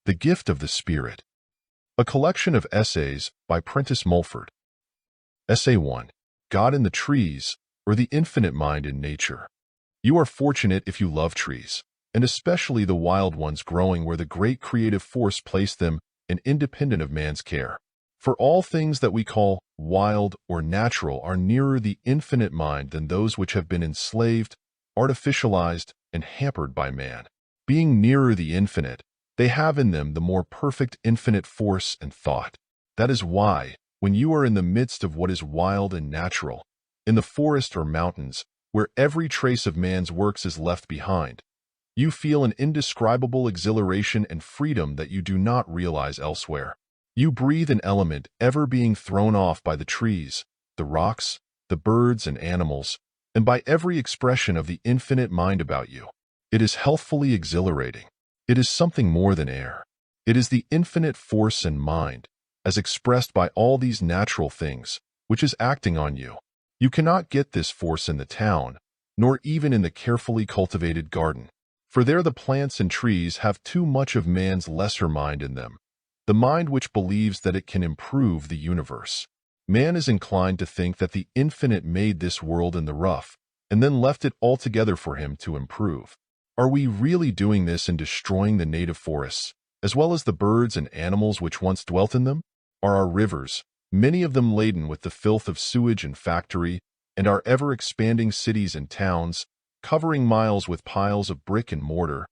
The Gift of the Spirit. A collection of essays by Prentice Mulford. Essay 1. God in the Trees, or the Infinite Mind in Nature. You are fortunate if you love trees, and especially the wild ones growing where the great creative force placed them and independent of man's care. For all things that we call wild or natural are nearer the infinite mind than those which have been enslaved, artificialized, and hampered by man. Being nearer the infinite, they have in them the more perfect infinite force and thought. That is why, when you are in the midst of what is wild and natural, in the forest or mountains, where every trace of man's works is left behind, you feel an indescribable exhilaration and freedom that you do not realize elsewhere. You breathe an element ever being thrown off by the trees, the rocks, the birds and animals, and by every expression of the infinite mind about you. It is healthfully exhilarating. It is something more than air. It is the infinite force and mind, as expressed by all these natural things, which is acting on you. You cannot get this force in the town, nor even in the carefully cultivated garden. For there the plants and trees have too much of man's lesser mind in them, the mind which believes that it can improve the universe. Man is inclined to think that the infinite made this world in the rough, and then left it altogether for him to improve. Are we really doing this in destroying the native forests, as well as the birds and animals which once dwelt in them? Are our rivers, many of them laden with the filth of sewage and factory, and our ever-expanding cities and towns, covering miles with piles of brick and mortar,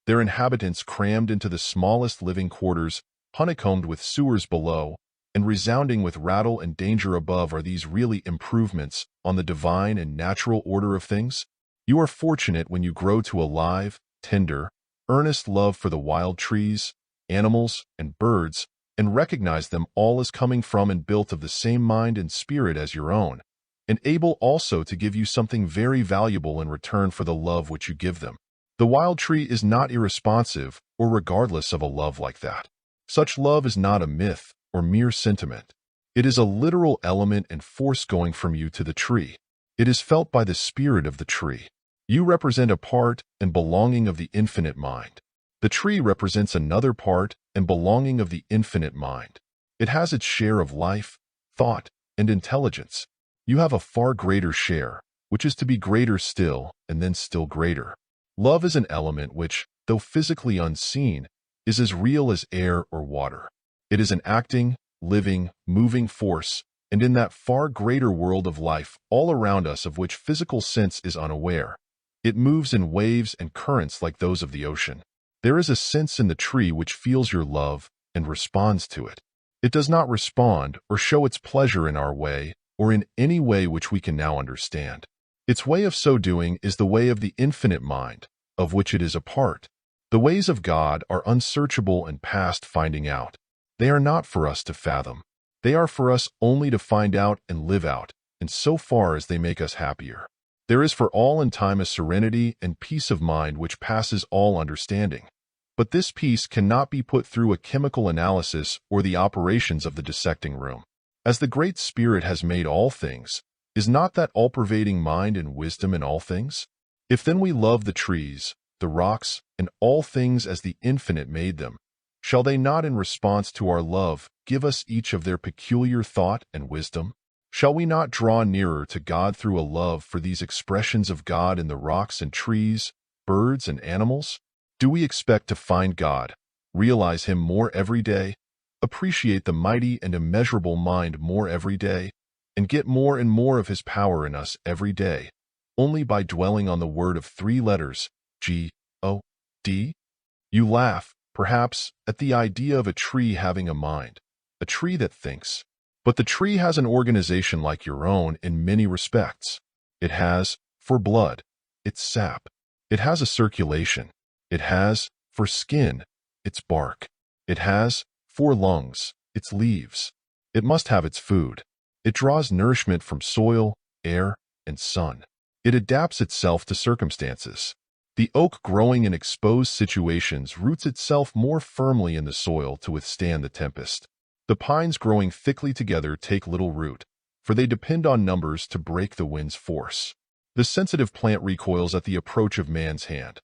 their inhabitants crammed into the smallest living quarters, honeycombed with sewers below, and resounding with rattle and danger above, are these really improvements on the divine and natural order of things? You are fortunate when you grow to a live, tender, earnest love for the wild trees, animals, and birds, and recognize them all as coming from and built of the same mind and spirit as your own, and able also to give you something very valuable in return for the love which you give them. The wild tree is not irresponsive or regardless of a love like that. Such love is not a myth or mere sentiment. It is a literal element and force going from you to the tree. It is felt by the spirit of the tree. You represent a part and belonging of the infinite mind. The tree represents another part and belonging of the infinite mind. It has its share of life, thought, and intelligence. You have a far greater share, which is to be greater still, and then still greater. Love is an element which, though physically unseen, is as real as air or water. It is an acting, living, moving force, and in that far greater world of life all around us of which physical sense is unaware, it moves in waves and currents like those of the ocean. There is a sense in the tree which feels your love and responds to it. It does not respond or show its pleasure in our way or in any way which we can now understand. Its way of so doing is the way of the infinite mind, of which it is a part. The ways of God are unsearchable and past finding out. They are not for us to fathom. They are for us only to find out and live out, in so far as they make us happier. There is for all in time a serenity and peace of mind which passes all understanding. But this peace cannot be put through a chemical analysis or the operations of the dissecting room. As the Great Spirit has made all things, is not that all-pervading mind and wisdom in all things? If then we love the trees, the rocks, and all things as the infinite made them, shall they not in response to our love give us each of their peculiar thought and wisdom? Shall we not draw nearer to God through a love for these expressions of God in the rocks and trees, birds and animals? Do we expect to find God, realize Him more every day, appreciate the mighty and immeasurable mind more every day, and get more and more of His power in us every day, only by dwelling on the word of 3 letters, G-O-D? You laugh, perhaps, at the idea of a tree having a mind, a tree that thinks. But the tree has an organization like your own in many respects. It has, for blood, its sap. It has a circulation. It has, for skin, its bark. It has, for lungs, its leaves. It must have its food. It draws nourishment from soil, air, and sun. It adapts itself to circumstances. The oak growing in exposed situations roots itself more firmly in the soil to withstand the tempest. The pines growing thickly together take little root, for they depend on numbers to break the wind's force. The sensitive plant recoils at the approach of man's hand.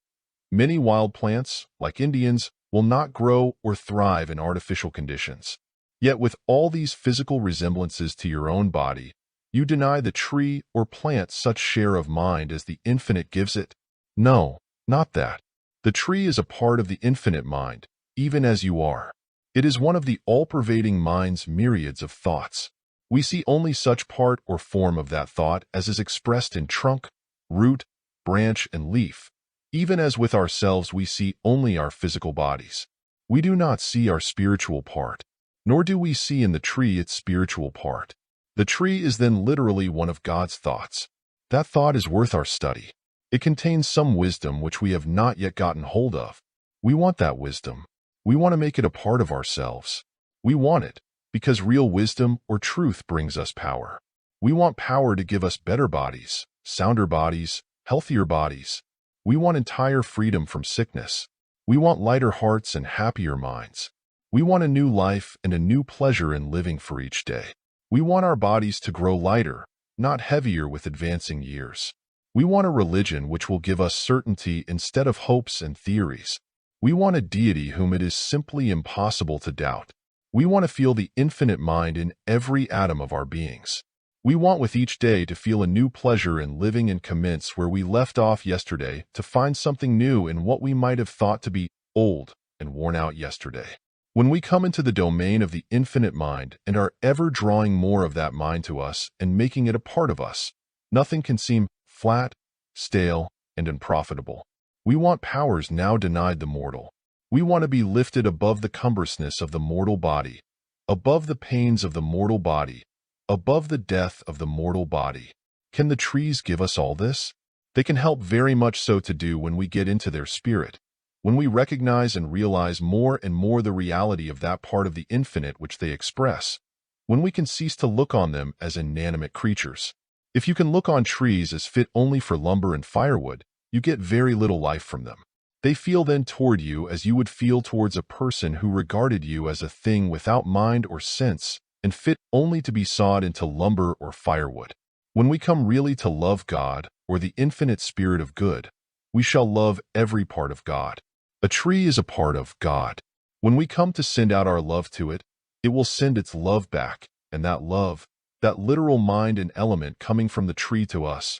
Many wild plants, like Indians, will not grow or thrive in artificial conditions. Yet with all these physical resemblances to your own body, you deny the tree or plant such share of mind as the infinite gives it? No, not that. The tree is a part of the infinite mind, even as you are. It is one of the all-pervading mind's myriads of thoughts. We see only such part or form of that thought as is expressed in trunk, root, branch, and leaf. Even as with ourselves we see only our physical bodies. We do not see our spiritual part, nor do we see in the tree its spiritual part. The tree is then literally one of God's thoughts. That thought is worth our study. It contains some wisdom which we have not yet gotten hold of. We want that wisdom. We want to make it a part of ourselves. We want it because real wisdom or truth brings us power. We want power to give us better bodies, sounder bodies, healthier bodies. We want entire freedom from sickness. We want lighter hearts and happier minds. We want a new life and a new pleasure in living for each day. We want our bodies to grow lighter, not heavier with advancing years. We want a religion which will give us certainty instead of hopes and theories. We want a deity whom it is simply impossible to doubt. We want to feel the infinite mind in every atom of our beings. We want with each day to feel a new pleasure in living and commence where we left off yesterday, to find something new in what we might have thought to be old and worn out yesterday. When we come into the domain of the infinite mind and are ever drawing more of that mind to us and making it a part of us, nothing can seem flat, stale, and unprofitable. We want powers now denied the mortal. We want to be lifted above the cumberousness of the mortal body, above the pains of the mortal body, above the death of the mortal body. Can the trees give us all this? They can help very much so to do when we get into their spirit, when we recognize and realize more and more the reality of that part of the infinite which they express, when we can cease to look on them as inanimate creatures. If you can look on trees as fit only for lumber and firewood, you get very little life from them. They feel then toward you as you would feel towards a person who regarded you as a thing without mind or sense and fit only to be sawed into lumber or firewood. When we come really to love God or the infinite spirit of good, we shall love every part of God. A tree is a part of God. When we come to send out our love to it, it will send its love back, and that love, that literal mind and element coming from the tree to us,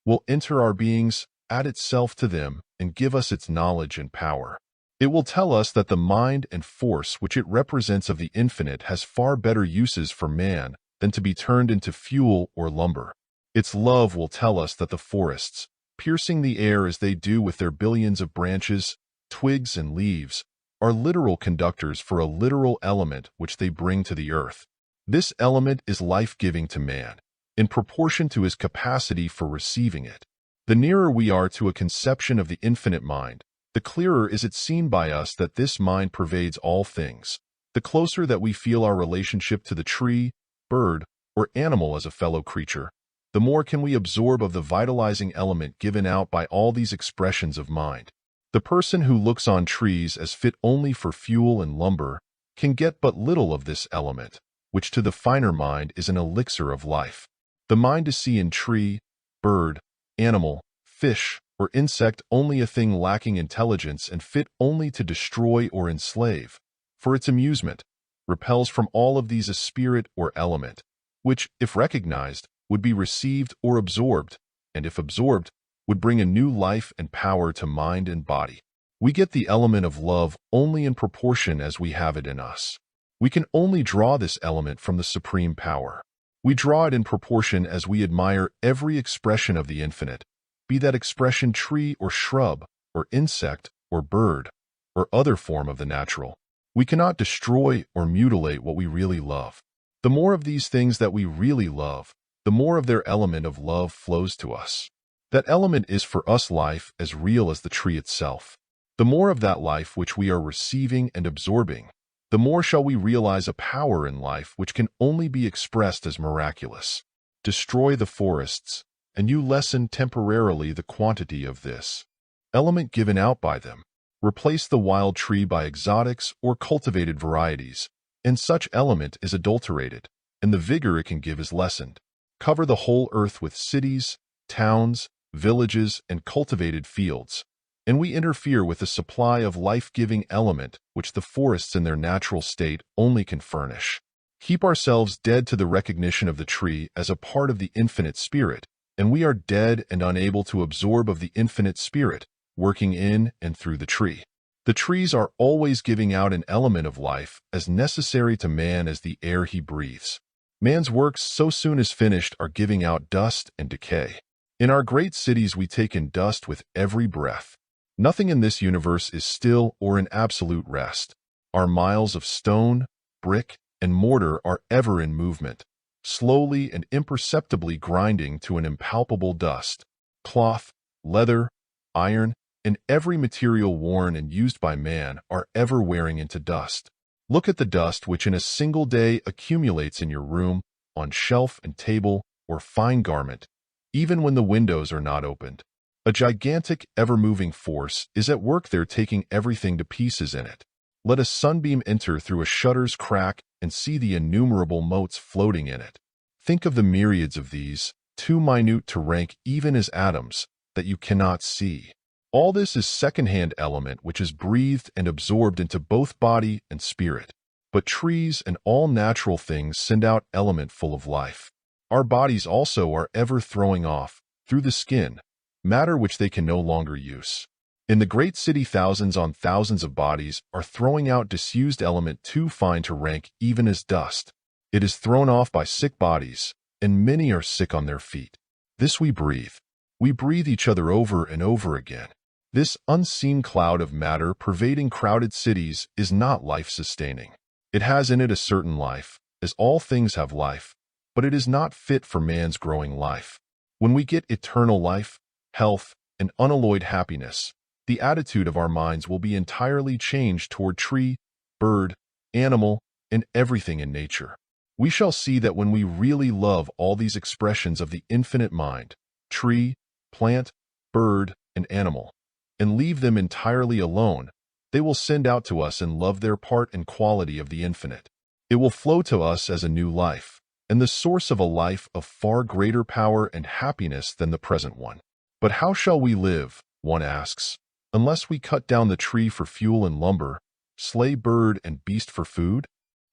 will enter our beings, add itself to them, and give us its knowledge and power. It will tell us that the mind and force which it represents of the infinite has far better uses for man than to be turned into fuel or lumber. Its love will tell us that the forests, piercing the air as they do with their billions of branches, twigs, and leaves, are literal conductors for a literal element which they bring to the earth. This element is life-giving to man, in proportion to his capacity for receiving it. The nearer we are to a conception of the infinite mind, the clearer is it seen by us that this mind pervades all things. The closer that we feel our relationship to the tree, bird, or animal as a fellow creature, the more can we absorb of the vitalizing element given out by all these expressions of mind. The person who looks on trees as fit only for fuel and lumber can get but little of this element, which to the finer mind is an elixir of life. The mind to see in tree, bird, animal, fish, or insect only a thing lacking intelligence and fit only to destroy or enslave, for its amusement, repels from all of these a spirit or element, which, if recognized, would be received or absorbed, and if absorbed, would bring a new life and power to mind and body. We get the element of love only in proportion as we have it in us. We can only draw this element from the supreme power. We draw it in proportion as we admire every expression of the infinite, be that expression tree or shrub, or insect, or bird, or other form of the natural. We cannot destroy or mutilate what we really love. The more of these things that we really love, the more of their element of love flows to us. That element is for us life as real as the tree itself. The more of that life which we are receiving and absorbing, the more shall we realize a power in life which can only be expressed as miraculous. Destroy the forests, and you lessen temporarily the quantity of this element given out by them. Replace the wild tree by exotics or cultivated varieties, and such element is adulterated, and the vigor it can give is lessened. Cover the whole earth with cities, towns, villages, and cultivated fields, and we interfere with the supply of life-giving element which the forests in their natural state only can furnish. Keep ourselves dead to the recognition of the tree as a part of the infinite spirit, and we are dead and unable to absorb of the infinite spirit, working in and through the tree. The trees are always giving out an element of life as necessary to man as the air he breathes. Man's works, so soon as finished, are giving out dust and decay. In our great cities we take in dust with every breath. Nothing in this universe is still or in absolute rest. Our miles of stone, brick, and mortar are ever in movement, slowly and imperceptibly grinding to an impalpable dust. Cloth, leather, iron, and every material worn and used by man are ever wearing into dust. Look at the dust which in a single day accumulates in your room, on shelf and table, or fine garment, even when the windows are not opened. A gigantic, ever-moving force is at work there, taking everything to pieces in it. Let a sunbeam enter through a shutter's crack and see the innumerable motes floating in it. Think of the myriads of these, too minute to rank even as atoms, that you cannot see. All this is second-hand element which is breathed and absorbed into both body and spirit. But trees and all natural things send out element full of life. Our bodies also are ever throwing off, through the skin, matter which they can no longer use. In the great city, thousands on thousands of bodies are throwing out disused element too fine to rank even as dust. It is thrown off by sick bodies, and many are sick on their feet. This we breathe. We breathe each other over and over again. This unseen cloud of matter pervading crowded cities is not life-sustaining. It has in it a certain life, as all things have life, but it is not fit for man's growing life. When we get eternal life, health, and unalloyed happiness, the attitude of our minds will be entirely changed toward tree, bird, animal, and everything in nature. We shall see that when we really love all these expressions of the infinite mind, tree, plant, bird, and animal, and leave them entirely alone, they will send out to us and love their part and quality of the infinite. It will flow to us as a new life, and the source of a life of far greater power and happiness than the present one. But how shall we live, one asks, unless we cut down the tree for fuel and lumber, slay bird and beast for food?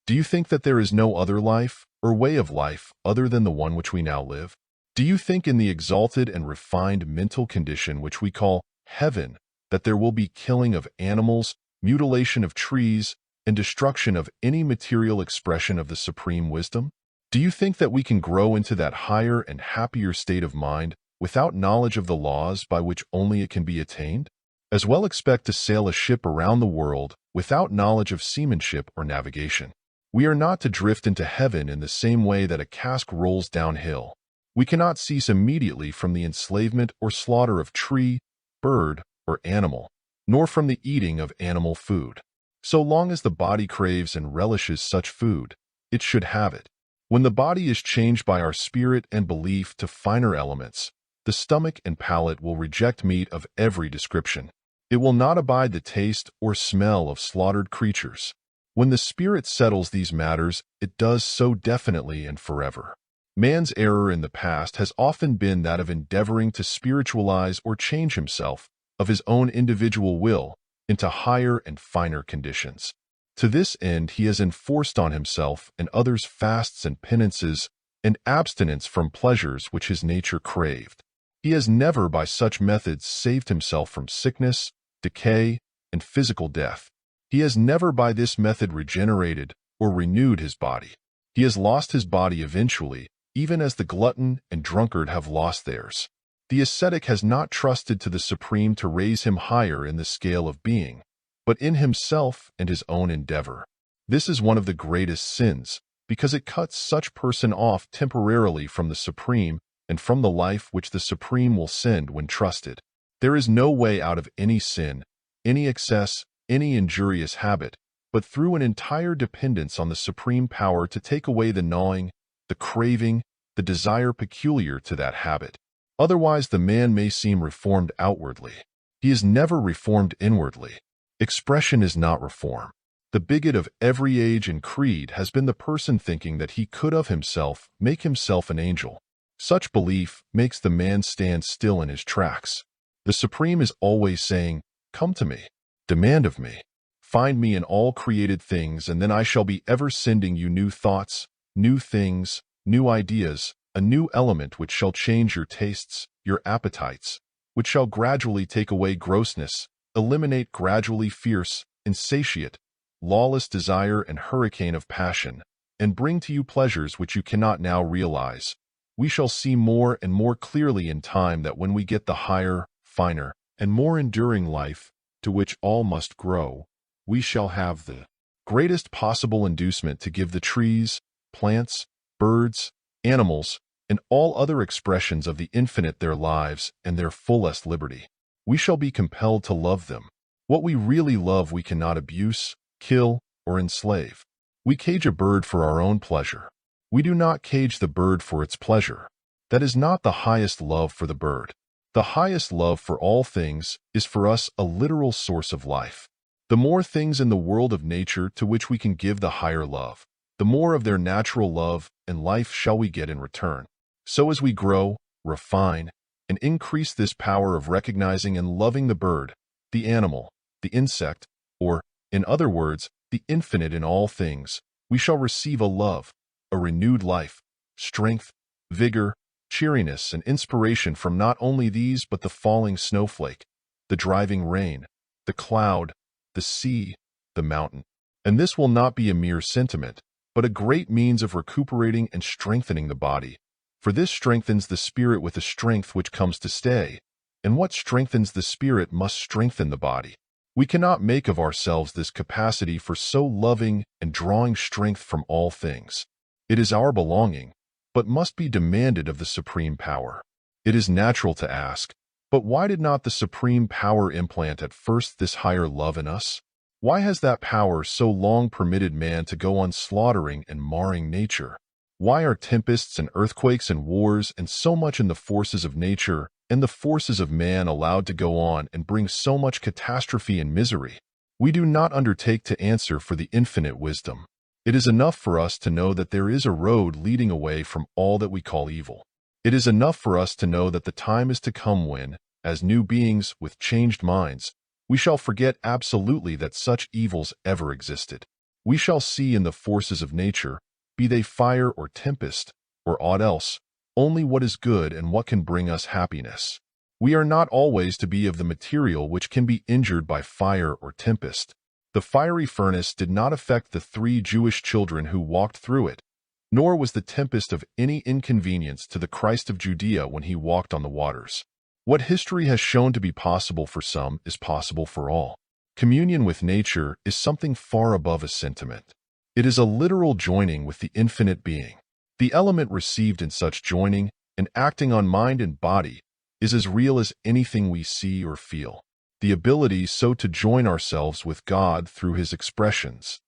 Do you think that there is no other life, or way of life, other than the one which we now live? Do you think in the exalted and refined mental condition which we call heaven, that there will be killing of animals, mutilation of trees, and destruction of any material expression of the supreme wisdom? Do you think that we can grow into that higher and happier state of mind without knowledge of the laws by which only it can be attained? As well expect to sail a ship around the world without knowledge of seamanship or navigation. We are not to drift into heaven in the same way that a cask rolls downhill. We cannot cease immediately from the enslavement or slaughter of tree, bird, or animal, nor from the eating of animal food. So long as the body craves and relishes such food, it should have it. When the body is changed by our spirit and belief to finer elements, the stomach and palate will reject meat of every description. It will not abide the taste or smell of slaughtered creatures. When the spirit settles these matters, it does so definitely and forever. Man's error in the past has often been that of endeavoring to spiritualize or change himself, of his own individual will, into higher and finer conditions. To this end he has enforced on himself and others fasts and penances and abstinence from pleasures which his nature craved. He has never by such methods saved himself from sickness, decay, and physical death. He has never by this method regenerated or renewed his body. He has lost his body eventually, even as the glutton and drunkard have lost theirs. The ascetic has not trusted to the Supreme to raise him higher in the scale of being, but in himself and his own endeavor. This is one of the greatest sins, because it cuts such person off temporarily from the Supreme and from the life which the Supreme will send when trusted. There is no way out of any sin, any excess, any injurious habit, but through an entire dependence on the supreme power to take away the gnawing, the craving, the desire peculiar to that habit. Otherwise the man may seem reformed outwardly. He is never reformed inwardly. Expression is not reform. The bigot of every age and creed has been the person thinking that he could of himself make himself an angel. Such belief makes the man stand still in his tracks. The Supreme is always saying, "Come to me, demand of me, find me in all created things, and then I shall be ever sending you new thoughts, new things, new ideas, a new element which shall change your tastes, your appetites, which shall gradually take away grossness, eliminate gradually fierce, insatiate, lawless desire and hurricane of passion, and bring to you pleasures which you cannot now realize. We shall see more and more clearly in time that when we get the higher, finer, and more enduring life, to which all must grow, we shall have the greatest possible inducement to give the trees, plants, birds, animals, and all other expressions of the infinite their lives and their fullest liberty. We shall be compelled to love them. What we really love we cannot abuse, kill, or enslave. We cage a bird for our own pleasure. We do not cage the bird for its pleasure. That is not the highest love for the bird. The highest love for all things is for us a literal source of life. The more things in the world of nature to which we can give the higher love, the more of their natural love and life shall we get in return. So as we grow, refine, and increase this power of recognizing and loving the bird, the animal, the insect, or, in other words, the infinite in all things, we shall receive a love, a renewed life, strength, vigor, cheeriness, and inspiration from not only these but the falling snowflake, the driving rain, the cloud, the sea, the mountain. And this will not be a mere sentiment, but a great means of recuperating and strengthening the body. For this strengthens the spirit with a strength which comes to stay, and what strengthens the spirit must strengthen the body. We cannot make of ourselves this capacity for so loving and drawing strength from all things. It is our belonging, but must be demanded of the Supreme Power. It is natural to ask, but why did not the Supreme Power implant at first this higher love in us? Why has that power so long permitted man to go on slaughtering and marring nature? Why are tempests and earthquakes and wars and so much in the forces of nature and the forces of man allowed to go on and bring so much catastrophe and misery? We do not undertake to answer for the infinite wisdom. It is enough for us to know that there is a road leading away from all that we call evil. It is enough for us to know that the time is to come when, as new beings with changed minds, we shall forget absolutely that such evils ever existed. We shall see in the forces of nature, be they fire or tempest, or aught else, only what is good and what can bring us happiness. We are not always to be of the material which can be injured by fire or tempest. The fiery furnace did not affect the 3 Jewish children who walked through it, nor was the tempest of any inconvenience to the Christ of Judea when he walked on the waters. What history has shown to be possible for some is possible for all. Communion with nature is something far above a sentiment. It is a literal joining with the infinite being. The element received in such joining and acting on mind and body is as real as anything we see or feel. The ability so to join ourselves with God through his expressions.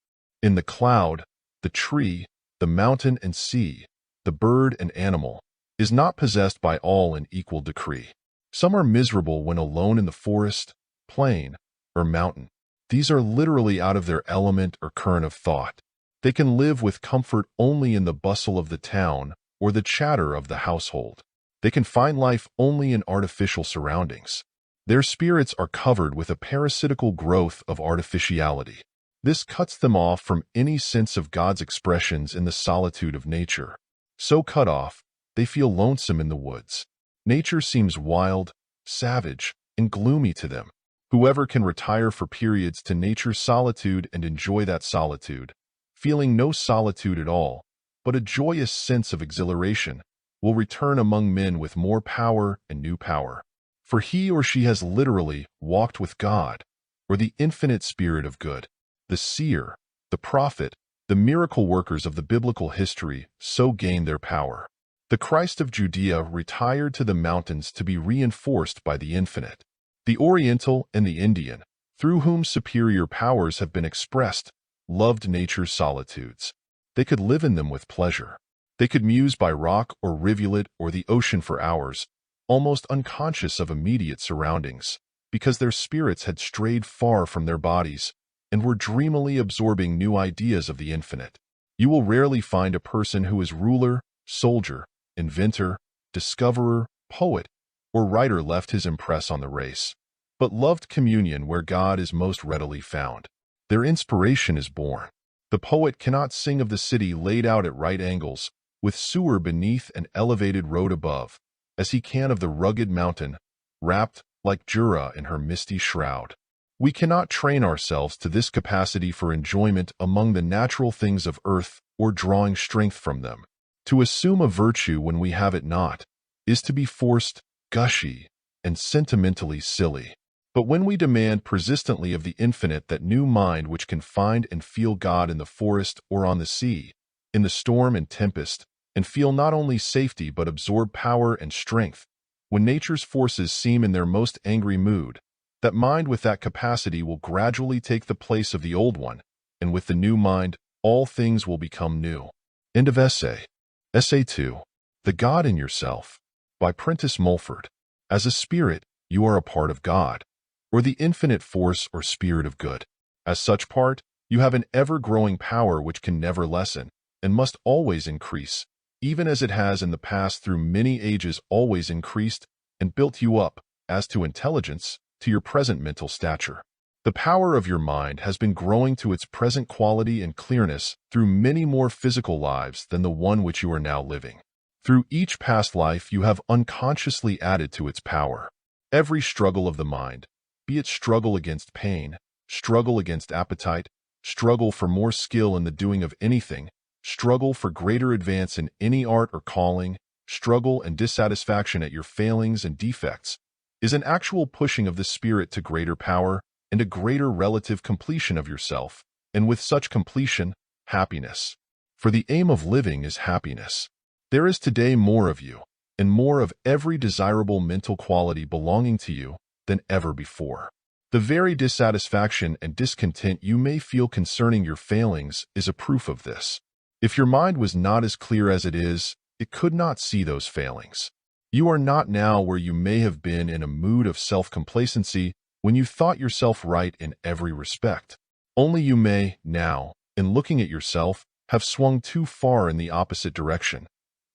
In the cloud, the tree, the mountain and sea, the bird and animal, is not possessed by all in equal decree. Some are miserable when alone in the forest, plain, or mountain. These are literally out of their element or current of thought. They can live with comfort only in the bustle of the town or the chatter of the household. They can find life only in artificial surroundings. Their spirits are covered with a parasitical growth of artificiality. This cuts them off from any sense of God's expressions in the solitude of nature. So cut off, they feel lonesome in the woods. Nature seems wild, savage, and gloomy to them. Whoever can retire for periods to nature's solitude and enjoy that solitude, feeling no solitude at all, but a joyous sense of exhilaration, will return among men with more power and new power. For he or she has literally walked with God, or the infinite spirit of good. The seer, the prophet, the miracle workers of the biblical history so gained their power. The Christ of Judea retired to the mountains to be reinforced by the infinite. The Oriental and the Indian, through whom superior powers have been expressed, loved nature's solitudes. They could live in them with pleasure. They could muse by rock or rivulet or the ocean for hours, almost unconscious of immediate surroundings, because their spirits had strayed far from their bodies and were dreamily absorbing new ideas of the infinite. You will rarely find a person who is ruler, soldier, inventor, discoverer, poet, or writer left his impress on the race, but loved communion where God is most readily found. Their inspiration is born. The poet cannot sing of the city laid out at right angles, with sewer beneath and elevated road above, as he can of the rugged mountain, wrapped like Jura in her misty shroud. We cannot train ourselves to this capacity for enjoyment among the natural things of earth or drawing strength from them. To assume a virtue when we have it not is to be forced, gushy, and sentimentally silly. But when we demand persistently of the infinite that new mind which can find and feel God in the forest or on the sea, in the storm and tempest, and feel not only safety but absorb power and strength, when nature's forces seem in their most angry mood, that mind with that capacity will gradually take the place of the old one, and with the new mind, all things will become new. End of essay. Essay 2. The God in Yourself, by Prentice Mulford. As a spirit, you are a part of God, or the infinite force or spirit of good. As such part, you have an ever-growing power which can never lessen, and must always increase, even as it has in the past through many ages always increased and built you up, as to intelligence, to your present mental stature. The power of your mind has been growing to its present quality and clearness through many more physical lives than the one which you are now living. Through each past life you have unconsciously added to its power. Every struggle of the mind, be it struggle against pain, struggle against appetite, struggle for more skill in the doing of anything, struggle for greater advance in any art or calling, struggle and dissatisfaction at your failings and defects, is an actual pushing of the spirit to greater power and a greater relative completion of yourself, and with such completion, happiness. For the aim of living is happiness. There is today more of you, and more of every desirable mental quality belonging to you than ever before. The very dissatisfaction and discontent you may feel concerning your failings is a proof of this. If your mind was not as clear as it is, it could not see those failings. You are not now where you may have been in a mood of self-complacency when you thought yourself right in every respect. Only you may, now, in looking at yourself, have swung too far in the opposite direction.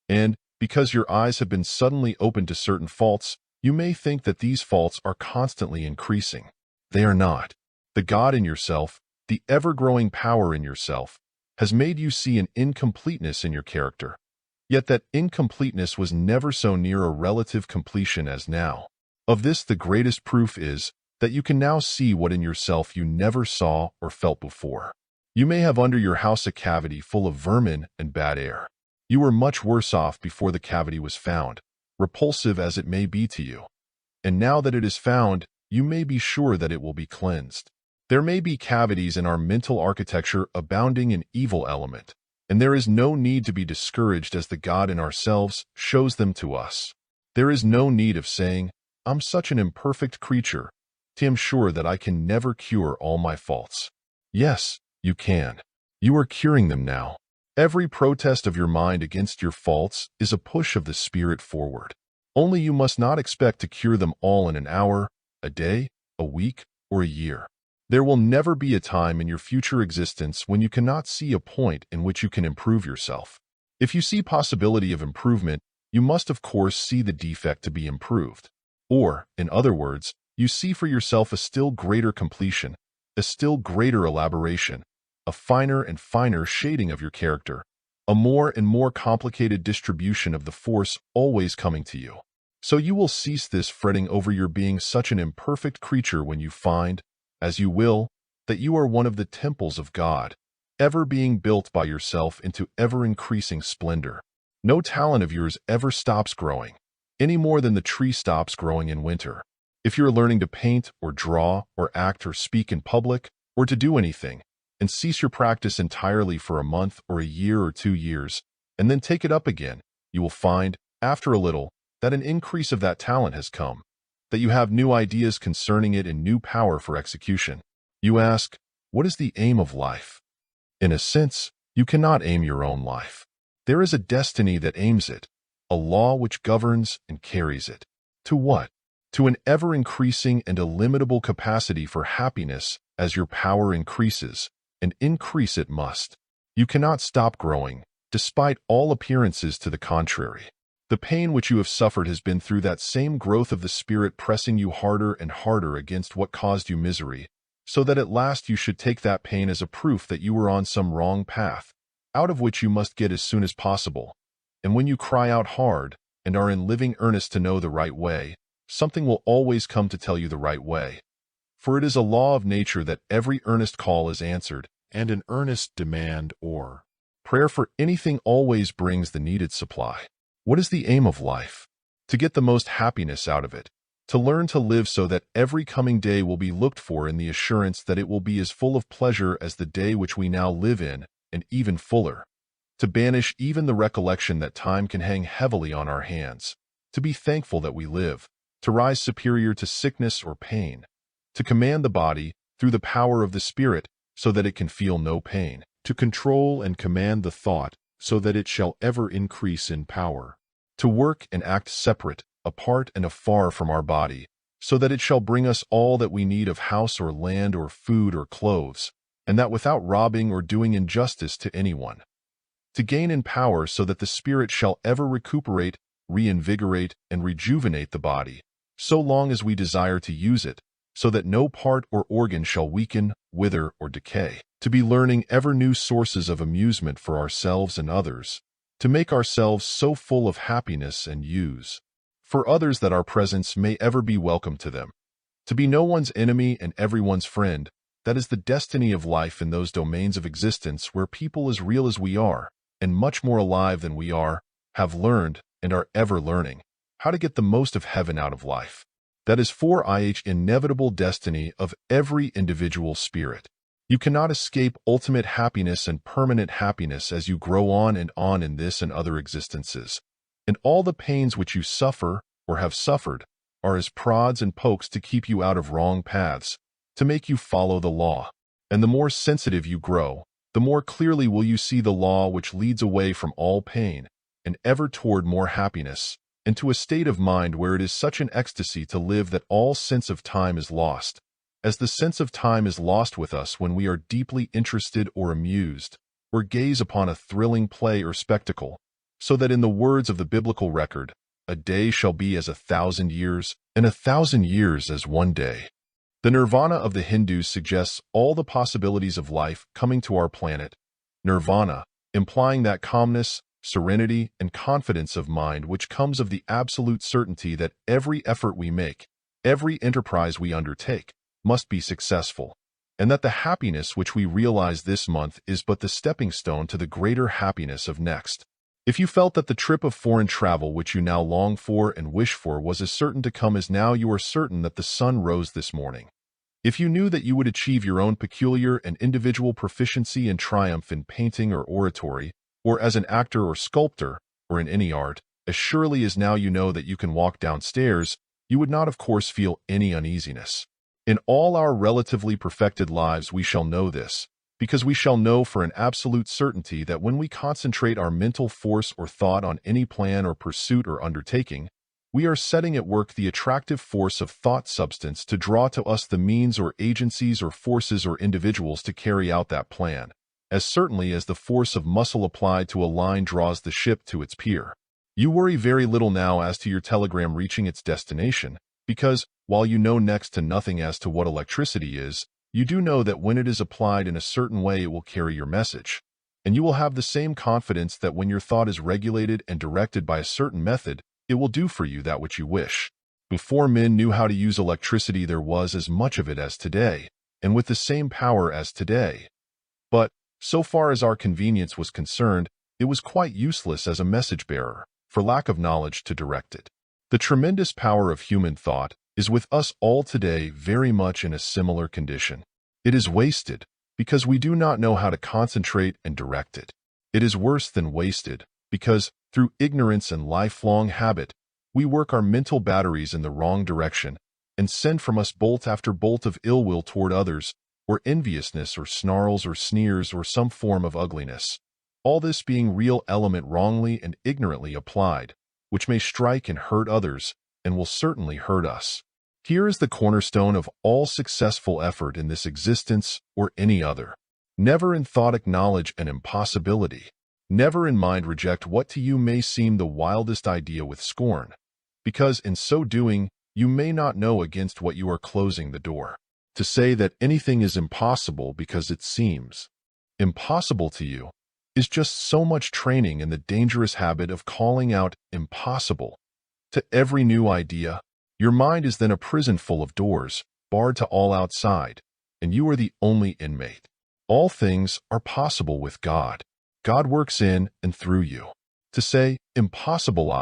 And, because your eyes have been suddenly opened to certain faults, you may think that these faults are constantly increasing. They are not. The God in yourself, the ever-growing power in yourself, has made you see an incompleteness in your character. Yet that incompleteness was never so near a relative completion as now. Of this the greatest proof is that you can now see what in yourself you never saw or felt before. You may have under your house a cavity full of vermin and bad air. You were much worse off before the cavity was found, repulsive as it may be to you. And now that it is found, you may be sure that it will be cleansed. There may be cavities in our mental architecture abounding in evil element, and there is no need to be discouraged as the God in ourselves shows them to us. There is no need of saying, I'm such an imperfect creature, I am sure that I can never cure all my faults. Yes, you can. You are curing them now. Every protest of your mind against your faults is a push of the spirit forward. Only you must not expect to cure them all in an hour, a day, a week, or a year. There will never be a time in your future existence when you cannot see a point in which you can improve yourself. If you see possibility of improvement, you must of course see the defect to be improved. Or, in other words, you see for yourself a still greater completion, a still greater elaboration, a finer and finer shading of your character, a more and more complicated distribution of the force always coming to you. So you will cease this fretting over your being such an imperfect creature when you find, as you will, that you are one of the temples of God, ever being built by yourself into ever-increasing splendor. No talent of yours ever stops growing, any more than the tree stops growing in winter. If you are learning to paint or draw or act or speak in public or to do anything, and cease your practice entirely for a month or a year or 2 years, and then take it up again, you will find, after a little, that an increase of that talent has come, that you have new ideas concerning it and new power for execution. You ask, what is the aim of life? In a sense, you cannot aim your own life. There is a destiny that aims it, a law which governs and carries it. To what? To an ever-increasing and illimitable capacity for happiness as your power increases, and increase it must. You cannot stop growing, despite all appearances to the contrary. The pain which you have suffered has been through that same growth of the spirit pressing you harder and harder against what caused you misery, so that at last you should take that pain as a proof that you were on some wrong path, out of which you must get as soon as possible. And when you cry out hard, and are in living earnest to know the right way, something will always come to tell you the right way. For it is a law of nature that every earnest call is answered, and an earnest demand or prayer for anything always brings the needed supply. What is the aim of life? To get the most happiness out of it, to learn to live so that every coming day will be looked for in the assurance that it will be as full of pleasure as the day which we now live in, and even fuller. To banish even the recollection that time can hang heavily on our hands. To be thankful that we live. To rise superior to sickness or pain. To command the body, through the power of the Spirit, so that it can feel no pain. To control and command the thought, so that it shall ever increase in power. To work and act separate, apart and afar from our body, so that it shall bring us all that we need of house or land or food or clothes, and that without robbing or doing injustice to anyone. To gain in power so that the Spirit shall ever recuperate, reinvigorate, and rejuvenate the body, so long as we desire to use it, so that no part or organ shall weaken, wither, or decay. To be learning ever new sources of amusement for ourselves and others, to make ourselves so full of happiness and use for others that our presence may ever be welcome to them. To be no one's enemy and everyone's friend, that is the destiny of life in those domains of existence where people as real as we are, and much more alive than we are, have learned, and are ever learning, how to get the most of heaven out of life. That is for inevitable destiny of every individual spirit. You cannot escape ultimate happiness and permanent happiness as you grow on in this and other existences. And all the pains which you suffer, or have suffered, are as prods and pokes to keep you out of wrong paths, to make you follow the law. And the more sensitive you grow, the more clearly will you see the law which leads away from all pain, and ever toward more happiness, and to a state of mind where it is such an ecstasy to live that all sense of time is lost, as the sense of time is lost with us when we are deeply interested or amused, or gaze upon a thrilling play or spectacle, so that in the words of the biblical record, a day shall be as 1,000 years, and 1,000 years as one day. The nirvana of the Hindus suggests all the possibilities of life coming to our planet. Nirvana, implying that calmness, serenity, and confidence of mind which comes of the absolute certainty that every effort we make, every enterprise we undertake, must be successful, and that the happiness which we realize this month is but the stepping stone to the greater happiness of next. If you felt that the trip of foreign travel which you now long for and wish for was as certain to come as now you are certain that the sun rose this morning, if you knew that you would achieve your own peculiar and individual proficiency and triumph in painting or oratory, or as an actor or sculptor, or in any art, as surely as now you know that you can walk downstairs, you would not of course feel any uneasiness. In all our relatively perfected lives we shall know this, because we shall know for an absolute certainty that when we concentrate our mental force or thought on any plan or pursuit or undertaking, we are setting at work the attractive force of thought substance to draw to us the means or agencies or forces or individuals to carry out that plan, as certainly as the force of muscle applied to a line draws the ship to its pier. You worry very little now as to your telegram reaching its destination, because, while you know next to nothing as to what electricity is, you do know that when it is applied in a certain way it will carry your message, and you will have the same confidence that when your thought is regulated and directed by a certain method, it will do for you that which you wish. Before men knew how to use electricity there was as much of it as today, and with the same power as today. But, so far as our convenience was concerned, it was quite useless as a message-bearer, for lack of knowledge to direct it. The tremendous power of human thought is with us all today very much in a similar condition. It is wasted, because we do not know how to concentrate and direct it. It is worse than wasted, because, through ignorance and lifelong habit, we work our mental batteries in the wrong direction, and send from us bolt after bolt of ill will toward others, or enviousness or snarls or sneers or some form of ugliness. All this being real element wrongly and ignorantly applied, which may strike and hurt others, and will certainly hurt us. Here is the cornerstone of all successful effort in this existence or any other. Never in thought acknowledge an impossibility. Never in mind reject what to you may seem the wildest idea with scorn, because in so doing, you may not know against what you are closing the door. To say that anything is impossible because it seems impossible to you is just so much training in the dangerous habit of calling out impossible to every new idea. Your mind is then a prison full of doors, barred to all outside, and you are the only inmate. All things are possible with God. God works in and through you. To say impossible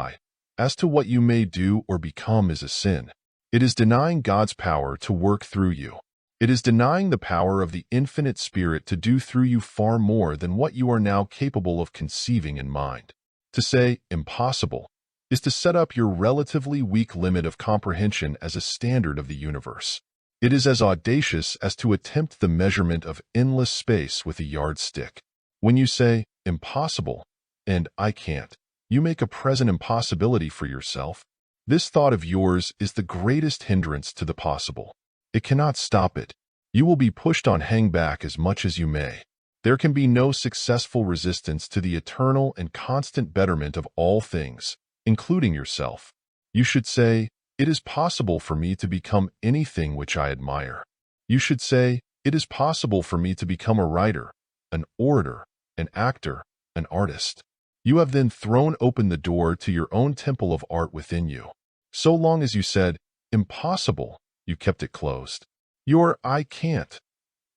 as to what you may do or become is a sin. It is denying God's power to work through you. It is denying the power of the infinite Spirit to do through you far more than what you are now capable of conceiving in mind. To say impossible is to set up your relatively weak limit of comprehension as a standard of the universe. It is as audacious as to attempt the measurement of endless space with a yardstick. When you say impossible and I can't, you make a present impossibility for yourself. This thought of yours is the greatest hindrance to the possible. It cannot stop it. You will be pushed on hang back as much as you may. There can be no successful resistance to the eternal and constant betterment of all things, including yourself. You should say, it is possible for me to become anything which I admire. You should say, it is possible for me to become a writer, an orator, an actor, an artist. You have then thrown open the door to your own temple of art within you. So long as you said, impossible, you kept it closed. Your I can't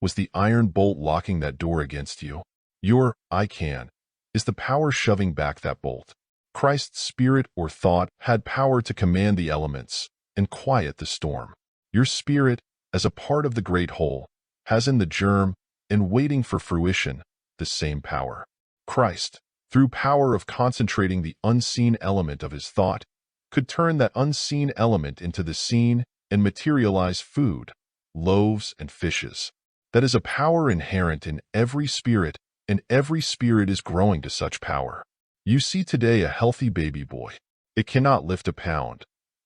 was the iron bolt locking that door against you. Your I can is the power shoving back that bolt. Christ's spirit or thought had power to command the elements and quiet the storm. Your spirit, as a part of the great whole, has in the germ and waiting for fruition the same power. Christ, through power of concentrating the unseen element of his thought, could turn that unseen element into the seen and materialize food, loaves and fishes. That is a power inherent in every spirit, and every spirit is growing to such power. You see today a healthy baby boy. It cannot lift a pound,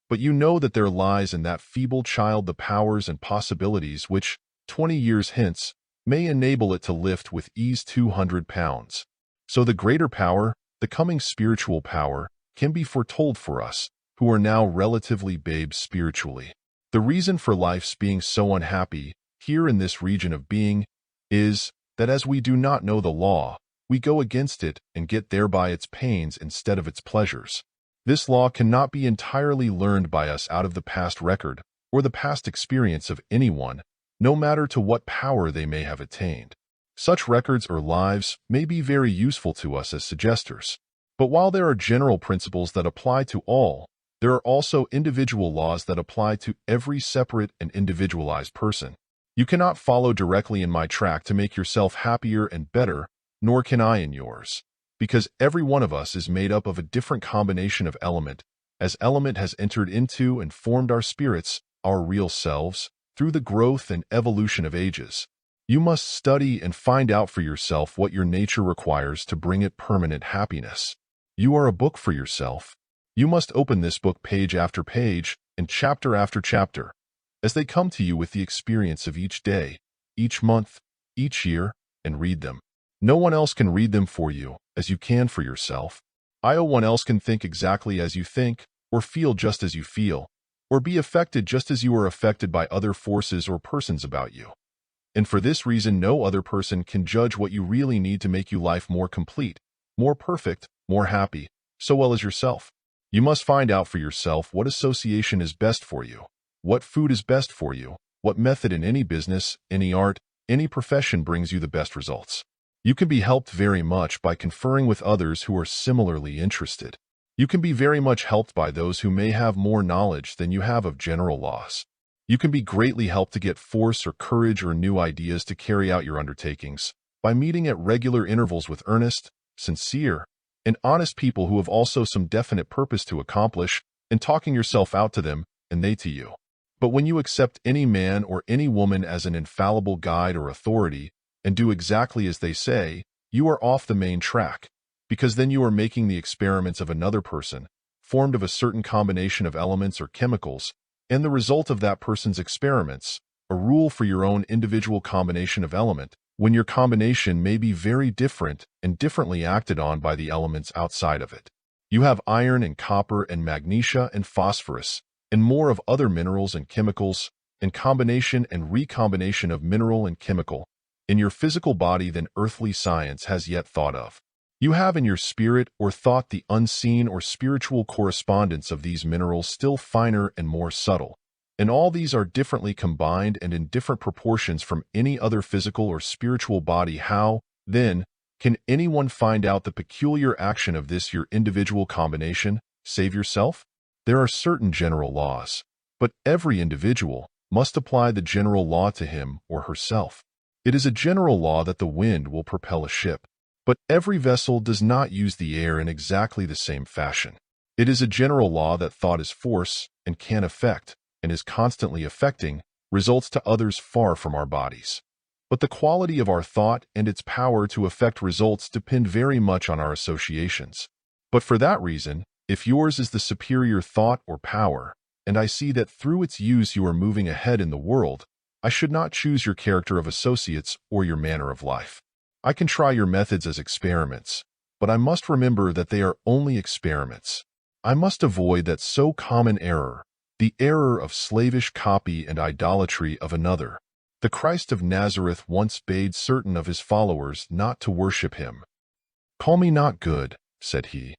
but you know that there lies in that feeble child the powers and possibilities which, 20 years hence, may enable it to lift with ease 200 pounds. So the greater power, the coming spiritual power, can be foretold for us, who are now relatively babes spiritually. The reason for life's being so unhappy, here in this region of being, is that as we do not know the law, we go against it and get thereby its pains instead of its pleasures. This law cannot be entirely learned by us out of the past record or the past experience of anyone, no matter to what power they may have attained. Such records or lives may be very useful to us as suggesters. But while there are general principles that apply to all, there are also individual laws that apply to every separate and individualized person. You cannot follow directly in my track to make yourself happier and better, nor can I in yours, because every one of us is made up of a different combination of element, as element has entered into and formed our spirits, our real selves, through the growth and evolution of ages. You must study and find out for yourself what your nature requires to bring it permanent happiness. You are a book for yourself. You must open this book page after page and chapter after chapter, as they come to you with the experience of each day, each month, each year, and read them. No one else can read them for you, as you can for yourself. No one else can think exactly as you think, or feel just as you feel, or be affected just as you are affected by other forces or persons about you. And for this reason, no other person can judge what you really need to make your life more complete, more perfect, more happy, so well as yourself. You must find out for yourself what association is best for you, what food is best for you, what method in any business, any art, any profession brings you the best results. You can be helped very much by conferring with others who are similarly interested. You can be very much helped by those who may have more knowledge than you have of general laws. You can be greatly helped to get force or courage or new ideas to carry out your undertakings by meeting at regular intervals with earnest, sincere, and honest people who have also some definite purpose to accomplish, and talking yourself out to them and they to you. But when you accept any man or any woman as an infallible guide or authority and do exactly as they say, you are off the main track, because then you are making the experiments of another person, formed of a certain combination of elements or chemicals, and the result of that person's experiments, a rule for your own individual combination of element, when your combination may be very different and differently acted on by the elements outside of it. You have iron and copper and magnesia and phosphorus, and more of other minerals and chemicals, and combination and recombination of mineral and chemical in your physical body than earthly science has yet thought of. You have in your spirit or thought the unseen or spiritual correspondence of these minerals still finer and more subtle, and all these are differently combined and in different proportions from any other physical or spiritual body. How, then, can anyone find out the peculiar action of this your individual combination, save yourself? There are certain general laws, but every individual must apply the general law to him or herself. It is a general law that the wind will propel a ship, but every vessel does not use the air in exactly the same fashion. It is a general law that thought is force and can affect, and is constantly affecting, results to others far from our bodies. But the quality of our thought and its power to affect results depend very much on our associations. But for that reason, if yours is the superior thought or power, and I see that through its use you are moving ahead in the world, I should not choose your character of associates or your manner of life. I can try your methods as experiments, but I must remember that they are only experiments. I must avoid that so common error, the error of slavish copy and idolatry of another. The Christ of Nazareth once bade certain of his followers not to worship him. "Call me not good," said he.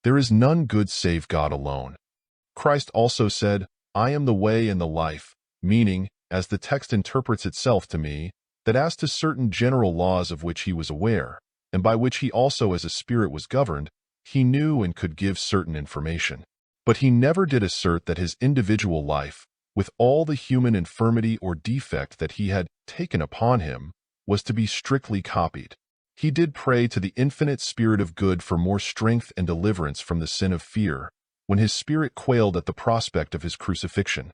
"There is none good save God alone." Christ also said, "I am the way and the life," meaning, as the text interprets itself to me, that as to certain general laws of which he was aware, and by which he also as a spirit was governed, he knew and could give certain information. But he never did assert that his individual life, with all the human infirmity or defect that he had taken upon him, was to be strictly copied. He did pray to the infinite Spirit of good for more strength and deliverance from the sin of fear, when his spirit quailed at the prospect of his crucifixion.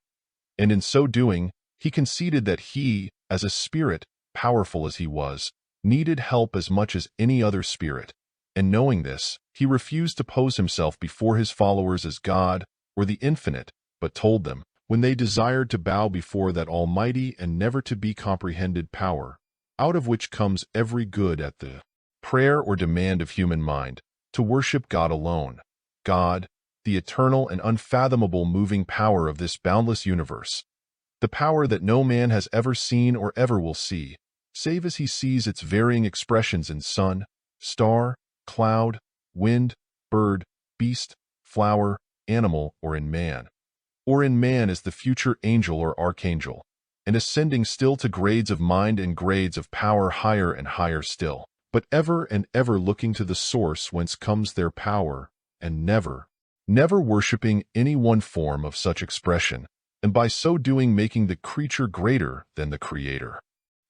And in so doing, he conceded that he, as a spirit, powerful as he was, needed help as much as any other spirit, and knowing this, he refused to pose himself before his followers as God or the infinite, but told them, when they desired to bow before that almighty and never to be comprehended power, out of which comes every good at the prayer or demand of human mind, to worship God alone, God, the eternal and unfathomable moving power of this boundless universe, the power that no man has ever seen or ever will see, save as he sees its varying expressions in sun, star, cloud, wind, bird, beast, flower, animal, or in man. Or in man as the future angel or archangel, and ascending still to grades of mind and grades of power higher and higher still, but ever and ever looking to the source whence comes their power, and never worshipping any one form of such expression, and by so doing making the creature greater than the Creator.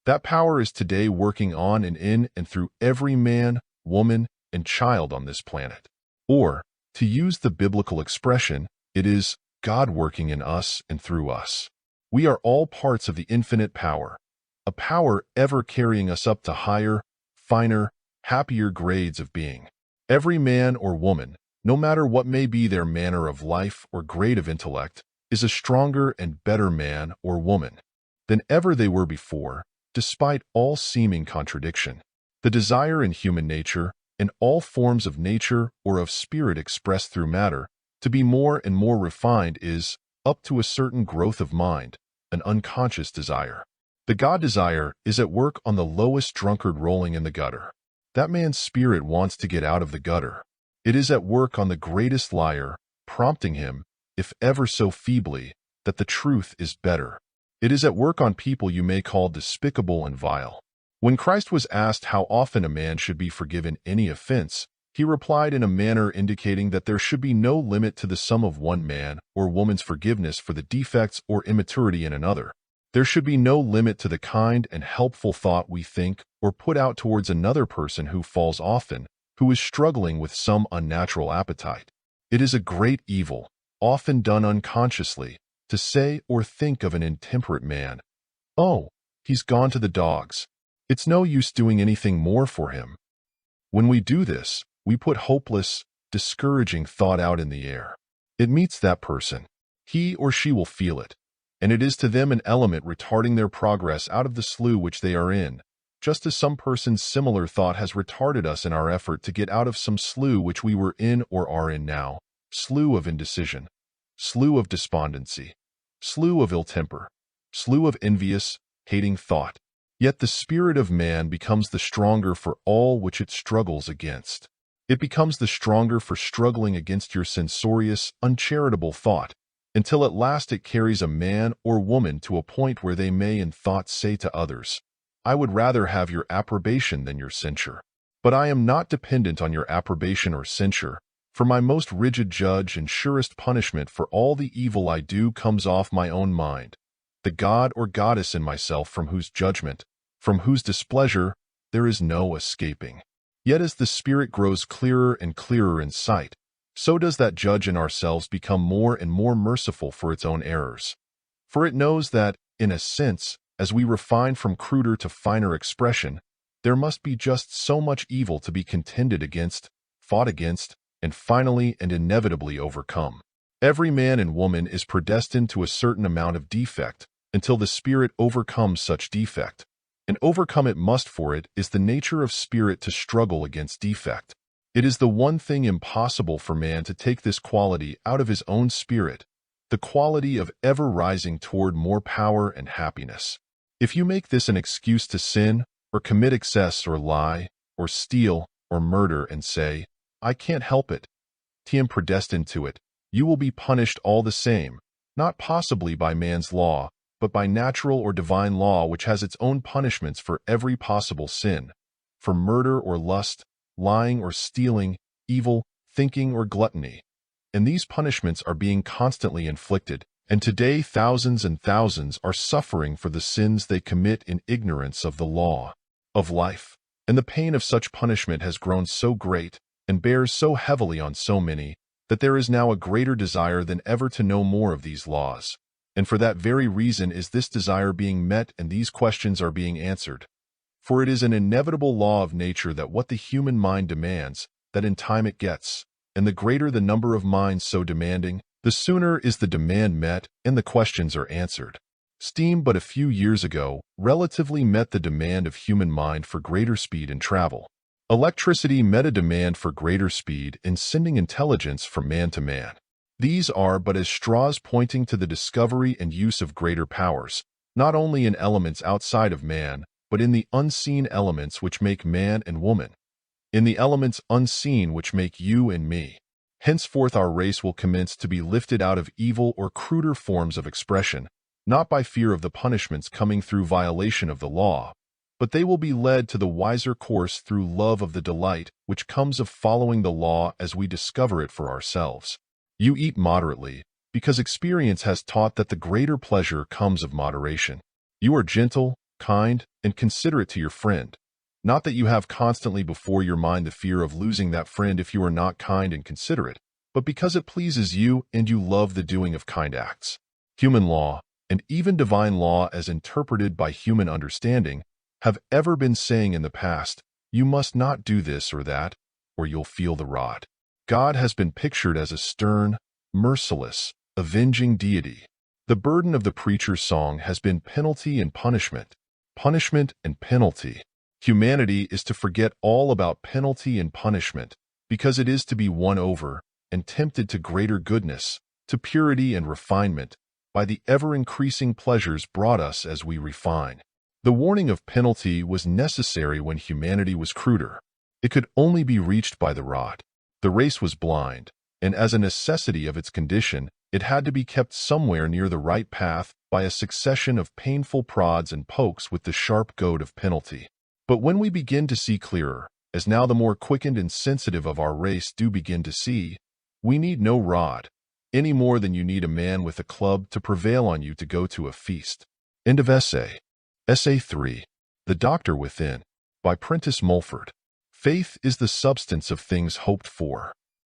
That power is today working on and in and through every man, woman, and child on this planet. Or, to use the biblical expression, it is God working in us and through us. We are all parts of the infinite power, a power ever carrying us up to higher, finer, happier grades of being. Every man or woman, no matter what may be their manner of life or grade of intellect, is a stronger and better man or woman than ever they were before, despite all seeming contradiction. The desire in human nature, in all forms of nature or of spirit expressed through matter, to be more and more refined is, up to a certain growth of mind, an unconscious desire. The God desire is at work on the lowest drunkard rolling in the gutter. That man's spirit wants to get out of the gutter. It is at work on the greatest liar, prompting him, if ever so feebly, that the truth is better. It is at work on people you may call despicable and vile. When Christ was asked how often a man should be forgiven any offense, he replied in a manner indicating that there should be no limit to the sum of one man or woman's forgiveness for the defects or immaturity in another. There should be no limit to the kind and helpful thought we think or put out towards another person who falls often, who is struggling with some unnatural appetite. It is a great evil, often done unconsciously, to say or think of an intemperate man, "Oh, he's gone to the dogs. It's no use doing anything more for him." When we do this, we put hopeless, discouraging thought out in the air. It meets that person. He or she will feel it, and it is to them an element retarding their progress out of the slough which they are in, just as some person's similar thought has retarded us in our effort to get out of some slough which we were in or are in now, slough of indecision, slough of despondency, slough of ill temper, slough of envious, hating thought. Yet the spirit of man becomes the stronger for all which it struggles against. It becomes the stronger for struggling against your censorious, uncharitable thought, until at last it carries a man or woman to a point where they may in thought say to others, "I would rather have your approbation than your censure. But I am not dependent on your approbation or censure, for my most rigid judge and surest punishment for all the evil I do comes off my own mind, the god or goddess in myself from whose judgment, from whose displeasure, there is no escaping." Yet as the spirit grows clearer and clearer in sight, so does that judge in ourselves become more and more merciful for its own errors. For it knows that, in a sense, as we refine from cruder to finer expression, there must be just so much evil to be contended against, fought against, and finally and inevitably overcome. Every man and woman is predestined to a certain amount of defect until the spirit overcomes such defect, and overcome it must, for it is the nature of spirit to struggle against defect. It is the one thing impossible for man to take this quality out of his own spirit, the quality of ever rising toward more power and happiness. If you make this an excuse to sin, or commit excess, or lie, or steal, or murder, and say, "I can't help it, I am predestined to it," you will be punished all the same, not possibly by man's law, but by natural or divine law, which has its own punishments for every possible sin, for murder or lust, lying or stealing, evil, thinking or gluttony. And these punishments are being constantly inflicted, and today thousands and thousands are suffering for the sins they commit in ignorance of the law of life. And the pain of such punishment has grown so great, and bears so heavily on so many, that there is now a greater desire than ever to know more of these laws. And for that very reason is this desire being met and these questions are being answered. For it is an inevitable law of nature that what the human mind demands, that in time it gets, and the greater the number of minds so demanding, the sooner is the demand met and the questions are answered. Steam but a few years ago relatively met the demand of human mind for greater speed in travel. Electricity met a demand for greater speed in sending intelligence from man to man. These are but as straws pointing to the discovery and use of greater powers, not only in elements outside of man, but in the unseen elements which make man and woman, in the elements unseen which make you and me. Henceforth our race will commence to be lifted out of evil or cruder forms of expression, not by fear of the punishments coming through violation of the law, but they will be led to the wiser course through love of the delight which comes of following the law as we discover it for ourselves. You eat moderately, because experience has taught that the greater pleasure comes of moderation. You are gentle, kind, and considerate to your friend, not that you have constantly before your mind the fear of losing that friend if you are not kind and considerate, but because it pleases you and you love the doing of kind acts. Human law, and even divine law as interpreted by human understanding, have ever been saying in the past, "You must not do this or that, or you'll feel the rod." God has been pictured as a stern, merciless, avenging deity. The burden of the preacher's song has been penalty and punishment, punishment and penalty. Humanity is to forget all about penalty and punishment, because it is to be won over and tempted to greater goodness, to purity and refinement, by the ever-increasing pleasures brought us as we refine. The warning of penalty was necessary when humanity was cruder. It could only be reached by the rod. The race was blind, and as a necessity of its condition, it had to be kept somewhere near the right path by a succession of painful prods and pokes with the sharp goad of penalty. But when we begin to see clearer, as now the more quickened and sensitive of our race do begin to see, we need no rod, any more than you need a man with a club to prevail on you to go to a feast. End of essay. Essay 3. The Doctor Within, by Prentice Mulford. Faith is the substance of things hoped for.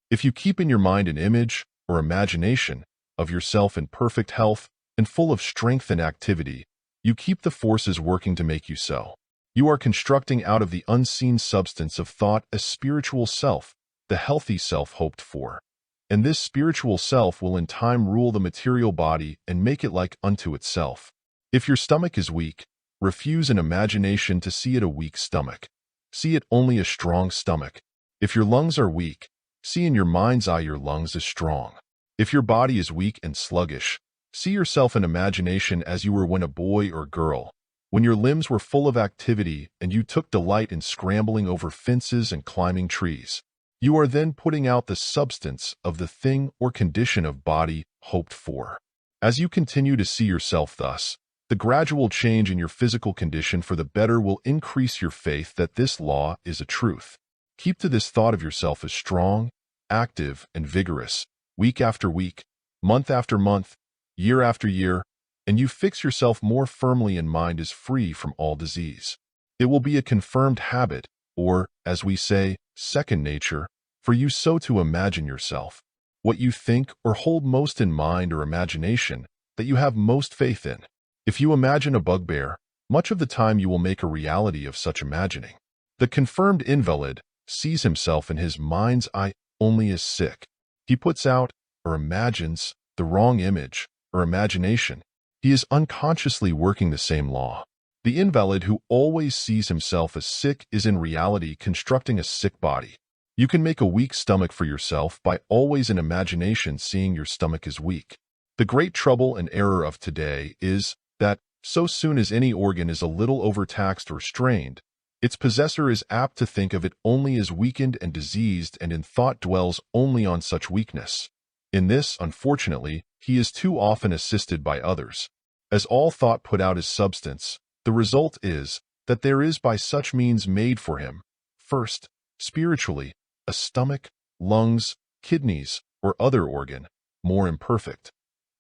If you keep in your mind an image, or imagination, of yourself in perfect health and full of strength and activity, you keep the forces working to make you so. You are constructing out of the unseen substance of thought a spiritual self, the healthy self hoped for. And this spiritual self will in time rule the material body and make it like unto itself. If your stomach is weak, Refuse in imagination to see it a weak stomach. See it only a strong stomach. If your lungs are weak, see in your mind's eye your lungs as strong. If your body is weak and sluggish, see yourself in imagination as you were when a boy or girl, when your limbs were full of activity and you took delight in scrambling over fences and climbing trees. You are then putting out the substance of the thing or condition of body hoped for. As you continue to see yourself thus, the gradual change in your physical condition for the better will increase your faith that this law is a truth. Keep to this thought of yourself as strong, active, and vigorous, week after week, month after month, year after year, and you fix yourself more firmly in mind as free from all disease. It will be a confirmed habit, or, as we say, second nature, for you so to imagine yourself, what you think or hold most in mind or imagination, that you have most faith in. If you imagine a bugbear, much of the time you will make a reality of such imagining. The confirmed invalid sees himself in his mind's eye only as sick. He puts out, or imagines, the wrong image, or imagination. He is unconsciously working the same law. The invalid who always sees himself as sick is in reality constructing a sick body. You can make a weak stomach for yourself by always in imagination seeing your stomach as weak. The great trouble and error of today is that, so soon as any organ is a little overtaxed or strained, its possessor is apt to think of it only as weakened and diseased and in thought dwells only on such weakness. In this, unfortunately, he is too often assisted by others. As all thought put out as substance, the result is that there is by such means made for him, first, spiritually, a stomach, lungs, kidneys, or other organ, more imperfect.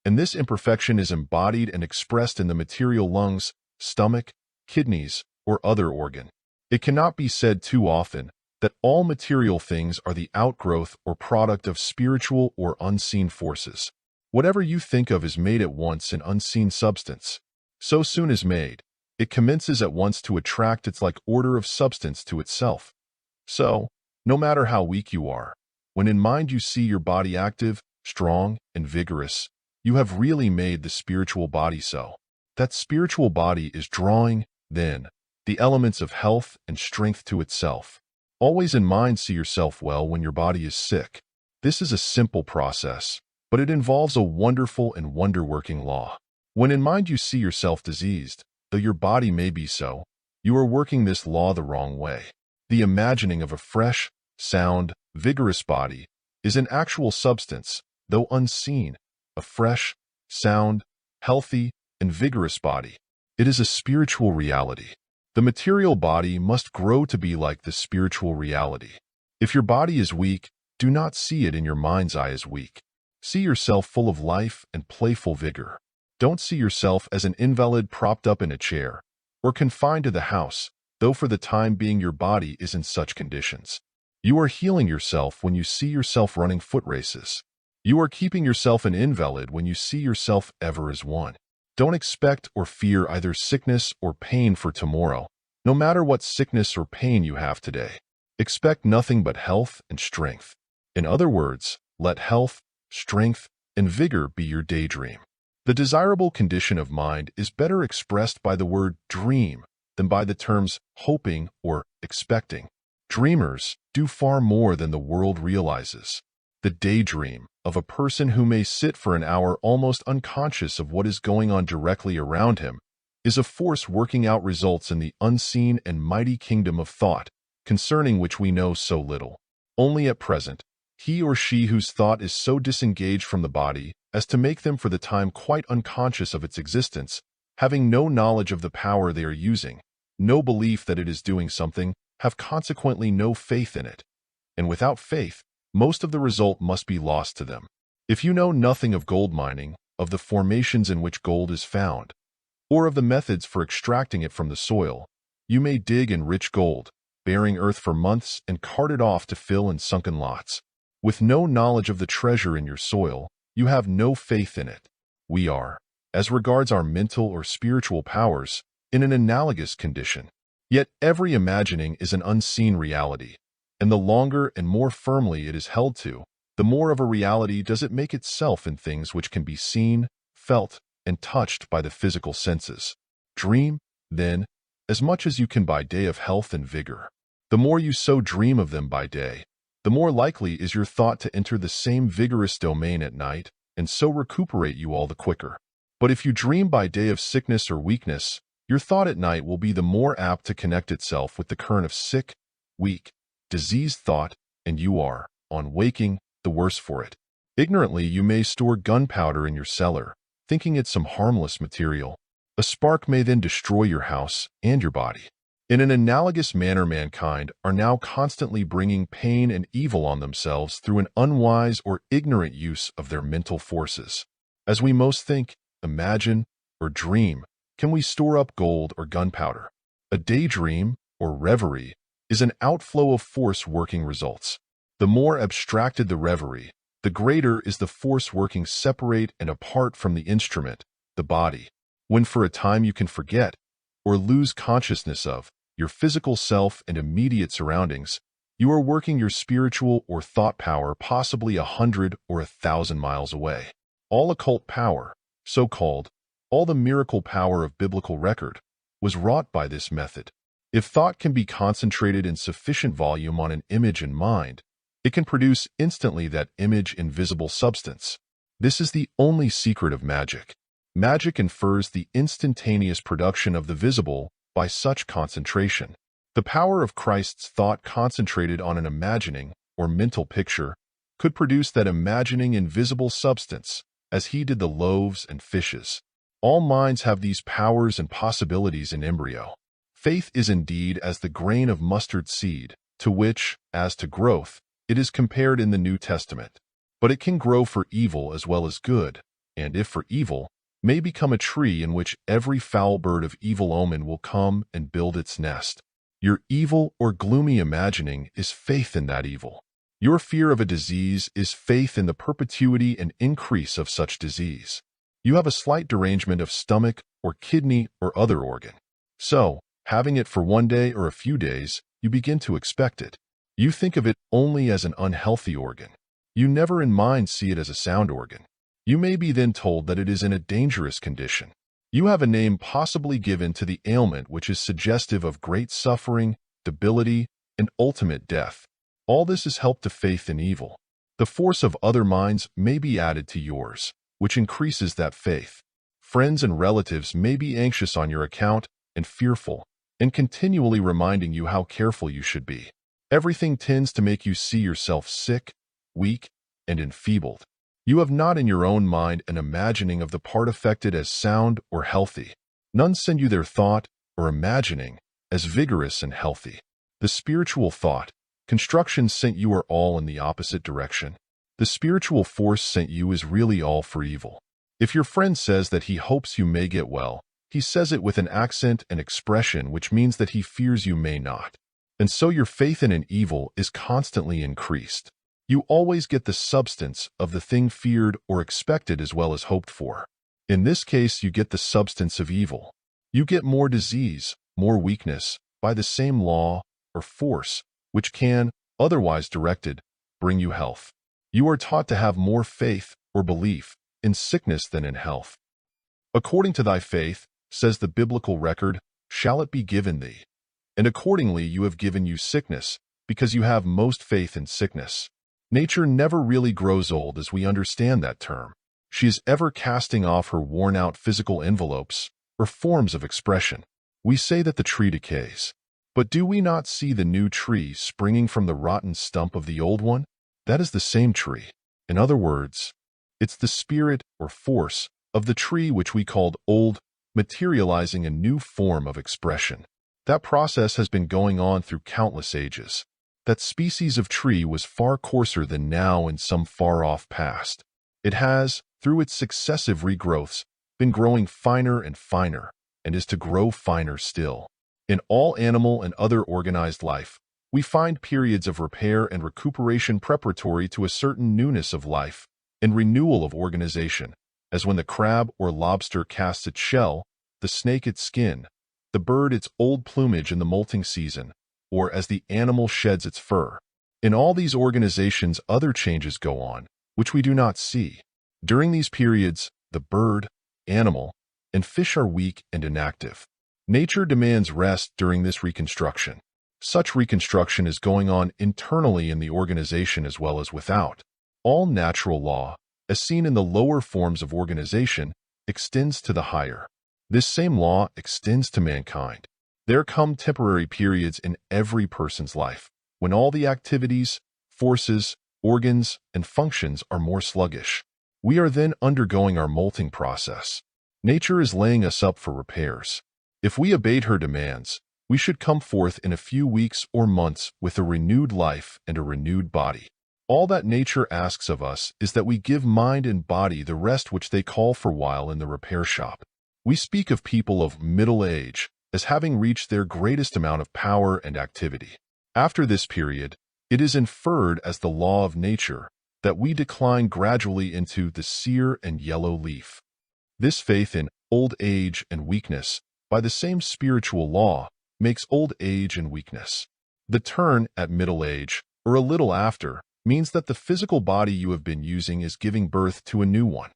And this imperfection is embodied and expressed in the material lungs, stomach, kidneys, or other organ. It cannot be said too often that all material things are the outgrowth or product of spiritual or unseen forces. Whatever you think of is made at once in unseen substance. So soon as made, it commences at once to attract its like order of substance to itself. So, no matter how weak you are, when in mind you see your body active, strong, and vigorous, you have really made the spiritual body so. That spiritual body is drawing, then, the elements of health and strength to itself. Always in mind see yourself well when your body is sick. This is a simple process, but it involves a wonderful and wonder-working law. When in mind you see yourself diseased, though your body may be so, you are working this law the wrong way. The imagining of a fresh, sound, vigorous body is an actual substance, though unseen, a fresh, sound, healthy, and vigorous body. It is a spiritual reality. The material body must grow to be like the spiritual reality. If your body is weak, do not see it in your mind's eye as weak. See yourself full of life and playful vigor. Don't see yourself as an invalid propped up in a chair, or confined to the house, though for the time being your body is in such conditions. You are healing yourself when you see yourself running foot races. You are keeping yourself an invalid when you see yourself ever as one. Don't expect or fear either sickness or pain for tomorrow, no matter what sickness or pain you have today. Expect nothing but health and strength. In other words, let health, strength, and vigor be your daydream. The desirable condition of mind is better expressed by the word dream than by the terms hoping or expecting. Dreamers do far more than the world realizes. The daydream of a person who may sit for an hour almost unconscious of what is going on directly around him is a force working out results in the unseen and mighty kingdom of thought, concerning which we know so little. Only at present, he or she whose thought is so disengaged from the body as to make them for the time quite unconscious of its existence, having no knowledge of the power they are using, no belief that it is doing something, have consequently no faith in it. And without faith, most of the result must be lost to them. If you know nothing of gold mining, of the formations in which gold is found, or of the methods for extracting it from the soil, you may dig in rich gold, bearing earth for months and cart it off to fill in sunken lots. With no knowledge of the treasure in your soil, you have no faith in it. We are, as regards our mental or spiritual powers, in an analogous condition. Yet every imagining is an unseen reality, and the longer and more firmly it is held to, the more of a reality does it make itself in things which can be seen, felt, and touched by the physical senses. Dream, Then, as much as you can by day of health and vigor. The more you so dream of them by day, the more likely is your thought to enter the same vigorous domain at night, and so recuperate you all the quicker. But if you dream by day of sickness or weakness, your thought at night will be the more apt to connect itself with the current of sick, weak, diseased thought, and you are, on waking, the worse for it. Ignorantly, you may store gunpowder in your cellar, thinking it some harmless material. A spark may then destroy your house and your body. In an analogous manner, mankind are now constantly bringing pain and evil on themselves through an unwise or ignorant use of their mental forces. As we most think, imagine, or dream, can we store up gold or gunpowder? A daydream, or reverie, is an outflow of force working results. The more abstracted the reverie, the greater is the force working separate and apart from the instrument, the body. When for a time you can forget, or lose consciousness of, your physical self and immediate surroundings, you are working your spiritual or thought power possibly 100 or 1,000 miles away. All occult power, so-called, all the miracle power of biblical record, was wrought by this method. If thought can be concentrated in sufficient volume on an image in mind, it can produce instantly that image in visible substance. This is the only secret of magic. Magic infers the instantaneous production of the visible by such concentration. The power of Christ's thought concentrated on an imagining or mental picture could produce that imagining in visible substance, as he did the loaves and fishes. All minds have these powers and possibilities in embryo. Faith is indeed as the grain of mustard seed, to which, as to growth, it is compared in the New Testament. But it can grow for evil as well as good, and if for evil, may become a tree in which every foul bird of evil omen will come and build its nest. Your evil or gloomy imagining is faith in that evil. Your fear of a disease is faith in the perpetuity and increase of such disease. You have a slight derangement of stomach or kidney or other organ. So, having it for one day or a few days, you begin to expect it. You think of it only as an unhealthy organ. You never in mind see it as a sound organ. You may be then told that it is in a dangerous condition. You have a name possibly given to the ailment which is suggestive of great suffering, debility, and ultimate death. All this is help to faith in evil. The force of other minds may be added to yours, which increases that faith. Friends and relatives may be anxious on your account and fearful, and continually reminding you how careful you should be. Everything tends to make you see yourself sick, weak, and enfeebled. You have not in your own mind an imagining of the part affected as sound or healthy. None send you their thought or imagining as vigorous and healthy. The spiritual thought, construction sent you are all in the opposite direction. The spiritual force sent you is really all for evil. If your friend says that he hopes you may get well, he says it with an accent and expression which means that he fears you may not. And so your faith in an evil is constantly increased. You always get the substance of the thing feared or expected as well as hoped for. In this case, you get the substance of evil. You get more disease, more weakness, by the same law or force, which can, otherwise directed, bring you health. You are taught to have more faith or belief in sickness than in health. According to thy faith, says the biblical record, shall it be given thee. And accordingly you have given you sickness, because you have most faith in sickness. Nature never really grows old as we understand that term. She is ever casting off her worn-out physical envelopes or forms of expression. We say that the tree decays. But do we not see the new tree springing from the rotten stump of the old one? That is the same tree. In other words, it's the spirit or force of the tree which we called old, materializing a new form of expression. That process has been going on through countless ages. That species of tree was far coarser than now in some far-off past. It has, through its successive regrowths, been growing finer and finer, and is to grow finer still. In all animal and other organized life, we find periods of repair and recuperation preparatory to a certain newness of life and renewal of organization, as when the crab or lobster casts its shell, the snake its skin, the bird its old plumage in the molting season, or as the animal sheds its fur. In all these organizations other changes go on, which we do not see. During these periods, the bird, animal, and fish are weak and inactive. Nature demands rest during this reconstruction. Such reconstruction is going on internally in the organization as well as without. All natural law, as seen in the lower forms of organization, extends to the higher. This same law extends to mankind. There come temporary periods in every person's life when all the activities, forces, organs, and functions are more sluggish. We are then undergoing our molting process. Nature is laying us up for repairs. If we obeyed her demands, we should come forth in a few weeks or months with a renewed life and a renewed body. All that nature asks of us is that we give mind and body the rest which they call for while in the repair shop. We speak of people of middle age as having reached their greatest amount of power and activity. After this period, it is inferred as the law of nature that we decline gradually into the sere and yellow leaf. This faith in old age and weakness, by the same spiritual law, makes old age and weakness. The turn at middle age, or a little after, means that the physical body you have been using is giving birth to a new one.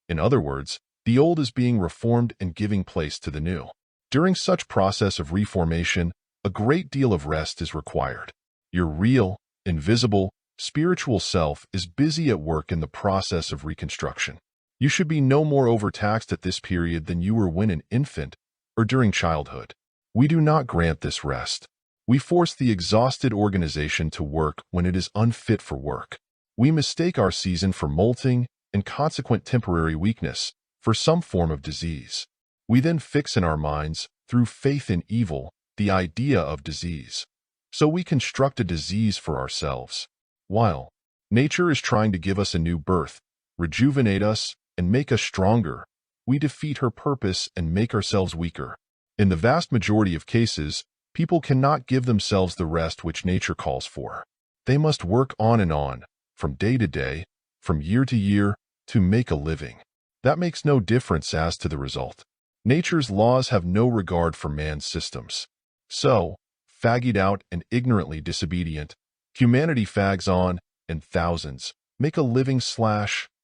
In other words, the old is being reformed and giving place to the new. During such process of reformation, a great deal of rest is required. Your real, invisible, spiritual self is busy at work in the process of reconstruction. You should be no more overtaxed at this period than you were when an infant or during childhood. We do not grant this rest. We force the exhausted organization to work when it is unfit for work. We mistake our season for molting and consequent temporary weakness for some form of disease. We then fix in our minds, through faith in evil, the idea of disease. So we construct a disease for ourselves. While nature is trying to give us a new birth, rejuvenate us, and make us stronger, we defeat her purpose and make ourselves weaker. In the vast majority of cases, people cannot give themselves the rest which nature calls for. They must work on, from day to day, from year to year, to make a living. That makes no difference as to the result. Nature's laws have no regard for man's systems. So, fagged out and ignorantly disobedient, humanity fags on, and thousands make a living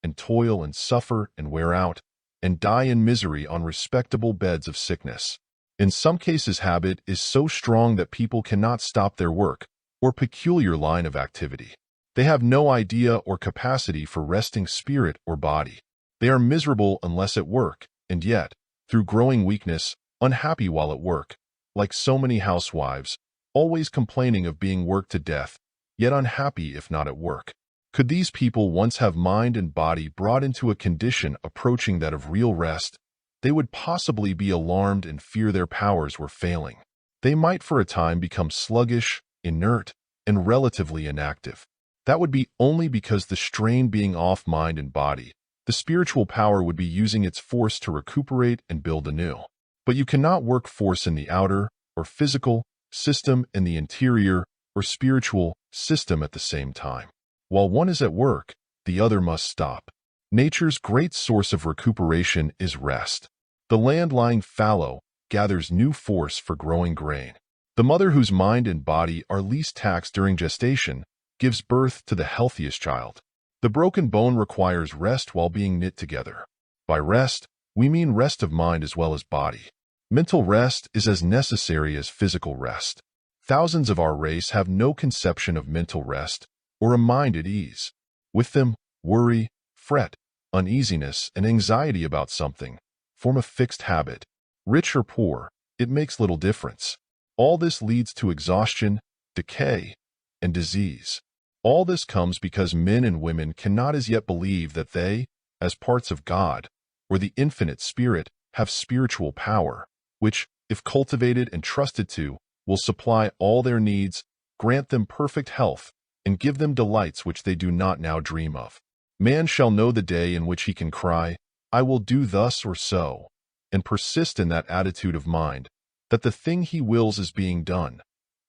and toil and suffer and wear out, and die in misery on respectable beds of sickness. In some cases, habit is so strong that people cannot stop their work or peculiar line of activity. They have no idea or capacity for resting spirit or body. They are miserable unless at work, and yet, through growing weakness, unhappy while at work, like so many housewives, always complaining of being worked to death, yet unhappy if not at work. Could these people once have mind and body brought into a condition approaching that of real rest, they would possibly be alarmed and fear their powers were failing. They might for a time become sluggish, inert, and relatively inactive. That would be only because the strain being off mind and body, the spiritual power would be using its force to recuperate and build anew. But you cannot work force in the outer, or physical, system and the interior, or spiritual, system at the same time. While one is at work, the other must stop. Nature's great source of recuperation is rest. The land lying fallow gathers new force for growing grain. The mother whose mind and body are least taxed during gestation gives birth to the healthiest child. The broken bone requires rest while being knit together. By rest, we mean rest of mind as well as body. Mental rest is as necessary as physical rest. Thousands of our race have no conception of mental rest or a mind at ease. With them, worry, fret, uneasiness, and anxiety about something form a fixed habit. Rich or poor, it makes little difference. All this leads to exhaustion, decay, and disease. All this comes because men and women cannot as yet believe that they, as parts of God, or the infinite spirit, have spiritual power, which, if cultivated and trusted to, will supply all their needs, grant them perfect health, and give them delights which they do not now dream of. Man shall know the day in which he can cry, I will do thus or so, and persist in that attitude of mind, that the thing he wills is being done,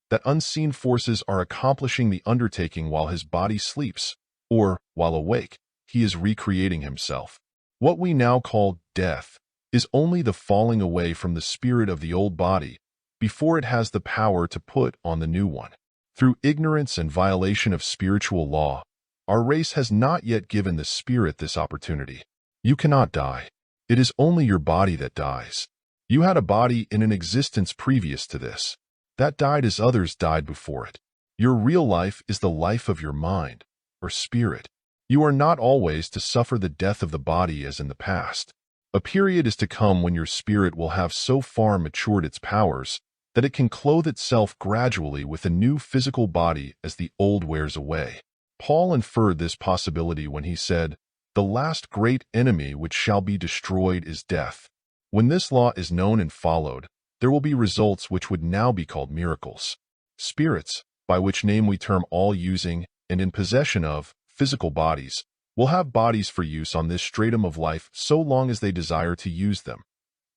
that unseen forces are accomplishing the undertaking while his body sleeps, or, while awake, he is recreating himself. What we now call death is only the falling away from the spirit of the old body before it has the power to put on the new one. Through ignorance and violation of spiritual law, our race has not yet given the spirit this opportunity. You cannot die. It is only your body that dies. You had a body in an existence previous to this. That died as others died before it. Your real life is the life of your mind, or spirit. You are not always to suffer the death of the body as in the past. A period is to come when your spirit will have so far matured its powers that it can clothe itself gradually with a new physical body as the old wears away. Paul inferred this possibility when he said, "The last great enemy which shall be destroyed is death." When this law is known and followed, there will be results which would now be called miracles. Spirits, by which name we term all using and in possession of physical bodies, will have bodies for use on this stratum of life so long as they desire to use them.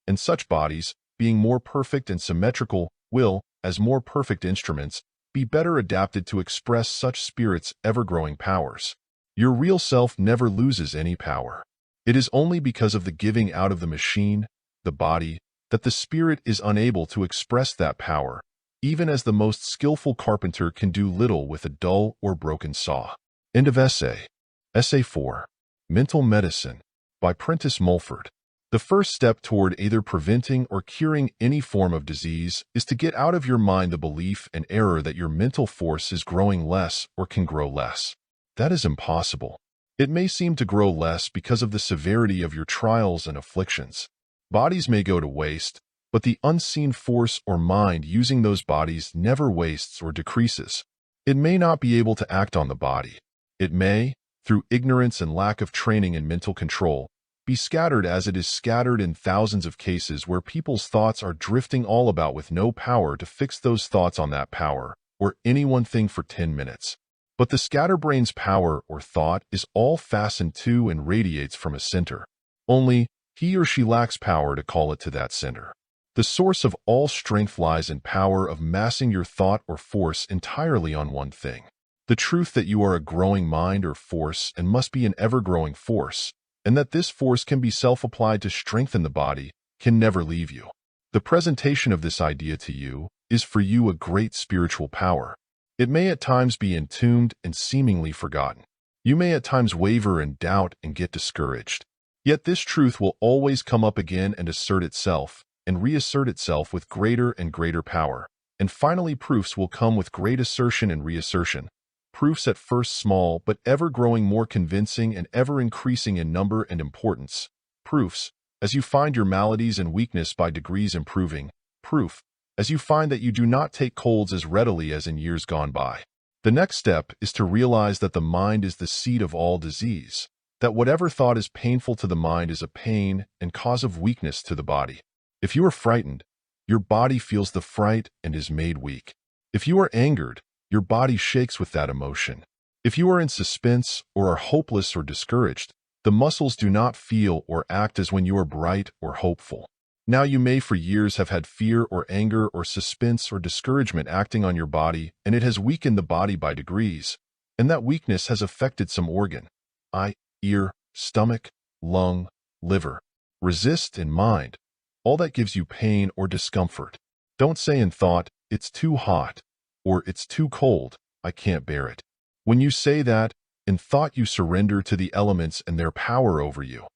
And such bodies, being more perfect and symmetrical, will, as more perfect instruments, be better adapted to express such spirits' ever-growing powers. Your real self never loses any power. It is only because of the giving out of the machine, the body, that the spirit is unable to express that power, even as the most skillful carpenter can do little with a dull or broken saw. End of essay. Essay 4. Mental Medicine by Prentice Mulford. The first step toward either preventing or curing any form of disease is to get out of your mind the belief and error that your mental force is growing less or can grow less. That is impossible. It may seem to grow less because of the severity of your trials and afflictions. Bodies may go to waste, but the unseen force or mind using those bodies never wastes or decreases. It may not be able to act on the body. It may, through ignorance and lack of training in mental control, be scattered as it is scattered in thousands of cases where people's thoughts are drifting all about with no power to fix those thoughts on that power or any one thing for 10 minutes. But the scatterbrain's power or thought is all fastened to and radiates from a center. Only, he or she lacks power to call it to that center. The source of all strength lies in power of massing your thought or force entirely on one thing. The truth that you are a growing mind or force and must be an ever-growing force, and that this force can be self-applied to strengthen the body, can never leave you. The presentation of this idea to you is for you a great spiritual power. It may at times be entombed and seemingly forgotten. You may at times waver and doubt and get discouraged. Yet this truth will always come up again and assert itself, and reassert itself with greater and greater power. And finally proofs will come with great assertion and reassertion. Proofs at first small, but ever growing more convincing and ever increasing in number and importance. Proofs, as you find your maladies and weakness by degrees improving. Proof, as you find that you do not take colds as readily as in years gone by. The next step is to realize that the mind is the seat of all disease, that whatever thought is painful to the mind is a pain and cause of weakness to the body. If you are frightened, your body feels the fright and is made weak. If you are angered, your body shakes with that emotion. If you are in suspense or are hopeless or discouraged, the muscles do not feel or act as when you are bright or hopeful. Now you may for years have had fear or anger or suspense or discouragement acting on your body, and it has weakened the body by degrees, and that weakness has affected some organ, eye, ear, stomach, lung, liver. Resist in mind all that gives you pain or discomfort. Don't say in thought, "It's too hot," or "It's too cold, I can't bear it." When you say that, in thought you surrender to the elements and their power over you,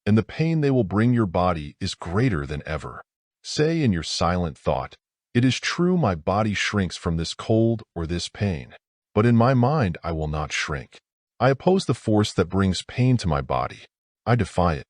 and the pain they will bring your body is greater than ever. Say in your silent thought, "It is true my body shrinks from this cold or this pain, but in my mind I will not shrink. I oppose the force that brings pain to my body. I defy it."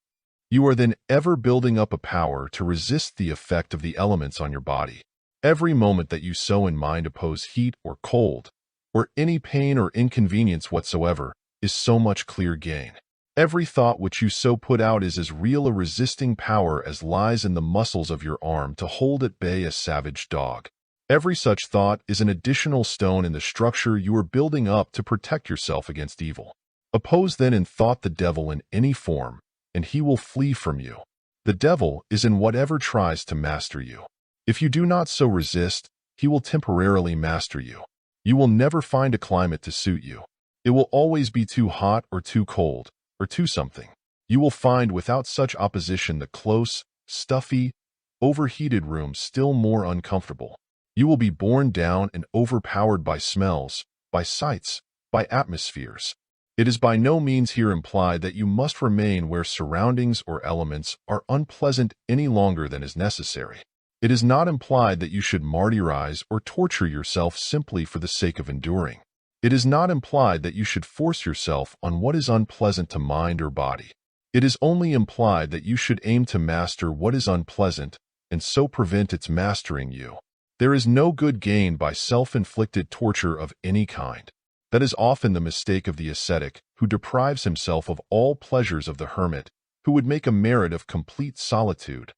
You are then ever building up a power to resist the effect of the elements on your body. Every moment that you so in mind oppose heat or cold, or any pain or inconvenience whatsoever, is so much clear gain. Every thought which you so put out is as real a resisting power as lies in the muscles of your arm to hold at bay a savage dog. Every such thought is an additional stone in the structure you are building up to protect yourself against evil. Oppose then in thought the devil in any form, and he will flee from you. The devil is in whatever tries to master you. If you do not so resist, he will temporarily master you. You will never find a climate to suit you. It will always be too hot or too cold, or too something. You will find without such opposition the close, stuffy, overheated room still more uncomfortable. You will be borne down and overpowered by smells, by sights, by atmospheres. It is by no means here implied that you must remain where surroundings or elements are unpleasant any longer than is necessary. It is not implied that you should martyrize or torture yourself simply for the sake of enduring. It is not implied that you should force yourself on what is unpleasant to mind or body. It is only implied that you should aim to master what is unpleasant and so prevent its mastering you. There is no good gained by self-inflicted torture of any kind. That is often the mistake of the ascetic, who deprives himself of all pleasures, of the hermit, who would make a merit of complete solitude,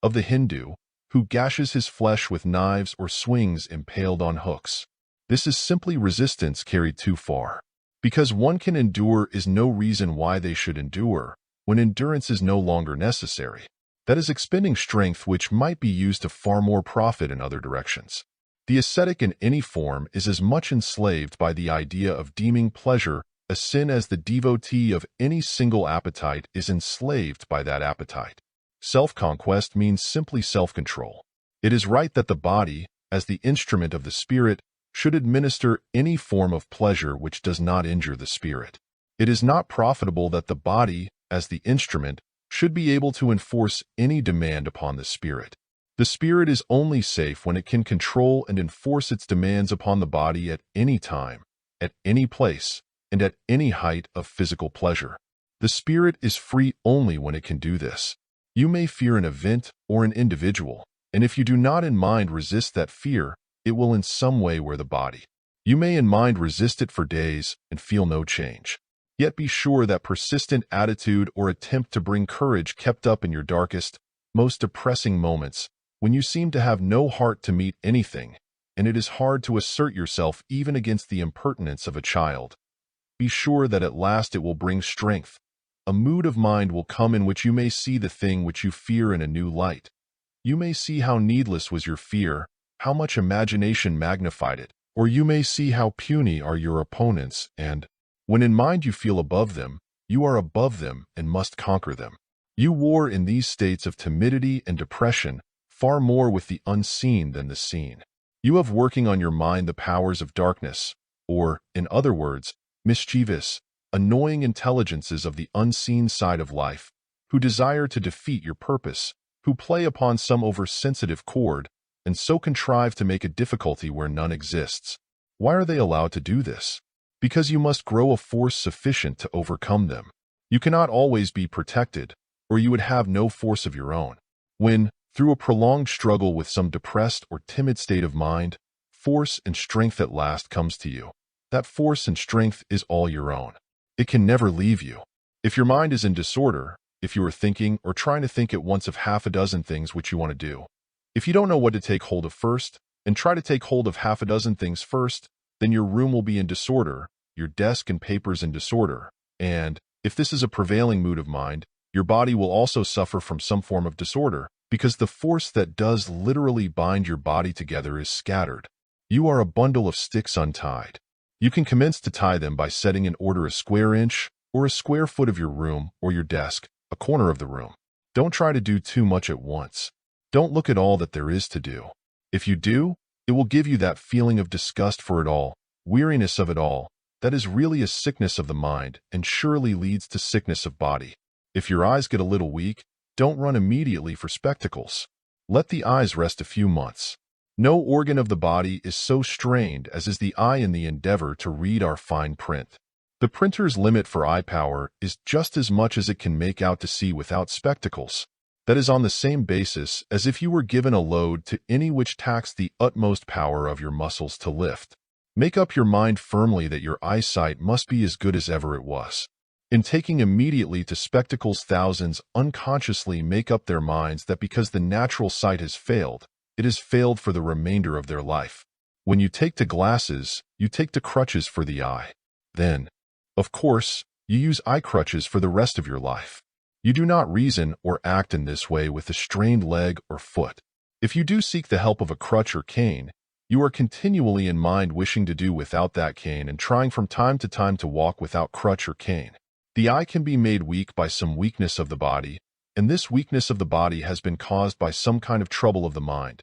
of the Hindu, who gashes his flesh with knives or swings impaled on hooks. This is simply resistance carried too far. Because one can endure is no reason why they should endure, when endurance is no longer necessary. That is expending strength which might be used to far more profit in other directions. The ascetic in any form is as much enslaved by the idea of deeming pleasure a sin as the devotee of any single appetite is enslaved by that appetite. Self-conquest means simply self-control. It is right that the body, as the instrument of the spirit, should administer any form of pleasure which does not injure the spirit. It is not profitable that the body, as the instrument, should be able to enforce any demand upon the spirit. The spirit is only safe when it can control and enforce its demands upon the body at any time, at any place, and at any height of physical pleasure. The spirit is free only when it can do this. You may fear an event or an individual, and if you do not in mind resist that fear, it will in some way wear the body. You may in mind resist it for days and feel no change. Yet be sure that persistent attitude or attempt to bring courage kept up in your darkest, most depressing moments, when you seem to have no heart to meet anything, and it is hard to assert yourself even against the impertinence of a child. Be sure that at last it will bring strength. A mood of mind will come in which you may see the thing which you fear in a new light. You may see how needless was your fear, how much imagination magnified it, or you may see how puny are your opponents, and, when in mind you feel above them, you are above them and must conquer them. You war in these states of timidity and depression far more with the unseen than the seen. You have working on your mind the powers of darkness, or, in other words, mischievous, annoying intelligences of the unseen side of life, who desire to defeat your purpose, who play upon some oversensitive chord, and so contrive to make a difficulty where none exists. Why are they allowed to do this? Because you must grow a force sufficient to overcome them. You cannot always be protected, or you would have no force of your own. When, through a prolonged struggle with some depressed or timid state of mind, force and strength at last comes to you, that force and strength is all your own. It can never leave you. If your mind is in disorder, if you are thinking or trying to think at once of half a dozen things which you want to do, if you don't know what to take hold of first, and try to take hold of half a dozen things first, then your room will be in disorder, your desk and papers in disorder, and, if this is a prevailing mood of mind, your body will also suffer from some form of disorder, because the force that does literally bind your body together is scattered. You are a bundle of sticks untied. You can commence to tie them by setting in order a square inch, or a square foot of your room or your desk, a corner of the room. Don't try to do too much at once. Don't look at all that there is to do. If you do, it will give you that feeling of disgust for it all, weariness of it all, that is really a sickness of the mind and surely leads to sickness of body. If your eyes get a little weak, don't run immediately for spectacles. Let the eyes rest a few months. No organ of the body is so strained as is the eye in the endeavor to read our fine print. The printer's limit for eye power is just as much as it can make out to see without spectacles. That is on the same basis as if you were given a load to any which taxed the utmost power of your muscles to lift. Make up your mind firmly that your eyesight must be as good as ever it was. In taking immediately to spectacles, thousands unconsciously make up their minds that because the natural sight has failed, it has failed for the remainder of their life. When you take to glasses, you take to crutches for the eye. Then, of course, you use eye crutches for the rest of your life. You do not reason or act in this way with a strained leg or foot. If you do seek the help of a crutch or cane, you are continually in mind wishing to do without that cane and trying from time to time to walk without crutch or cane. The eye can be made weak by some weakness of the body, and this weakness of the body has been caused by some kind of trouble of the mind,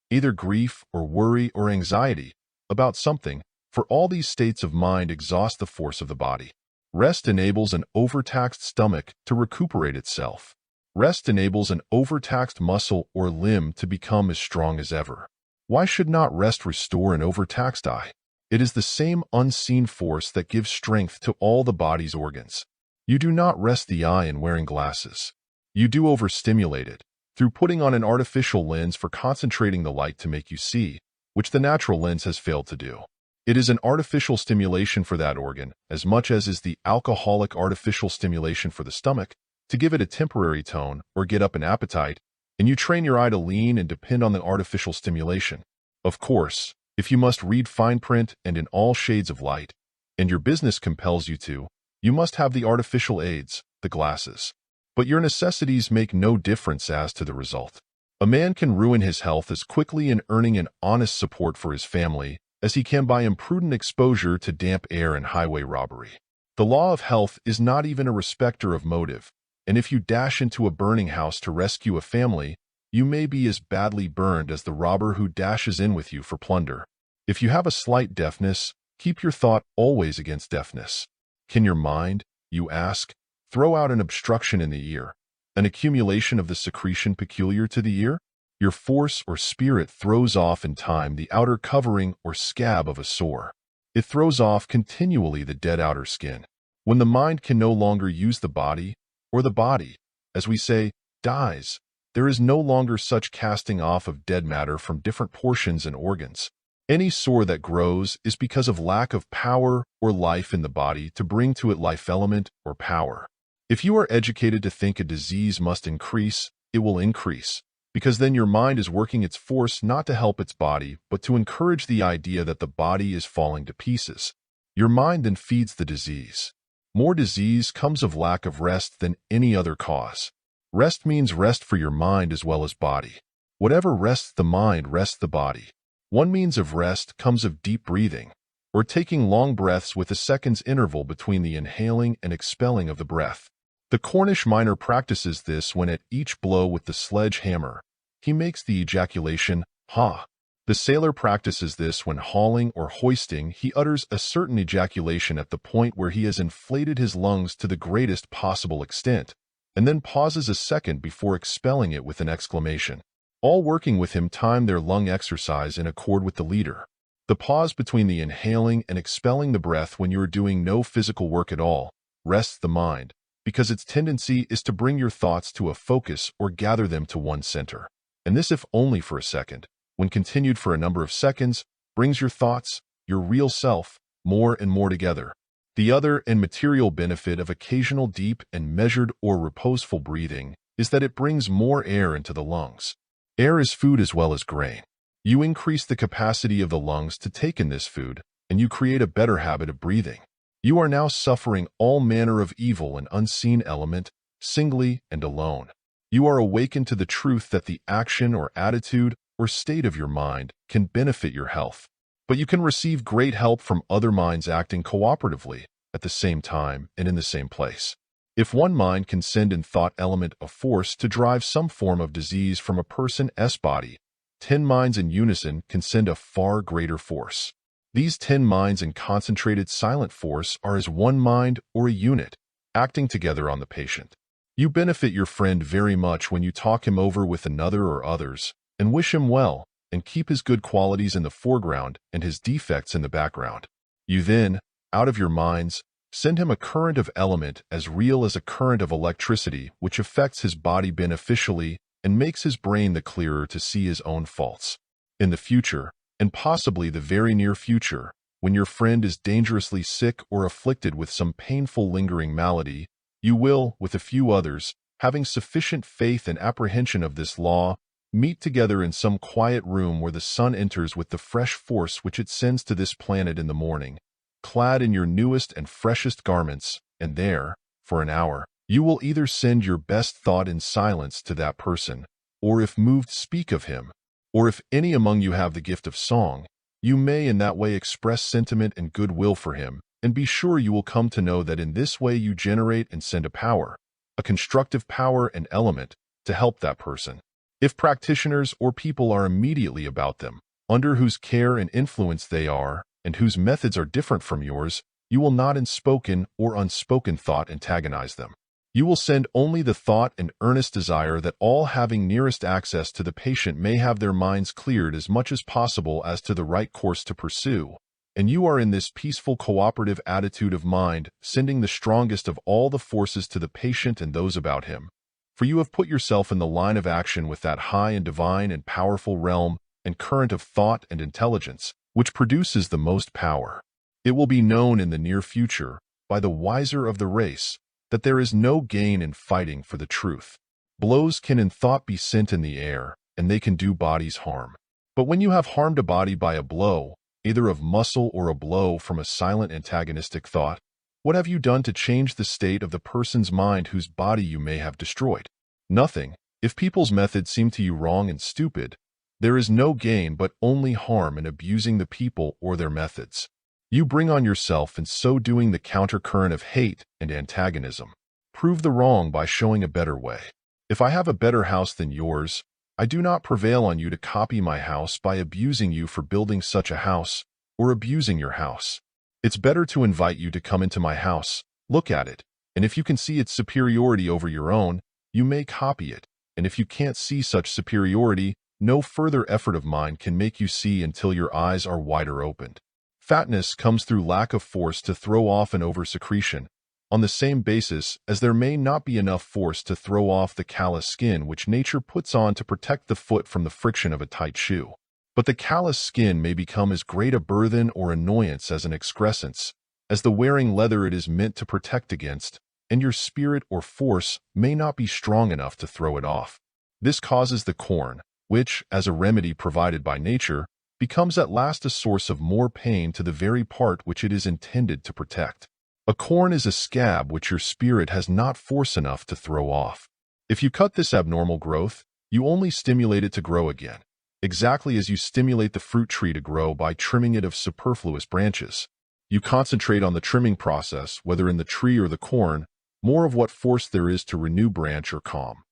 either grief or worry or anxiety about something, for all these states of mind exhaust the force of the body. Rest enables an overtaxed stomach to recuperate itself. Rest enables an overtaxed muscle or limb to become as strong as ever. Why should not rest restore an overtaxed eye? It is the same unseen force that gives strength to all the body's organs. You do not rest the eye in wearing glasses. You do overstimulate it, through putting on an artificial lens for concentrating the light to make you see, which the natural lens has failed to do. It is an artificial stimulation for that organ, as much as is the alcoholic artificial stimulation for the stomach, to give it a temporary tone or get up an appetite, and you train your eye to lean and depend on the artificial stimulation. Of course, if you must read fine print and in all shades of light, and your business compels you to, you must have the artificial aids, the glasses. But your necessities make no difference as to the result. A man can ruin his health as quickly in earning an honest support for his family as he can by imprudent exposure to damp air and highway robbery. The law of health is not even a respecter of motive, and if you dash into a burning house to rescue a family, you may be as badly burned as the robber who dashes in with you for plunder. If you have a slight deafness, keep your thought always against deafness. Can your mind, you ask, throw out an obstruction in the ear, an accumulation of the secretion peculiar to the ear? Your force or spirit throws off in time the outer covering or scab of a sore. It throws off continually the dead outer skin. When the mind can no longer use the body, or the body, as we say, dies, there is no longer such casting off of dead matter from different portions and organs. Any sore that grows is because of lack of power or life in the body to bring to it life element or power. If you are educated to think a disease must increase, it will increase, because then your mind is working its force not to help its body, but to encourage the idea that the body is falling to pieces. Your mind then feeds the disease. More disease comes of lack of rest than any other cause. Rest means rest for your mind as well as body. Whatever rests the mind rests the body. One means of rest comes of deep breathing, or taking long breaths with a second's interval between the inhaling and expelling of the breath. The Cornish miner practices this when at each blow with the sledge-hammer, he makes the ejaculation, ha. The sailor practices this when hauling or hoisting, he utters a certain ejaculation at the point where he has inflated his lungs to the greatest possible extent, and then pauses a second before expelling it with an exclamation. All working with him time their lung exercise in accord with the leader. The pause between the inhaling and expelling the breath when you are doing no physical work at all rests the mind, because its tendency is to bring your thoughts to a focus or gather them to one center. And this, if only for a second, when continued for a number of seconds, brings your thoughts, your real self, more and more together. The other and material benefit of occasional deep and measured or reposeful breathing is that it brings more air into the lungs. Air is food as well as grain. You increase the capacity of the lungs to take in this food, and you create a better habit of breathing. You are now suffering all manner of evil and unseen element, singly and alone. You are awakened to the truth that the action or attitude or state of your mind can benefit your health. But you can receive great help from other minds acting cooperatively at the same time and in the same place. If one mind can send in thought element of force to drive some form of disease from a person's body, 10 minds in unison can send a far greater force. These 10 minds in concentrated silent force are as one mind or a unit, acting together on the patient. You benefit your friend very much when you talk him over with another or others, and wish him well, and keep his good qualities in the foreground and his defects in the background. You then, out of your minds, send him a current of element as real as a current of electricity which affects his body beneficially and makes his brain the clearer to see his own faults. In the future, and possibly the very near future, when your friend is dangerously sick or afflicted with some painful lingering malady, you will, with a few others, having sufficient faith and apprehension of this law, meet together in some quiet room where the sun enters with the fresh force which it sends to this planet in the morning, clad in your newest and freshest garments, and there, for an hour, you will either send your best thought in silence to that person, or if moved speak of him, or if any among you have the gift of song, you may in that way express sentiment and goodwill for him, and be sure you will come to know that in this way you generate and send a power, a constructive power and element, to help that person. If practitioners or people are immediately about them, under whose care and influence they are, and whose methods are different from yours, You will not in spoken or unspoken thought antagonize them. You will send only the thought and earnest desire that all having nearest access to the patient may have their minds cleared as much as possible as to the right course to pursue. And you are in this peaceful cooperative attitude of mind, sending the strongest of all the forces to the patient and those about him. For you have put yourself in the line of action with that high and divine and powerful realm and current of thought and intelligence, which produces the most power. It will be known in the near future, by the wiser of the race, that there is no gain in fighting for the truth. Blows can in thought be sent in the air, and they can do bodies harm. But when you have harmed a body by a blow, either of muscle or a blow from a silent antagonistic thought, what have you done to change the state of the person's mind whose body you may have destroyed? Nothing. If people's methods seem to you wrong and stupid, there is no gain but only harm in abusing the people or their methods. You bring on yourself in so doing the countercurrent of hate and antagonism. Prove the wrong by showing a better way. If I have a better house than yours, I do not prevail on you to copy my house by abusing you for building such a house, or abusing your house. It's better to invite you to come into my house, look at it, and if you can see its superiority over your own, you may copy it, and if you can't see such superiority, no further effort of mine can make you see until your eyes are wider opened. Fatness comes through lack of force to throw off an over-secretion, on the same basis as there may not be enough force to throw off the callous skin which nature puts on to protect the foot from the friction of a tight shoe. But the callous skin may become as great a burthen or annoyance as an excrescence, as the wearing leather it is meant to protect against, and your spirit or force may not be strong enough to throw it off. This causes the corn, which, as a remedy provided by nature, becomes at last a source of more pain to the very part which it is intended to protect. A corn is a scab which your spirit has not force enough to throw off. If you cut this abnormal growth, you only stimulate it to grow again, exactly as you stimulate the fruit tree to grow by trimming it of superfluous branches. You concentrate on the trimming process, whether in the tree or the corn, more of what force there is to renew branch or calm.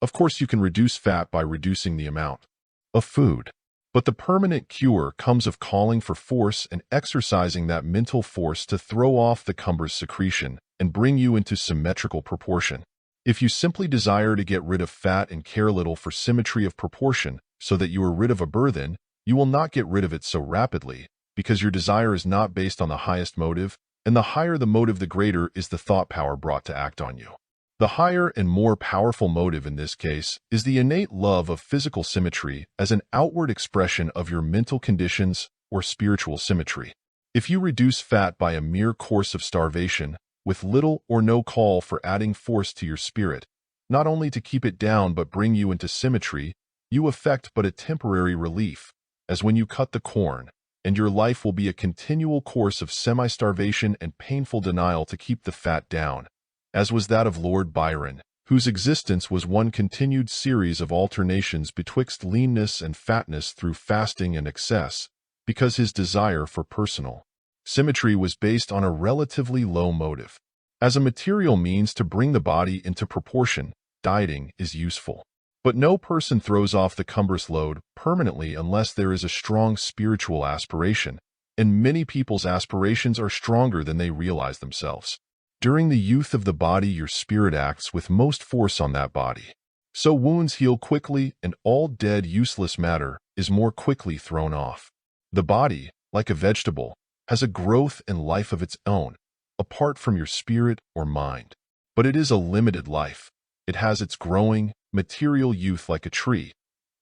Of course, you can reduce fat by reducing the amount of food. But the permanent cure comes of calling for force and exercising that mental force to throw off the cumbrous secretion and bring you into symmetrical proportion. If you simply desire to get rid of fat and care little for symmetry of proportion so that you are rid of a burthen, you will not get rid of it so rapidly, because your desire is not based on the highest motive, and the higher the motive the greater is the thought power brought to act on you. The higher and more powerful motive in this case is the innate love of physical symmetry as an outward expression of your mental conditions or spiritual symmetry. If you reduce fat by a mere course of starvation, with little or no call for adding force to your spirit, not only to keep it down but bring you into symmetry, you effect but a temporary relief, as when you cut the corn, and your life will be a continual course of semi-starvation and painful denial to keep the fat down, as was that of Lord Byron, whose existence was one continued series of alternations betwixt leanness and fatness through fasting and excess, because his desire for personal symmetry was based on a relatively low motive. As a material means to bring the body into proportion, dieting is useful. But no person throws off the cumbrous load permanently unless there is a strong spiritual aspiration, and many people's aspirations are stronger than they realize themselves. During the youth of the body, your spirit acts with most force on that body. So wounds heal quickly, and all dead, useless matter is more quickly thrown off. The body, like a vegetable, has a growth and life of its own, apart from your spirit or mind. But it is a limited life. It has its growing, material youth like a tree,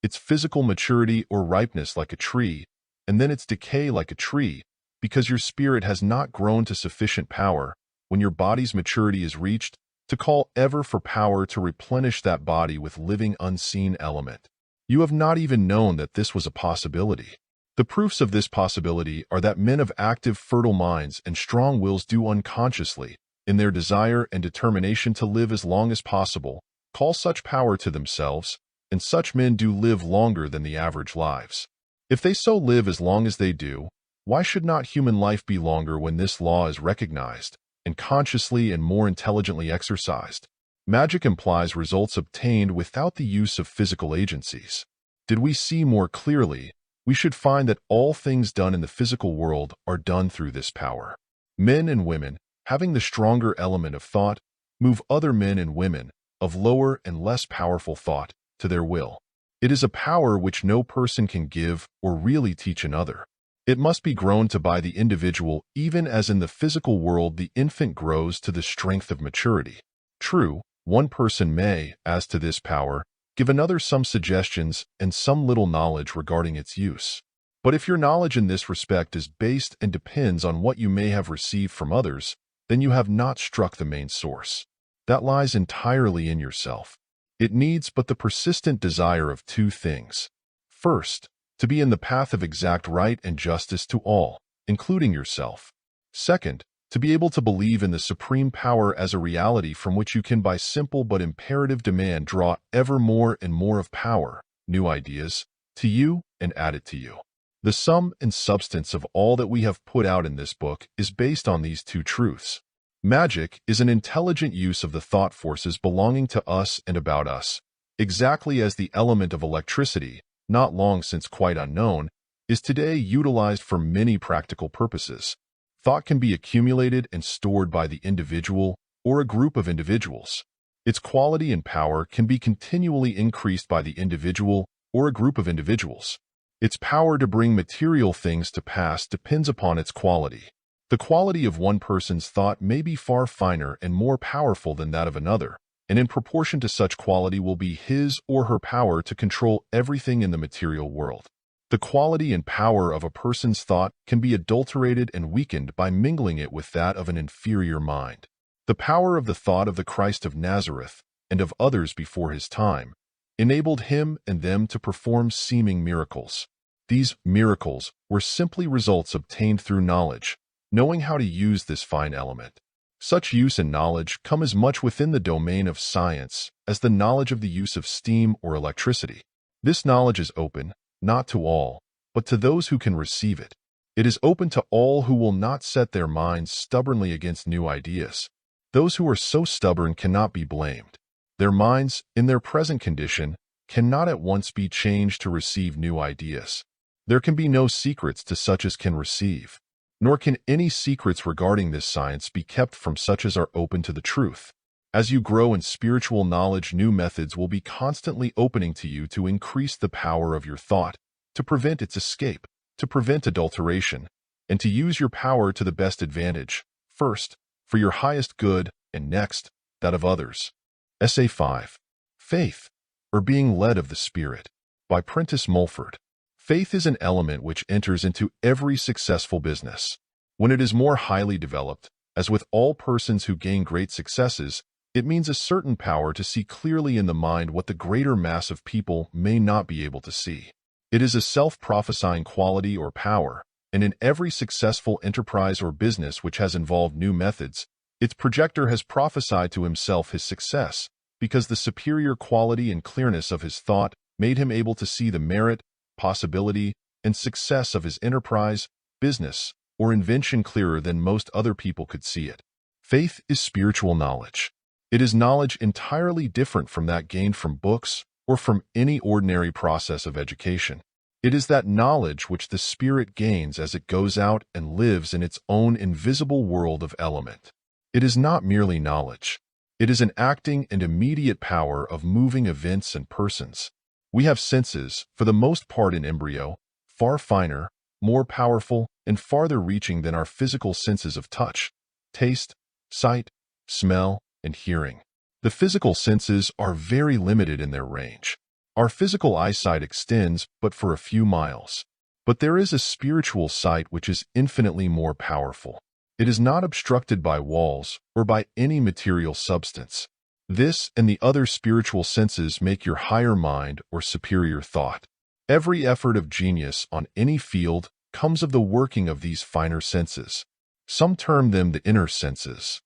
its physical maturity or ripeness like a tree, and then its decay like a tree, because your spirit has not grown to sufficient power, when your body's maturity is reached, to call ever for power to replenish that body with living unseen element. You have not even known that this was a possibility. The proofs of this possibility are that men of active, fertile minds and strong wills do unconsciously, in their desire and determination to live as long as possible, call such power to themselves, and such men do live longer than the average lives. If they so live as long as they do, why should not human life be longer when this law is recognized, and consciously and more intelligently exercised? Magic implies results obtained without the use of physical agencies. Did we see more clearly, we should find that all things done in the physical world are done through this power. Men and women, having the stronger element of thought, move other men and women of lower and less powerful thought to their will. It is a power which no person can give or really teach another. It must be grown to by the individual, even as in the physical world the infant grows to the strength of maturity. True, one person may, as to this power, give another some suggestions and some little knowledge regarding its use. But if your knowledge in this respect is based and depends on what you may have received from others, then you have not struck the main source. That lies entirely in yourself. It needs but the persistent desire of two things. First, to be in the path of exact right and justice to all, including yourself. Second, to be able to believe in the supreme power as a reality from which you can by simple but imperative demand draw ever more and more of power, new ideas, to you and add it to you. The sum and substance of all that we have put out in this book is based on these two truths. Magic is an intelligent use of the thought forces belonging to us and about us, exactly as the element of electricity, not long since quite unknown, is today utilized for many practical purposes. Thought can be accumulated and stored by the individual or a group of individuals. Its quality and power can be continually increased by the individual or a group of individuals. Its power to bring material things to pass depends upon its quality. The quality of one person's thought may be far finer and more powerful than that of another, and in proportion to such quality will be his or her power to control everything in the material world. The quality and power of a person's thought can be adulterated and weakened by mingling it with that of an inferior mind. The power of the thought of the Christ of Nazareth and of others before his time enabled him and them to perform seeming miracles. These miracles were simply results obtained through knowledge, knowing how to use this fine element. Such use and knowledge come as much within the domain of science as the knowledge of the use of steam or electricity. This knowledge is open, not to all, but to those who can receive it. It is open to all who will not set their minds stubbornly against new ideas. Those who are so stubborn cannot be blamed. Their minds, in their present condition, cannot at once be changed to receive new ideas. There can be no secrets to such as can receive. Nor can any secrets regarding this science be kept from such as are open to the truth. As you grow in spiritual knowledge, new methods will be constantly opening to you to increase the power of your thought, to prevent its escape, to prevent adulteration, and to use your power to the best advantage, first, for your highest good, and next, that of others. Essay 5. Faith, or Being Led of the Spirit, by Prentice Mulford. Faith is an element which enters into every successful business. When it is more highly developed, as with all persons who gain great successes, it means a certain power to see clearly in the mind what the greater mass of people may not be able to see. It is a self-prophesying quality or power, and in every successful enterprise or business which has involved new methods, its projector has prophesied to himself his success, because the superior quality and clearness of his thought made him able to see the merit, possibility, and success of his enterprise, business, or invention clearer than most other people could see it. Faith is spiritual knowledge. It is knowledge entirely different from that gained from books or from any ordinary process of education. It is that knowledge which the spirit gains as it goes out and lives in its own invisible world of element. It is not merely knowledge. It is an acting and immediate power of moving events and persons. We have senses, for the most part in embryo, far finer, more powerful, and farther reaching than our physical senses of touch, taste, sight, smell, and hearing. The physical senses are very limited in their range. Our physical eyesight extends but for a few miles. But there is a spiritual sight which is infinitely more powerful. It is not obstructed by walls or by any material substance. This and the other spiritual senses make your higher mind or superior thought. Every effort of genius on any field comes of the working of these finer senses. Some term them the inner senses.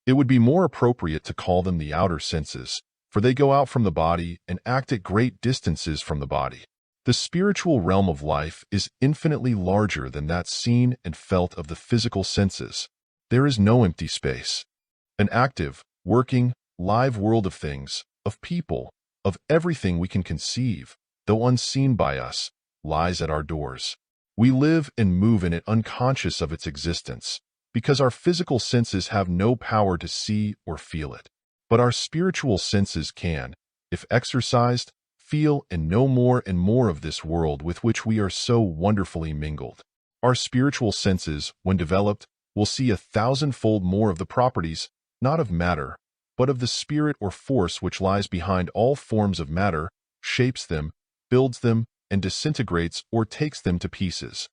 It would be more appropriate to call them the outer senses, for they go out from the body and act at great distances from the body. The spiritual realm of life is infinitely larger than that seen and felt of the physical senses. There is no empty space. An active, working, live world of things, of people, of everything we can conceive, though unseen by us, lies at our doors. We live and move in it unconscious of its existence, because our physical senses have no power to see or feel it. But our spiritual senses can, if exercised, feel and know more and more of this world with which we are so wonderfully mingled. Our spiritual senses, when developed, will see 1,000-fold more of the properties, not of matter, but of the spirit or force which lies behind all forms of matter, shapes them, builds them, and disintegrates or takes them to pieces.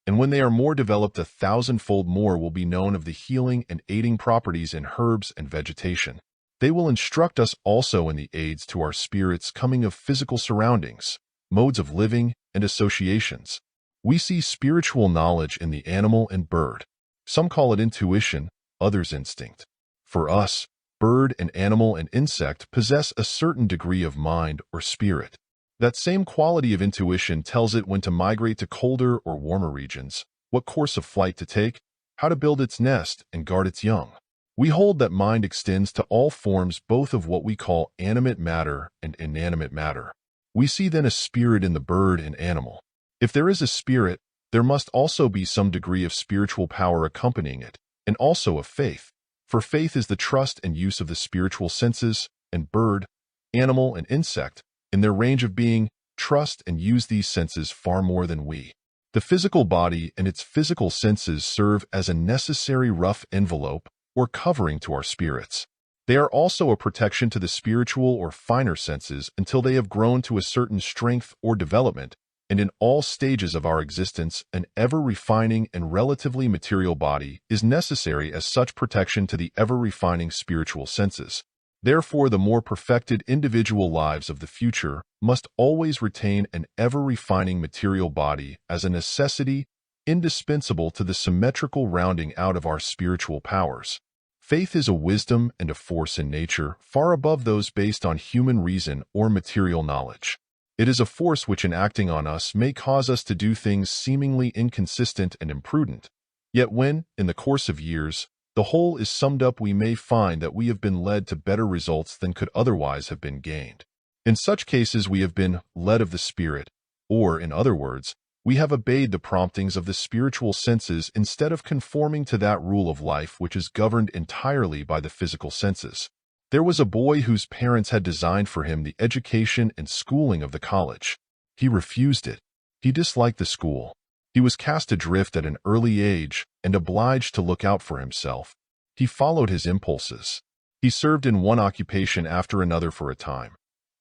And when they are more developed, 1,000-fold more will be known of the healing and aiding properties in herbs and vegetation. They will instruct us also in the aids to our spirits coming of physical surroundings, modes of living, and associations. We see spiritual knowledge in the animal and bird. Some call it intuition, others instinct. For us, bird and animal and insect possess a certain degree of mind or spirit. That same quality of intuition tells it when to migrate to colder or warmer regions, what course of flight to take, how to build its nest and guard its young. We hold that mind extends to all forms both of what we call animate matter and inanimate matter. We see then a spirit in the bird and animal. If there is a spirit, there must also be some degree of spiritual power accompanying it, and also of faith. For faith is the trust and use of the spiritual senses, and bird, animal, and insect, in their range of being, trust and use these senses far more than we. The physical body and its physical senses serve as a necessary rough envelope or covering to our spirits. They are also a protection to the spiritual or finer senses until they have grown to a certain strength or development, and in all stages of our existence, an ever-refining and relatively material body is necessary as such protection to the ever-refining spiritual senses. Therefore, the more perfected individual lives of the future must always retain an ever-refining material body as a necessity indispensable to the symmetrical rounding out of our spiritual powers. Faith is a wisdom and a force in nature far above those based on human reason or material knowledge. It is a force which in acting on us may cause us to do things seemingly inconsistent and imprudent. Yet when, in the course of years, the whole is summed up, we may find that we have been led to better results than could otherwise have been gained. In such cases we have been led of the Spirit, or, in other words, we have obeyed the promptings of the spiritual senses instead of conforming to that rule of life which is governed entirely by the physical senses. There was a boy whose parents had designed for him the education and schooling of the college. He refused it. He disliked the school. He was cast adrift at an early age and obliged to look out for himself. He followed his impulses. He served in one occupation after another for a time,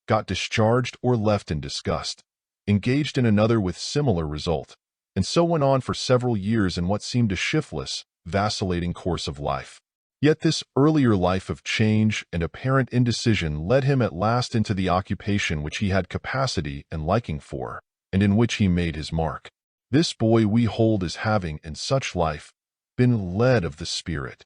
got discharged or left in disgust, engaged in another with similar result, and so went on for several years in what seemed a shiftless, vacillating course of life. Yet this earlier life of change and apparent indecision led him at last into the occupation which he had capacity and liking for, and in which he made his mark. This boy we hold as having, in such life, been led of the Spirit.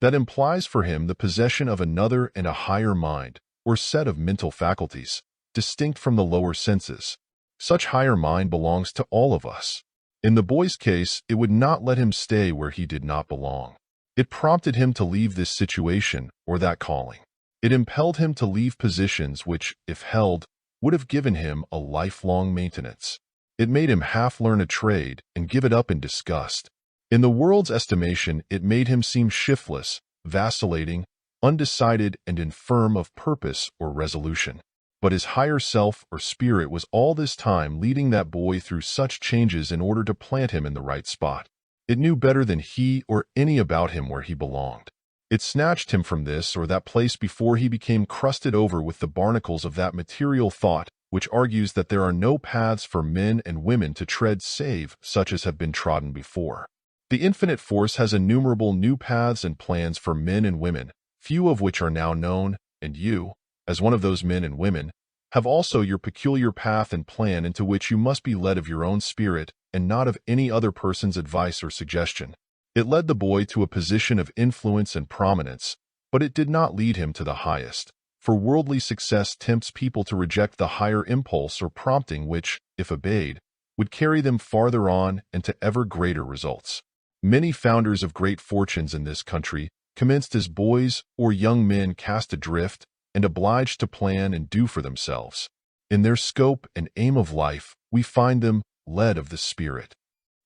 That implies for him the possession of another and a higher mind, or set of mental faculties, distinct from the lower senses. Such higher mind belongs to all of us. In the boy's case, it would not let him stay where he did not belong. It prompted him to leave this situation or that calling. It impelled him to leave positions which, if held, would have given him a lifelong maintenance. It made him half learn a trade and give it up in disgust. In the world's estimation, it made him seem shiftless, vacillating, undecided, and infirm of purpose or resolution. But his higher self or spirit was all this time leading that boy through such changes in order to plant him in the right spot. It knew better than he or any about him where he belonged. It snatched him from this or that place before he became crusted over with the barnacles of that material thought which argues that there are no paths for men and women to tread save such as have been trodden before. The infinite force has innumerable new paths and plans for men and women, few of which are now known, and you, as one of those men and women, have also your peculiar path and plan into which you must be led of your own spirit and not of any other person's advice or suggestion. It led the boy to a position of influence and prominence, but it did not lead him to the highest. For worldly success tempts people to reject the higher impulse or prompting which, if obeyed, would carry them farther on and to ever greater results. Many founders of great fortunes in this country commenced as boys or young men cast adrift and obliged to plan and do for themselves. In their scope and aim of life, we find them led of the Spirit.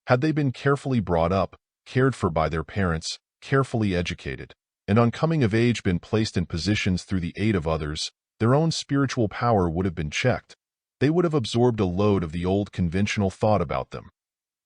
Had they been carefully brought up, cared for by their parents, carefully educated, and on coming of age been placed in positions through the aid of others, their own spiritual power would have been checked. They would have absorbed a load of the old conventional thought about them.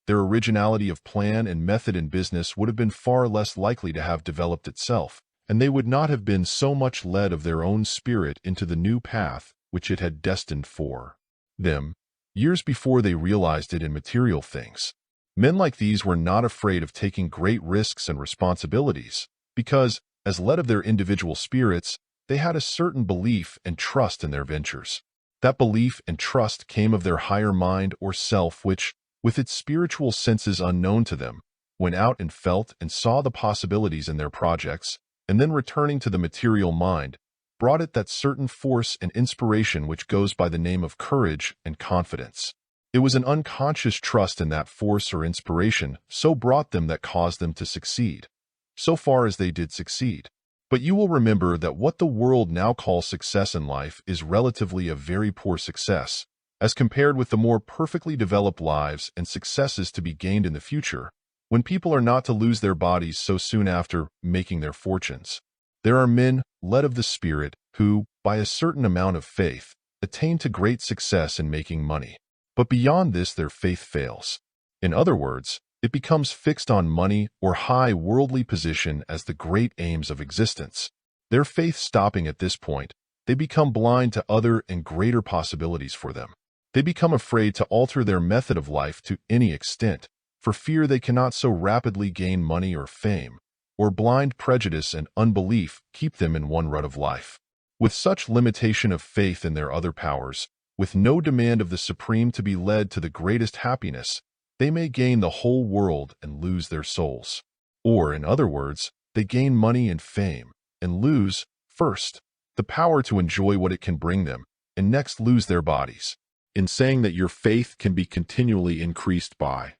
Their originality of plan and method in business would have been far less likely to have developed itself, and they would not have been so much led of their own spirit into the new path which it had destined for them, years before they realized it in material things. Men like these were not afraid of taking great risks and responsibilities, because, as led of their individual spirits, they had a certain belief and trust in their ventures. That belief and trust came of their higher mind or self which, with its spiritual senses unknown to them, went out and felt and saw the possibilities in their projects, and then returning to the material mind, brought it that certain force and inspiration which goes by the name of courage and confidence. It was an unconscious trust in that force or inspiration so brought them that caused them to succeed, so far as they did succeed. But you will remember that what the world now calls success in life is relatively a very poor success, as compared with the more perfectly developed lives and successes to be gained in the future, when people are not to lose their bodies so soon after making their fortunes. There are men, led of the Spirit, who, by a certain amount of faith, attain to great success in making money. But beyond this their faith fails. In other words, it becomes fixed on money or high worldly position as the great aims of existence. Their faith stopping at this point, they become blind to other and greater possibilities for them. They become afraid to alter their method of life to any extent, for fear they cannot so rapidly gain money or fame, or blind prejudice and unbelief keep them in one rut of life. With such limitation of faith in their other powers, with no demand of the Supreme to be led to the greatest happiness, they may gain the whole world and lose their souls. Or, in other words, they gain money and fame, and lose, first, the power to enjoy what it can bring them, and next lose their bodies. In saying that your faith can be continually increased by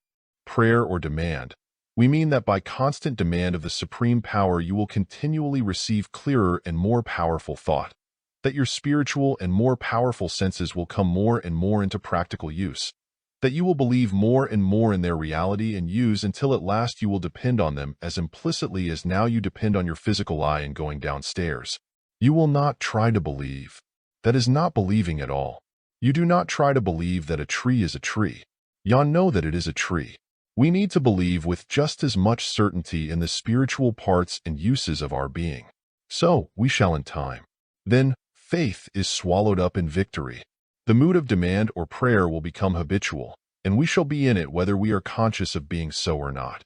prayer or demand, we mean that by constant demand of the supreme power you will continually receive clearer and more powerful thought, that your spiritual and more powerful senses will come more and more into practical use, that you will believe more and more in their reality and use until at last you will depend on them as implicitly as now you depend on your physical eye in going downstairs. You will not try to believe. That is not believing at all. You do not try to believe that a tree is a tree. You know that it is a tree. We need to believe with just as much certainty in the spiritual parts and uses of our being. So we shall in time. Then faith is swallowed up in victory. The mood of demand or prayer will become habitual, and we shall be in it whether we are conscious of being so or not.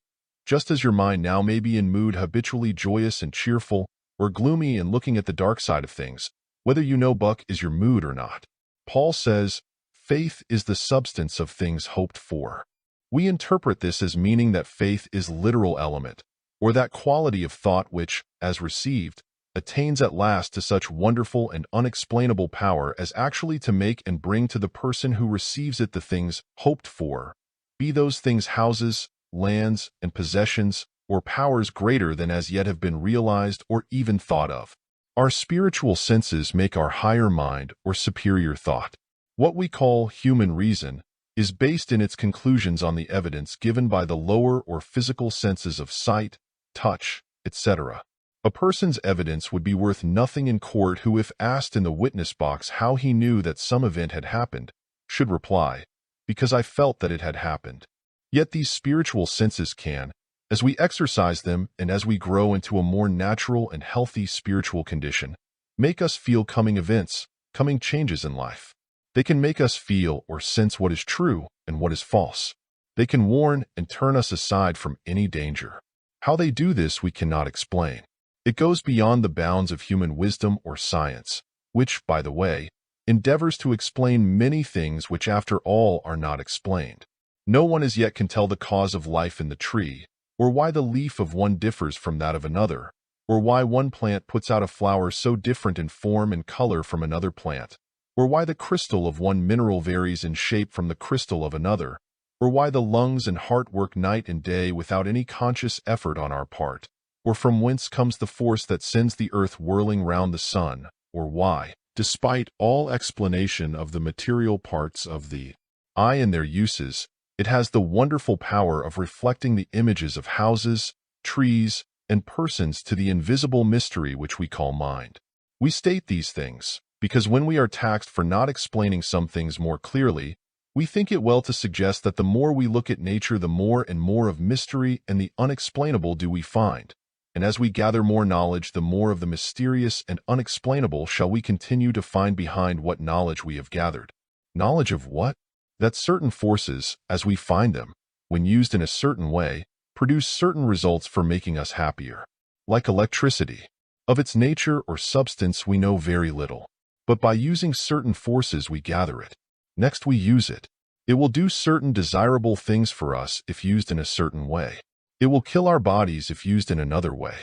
Just as your mind now may be in mood habitually joyous and cheerful, or gloomy and looking at the dark side of things, whether you know Buck is your mood or not. Paul says, faith is the substance of things hoped for. We interpret this as meaning that faith is literal element, or that quality of thought which, as received, attains at last to such wonderful and unexplainable power as actually to make and bring to the person who receives it the things hoped for, be those things houses, lands, and possessions, or powers greater than as yet have been realized or even thought of. Our spiritual senses make our higher mind or superior thought. What we call human reason is based in its conclusions on the evidence given by the lower or physical senses of sight, touch, etc. A person's evidence would be worth nothing in court who, if asked in the witness box how he knew that some event had happened, should reply, because I felt that it had happened. Yet these spiritual senses can, as we exercise them and as we grow into a more natural and healthy spiritual condition, make us feel coming events, coming changes in life. They can make us feel or sense what is true and what is false. They can warn and turn us aside from any danger. How they do this we cannot explain. It goes beyond the bounds of human wisdom or science, which, by the way, endeavors to explain many things which after all are not explained. No one as yet can tell the cause of life in the tree, or why the leaf of one differs from that of another, or why one plant puts out a flower so different in form and color from another plant, or why the crystal of one mineral varies in shape from the crystal of another, or why the lungs and heart work night and day without any conscious effort on our part, or from whence comes the force that sends the earth whirling round the sun, or why, despite all explanation of the material parts of the eye and their uses, it has the wonderful power of reflecting the images of houses, trees, and persons to the invisible mystery which we call mind. We state these things because when we are taxed for not explaining some things more clearly, we think it well to suggest that the more we look at nature, the more and more of mystery and the unexplainable do we find. And as we gather more knowledge, the more of the mysterious and unexplainable shall we continue to find behind what knowledge we have gathered. Knowledge of what? That certain forces, as we find them, when used in a certain way, produce certain results for making us happier. Like electricity. Of its nature or substance we know very little, but by using certain forces we gather it. Next we use it. It will do certain desirable things for us if used in a certain way. It will kill our bodies if used in another way.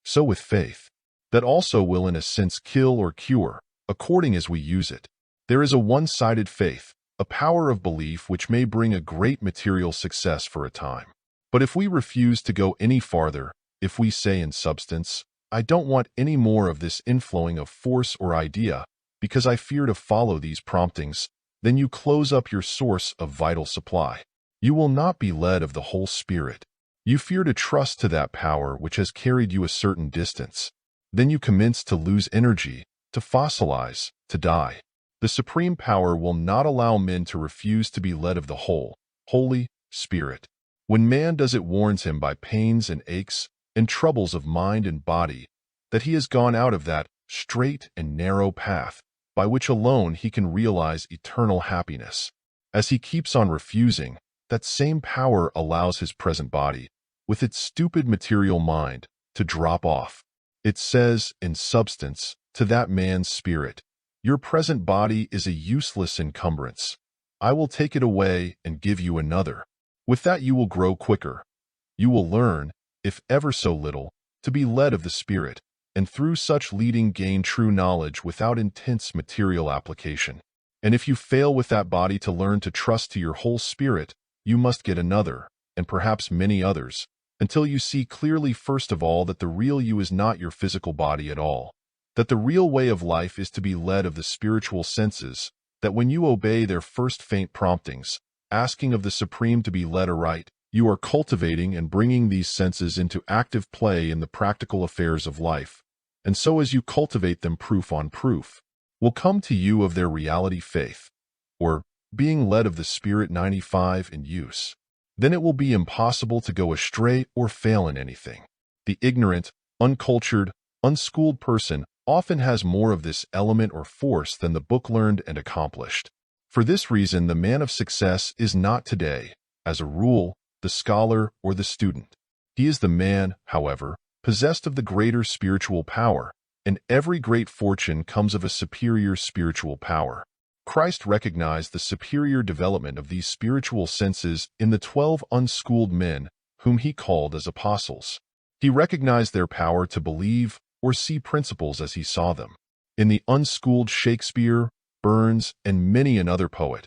So with faith. That also will in a sense kill or cure, according as we use it. There is a one-sided faith, a power of belief which may bring a great material success for a time. But if we refuse to go any farther, if we say in substance, I don't want any more of this inflowing of force or idea, because I fear to follow these promptings, then you close up your source of vital supply. You will not be led of the whole Spirit. You fear to trust to that power which has carried you a certain distance. Then you commence to lose energy, to fossilize, to die. The Supreme Power will not allow men to refuse to be led of the whole, Holy Spirit. When man does, it warns him by pains and aches and troubles of mind and body that he has gone out of that straight and narrow path by which alone he can realize eternal happiness. As he keeps on refusing, that same power allows his present body, with its stupid material mind, to drop off. It says, in substance, to that man's spirit, your present body is a useless encumbrance. I will take it away and give you another. With that you will grow quicker. You will learn, if ever so little, to be led of the Spirit, and through such leading gain true knowledge without intense material application. And if you fail with that body to learn to trust to your whole spirit, you must get another, and perhaps many others, until you see clearly first of all that the real you is not your physical body at all, that the real way of life is to be led of the spiritual senses, that when you obey their first faint promptings, asking of the Supreme to be led aright, you are cultivating and bringing these senses into active play in the practical affairs of life. And so as you cultivate them, proof on proof will come to you of their reality faith, or being led of the Spirit 95 in use. Then it will be impossible to go astray or fail in anything. The ignorant, uncultured, unschooled person often has more of this element or force than the book-learned and accomplished. For this reason, the man of success is not today, as a rule, the scholar or the student. He is the man, however, possessed of the greater spiritual power, and every great fortune comes of a superior spiritual power. Christ recognized the superior development of these spiritual senses in the 12 unschooled men whom he called as apostles. He recognized their power to believe or see principles as he saw them. In the unschooled Shakespeare, Burns, and many another poet,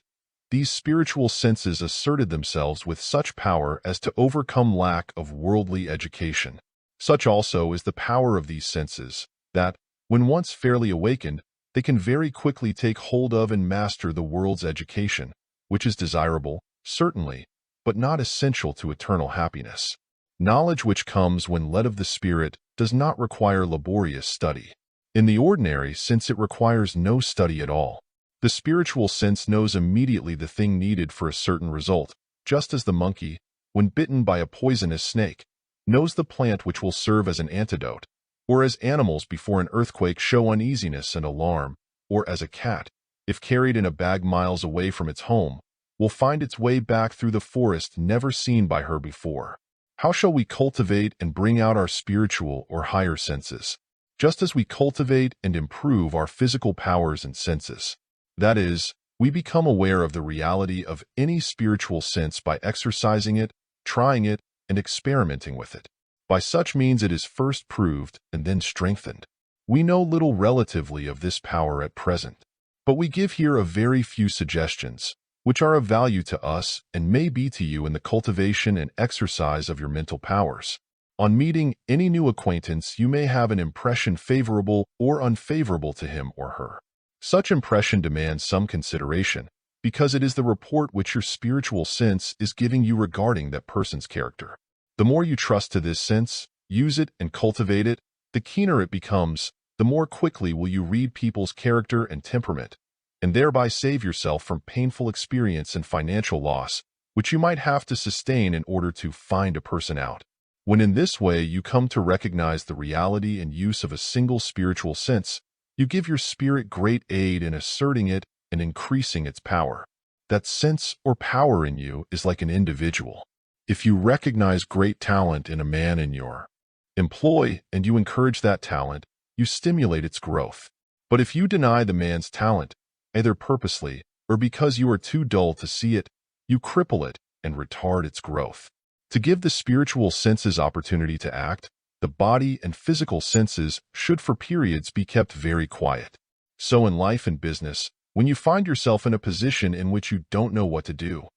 these spiritual senses asserted themselves with such power as to overcome lack of worldly education. Such also is the power of these senses, that, when once fairly awakened, they can very quickly take hold of and master the world's education, which is desirable, certainly, but not essential to eternal happiness. Knowledge which comes when led of the Spirit does not require laborious study. In the ordinary sense it requires no study at all. The spiritual sense knows immediately the thing needed for a certain result, just as the monkey, when bitten by a poisonous snake, knows the plant which will serve as an antidote, or as animals before an earthquake show uneasiness and alarm, or as a cat, if carried in a bag miles away from its home, will find its way back through the forest never seen by her before. How shall we cultivate and bring out our spiritual or higher senses? Just as we cultivate and improve our physical powers and senses. That is, we become aware of the reality of any spiritual sense by exercising it, trying it, and experimenting with it. By such means it is first proved and then strengthened. We know little relatively of this power at present, but we give here a very few suggestions, which are of value to us and may be to you in the cultivation and exercise of your mental powers. On meeting any new acquaintance, you may have an impression favorable or unfavorable to him or her. Such impression demands some consideration, because it is the report which your spiritual sense is giving you regarding that person's character. The more you trust to this sense, use it, and cultivate it, the keener it becomes, the more quickly will you read people's character and temperament, and thereby save yourself from painful experience and financial loss, which you might have to sustain in order to find a person out. When in this way you come to recognize the reality and use of a single spiritual sense, you give your spirit great aid in asserting it and increasing its power. That sense or power in you is like an individual. If you recognize great talent in a man in your employ and you encourage that talent, you stimulate its growth. But if you deny the man's talent, either purposely or because you are too dull to see it, you cripple it and retard its growth. To give the spiritual senses opportunity to act, the body and physical senses should for periods be kept very quiet. So in life and business, when you find yourself in a position in which you don't know what to do,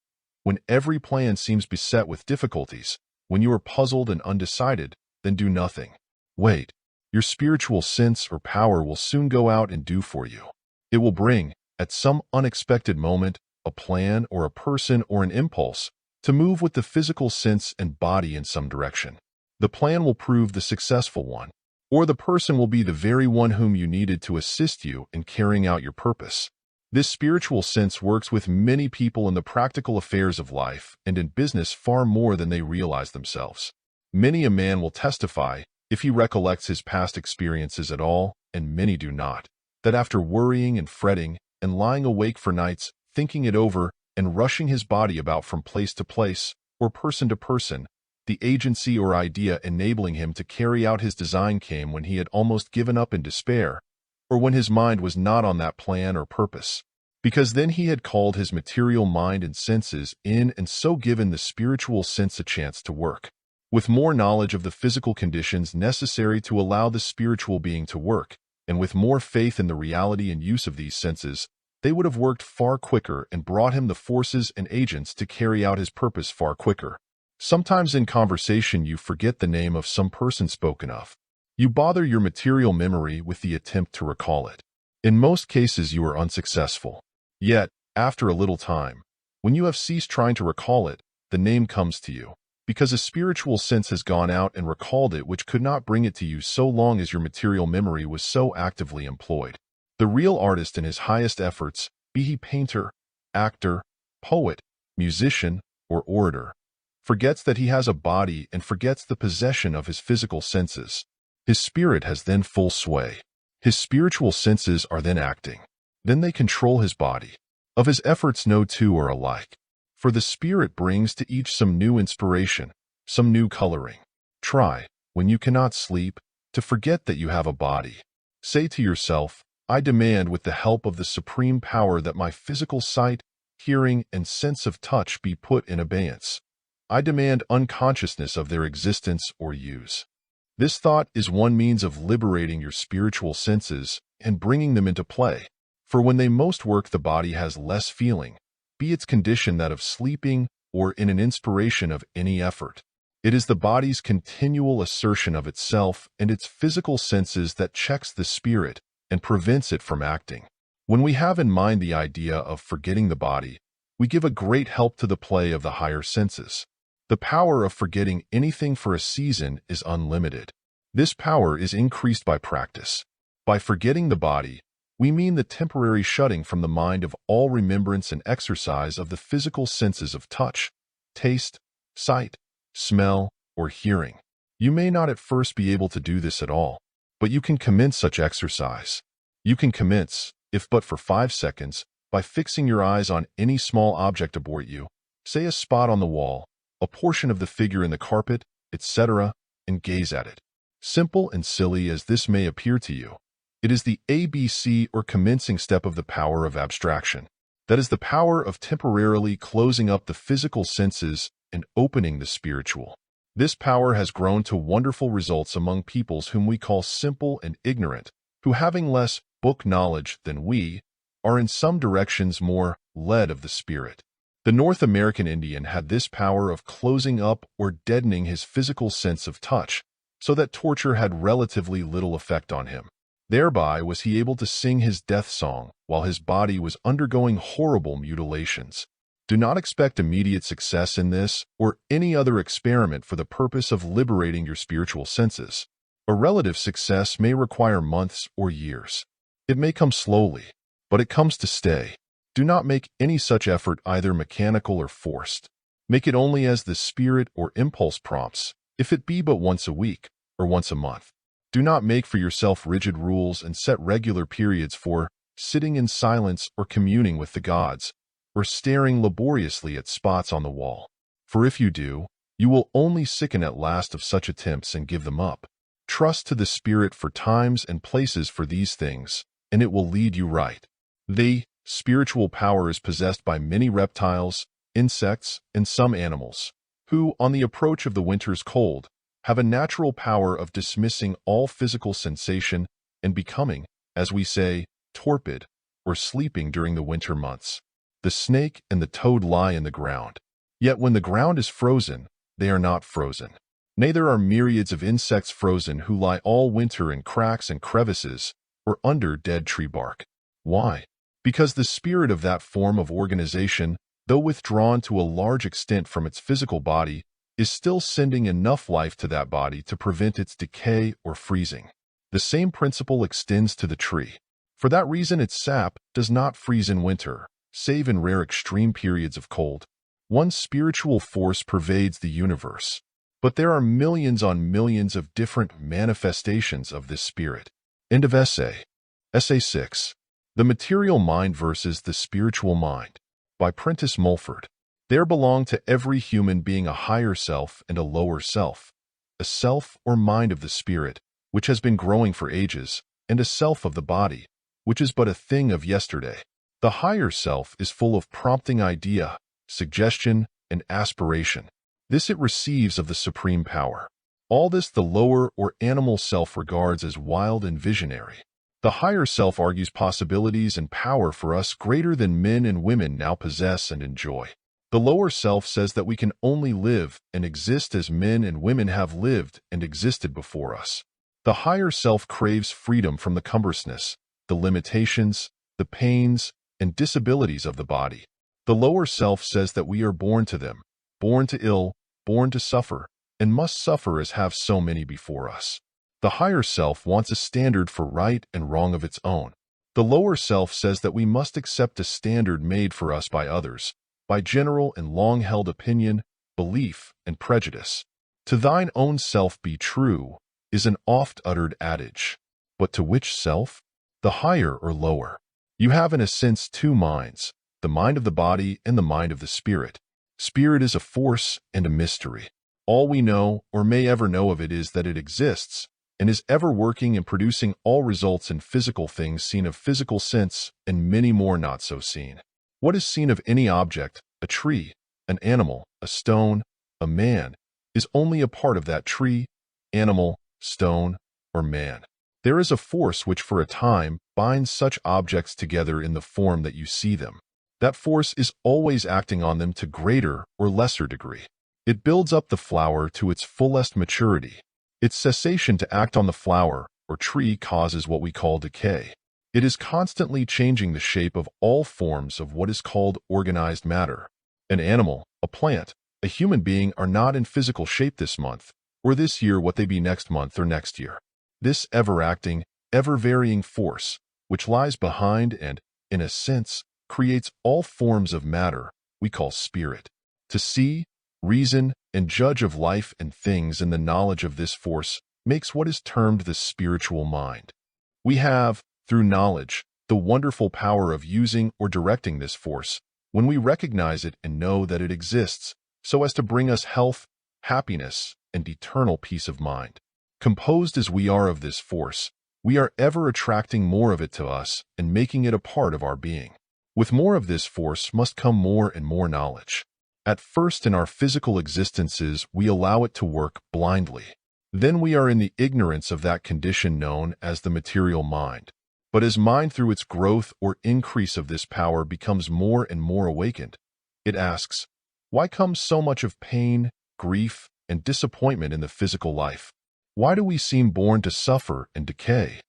when every plan seems beset with difficulties, when you are puzzled and undecided, then do nothing. Wait. Your spiritual sense or power will soon go out and do for you. It will bring, at some unexpected moment, a plan or a person or an impulse to move with the physical sense and body in some direction. The plan will prove the successful one, or the person will be the very one whom you needed to assist you in carrying out your purpose. This spiritual sense works with many people in the practical affairs of life and in business far more than they realize themselves. Many a man will testify, if he recollects his past experiences at all, and many do not, that after worrying and fretting and lying awake for nights, thinking it over and rushing his body about from place to place or person to person, the agency or idea enabling him to carry out his design came when he had almost given up in despair, or when his mind was not on that plan or purpose, because then he had called his material mind and senses in and so given the spiritual sense a chance to work. With more knowledge of the physical conditions necessary to allow the spiritual being to work, and with more faith in the reality and use of these senses, they would have worked far quicker and brought him the forces and agents to carry out his purpose far quicker. Sometimes in conversation you forget the name of some person spoken of. You bother your material memory with the attempt to recall it. In most cases you are unsuccessful. Yet, after a little time, when you have ceased trying to recall it, the name comes to you, because a spiritual sense has gone out and recalled it which could not bring it to you so long as your material memory was so actively employed. The real artist in his highest efforts, be he painter, actor, poet, musician, or orator, forgets that he has a body and forgets the possession of his physical senses. His spirit has then full sway. His spiritual senses are then acting. Then they control his body. Of his efforts no two are alike. For the spirit brings to each some new inspiration, some new coloring. Try, when you cannot sleep, to forget that you have a body. Say to yourself, I demand with the help of the supreme power that my physical sight, hearing, and sense of touch be put in abeyance. I demand unconsciousness of their existence or use. This thought is one means of liberating your spiritual senses and bringing them into play. For when they most work, the body has less feeling, be its condition that of sleeping or in an inspiration of any effort. It is the body's continual assertion of itself and its physical senses that checks the spirit and prevents it from acting. When we have in mind the idea of forgetting the body, we give a great help to the play of the higher senses. The power of forgetting anything for a season is unlimited. This power is increased by practice. By forgetting the body, we mean the temporary shutting from the mind of all remembrance and exercise of the physical senses of touch, taste, sight, smell, or hearing. You may not at first be able to do this at all, but you can commence such exercise. You can commence, if but for 5 seconds, by fixing your eyes on any small object aboard you, say a spot on the wall, a portion of the figure in the carpet, etc., and gaze at it. Simple and silly as this may appear to you, it is the ABC or commencing step of the power of abstraction. That is the power of temporarily closing up the physical senses and opening the spiritual. This power has grown to wonderful results among peoples whom we call simple and ignorant, who having less book knowledge than we, are in some directions more led of the spirit. The North American Indian had this power of closing up or deadening his physical sense of touch, so that torture had relatively little effect on him. Thereby was he able to sing his death song while his body was undergoing horrible mutilations. Do not expect immediate success in this or any other experiment for the purpose of liberating your spiritual senses. A relative success may require months or years. It may come slowly, but it comes to stay. Do not make any such effort either mechanical or forced. Make it only as the spirit or impulse prompts, if it be but once a week or once a month. Do not make for yourself rigid rules and set regular periods for sitting in silence or communing with the gods, or staring laboriously at spots on the wall. For if you do, you will only sicken at last of such attempts and give them up. Trust to the Spirit for times and places for these things, and it will lead you right. The spiritual power is possessed by many reptiles, insects, and some animals, who, on the approach of the winter's cold, have a natural power of dismissing all physical sensation and becoming, as we say, torpid or sleeping during the winter months. The snake and the toad lie in the ground. Yet when the ground is frozen, they are not frozen. Nay, there are myriads of insects frozen who lie all winter in cracks and crevices or under dead tree bark. Why? Because the spirit of that form of organization, though withdrawn to a large extent from its physical body, is still sending enough life to that body to prevent its decay or freezing. The same principle extends to the tree. For that reason, its sap does not freeze in winter, save in rare extreme periods of cold. One spiritual force pervades the universe, but there are millions on millions of different manifestations of this spirit. End of essay. Essay 6. The Material Mind versus the Spiritual Mind, by Prentice Mulford. There belong to every human being a higher self and a lower self, a self or mind of the spirit, which has been growing for ages, and a self of the body, which is but a thing of yesterday. The higher self is full of prompting idea, suggestion, and aspiration. This it receives of the supreme power. All this the lower or animal self regards as wild and visionary. The higher self argues possibilities and power for us greater than men and women now possess and enjoy. The lower self says that we can only live and exist as men and women have lived and existed before us. The higher self craves freedom from the cumberousness, the limitations, the pains, and disabilities of the body. The lower self says that we are born to them, born to ill, born to suffer, and must suffer as have so many before us. The higher self wants a standard for right and wrong of its own. The lower self says that we must accept a standard made for us by others, by general and long-held opinion, belief, and prejudice. To thine own self be true is an oft-uttered adage. But to which self? The higher or lower? You have in a sense two minds, the mind of the body and the mind of the spirit. Spirit is a force and a mystery. All we know or may ever know of it is that it exists and is ever working and producing all results in physical things seen of physical sense and many more not so seen. What is seen of any object, a tree, an animal, a stone, a man, is only a part of that tree, animal, stone, or man. There is a force which for a time binds such objects together in the form that you see them. That force is always acting on them to greater or lesser degree. It builds up the flower to its fullest maturity. Its cessation to act on the flower or tree causes what we call decay. It is constantly changing the shape of all forms of what is called organized matter. An animal, a plant, a human being are not in physical shape this month, or this year what they be next month or next year. This ever-acting, ever-varying force, which lies behind and, in a sense, creates all forms of matter, we call spirit. To see, reason, and judge of life and things in the knowledge of this force makes what is termed the spiritual mind. We have, through knowledge, the wonderful power of using or directing this force when we recognize it and know that it exists, so as to bring us health, happiness, and eternal peace of mind. Composed as we are of this force, we are ever attracting more of it to us and making it a part of our being. With more of this force must come more and more knowledge. At first in our physical existences, we allow it to work blindly. Then we are in the ignorance of that condition known as the material mind. But as mind through its growth or increase of this power becomes more and more awakened, it asks, why comes so much of pain, grief, and disappointment in the physical life? Why do we seem born to suffer and decay?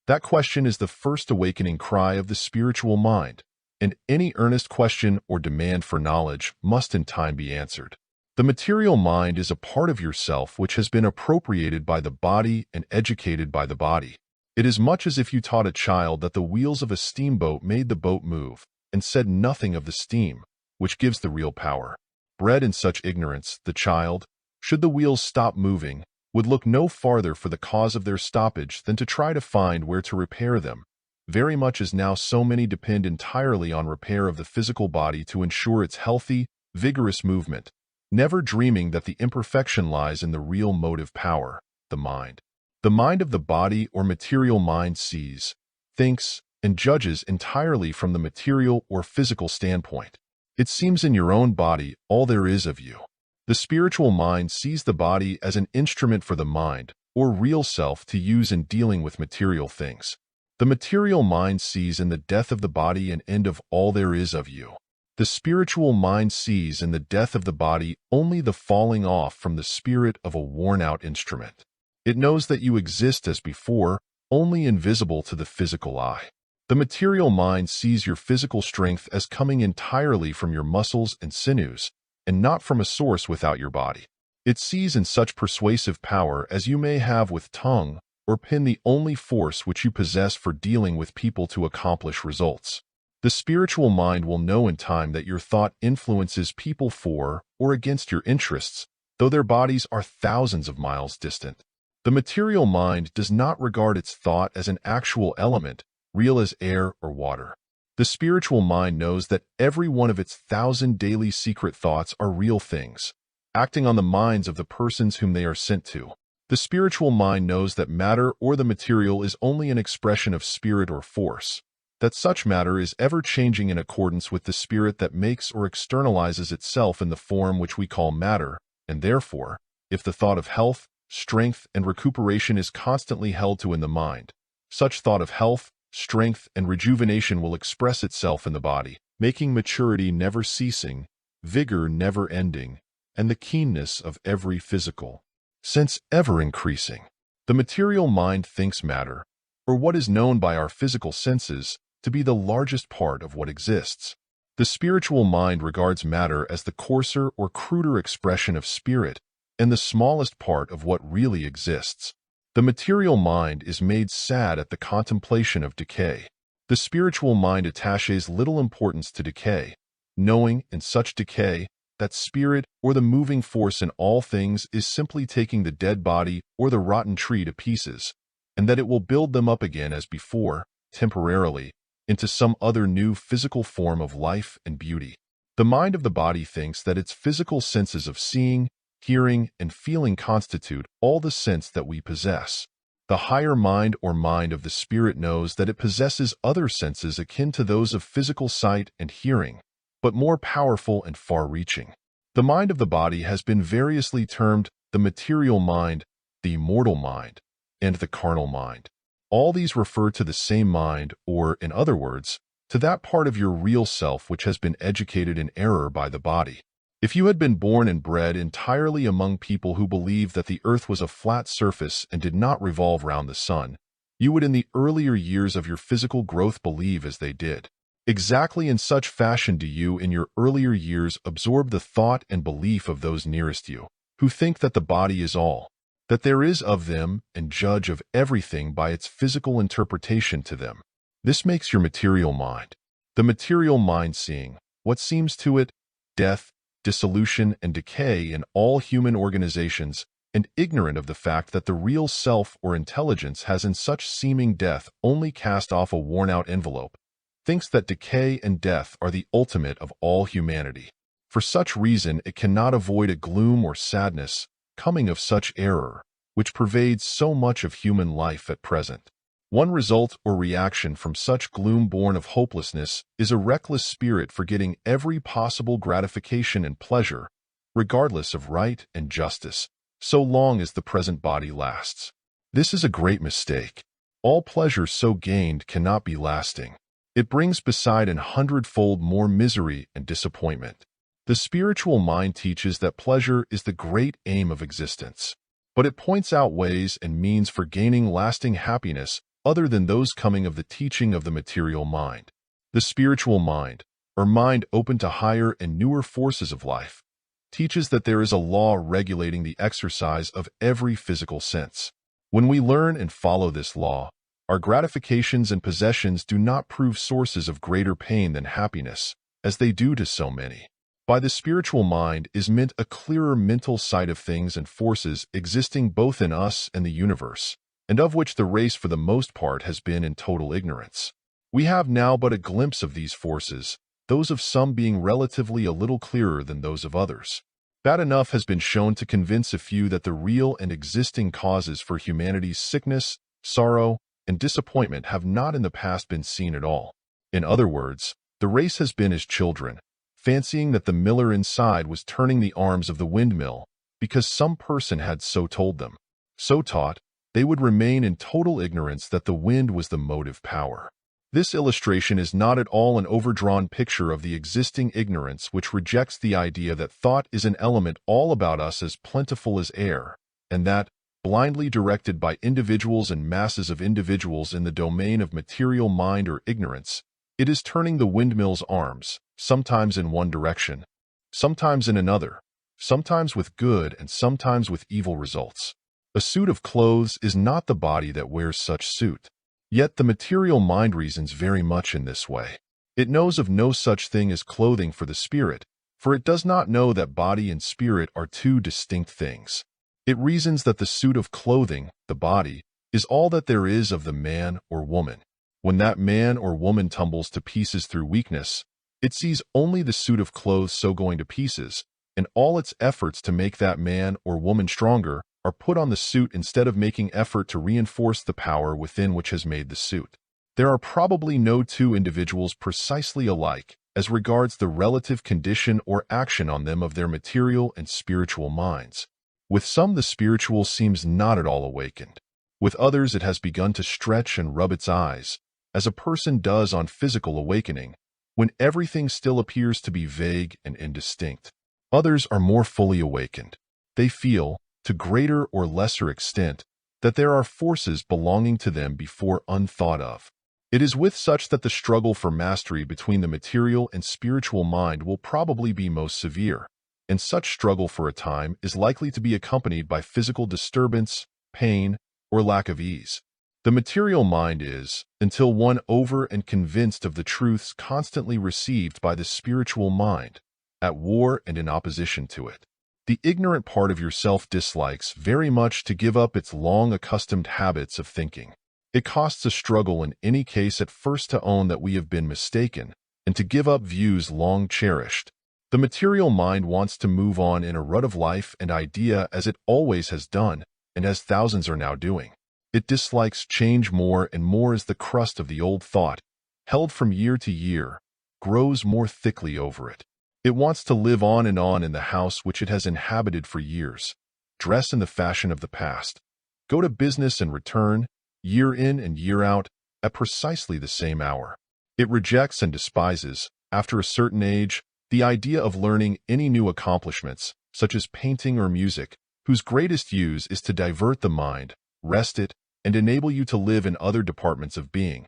That question is the first awakening cry of the spiritual mind. and any earnest question or demand for knowledge must in time be answered. The material mind is a part of yourself which has been appropriated by the body and educated by the body. It is much as if you taught a child that the wheels of a steamboat made the boat move, and said nothing of the steam, which gives the real power. Bred in such ignorance, the child, should the wheels stop moving, would look no farther for the cause of their stoppage than to try to find where to repair them, very much as now so many depend entirely on repair of the physical body to ensure its healthy, vigorous movement, never dreaming that the imperfection lies in the real motive power, the mind. The mind of the body or material mind sees, thinks, and judges entirely from the material or physical standpoint. It seems in your own body all there is of you. The spiritual mind sees the body as an instrument for the mind, or real self, to use in dealing with material things. The material mind sees in the death of the body an end of all there is of you. The spiritual mind sees in the death of the body only the falling off from the spirit of a worn-out instrument. It knows that you exist as before, only invisible to the physical eye. The material mind sees your physical strength as coming entirely from your muscles and sinews, and not from a source without your body. It sees in such persuasive power as you may have with tongue or pen the only force which you possess for dealing with people to accomplish results. The spiritual mind will know in time that your thought influences people for or against your interests, though their bodies are thousands of miles distant. The material mind does not regard its thought as an actual element, real as air or water. The spiritual mind knows that every one of its 1,000 daily secret thoughts are real things, acting on the minds of the persons whom they are sent to. The spiritual mind knows that matter or the material is only an expression of spirit or force, that such matter is ever changing in accordance with the spirit that makes or externalizes itself in the form which we call matter, and therefore, if the thought of health, strength, and recuperation is constantly held to in the mind, such thought of health, strength, and rejuvenation will express itself in the body, making maturity never ceasing, vigor never ending, and the keenness of every physical sense ever increasing. The material mind thinks matter, or what is known by our physical senses, to be the largest part of what exists. The spiritual mind regards matter as the coarser or cruder expression of spirit, and the smallest part of what really exists. The material mind is made sad at the contemplation of decay. The spiritual mind attaches little importance to decay, knowing in such decay that spirit or the moving force in all things is simply taking the dead body or the rotten tree to pieces, and that it will build them up again as before, temporarily, into some other new physical form of life and beauty. The mind of the body thinks that its physical senses of seeing, hearing, and feeling constitute all the sense that we possess. The higher mind or mind of the spirit knows that it possesses other senses akin to those of physical sight and hearing, but more powerful and far-reaching. The mind of the body has been variously termed the material mind, the immortal mind, and the carnal mind. All these refer to the same mind, or, in other words, to that part of your real self which has been educated in error by the body. If you had been born and bred entirely among people who believed that the earth was a flat surface and did not revolve round the sun, you would in the earlier years of your physical growth believe as they did. Exactly in such fashion do you in your earlier years absorb the thought and belief of those nearest you, who think that the body is all that there is of them and judge of everything by its physical interpretation to them. This makes your material mind. The material mind seeing what seems to it, death, dissolution, and decay in all human organizations, and ignorant of the fact that the real self or intelligence has in such seeming death only cast off a worn-out envelope, thinks that decay and death are the ultimate of all humanity. For such reason it cannot avoid a gloom or sadness coming of such error, which pervades so much of human life at present. One result or reaction from such gloom born of hopelessness is a reckless spirit forgetting every possible gratification and pleasure, regardless of right and justice, so long as the present body lasts. This is a great mistake. All pleasure so gained cannot be lasting. It brings beside an hundredfold more misery and disappointment. The spiritual mind teaches that pleasure is the great aim of existence, but it points out ways and means for gaining lasting happiness other than those coming of the teaching of the material mind. The spiritual mind, or mind open to higher and newer forces of life, teaches that there is a law regulating the exercise of every physical sense. When we learn and follow this law, our gratifications and possessions do not prove sources of greater pain than happiness, as they do to so many. By the spiritual mind is meant a clearer mental sight of things and forces existing both in us and the universe, and of which the race for the most part has been in total ignorance. We have now but a glimpse of these forces, those of some being relatively a little clearer than those of others. Bad enough has been shown to convince a few that the real and existing causes for humanity's sickness, sorrow, and disappointment have not in the past been seen at all. In other words, the race has been as children, fancying that the miller inside was turning the arms of the windmill because some person had so told them. So taught, they would remain in total ignorance that the wind was the motive power. This illustration is not at all an overdrawn picture of the existing ignorance which rejects the idea that thought is an element all about us as plentiful as air, and that, blindly directed by individuals and masses of individuals in the domain of material mind or ignorance, it is turning the windmill's arms, sometimes in one direction, sometimes in another, sometimes with good and sometimes with evil results. A suit of clothes is not the body that wears such suit. Yet the material mind reasons very much in this way. It knows of no such thing as clothing for the spirit, for it does not know that body and spirit are two distinct things. It reasons that the suit of clothing, the body, is all that there is of the man or woman. When that man or woman tumbles to pieces through weakness, it sees only the suit of clothes so going to pieces, and all its efforts to make that man or woman stronger are put on the suit instead of making effort to reinforce the power within which has made the suit. There are probably no two individuals precisely alike as regards the relative condition or action on them of their material and spiritual minds. With some the spiritual seems not at all awakened. With others it has begun to stretch and rub its eyes, as a person does on physical awakening, when everything still appears to be vague and indistinct. Others are more fully awakened. They feel, to greater or lesser extent, that there are forces belonging to them before unthought of. It is with such that the struggle for mastery between the material and spiritual mind will probably be most severe, and such struggle for a time is likely to be accompanied by physical disturbance, pain, or lack of ease. The material mind is, until one over and convinced of the truths constantly received by the spiritual mind, at war and in opposition to it. The ignorant part of yourself dislikes very much to give up its long accustomed habits of thinking. It costs a struggle in any case at first to own that we have been mistaken, and to give up views long cherished. The material mind wants to move on in a rut of life and idea as it always has done, and as thousands are now doing. It dislikes change more and more as the crust of the old thought, held from year to year, grows more thickly over it. It wants to live on in the house which it has inhabited for years, dress in the fashion of the past, go to business and return, year in and year out, at precisely the same hour. It rejects and despises, after a certain age, the idea of learning any new accomplishments, such as painting or music, whose greatest use is to divert the mind, rest it, and enable you to live in other departments of being.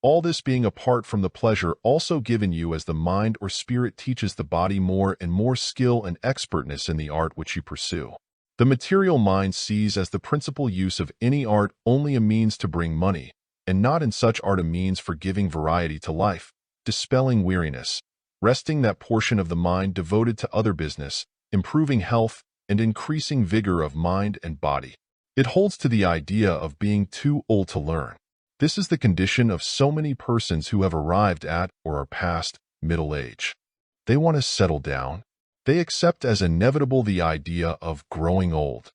All this being apart from the pleasure also given you as the mind or spirit teaches the body more and more skill and expertness in the art which you pursue. The material mind sees as the principal use of any art only a means to bring money, and not in such art a means for giving variety to life, dispelling weariness, resting that portion of the mind devoted to other business, improving health, and increasing vigor of mind and body. It holds to the idea of being too old to learn. This is the condition of so many persons who have arrived at or are past middle age. They want to settle down. They accept as inevitable the idea of growing old.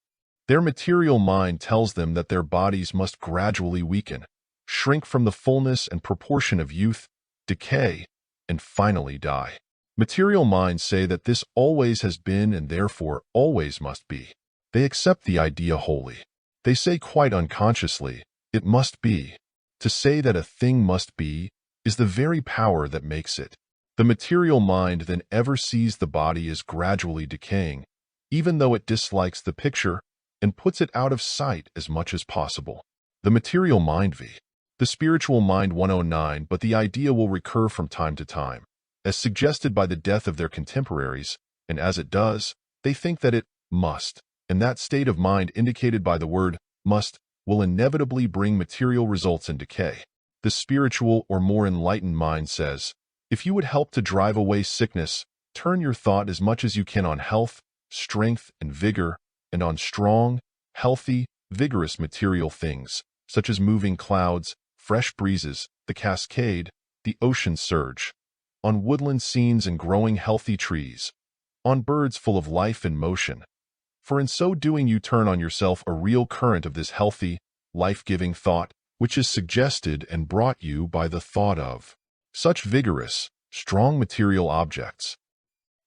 Their material mind tells them that their bodies must gradually weaken, shrink from the fullness and proportion of youth, decay, and finally die. Material minds say that this always has been and therefore always must be. They accept the idea wholly. They say quite unconsciously, it must be. To say that a thing must be is the very power that makes it. The material mind then ever sees the body as gradually decaying, even though it dislikes the picture, and puts it out of sight as much as possible. The material mind The spiritual mind 109, but the idea will recur from time to time, as suggested by the death of their contemporaries, and as it does, they think that it must, and that state of mind indicated by the word must will inevitably bring material results and decay. The spiritual or more enlightened mind says, if you would help to drive away sickness, turn your thought as much as you can on health, strength, and vigor, and on strong, healthy, vigorous material things, such as moving clouds, fresh breezes, the cascade, the ocean surge, on woodland scenes and growing healthy trees, on birds full of life and motion. For in so doing you turn on yourself a real current of this healthy, life-giving thought, which is suggested and brought you by the thought of such vigorous, strong material objects.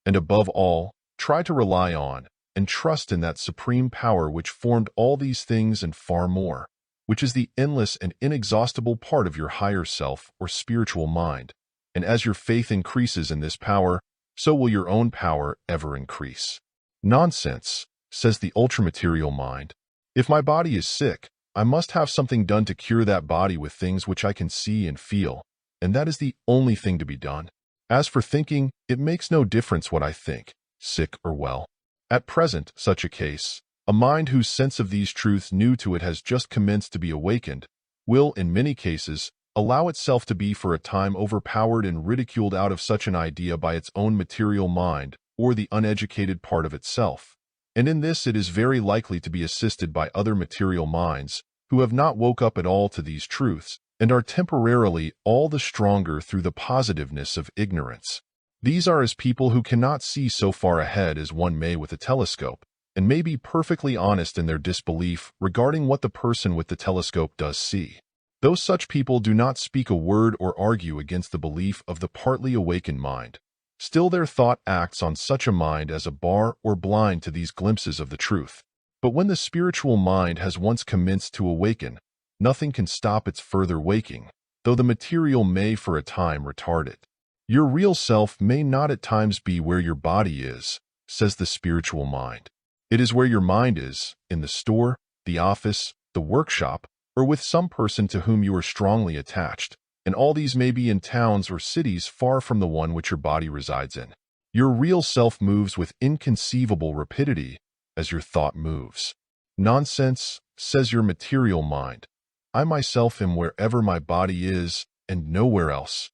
And above all, try to rely on and trust in that supreme power which formed all these things and far more, which is the endless and inexhaustible part of your higher self or spiritual mind. And as your faith increases in this power, so will your own power ever increase. Nonsense, says the ultramaterial mind. If my body is sick, I must have something done to cure that body with things which I can see and feel, and that is the only thing to be done. As for thinking, it makes no difference what I think, sick or well. At present, such a case, a mind whose sense of these truths new to it has just commenced to be awakened, will, in many cases, allow itself to be for a time overpowered and ridiculed out of such an idea by its own material mind or the uneducated part of itself. And in this it is very likely to be assisted by other material minds who have not woke up at all to these truths and are temporarily all the stronger through the positiveness of ignorance. These are as people who cannot see so far ahead as one may with a telescope, and may be perfectly honest in their disbelief regarding what the person with the telescope does see. Though such people do not speak a word or argue against the belief of the partly awakened mind, still their thought acts on such a mind as a bar or blind to these glimpses of the truth. But when the spiritual mind has once commenced to awaken, nothing can stop its further waking, though the material may for a time retard it. Your real self may not at times be where your body is, says the spiritual mind. It is where your mind is, in the store, the office, the workshop, or with some person to whom you are strongly attached, and all these may be in towns or cities far from the one which your body resides in. Your real self moves with inconceivable rapidity as your thought moves. Nonsense, says your material mind. I myself am wherever my body is, and nowhere else.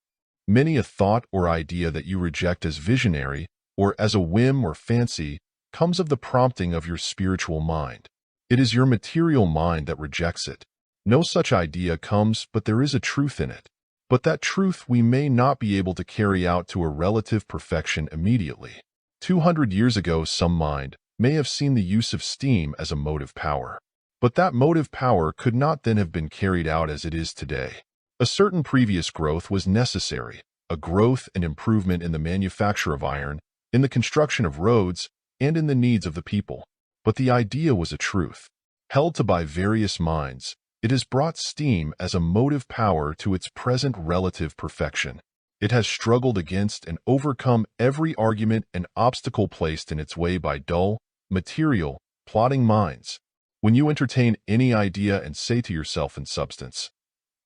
Many a thought or idea that you reject as visionary, or as a whim or fancy, comes of the prompting of your spiritual mind. It is your material mind that rejects it. No such idea comes, but there is a truth in it. But that truth we may not be able to carry out to a relative perfection immediately. 200 years ago, some mind may have seen the use of steam as a motive power. But that motive power could not then have been carried out as it is today. A certain previous growth was necessary, a growth and improvement in the manufacture of iron, in the construction of roads, and in the needs of the people. But the idea was a truth. Held to by various minds, it has brought steam as a motive power to its present relative perfection. It has struggled against and overcome every argument and obstacle placed in its way by dull, material, plodding minds. When you entertain any idea and say to yourself in substance,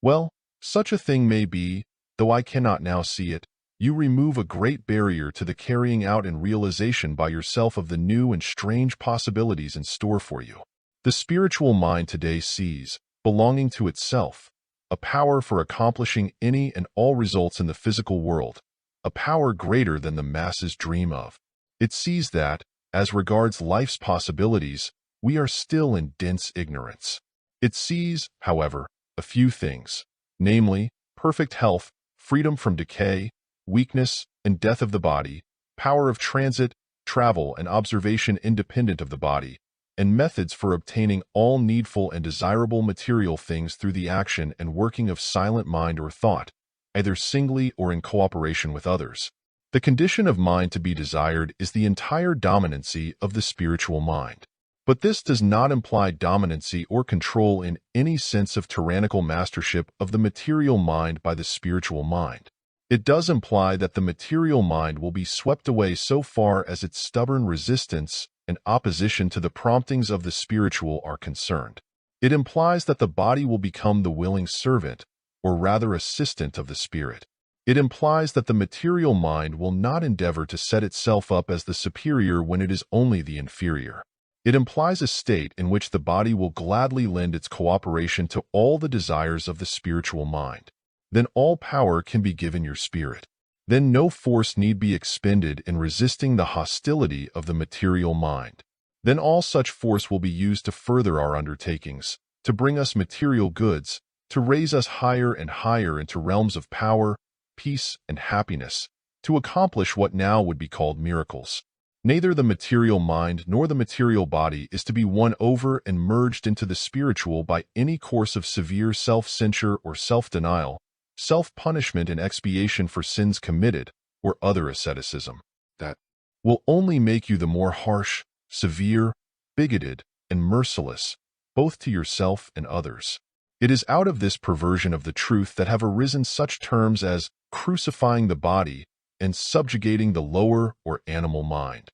well, such a thing may be, though I cannot now see it, you remove a great barrier to the carrying out and realization by yourself of the new and strange possibilities in store for you. The spiritual mind today sees, belonging to itself, a power for accomplishing any and all results in the physical world, a power greater than the masses dream of. It sees that, as regards life's possibilities, we are still in dense ignorance. It sees, however, a few things, namely, perfect health, freedom from decay, weakness, and death of the body, power of transit, travel, and observation independent of the body, and methods for obtaining all needful and desirable material things through the action and working of silent mind or thought, either singly or in cooperation with others. The condition of mind to be desired is the entire dominancy of the spiritual mind. But this does not imply dominancy or control in any sense of tyrannical mastership of the material mind by the spiritual mind. It does imply that the material mind will be swept away so far as its stubborn resistance and opposition to the promptings of the spiritual are concerned. It implies that the body will become the willing servant, or rather assistant of the spirit. It implies that the material mind will not endeavor to set itself up as the superior when it is only the inferior. It implies a state in which the body will gladly lend its cooperation to all the desires of the spiritual mind. Then all power can be given your spirit. Then no force need be expended in resisting the hostility of the material mind. Then all such force will be used to further our undertakings, to bring us material goods, to raise us higher and higher into realms of power, peace, and happiness, to accomplish what now would be called miracles. Neither the material mind nor the material body is to be won over and merged into the spiritual by any course of severe self-censure or self-denial, self-punishment and expiation for sins committed, or other asceticism. That will only make you the more harsh, severe, bigoted, and merciless, both to yourself and others. It is out of this perversion of the truth that have arisen such terms as crucifying the body and subjugating the lower or animal mind.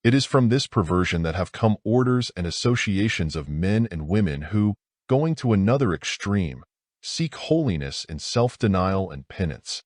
It is from this perversion that have come orders and associations of men and women who, going to another extreme, seek holiness in self-denial and penance.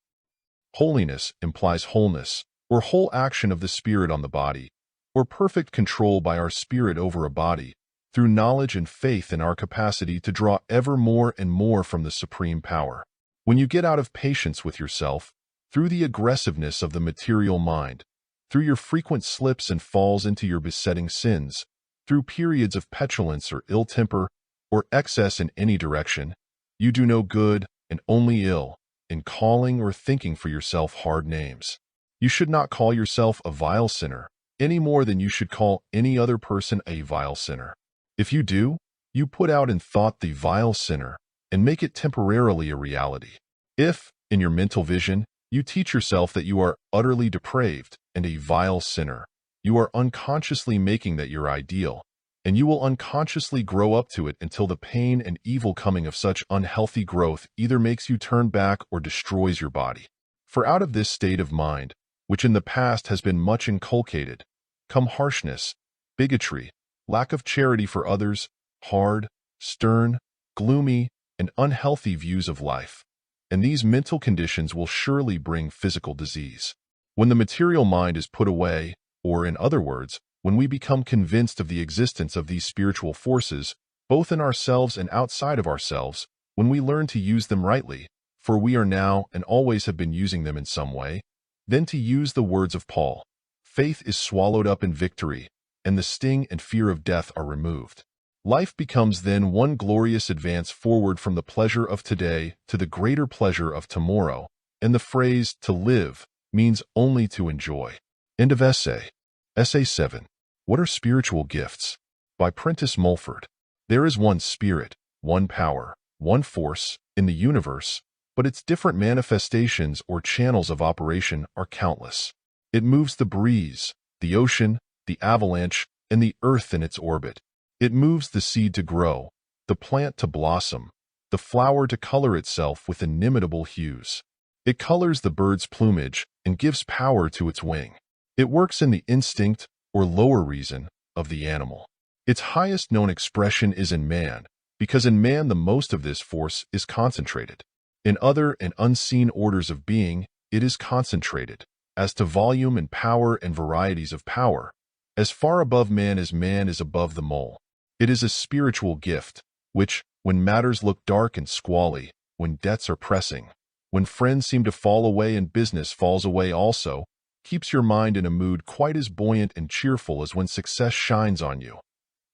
Holiness implies wholeness, or whole action of the spirit on the body, or perfect control by our spirit over a body, through knowledge and faith in our capacity to draw ever more and more from the supreme power. When you get out of patience with yourself, through the aggressiveness of the material mind, through your frequent slips and falls into your besetting sins, through periods of petulance or ill temper, or excess in any direction, you do no good and only ill in calling or thinking for yourself hard names. You should not call yourself a vile sinner, any more than you should call any other person a vile sinner. If you do, you put out in thought the vile sinner and make it temporarily a reality. If, in your mental vision, you teach yourself that you are utterly depraved and a vile sinner, you are unconsciously making that your ideal, and you will unconsciously grow up to it until the pain and evil coming of such unhealthy growth either makes you turn back or destroys your body. For out of this state of mind, which in the past has been much inculcated, come harshness, bigotry, lack of charity for others, hard, stern, gloomy, and unhealthy views of life. And these mental conditions will surely bring physical disease. When the material mind is put away, or in other words, when we become convinced of the existence of these spiritual forces, both in ourselves and outside of ourselves, when we learn to use them rightly, for we are now and always have been using them in some way, then to use the words of Paul, faith is swallowed up in victory, and the sting and fear of death are removed. Life becomes then one glorious advance forward from the pleasure of today to the greater pleasure of tomorrow, and the phrase to live means only to enjoy. End of essay. Essay 7. What are spiritual gifts? By Prentice Mulford. There is one spirit, one power, one force in the universe, but its different manifestations or channels of operation are countless. It moves the breeze, the ocean, the avalanche, and the earth in its orbit. It moves the seed to grow, the plant to blossom, the flower to color itself with inimitable hues. It colors the bird's plumage and gives power to its wing. It works in the instinct, or lower reason, of the animal. Its highest known expression is in man, because in man the most of this force is concentrated. In other and unseen orders of being, it is concentrated, as to volume and power and varieties of power, as far above man as man is above the mole. It is a spiritual gift, which, when matters look dark and squally, when debts are pressing, when friends seem to fall away and business falls away also, keeps your mind in a mood quite as buoyant and cheerful as when success shines on you.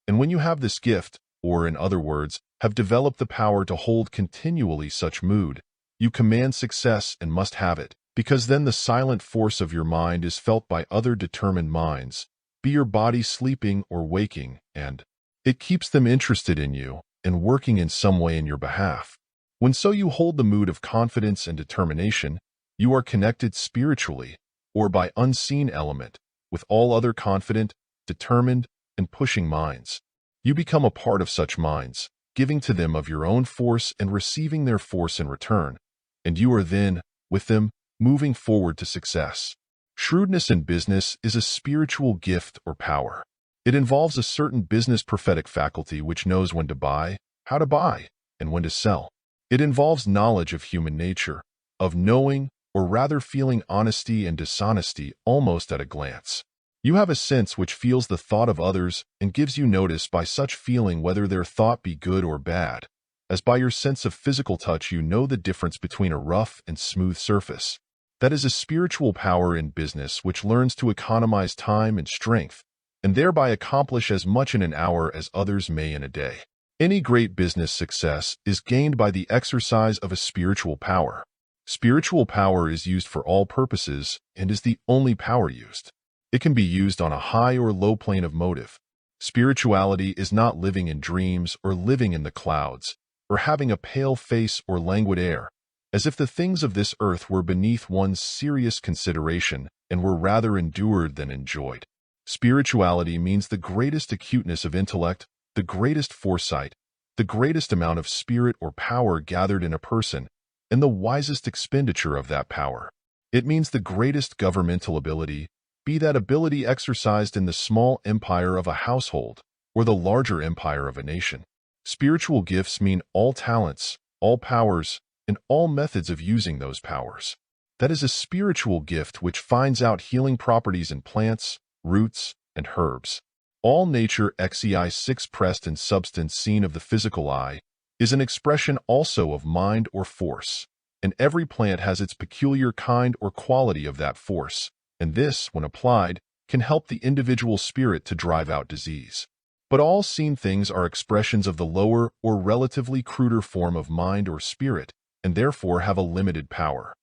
And when you have this gift, or in other words, have developed the power to hold continually such mood, you command success and must have it, because then the silent force of your mind is felt by other determined minds, be your body sleeping or waking, and it keeps them interested in you and working in some way in your behalf. When so you hold the mood of confidence and determination, you are connected spiritually, or by unseen element, with all other confident, determined, and pushing minds. You become a part of such minds, giving to them of your own force and receiving their force in return, and you are then, with them, moving forward to success. Shrewdness in business is a spiritual gift or power. It involves a certain business prophetic faculty which knows when to buy, how to buy, and when to sell. It involves knowledge of human nature, of knowing, or rather feeling honesty and dishonesty almost at a glance. You have a sense which feels the thought of others and gives you notice by such feeling whether their thought be good or bad, as by your sense of physical touch you know the difference between a rough and smooth surface. That is a spiritual power in business which learns to economize time and strength, and thereby accomplish as much in an hour as others may in a day. Any great business success is gained by the exercise of a spiritual power. Spiritual power is used for all purposes and is the only power used. It can be used on a high or low plane of motive. Spirituality is not living in dreams or living in the clouds, or having a pale face or languid air, as if the things of this earth were beneath one's serious consideration and were rather endured than enjoyed. Spirituality means the greatest acuteness of intellect, the greatest foresight, the greatest amount of spirit or power gathered in a person, and the wisest expenditure of that power. It means the greatest governmental ability, be that ability exercised in the small empire of a household or the larger empire of a nation. Spiritual gifts mean all talents, all powers, and all methods of using those powers. That is a spiritual gift which finds out healing properties in plants, roots, and herbs. All nature xei 6 pressed in substance seen of the physical eye is an expression also of mind or force, and every plant has its peculiar kind or quality of that force, and this, when applied, can help the individual spirit to drive out disease. But all seen things are expressions of the lower or relatively cruder form of mind or spirit, and therefore have a limited power.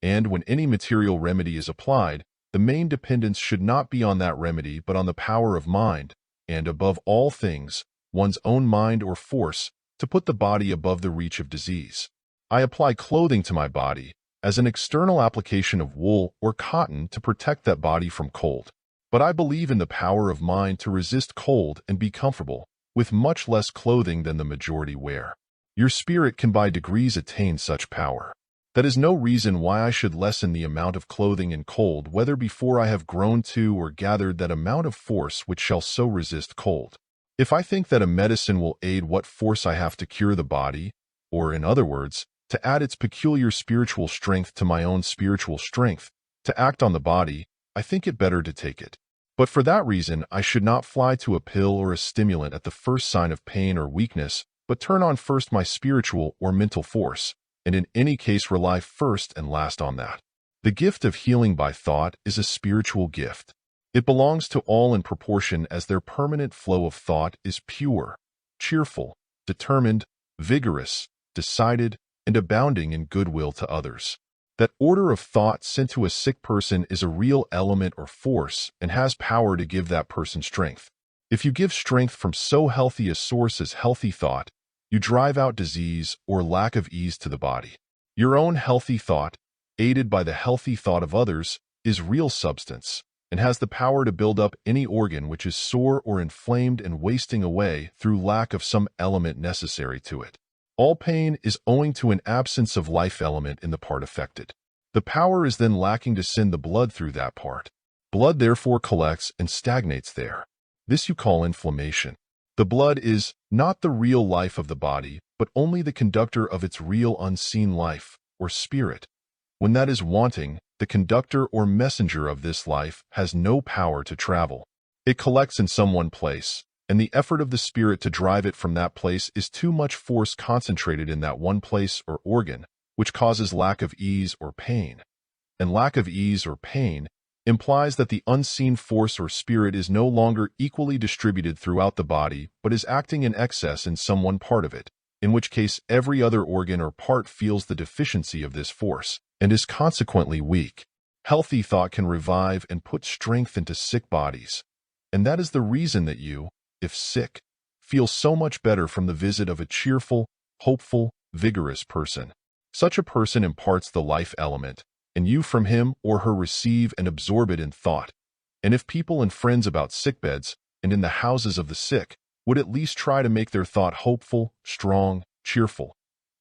And when any material remedy is applied, the main dependence should not be on that remedy but on the power of mind, and above all things, one's own mind or force, to put the body above the reach of disease. I apply clothing to my body as an external application of wool or cotton to protect that body from cold. But I believe in the power of mind to resist cold and be comfortable, with much less clothing than the majority wear. Your spirit can by degrees attain such power. That is no reason why I should lessen the amount of clothing in cold, whether before I have grown to or gathered that amount of force which shall so resist cold. If I think that a medicine will aid what force I have to cure the body, or in other words, to add its peculiar spiritual strength to my own spiritual strength, to act on the body, I think it better to take it. But for that reason, I should not fly to a pill or a stimulant at the first sign of pain or weakness, but turn on first my spiritual or mental force, and in any case rely first and last on that. The gift of healing by thought is a spiritual gift. It belongs to all in proportion as their permanent flow of thought is pure, cheerful, determined, vigorous, decided, and abounding in goodwill to others. That order of thought sent to a sick person is a real element or force and has power to give that person strength. If you give strength from so healthy a source as healthy thought, you drive out disease or lack of ease to the body. Your own healthy thought, aided by the healthy thought of others, is real substance, and has the power to build up any organ which is sore or inflamed and wasting away through lack of some element necessary to it. All pain is owing to an absence of life element in the part affected. The power is then lacking to send the blood through that part. Blood therefore collects and stagnates there. This you call inflammation. The blood is not the real life of the body, but only the conductor of its real unseen life, or spirit. When that is wanting, the conductor or messenger of this life has no power to travel. It collects in some one place, and the effort of the spirit to drive it from that place is too much force concentrated in that one place or organ, which causes lack of ease or pain. And lack of ease or pain implies that the unseen force or spirit is no longer equally distributed throughout the body, but is acting in excess in some one part of it, in which case every other organ or part feels the deficiency of this force, and is consequently weak. Healthy thought can revive and put strength into sick bodies, and that is the reason that you, if sick, feel so much better from the visit of a cheerful, hopeful, vigorous person. Such a person imparts the life element, and you from him or her receive and absorb it in thought. And if people and friends about sickbeds and in the houses of the sick would at least try to make their thought hopeful, strong, cheerful,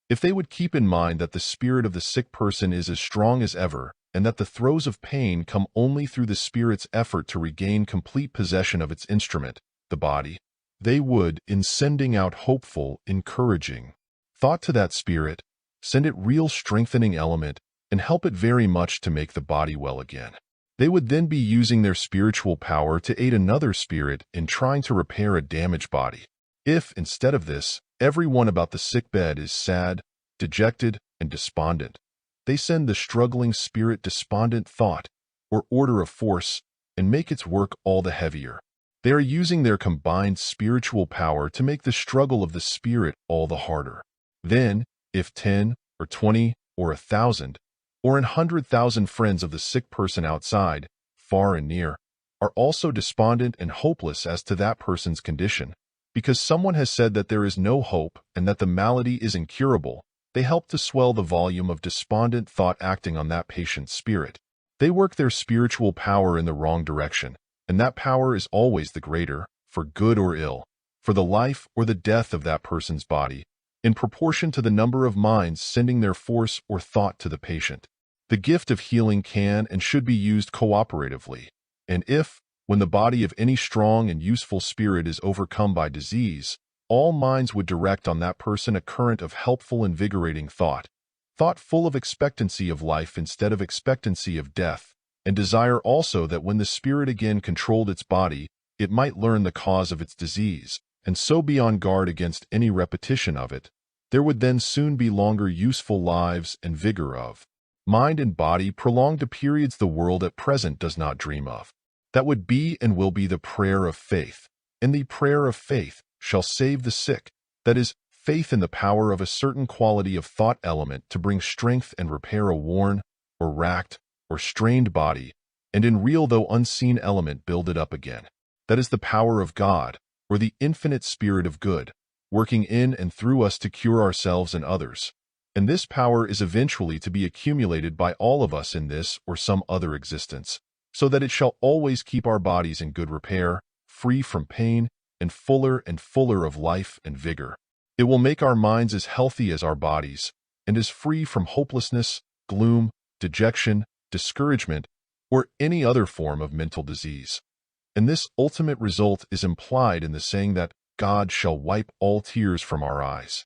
if they would keep in mind that the spirit of the sick person is as strong as ever, and that the throes of pain come only through the spirit's effort to regain complete possession of its instrument, the body, they would, in sending out hopeful, encouraging thought to that spirit, send it real strengthening element, and help it very much to make the body well again. They would then be using their spiritual power to aid another spirit in trying to repair a damaged body. If, instead of this, everyone about the sick bed is sad, dejected, and despondent, they send the struggling spirit despondent thought, or order of force, and make its work all the heavier. They are using their combined spiritual power to make the struggle of the spirit all the harder. Then, if 10, or 20, or 1,000, or 100,000 friends of the sick person outside, far and near, are also despondent and hopeless as to that person's condition, because someone has said that there is no hope and that the malady is incurable, they help to swell the volume of despondent thought acting on that patient's spirit. They work their spiritual power in the wrong direction, and that power is always the greater, for good or ill, for the life or the death of that person's body, in proportion to the number of minds sending their force or thought to the patient. The gift of healing can and should be used cooperatively, and if, when the body of any strong and useful spirit is overcome by disease, all minds would direct on that person a current of helpful, invigorating thought full of expectancy of life instead of expectancy of death, and desire also that when the spirit again controlled its body, it might learn the cause of its disease, and so be on guard against any repetition of it, there would then soon be longer useful lives and vigor of mind and body prolonged to periods the world at present does not dream of. That would be and will be the prayer of faith, and the prayer of faith shall save the sick, that is, faith in the power of a certain quality of thought element to bring strength and repair a worn, or racked, or strained body, and in real though unseen element build it up again. That is the power of God, or the infinite spirit of good, working in and through us to cure ourselves and others. And this power is eventually to be accumulated by all of us in this or some other existence, so that it shall always keep our bodies in good repair, free from pain, and fuller of life and vigor. It will make our minds as healthy as our bodies, and as free from hopelessness, gloom, dejection, discouragement, or any other form of mental disease. And this ultimate result is implied in the saying that God shall wipe all tears from our eyes.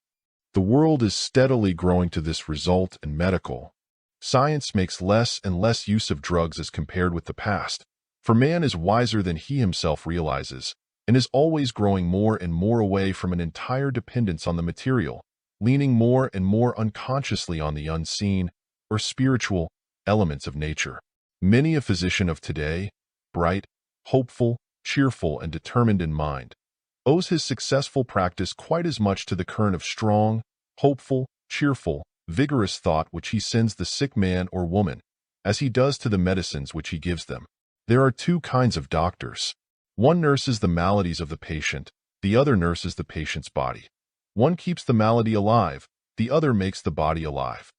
The world is steadily growing to this result in medical. Science makes less and less use of drugs as compared with the past, for man is wiser than he himself realizes, and is always growing more and more away from an entire dependence on the material, leaning more and more unconsciously on the unseen, or spiritual, elements of nature. Many a physician of today, bright, hopeful, cheerful, and determined in mind, owes his successful practice quite as much to the current of strong, hopeful, cheerful, vigorous thought which he sends the sick man or woman, as he does to the medicines which he gives them. There are two kinds of doctors. One nurses the maladies of the patient, the other nurses the patient's body. One keeps the malady alive, the other makes the body alive.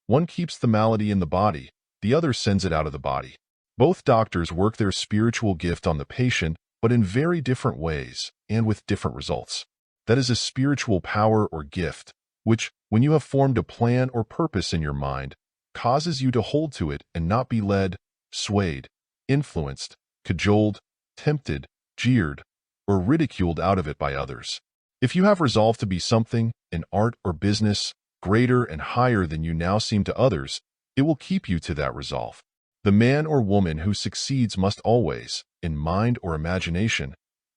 One keeps the malady in the body, the other sends it out of the body. Both doctors work their spiritual gift on the patient, but in very different ways and with different results. That is a spiritual power or gift, which, when you have formed a plan or purpose in your mind, causes you to hold to it and not be led, swayed, influenced, cajoled, tempted, jeered, or ridiculed out of it by others. If you have resolved to be something, in art or business, greater and higher than you now seem to others, it will keep you to that resolve. The man or woman who succeeds must always, in mind or imagination,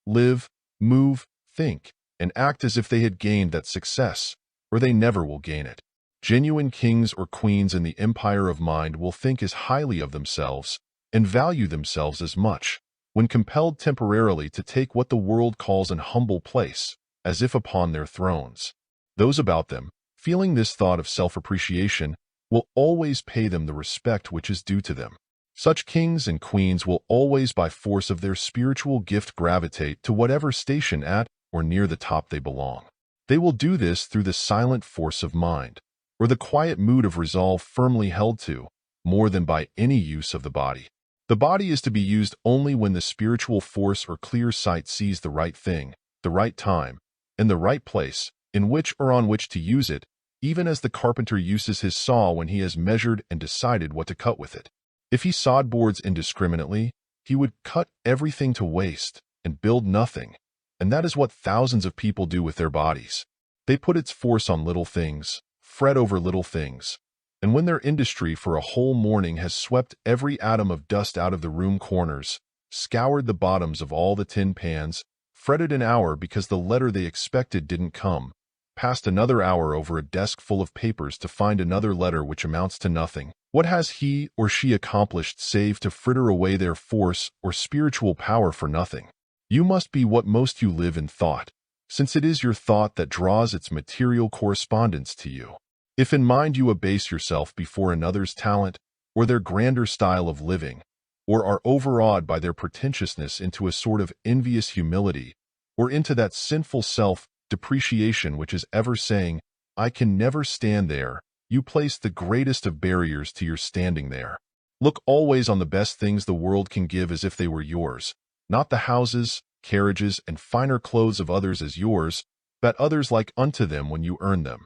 live, move, think, and act as if they had gained that success, or they never will gain it. Genuine kings or queens in the empire of mind will think as highly of themselves and value themselves as much, when compelled temporarily to take what the world calls an humble place, as if upon their thrones. Those about them, feeling this thought of self-appreciation, will always pay them the respect which is due to them. Such kings and queens will always by force of their spiritual gift gravitate to whatever station at or near the top they belong. They will do this through the silent force of mind, or the quiet mood of resolve firmly held to, more than by any use of the body. The body is to be used only when the spiritual force or clear sight sees the right thing, the right time, and the right place, in which or on which to use it, even as the carpenter uses his saw when he has measured and decided what to cut with it. If he sawed boards indiscriminately, he would cut everything to waste and build nothing, and that is what thousands of people do with their bodies. They put its force on little things, fret over little things. And when their industry for a whole morning has swept every atom of dust out of the room corners, scoured the bottoms of all the tin pans, fretted an hour because the letter they expected didn't come, passed another hour over a desk full of papers to find another letter which amounts to nothing, what has he or she accomplished save to fritter away their force or spiritual power for nothing? You must be what most you live in thought, since it is your thought that draws its material correspondence to you. If in mind you abase yourself before another's talent or their grander style of living, or are overawed by their pretentiousness into a sort of envious humility, or into that sinful self-depreciation which is ever saying, "I can never stand there," you place the greatest of barriers to your standing there. Look always on the best things the world can give as if they were yours, not the houses, carriages, and finer clothes of others as yours, but others like unto them when you earn them.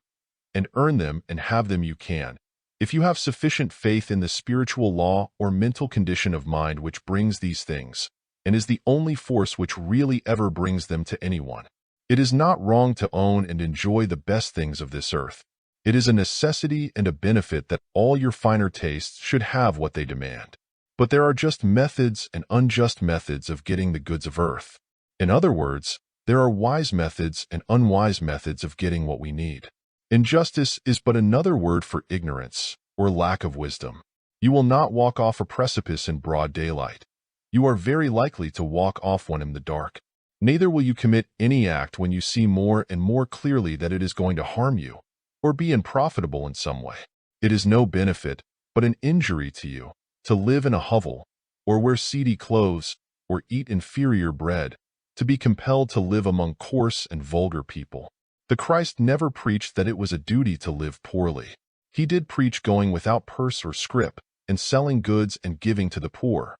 And earn them and have them you can, if you have sufficient faith in the spiritual law or mental condition of mind which brings these things, and is the only force which really ever brings them to anyone. It is not wrong to own and enjoy the best things of this earth. It is a necessity and a benefit that all your finer tastes should have what they demand. But there are just methods and unjust methods of getting the goods of earth. In other words, there are wise methods and unwise methods of getting what we need. Injustice is but another word for ignorance or lack of wisdom. You will not walk off a precipice in broad daylight. You are very likely to walk off one in the dark. Neither will you commit any act when you see more and more clearly that it is going to harm you or be unprofitable in some way. It is no benefit, but an injury to you, to live in a hovel, or wear seedy clothes, or eat inferior bread, to be compelled to live among coarse and vulgar people. The Christ never preached that it was a duty to live poorly. He did preach going without purse or scrip, and selling goods and giving to the poor.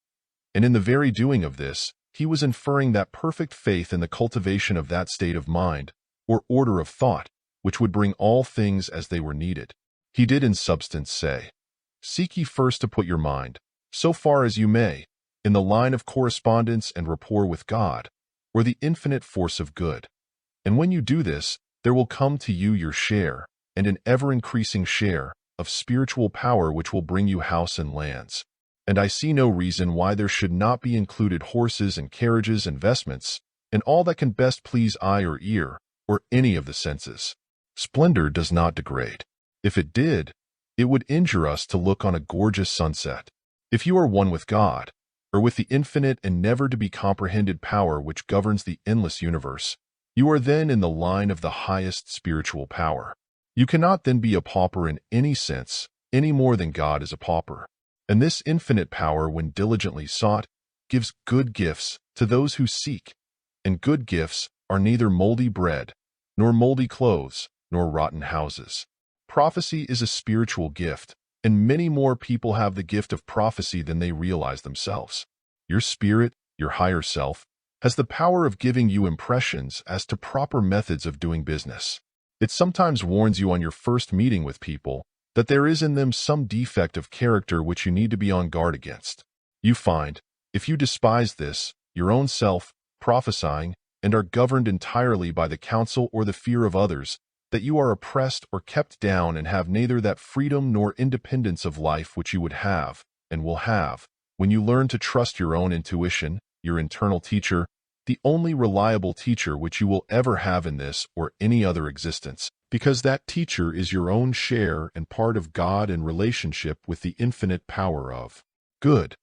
And in the very doing of this, he was inferring that perfect faith in the cultivation of that state of mind, or order of thought, which would bring all things as they were needed. He did in substance say, "Seek ye first to put your mind, so far as you may, in the line of correspondence and rapport with God, or the infinite force of good. And when you do this, there will come to you your share, and an ever-increasing share, of spiritual power which will bring you house and lands. And I see no reason why there should not be included horses and carriages and vestments, and all that can best please eye or ear, or any of the senses. Splendor does not degrade. If it did, it would injure us to look on a gorgeous sunset. If you are one with God, or with the infinite and never-to-be-comprehended power which governs the endless universe, you are then in the line of the highest spiritual power. You cannot then be a pauper in any sense, any more than God is a pauper. And this infinite power, when diligently sought, gives good gifts to those who seek. And good gifts are neither moldy bread, nor moldy clothes, nor rotten houses. Prophecy is a spiritual gift, and many more people have the gift of prophecy than they realize themselves. Your spirit, your higher self, has the power of giving you impressions as to proper methods of doing business. It sometimes warns you on your first meeting with people that there is in them some defect of character which you need to be on guard against. You find, if you despise this, your own self, prophesying, and are governed entirely by the counsel or the fear of others, that you are oppressed or kept down and have neither that freedom nor independence of life which you would have, and will have, when you learn to trust your own intuition, your internal teacher, the only reliable teacher which you will ever have in this or any other existence, because that teacher is your own share and part of God in relationship with the infinite power of good.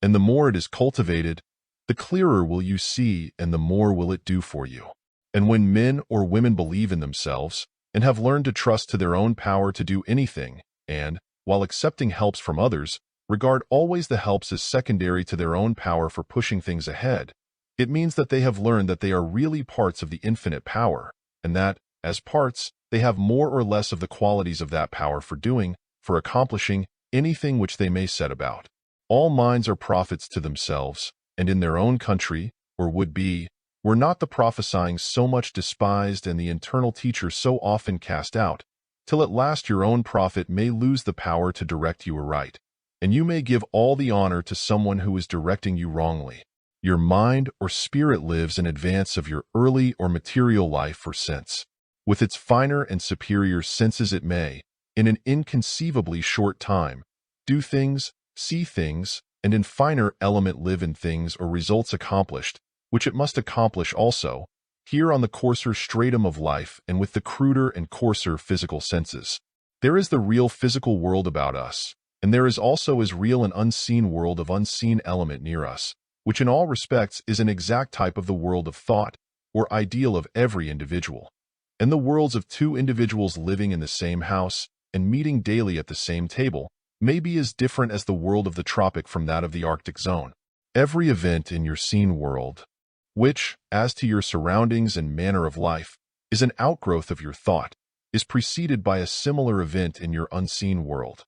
And the more it is cultivated, the clearer will you see and the more will it do for you. And when men or women believe in themselves and have learned to trust to their own power to do anything, and, while accepting helps from others, regard always the helps as secondary to their own power for pushing things ahead, it means that they have learned that they are really parts of the infinite power, and that, as parts, they have more or less of the qualities of that power for doing, for accomplishing, anything which they may set about. All minds are prophets to themselves, and in their own country, or would be, were not the prophesying so much despised and the internal teacher so often cast out, till at last your own prophet may lose the power to direct you aright, and you may give all the honor to someone who is directing you wrongly. Your mind or spirit lives in advance of your early or material life or sense. With its finer and superior senses it may, in an inconceivably short time, do things, see things, and in finer element live in things or results accomplished, which it must accomplish also, here on the coarser stratum of life and with the cruder and coarser physical senses. There is the real physical world about us, and there is also as real an unseen world of unseen element near us, which in all respects is an exact type of the world of thought, or ideal of every individual. And the worlds of two individuals living in the same house and meeting daily at the same table may be as different as the world of the tropic from that of the Arctic zone. Every event in your seen world, which, as to your surroundings and manner of life, is an outgrowth of your thought, is preceded by a similar event in your unseen world.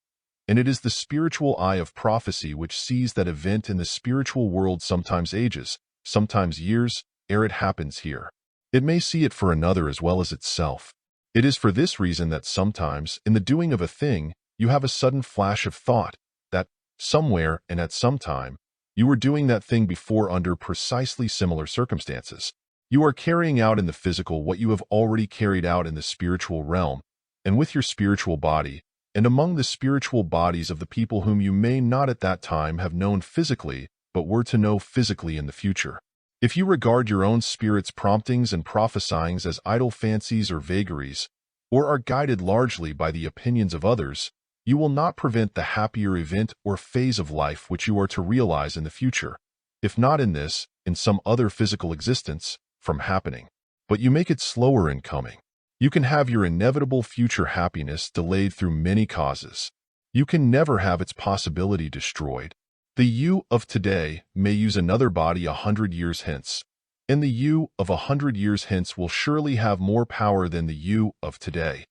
And it is the spiritual eye of prophecy which sees that event in the spiritual world sometimes ages, sometimes years, ere it happens here. It may see it for another as well as itself. It is for this reason that sometimes, in the doing of a thing, you have a sudden flash of thought, that, somewhere and at some time, you were doing that thing before under precisely similar circumstances. You are carrying out in the physical what you have already carried out in the spiritual realm, and with your spiritual body, and among the spiritual bodies of the people whom you may not at that time have known physically, but were to know physically in the future. If you regard your own spirit's promptings and prophesyings as idle fancies or vagaries, or are guided largely by the opinions of others, you will not prevent the happier event or phase of life which you are to realize in the future, if not in this, in some other physical existence, from happening. But you make it slower in coming. You can have your inevitable future happiness delayed through many causes. You can never have its possibility destroyed. The you of today may use another body 100 years hence, and the you of 100 years hence will surely have more power than the you of today.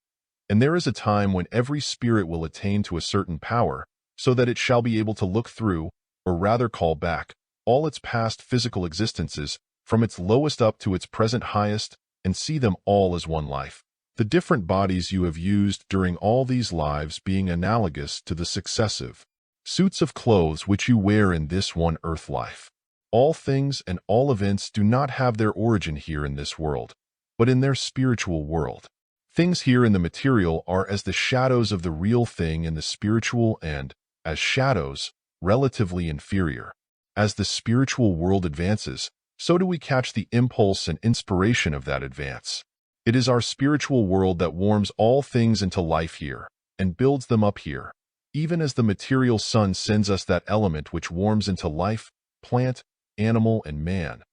And there is a time when every spirit will attain to a certain power, so that it shall be able to look through, or rather call back, all its past physical existences, from its lowest up to its present highest, and see them all as one life. The different bodies you have used during all these lives being analogous to the successive suits of clothes which you wear in this one earth life. All things and all events do not have their origin here in this world, but in their spiritual world. Things here in the material are as the shadows of the real thing in the spiritual and, as shadows, relatively inferior. As the spiritual world advances, so do we catch the impulse and inspiration of that advance. It is our spiritual world that warms all things into life here, and builds them up here, even as the material sun sends us that element which warms into life, plant, animal, and man.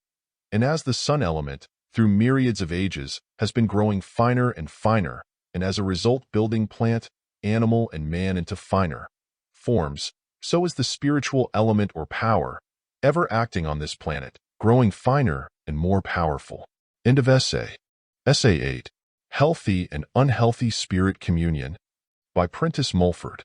And as the sun element, through myriads of ages, has been growing finer and finer, and as a result building plant, animal, and man into finer forms, so is the spiritual element or power, ever acting on this planet, growing finer and more powerful. End of essay. Essay 8. Healthy and Unhealthy Spirit Communion by Prentice Mulford.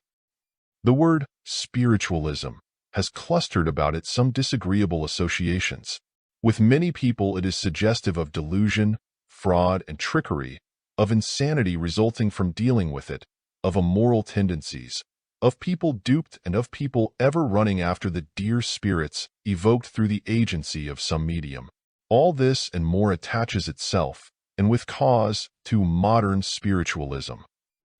The word spiritualism has clustered about it some disagreeable associations. With many people it is suggestive of delusion, fraud, and trickery, of insanity resulting from dealing with it, of immoral tendencies, of people duped and of people ever running after the dear spirits evoked through the agency of some medium. All this and more attaches itself, and with cause, to modern spiritualism.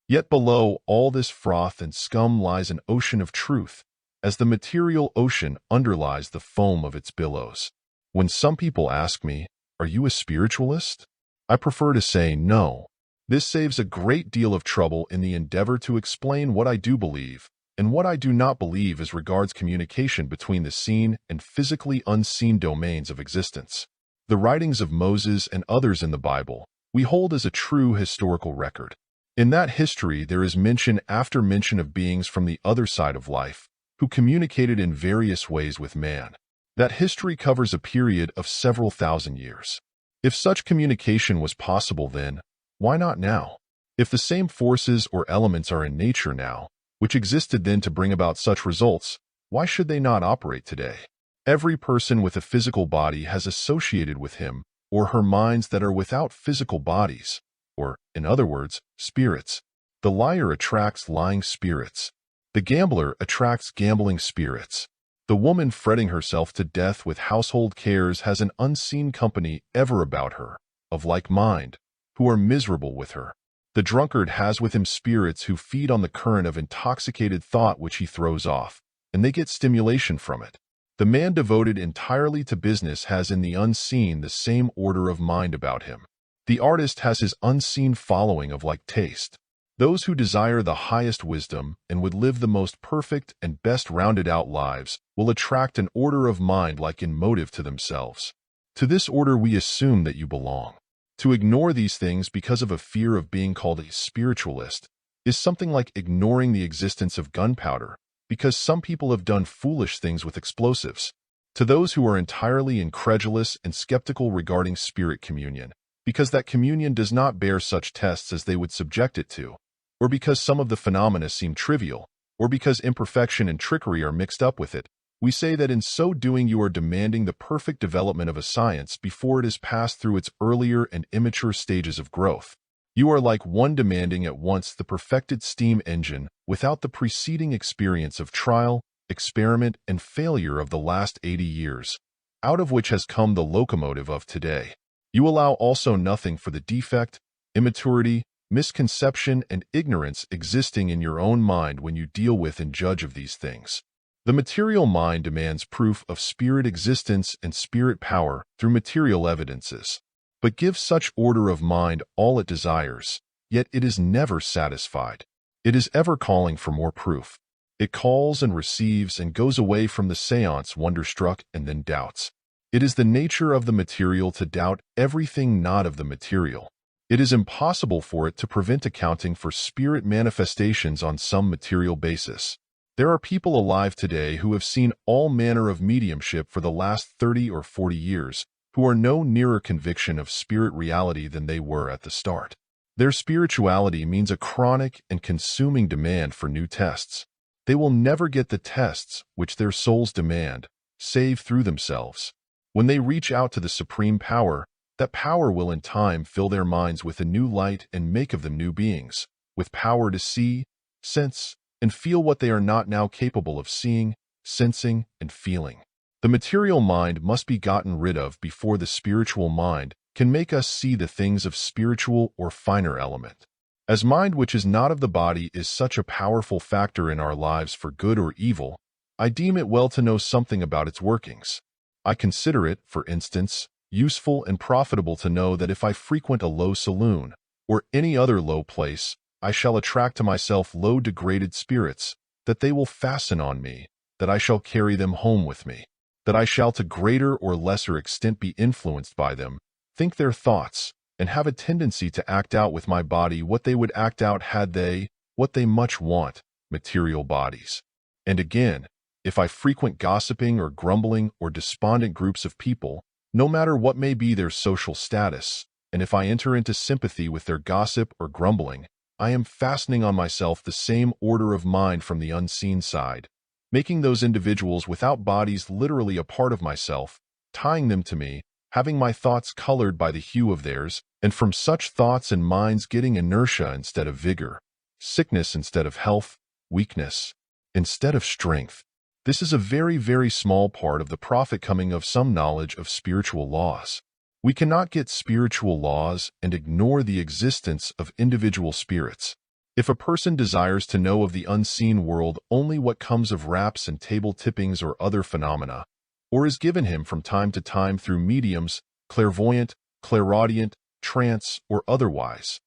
Yet below all this froth and scum lies an ocean of truth, as the material ocean underlies the foam of its billows. When some people ask me, "Are you a spiritualist?" I prefer to say no. This saves a great deal of trouble in the endeavor to explain what I do believe, and what I do not believe as regards communication between the seen and physically unseen domains of existence. The writings of Moses and others in the Bible we hold as a true historical record. In that history there is mention after mention of beings from the other side of life, who communicated in various ways with man. That history covers a period of several thousand years. If such communication was possible then, why not now? If the same forces or elements are in nature now, which existed then to bring about such results, why should they not operate today? Every person with a physical body has associated with him or her minds that are without physical bodies, or, in other words, spirits. The liar attracts lying spirits. The gambler attracts gambling spirits. The woman fretting herself to death with household cares has an unseen company ever about her, of like mind, who are miserable with her. The drunkard has with him spirits who feed on the current of intoxicated thought which he throws off, and they get stimulation from it. The man devoted entirely to business has in the unseen the same order of mind about him. The artist has his unseen following of like taste. Those who desire the highest wisdom and would live the most perfect and best rounded-out lives will attract an order of mind like in motive to themselves. To this order we assume that you belong. To ignore these things because of a fear of being called a spiritualist is something like ignoring the existence of gunpowder, because some people have done foolish things with explosives. To those who are entirely incredulous and skeptical regarding spirit communion, because that communion does not bear such tests as they would subject it to, or because some of the phenomena seem trivial, or because imperfection and trickery are mixed up with it, we say that in so doing you are demanding the perfect development of a science before it has passed through its earlier and immature stages of growth. You are like one demanding at once the perfected steam engine without the preceding experience of trial, experiment, and failure of the last 80 years, out of which has come the locomotive of today. You allow also nothing for the defect, immaturity, misconception, and ignorance existing in your own mind when you deal with and judge of these things. The material mind demands proof of spirit existence and spirit power through material evidences, but gives such order of mind all it desires, yet it is never satisfied. It is ever calling for more proof. It calls and receives and goes away from the seance wonderstruck and then doubts. It is the nature of the material to doubt everything not of the material. It is impossible for it to prevent accounting for spirit manifestations on some material basis. There are people alive today who have seen all manner of mediumship for the last 30 or 40 years, who are no nearer conviction of spirit reality than they were at the start. Their spirituality means a chronic and consuming demand for new tests. They will never get the tests which their souls demand, save through themselves. When they reach out to the supreme power, that power will in time fill their minds with a new light and make of them new beings, with power to see, sense, and feel what they are not now capable of seeing, sensing, and feeling. The material mind must be gotten rid of before the spiritual mind can make us see the things of spiritual or finer element. As mind which is not of the body is such a powerful factor in our lives for good or evil, I deem it well to know something about its workings. I consider it, for instance, useful and profitable to know that if I frequent a low saloon, or any other low place, I shall attract to myself low degraded spirits, that they will fasten on me, that I shall carry them home with me, that I shall to greater or lesser extent be influenced by them, think their thoughts, and have a tendency to act out with my body what they would act out had they, what they much want, material bodies. And again, if I frequent gossiping or grumbling or despondent groups of people, no matter what may be their social status, and if I enter into sympathy with their gossip or grumbling, I am fastening on myself the same order of mind from the unseen side, making those individuals without bodies literally a part of myself, tying them to me, having my thoughts colored by the hue of theirs, and from such thoughts and minds getting inertia instead of vigor, sickness instead of health, weakness instead of strength. This is a very, very small part of the profit coming of some knowledge of spiritual laws. We cannot get spiritual laws and ignore the existence of individual spirits. If a person desires to know of the unseen world only what comes of raps and table tippings or other phenomena, or is given him from time to time through mediums, clairvoyant, clairaudient, trance, or otherwise,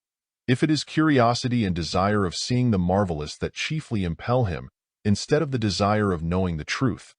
if it is curiosity and desire of seeing the marvelous that chiefly impel him, instead of the desire of knowing the truth,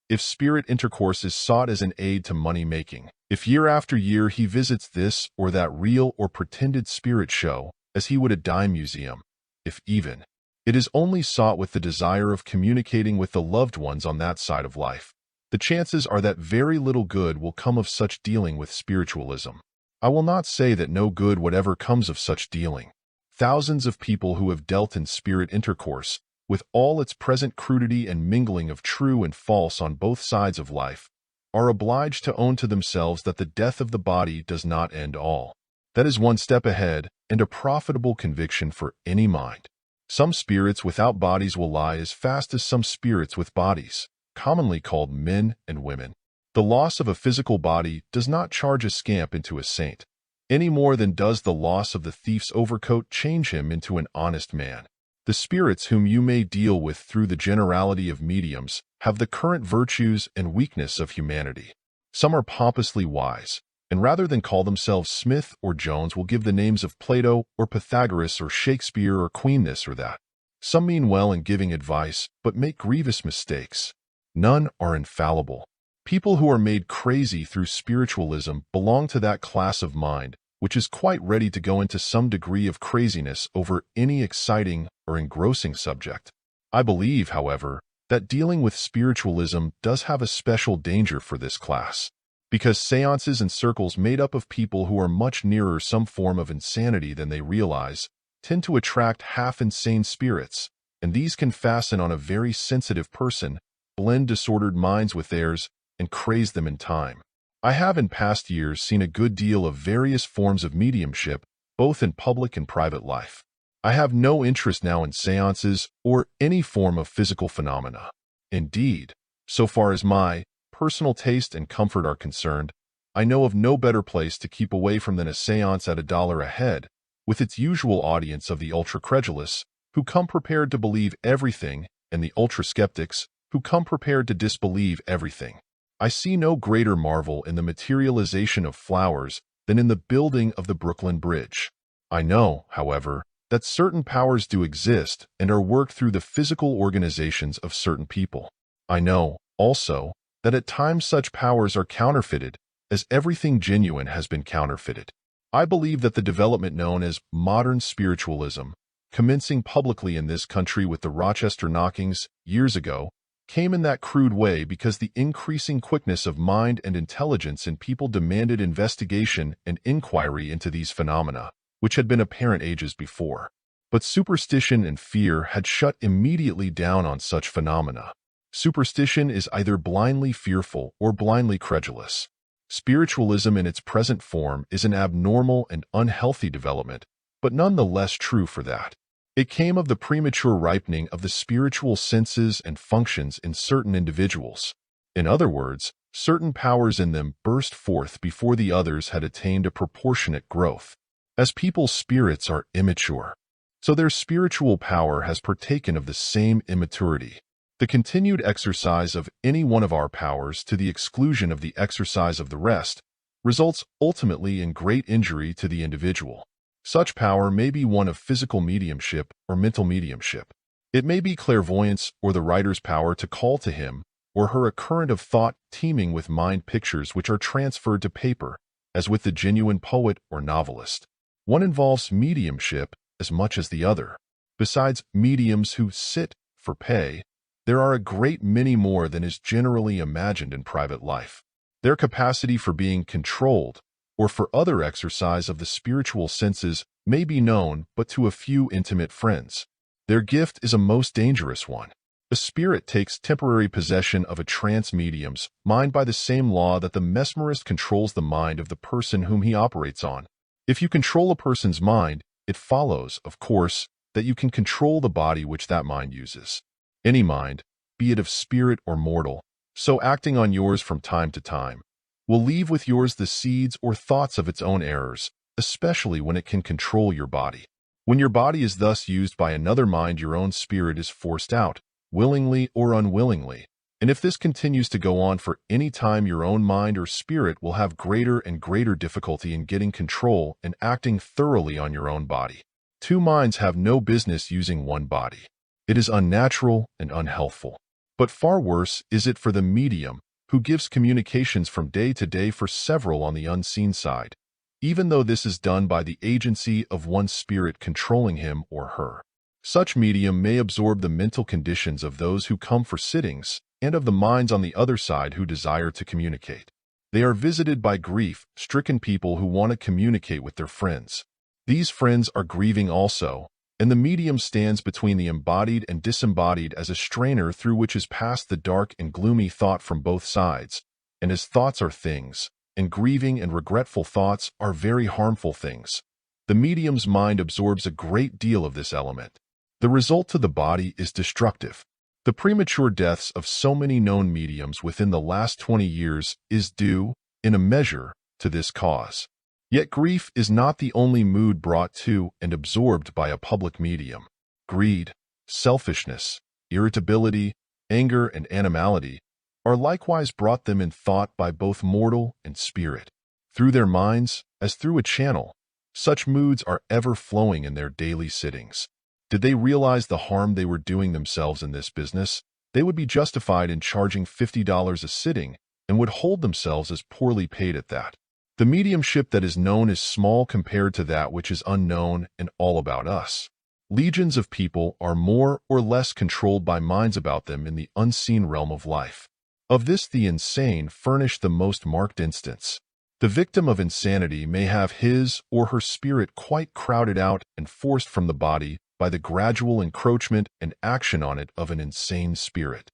if spirit intercourse is sought as an aid to money-making, if year after year he visits this or that real or pretended spirit show, as he would a dime museum, if even it is only sought with the desire of communicating with the loved ones on that side of life, the chances are that very little good will come of such dealing with spiritualism. I will not say that no good whatever comes of such dealing. Thousands of people who have dealt in spirit intercourse, with all its present crudity and mingling of true and false on both sides of life, are obliged to own to themselves that the death of the body does not end all. That is one step ahead and a profitable conviction for any mind. Some spirits without bodies will lie as fast as some spirits with bodies, commonly called men and women. The loss of a physical body does not charge a scamp into a saint. any more than does the loss of the thief's overcoat change him into an honest man. The spirits whom you may deal with through the generality of mediums have the current virtues and weakness of humanity. Some are pompously wise, and rather than call themselves Smith or Jones will give the names of Plato or Pythagoras or Shakespeare or Queen this or that. Some mean well in giving advice, but make grievous mistakes. None are infallible. People who are made crazy through spiritualism belong to that class of mind which is quite ready to go into some degree of craziness over any exciting or engrossing subject. I believe, however, that dealing with spiritualism does have a special danger for this class, because seances and circles made up of people who are much nearer some form of insanity than they realize tend to attract half-insane spirits, and these can fasten on a very sensitive person, blend disordered minds with theirs, and craze them in time. I have in past years seen a good deal of various forms of mediumship, both in public and private life. I have no interest now in seances or any form of physical phenomena. Indeed, so far as my personal taste and comfort are concerned, I know of no better place to keep away from than a seance at $1 a head, with its usual audience of the ultra-credulous, who come prepared to believe everything, and the ultra-skeptics, who come prepared to disbelieve everything. I see no greater marvel in the materialization of flowers than in the building of the Brooklyn Bridge. I know, however, that certain powers do exist and are worked through the physical organizations of certain people. I know, also, that at times such powers are counterfeited, as everything genuine has been counterfeited. I believe that the development known as modern spiritualism, commencing publicly in this country with the Rochester knockings years ago, came in that crude way because the increasing quickness of mind and intelligence in people demanded investigation and inquiry into these phenomena, which had been apparent ages before. But superstition and fear had shut immediately down on such phenomena. Superstition is either blindly fearful or blindly credulous. Spiritualism in its present form is an abnormal and unhealthy development, but none the less true for that. It came of the premature ripening of the spiritual senses and functions in certain individuals. In other words, certain powers in them burst forth before the others had attained a proportionate growth. As people's spirits are immature, so their spiritual power has partaken of the same immaturity. The continued exercise of any one of our powers to the exclusion of the exercise of the rest results ultimately in great injury to the individual. Such power may be one of physical mediumship or mental mediumship. It may be clairvoyance or the writer's power to call to him or her a current of thought teeming with mind pictures which are transferred to paper, as with the genuine poet or novelist. One involves mediumship as much as the other. Besides mediums who sit for pay, there are a great many more than is generally imagined in private life. Their capacity for being controlled or for other exercise of the spiritual senses may be known but to a few intimate friends. Their gift is a most dangerous one. A spirit takes temporary possession of a trance medium's mind by the same law that the mesmerist controls the mind of the person whom he operates on. If you control a person's mind, it follows, of course, that you can control the body which that mind uses. Any mind, be it of spirit or mortal, so acting on yours from time to time, will leave with yours the seeds or thoughts of its own errors, especially when it can control your body. When your body is thus used by another mind, your own spirit is forced out, willingly or unwillingly, and if this continues to go on for any time, your own mind or spirit will have greater and greater difficulty in getting control and acting thoroughly on your own body. Two minds have no business using one body. It is unnatural and unhealthful. But far worse is it for the medium, who gives communications from day to day for several on the unseen side, even though this is done by the agency of one spirit controlling him or her. Such medium may absorb the mental conditions of those who come for sittings and of the minds on the other side who desire to communicate. They are visited by grief-stricken people who want to communicate with their friends. These friends are grieving also, and the medium stands between the embodied and disembodied as a strainer through which is passed the dark and gloomy thought from both sides, and as thoughts are things, and grieving and regretful thoughts are very harmful things, the medium's mind absorbs a great deal of this element. The result to the body is destructive. The premature deaths of so many known mediums within the last 20 years is due, in a measure, to this cause. Yet grief is not the only mood brought to and absorbed by a public medium. Greed, selfishness, irritability, anger, and animality are likewise brought them in thought by both mortal and spirit. Through their minds, as through a channel, such moods are ever flowing in their daily sittings. Did they realize the harm they were doing themselves in this business, they would be justified in charging $50 a sitting and would hold themselves as poorly paid at that. The mediumship that is known is small compared to that which is unknown and all about us. Legions of people are more or less controlled by minds about them in the unseen realm of life. Of this the insane furnish the most marked instance. The victim of insanity may have his or her spirit quite crowded out and forced from the body by the gradual encroachment and action on it of an insane spirit.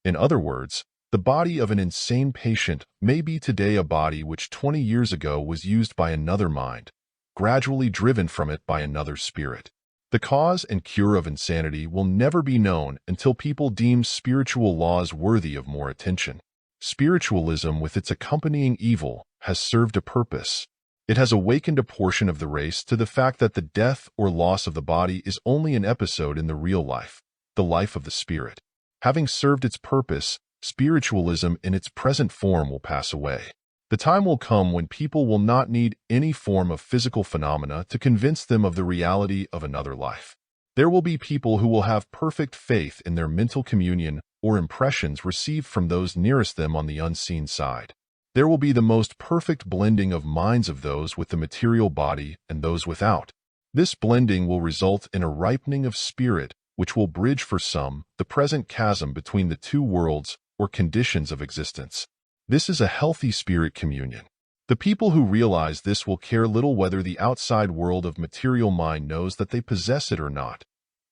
In other words, the body of an insane patient may be today a body which 20 years ago was used by another mind, gradually driven from it by another spirit. The cause and cure of insanity will never be known until people deem spiritual laws worthy of more attention. Spiritualism, with its accompanying evil, has served a purpose. It has awakened a portion of the race to the fact that the death or loss of the body is only an episode in the real life, the life of the spirit. Having served its purpose, spiritualism in its present form will pass away. The time will come when people will not need any form of physical phenomena to convince them of the reality of another life. There will be people who will have perfect faith in their mental communion or impressions received from those nearest them on the unseen side. There will be the most perfect blending of minds of those with the material body and those without. This blending will result in a ripening of spirit, which will bridge for some the present chasm between the two worlds or conditions of existence. This is a healthy spirit communion. The people who realize this will care little whether the outside world of material mind knows that they possess it or not,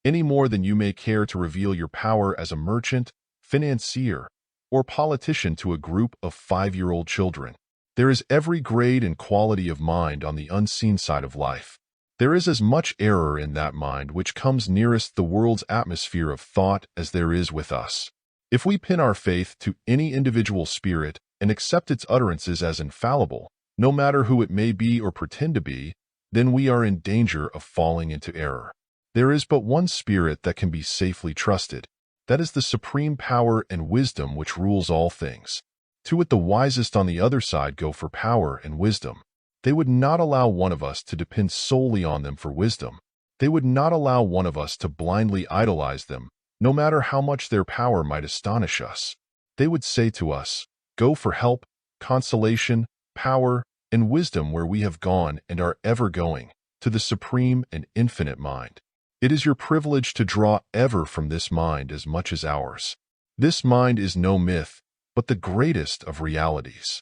any more than you may care to reveal your power as a merchant, financier, or politician to a group of 5-year-old children. There is every grade and quality of mind on the unseen side of life. There is as much error in that mind which comes nearest the world's atmosphere of thought as there is with us. If we pin our faith to any individual spirit and accept its utterances as infallible, no matter who it may be or pretend to be, then we are in danger of falling into error. There is but one spirit that can be safely trusted. That is the supreme power and wisdom which rules all things. To it the wisest on the other side go for power and wisdom. They would not allow one of us to depend solely on them for wisdom. They would not allow one of us to blindly idolize them, no matter how much their power might astonish us. They would say to us, "Go for help, consolation, power, and wisdom where we have gone and are ever going, to the supreme and infinite mind. It is your privilege to draw ever from this mind as much as ours. This mind is no myth, but the greatest of realities."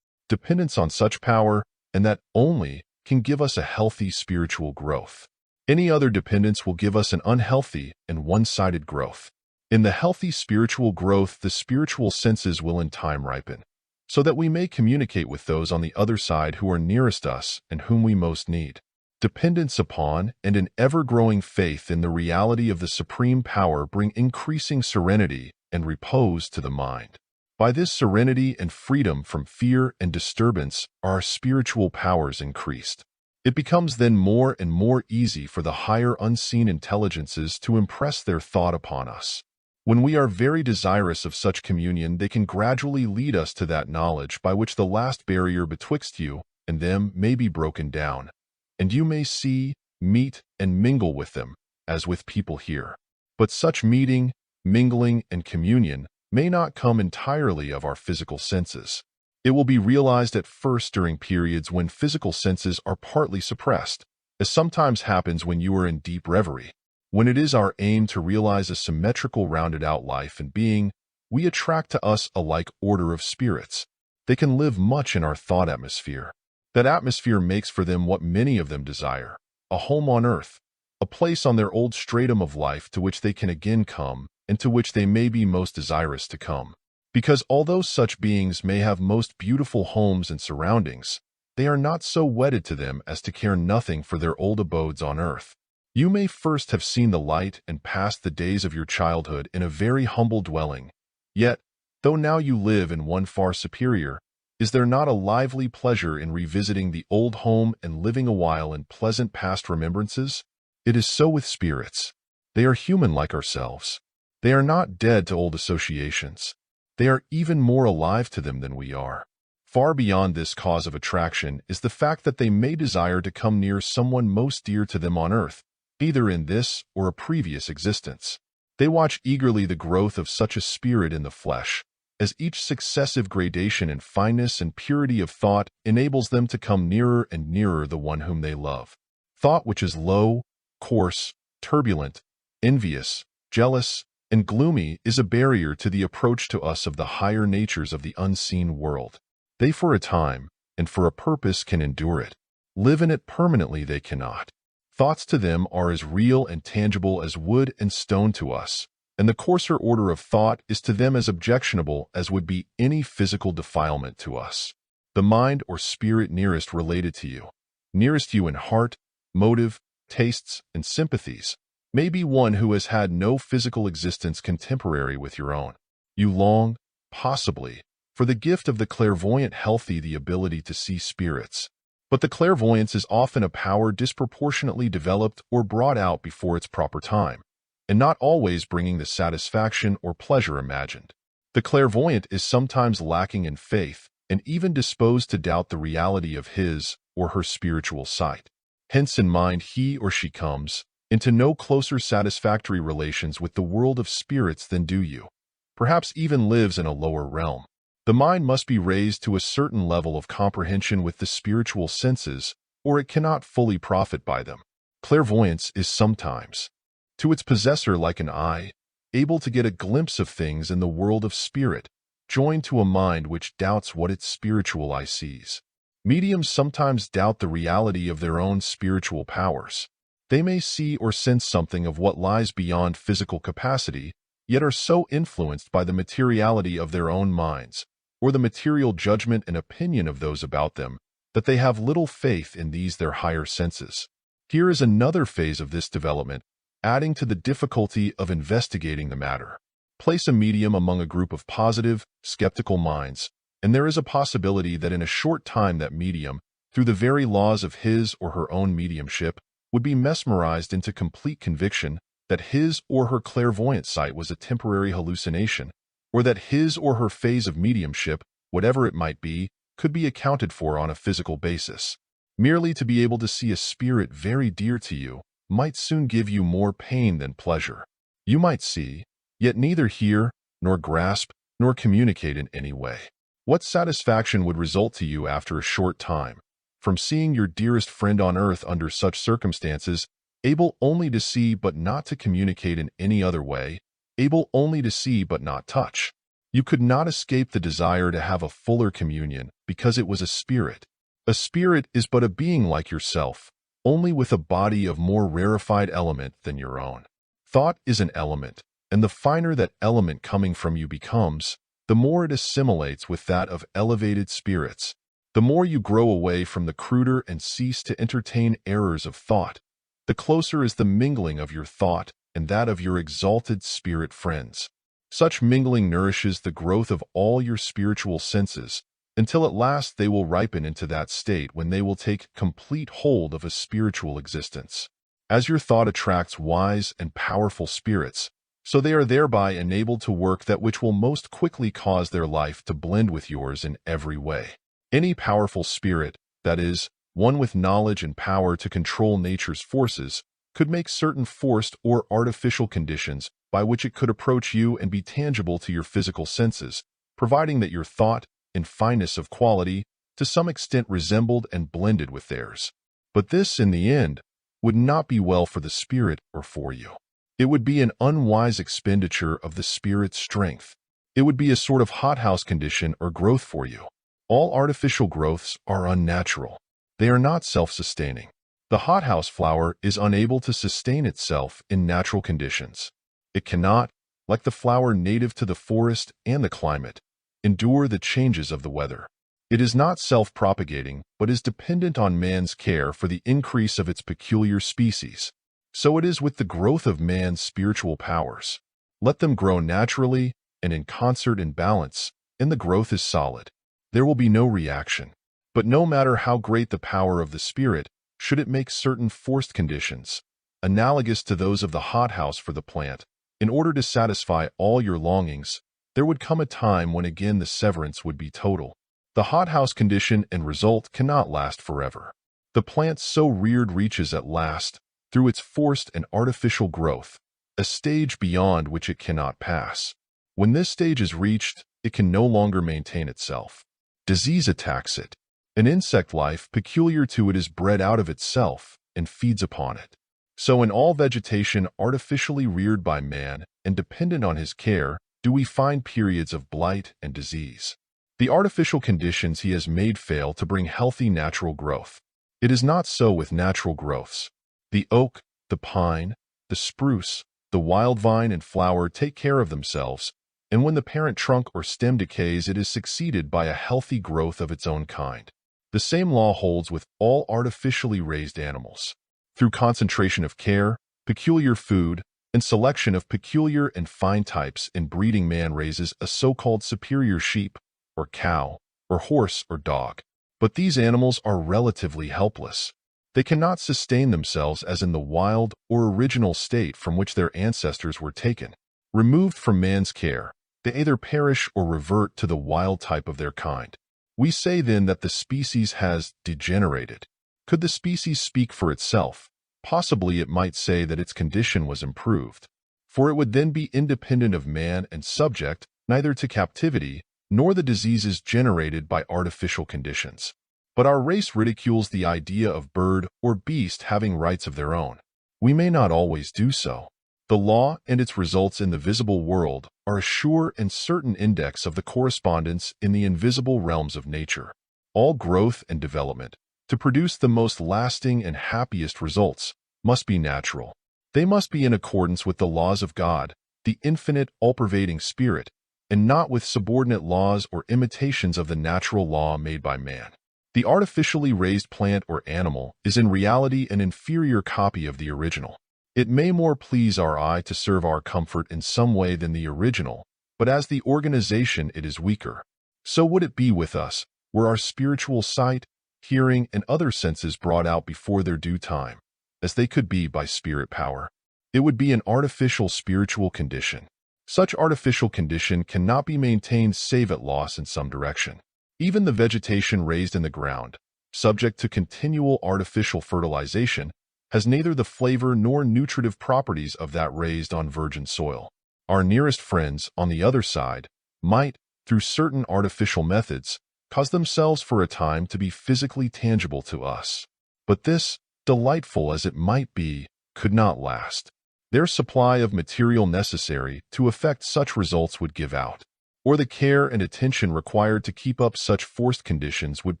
Dependence on such power, and that only, can give us a healthy spiritual growth. Any other dependence will give us an unhealthy and one-sided growth. In the healthy spiritual growth, the spiritual senses will in time ripen, so that we may communicate with those on the other side who are nearest us and whom we most need. Dependence upon and an ever-growing faith in the reality of the supreme power bring increasing serenity and repose to the mind. By this serenity and freedom from fear and disturbance are our spiritual powers increased. It becomes then more and more easy for the higher unseen intelligences to impress their thought upon us. When we are very desirous of such communion, they can gradually lead us to that knowledge by which the last barrier betwixt you and them may be broken down, and you may see, meet, and mingle with them, as with people here. But such meeting, mingling, and communion may not come entirely of our physical senses. It will be realized at first during periods when physical senses are partly suppressed, as sometimes happens when you are in deep reverie. When it is our aim to realize a symmetrical rounded-out life and being, we attract to us a like order of spirits. They can live much in our thought atmosphere. That atmosphere makes for them what many of them desire, a home on earth, a place on their old stratum of life to which they can again come and to which they may be most desirous to come. Because although such beings may have most beautiful homes and surroundings, they are not so wedded to them as to care nothing for their old abodes on earth. You may first have seen the light and passed the days of your childhood in a very humble dwelling, yet, though now you live in one far superior, Is there not a lively pleasure in revisiting the old home and living a while in pleasant past remembrances? It is so with spirits. They are human like ourselves. They are not dead to old associations. They are even more alive to them than we are. Far beyond this cause of attraction is the fact that they may desire to come near someone most dear to them on earth, either in this or a previous existence. They watch eagerly the growth of such a spirit in the flesh, as each successive gradation in fineness and purity of thought enables them to come nearer and nearer the one whom they love. Thought which is low, coarse, turbulent, envious, jealous, and gloomy is a barrier to the approach to us of the higher natures of the unseen world. They for a time, and for a purpose, can endure it. Live in it permanently they cannot. Thoughts to them are as real and tangible as wood and stone to us, and the coarser order of thought is to them as objectionable as would be any physical defilement to us. The mind or spirit nearest related to you, nearest you in heart, motive, tastes, and sympathies, may be one who has had no physical existence contemporary with your own. You long, possibly, for the gift of the clairvoyant, healthy, the ability to see spirits. But the clairvoyance is often a power disproportionately developed or brought out before its proper time, and not always bringing the satisfaction or pleasure imagined. The clairvoyant is sometimes lacking in faith and even disposed to doubt the reality of his or her spiritual sight. Hence in mind he or she comes into no closer satisfactory relations with the world of spirits than do you, perhaps even lives in a lower realm. The mind must be raised to a certain level of comprehension with the spiritual senses, or it cannot fully profit by them. Clairvoyance is sometimes, to its possessor like an eye, able to get a glimpse of things in the world of spirit, joined to a mind which doubts what its spiritual eye sees. Mediums sometimes doubt the reality of their own spiritual powers. They may see or sense something of what lies beyond physical capacity, yet are so influenced by the materiality of their own minds, or the material judgment and opinion of those about them, that they have little faith in these their higher senses. Here is another phase of this development, adding to the difficulty of investigating the matter. Place a medium among a group of positive, skeptical minds, and there is a possibility that in a short time that medium, through the very laws of his or her own mediumship, would be mesmerized into complete conviction that his or her clairvoyant sight was a temporary hallucination, or that his or her phase of mediumship, whatever it might be, could be accounted for on a physical basis. Merely to be able to see a spirit very dear to you might soon give you more pain than pleasure. You might see, yet neither hear, nor grasp, nor communicate in any way. What satisfaction would result to you after a short time, from seeing your dearest friend on earth under such circumstances, able only to see but not to communicate in any other way, able only to see but not touch? You could not escape the desire to have a fuller communion because it was a spirit. A spirit is but a being like yourself, only with a body of more rarefied element than your own. Thought is an element, and the finer that element coming from you becomes, the more it assimilates with that of elevated spirits. The more you grow away from the cruder and cease to entertain errors of thought, the closer is the mingling of your thought and that of your exalted spirit friends. Such mingling nourishes the growth of all your spiritual senses, until at last they will ripen into that state when they will take complete hold of a spiritual existence. As your thought attracts wise and powerful spirits, so they are thereby enabled to work that which will most quickly cause their life to blend with yours in every way. Any powerful spirit, that is, one with knowledge and power to control nature's forces, could make certain forced or artificial conditions by which it could approach you and be tangible to your physical senses, providing that your thought, in fineness of quality, to some extent resembled and blended with theirs. But this, in the end, would not be well for the spirit or for you. It would be an unwise expenditure of the spirit's strength. It would be a sort of hothouse condition or growth for you. All artificial growths are unnatural. They are not self-sustaining. The hothouse flower is unable to sustain itself in natural conditions. It cannot, like the flower native to the forest and the climate, endure the changes of the weather. It is not self-propagating, but is dependent on man's care for the increase of its peculiar species. So it is with the growth of man's spiritual powers. Let them grow naturally and in concert and balance, and the growth is solid. there will be no reaction. But no matter how great the power of the spirit, should it make certain forced conditions, analogous to those of the hothouse for the plant, in order to satisfy all your longings, there would come a time when again the severance would be total. The hothouse condition and result cannot last forever. The plant so reared reaches at last, through its forced and artificial growth, a stage beyond which it cannot pass. When this stage is reached, it can no longer maintain itself. Disease attacks it. An insect life peculiar to it is bred out of itself and feeds upon it. So in all vegetation artificially reared by man and dependent on his care, do we find periods of blight and disease. The artificial conditions he has made fail to bring healthy natural growth. It is not so with natural growths. The oak, the pine, the spruce, the wild vine and flower take care of themselves, and when the parent trunk or stem decays, it is succeeded by a healthy growth of its own kind. The same law holds with all artificially raised animals. Through concentration of care, peculiar food, and selection of peculiar and fine types in breeding, man raises a so-called superior sheep, or cow, or horse, or dog. But these animals are relatively helpless. They cannot sustain themselves as in the wild or original state from which their ancestors were taken. Removed from man's care, they either perish or revert to the wild type of their kind. We say then that the species has degenerated. Could the species speak for itself? Possibly it might say that its condition was improved, for it would then be independent of man and subject neither to captivity nor the diseases generated by artificial conditions. But our race ridicules the idea of bird or beast having rights of their own. We may not always do so. The law and its results in the visible world are a sure and certain index of the correspondence in the invisible realms of nature. All growth and development, to produce the most lasting and happiest results, must be natural. They must be in accordance with the laws of God, the infinite, all-pervading spirit, and not with subordinate laws or imitations of the natural law made by man. The artificially raised plant or animal is in reality an inferior copy of the original. It may more please our eye to serve our comfort in some way than the original, but as the organization it is weaker. So would it be with us, were our spiritual sight, hearing, and other senses brought out before their due time, as they could be by spirit power. It would be an artificial spiritual condition. Such artificial condition cannot be maintained save at loss in some direction. Even the vegetation raised in the ground, subject to continual artificial fertilization, has neither the flavor nor nutritive properties of that raised on virgin soil. Our nearest friends, on the other side, might, through certain artificial methods, cause themselves for a time to be physically tangible to us. But this, delightful as it might be, could not last. Their supply of material necessary to effect such results would give out, or the care and attention required to keep up such forced conditions would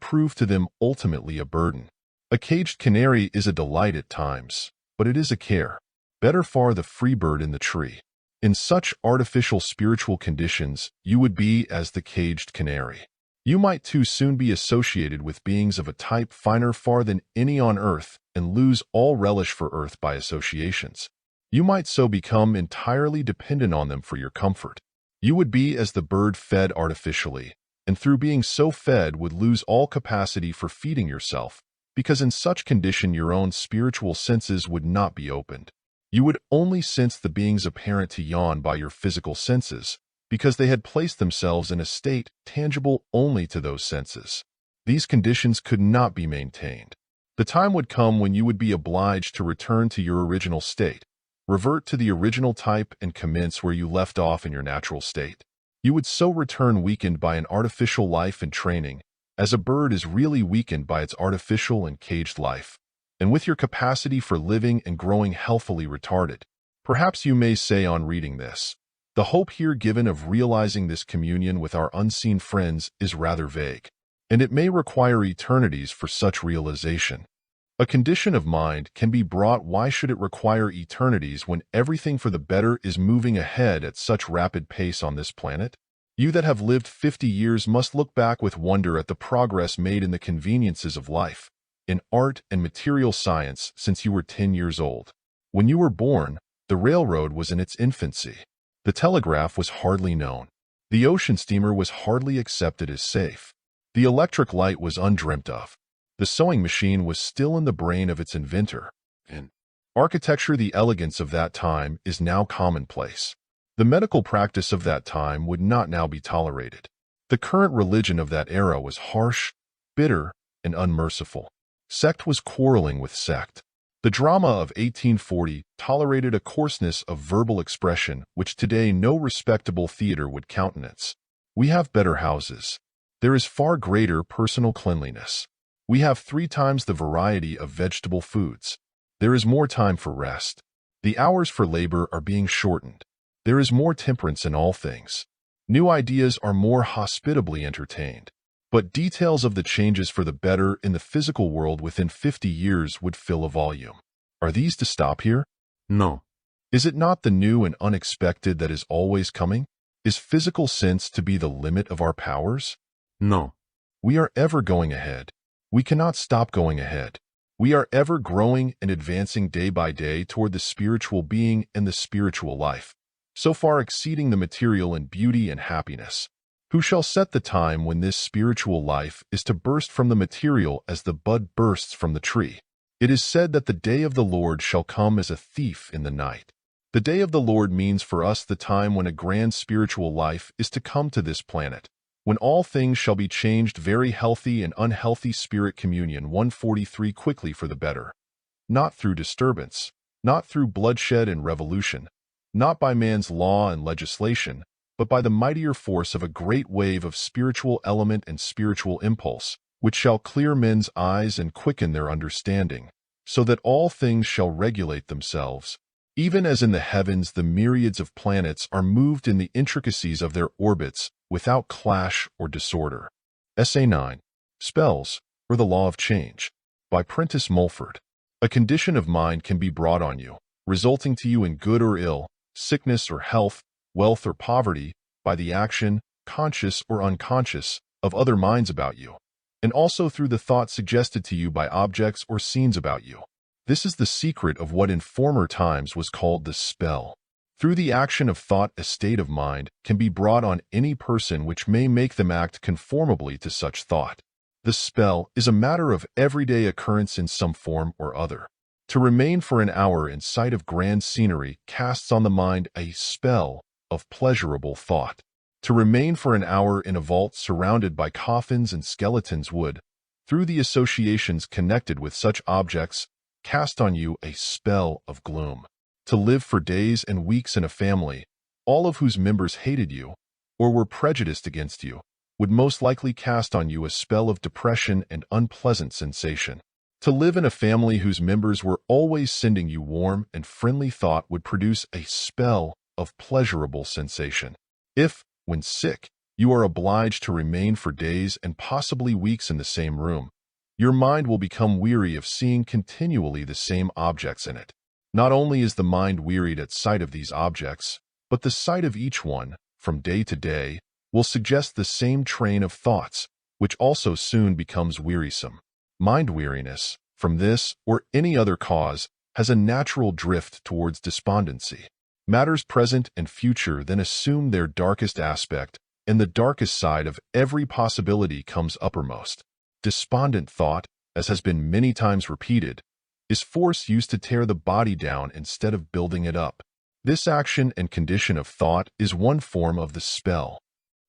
prove to them ultimately a burden. A caged canary is a delight at times, but it is a care. Better far the free bird in the tree. In such artificial spiritual conditions, you would be as the caged canary. You might too soon be associated with beings of a type finer far than any on earth and lose all relish for earth by associations. You might so become entirely dependent on them for your comfort. You would be as the bird fed artificially, and through being so fed would lose all capacity for feeding yourself, because in such condition your own spiritual senses would not be opened. You would only sense the beings apparent to yawn by your physical senses, because they had placed themselves in a state tangible only to those senses. These conditions could not be maintained. The time would come when you would be obliged to return to your original state, revert to the original type and commence where you left off in your natural state. You would so return weakened by an artificial life and training, as a bird is really weakened by its artificial and caged life, and with your capacity for living and growing healthily retarded. Perhaps you may say on reading this, the hope here given of realizing this communion with our unseen friends is rather vague, and it may require eternities for such realization. A condition of mind can be brought. Why should it require eternities when everything for the better is moving ahead at such rapid pace on this planet? You that have lived 50 years must look back with wonder at the progress made in the conveniences of life, in art and material science since you were 10 years old. When you were born, the railroad was in its infancy. The telegraph was hardly known. The ocean steamer was hardly accepted as safe. The electric light was undreamt of. The sewing machine was still in the brain of its inventor. In architecture, the elegance of that time is now commonplace. The medical practice of that time would not now be tolerated. The current religion of that era was harsh, bitter, and unmerciful. Sect was quarreling with sect. The drama of 1840 tolerated a coarseness of verbal expression which today no respectable theater would countenance. We have better houses. There is far greater personal cleanliness. We have 3 times the variety of vegetable foods. There is more time for rest. The hours for labor are being shortened. There is more temperance in all things. New ideas are more hospitably entertained. But details of the changes for the better in the physical world within 50 years would fill a volume. Are these to stop here? No. Is it not the new and unexpected that is always coming? Is physical sense to be the limit of our powers? No. We are ever going ahead. We cannot stop going ahead. We are ever growing and advancing day by day toward the spiritual being and the spiritual life, so far exceeding the material in beauty and happiness. Who shall set the time when this spiritual life is to burst from the material as the bud bursts from the tree? It is said that the day of the Lord shall come as a thief in the night. The day of the Lord means for us the time when a grand spiritual life is to come to this planet, when all things shall be changed, very healthy and unhealthy spirit communion 143 quickly for the better. Not through disturbance, not through bloodshed and revolution, not by man's law and legislation, but by the mightier force of a great wave of spiritual element and spiritual impulse, which shall clear men's eyes and quicken their understanding, so that all things shall regulate themselves. Even as in the heavens the myriads of planets are moved in the intricacies of their orbits without clash or disorder. Essay 9. Spells, or the Law of Change, by Prentice Mulford. A condition of mind can be brought on you, resulting to you in good or ill, sickness or health, wealth or poverty, by the action, conscious or unconscious, of other minds about you, and also through the thought suggested to you by objects or scenes about you. This is the secret of what in former times was called the spell. Through the action of thought, a state of mind can be brought on any person which may make them act conformably to such thought. The spell is a matter of everyday occurrence in some form or other. To remain for an hour in sight of grand scenery casts on the mind a spell of pleasurable thought. To remain for an hour in a vault surrounded by coffins and skeletons would, through the associations connected with such objects, cast on you a spell of gloom. To live for days and weeks in a family, all of whose members hated you, or were prejudiced against you, would most likely cast on you a spell of depression and unpleasant sensation. To live in a family whose members were always sending you warm and friendly thought would produce a spell of pleasurable sensation. If, when sick, you are obliged to remain for days and possibly weeks in the same room, your mind will become weary of seeing continually the same objects in it. Not only is the mind wearied at sight of these objects, but the sight of each one, from day to day, will suggest the same train of thoughts, which also soon becomes wearisome. Mind weariness, from this or any other cause, has a natural drift towards despondency. Matters present and future then assume their darkest aspect, and the darkest side of every possibility comes uppermost. Despondent thought, as has been many times repeated, is force used to tear the body down instead of building it up. This action and condition of thought is one form of the spell.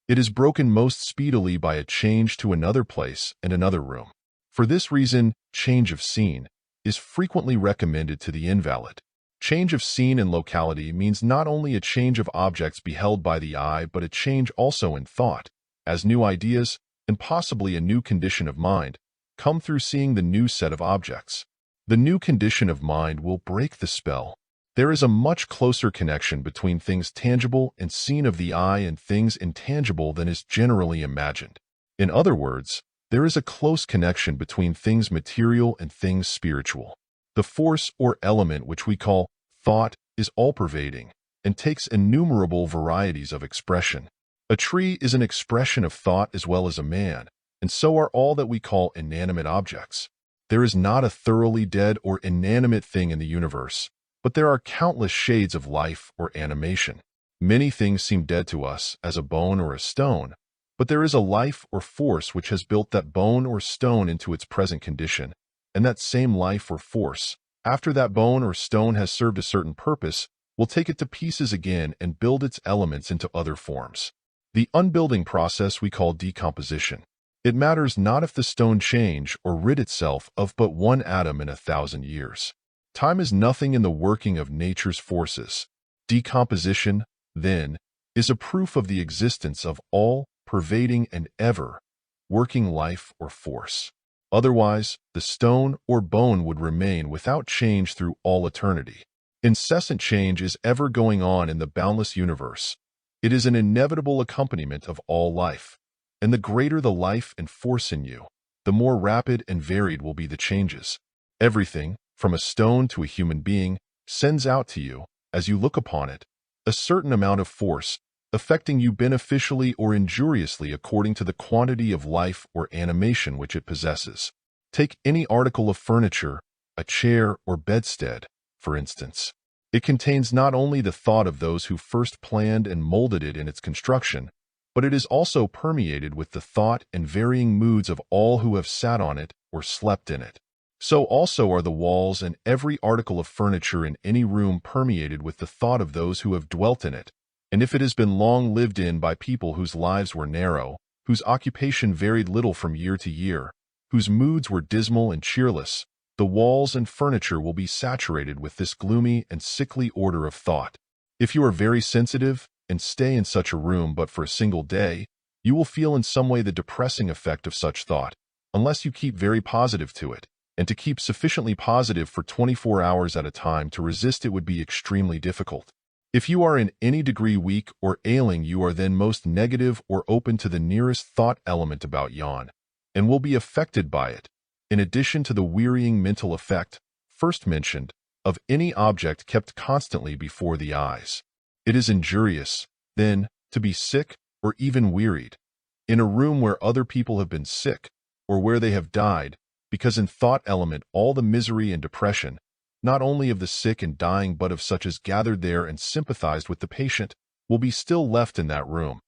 It is broken most speedily by a change to another place and another room. For this reason, change of scene is frequently recommended to the invalid. Change of scene and locality means not only a change of objects beheld by the eye, but a change also in thought, as new ideas, and possibly a new condition of mind, come through seeing the new set of objects. The new condition of mind will break the spell. There is a much closer connection between things tangible and seen of the eye and things intangible than is generally imagined. In other words, there is a close connection between things material and things spiritual. The force or element which we call thought is all-pervading and takes innumerable varieties of expression. A tree is an expression of thought as well as a man, and so are all that we call inanimate objects. There is not a thoroughly dead or inanimate thing in the universe, but there are countless shades of life or animation. Many things seem dead to us, as a bone or a stone, But there is a life or force which has built that bone or stone into its present condition, and that same life or force, after that bone or stone has served a certain purpose, will take it to pieces again and build its elements into other forms. The unbuilding process we call decomposition. It matters not if the stone change or rid itself of but one atom in 1,000 years. Time is nothing in the working of nature's forces. Decomposition, then, is a proof of the existence of all, pervading and ever-working life or force. Otherwise, the stone or bone would remain without change through all eternity. Incessant change is ever going on in the boundless universe. It is an inevitable accompaniment of all life. And the greater the life and force in you, the more rapid and varied will be the changes. Everything, from a stone to a human being, sends out to you, as you look upon it, a certain amount of force, affecting you beneficially or injuriously according to the quantity of life or animation which it possesses. Take any article of furniture, a chair or bedstead, for instance. It contains not only the thought of those who first planned and molded it in its construction, but it is also permeated with the thought and varying moods of all who have sat on it or slept in it. So also are the walls and every article of furniture in any room permeated with the thought of those who have dwelt in it, and if it has been long lived in by people whose lives were narrow, whose occupation varied little from year to year, whose moods were dismal and cheerless, the walls and furniture will be saturated with this gloomy and sickly order of thought. If you are very sensitive, and stay in such a room but for a single day, you will feel in some way the depressing effect of such thought, unless you keep very positive to it, and to keep sufficiently positive for 24 hours at a time to resist it would be extremely difficult. If you are in any degree weak or ailing, you are then most negative or open to the nearest thought element about yon, and will be affected by it, in addition to the wearying mental effect, first mentioned, of any object kept constantly before the eyes. It is injurious, then, to be sick or even wearied, in a room where other people have been sick, or where they have died, because in thought element all the misery and depression, not only of the sick and dying but of such as gathered there and sympathized with the patient, will be still left in that room,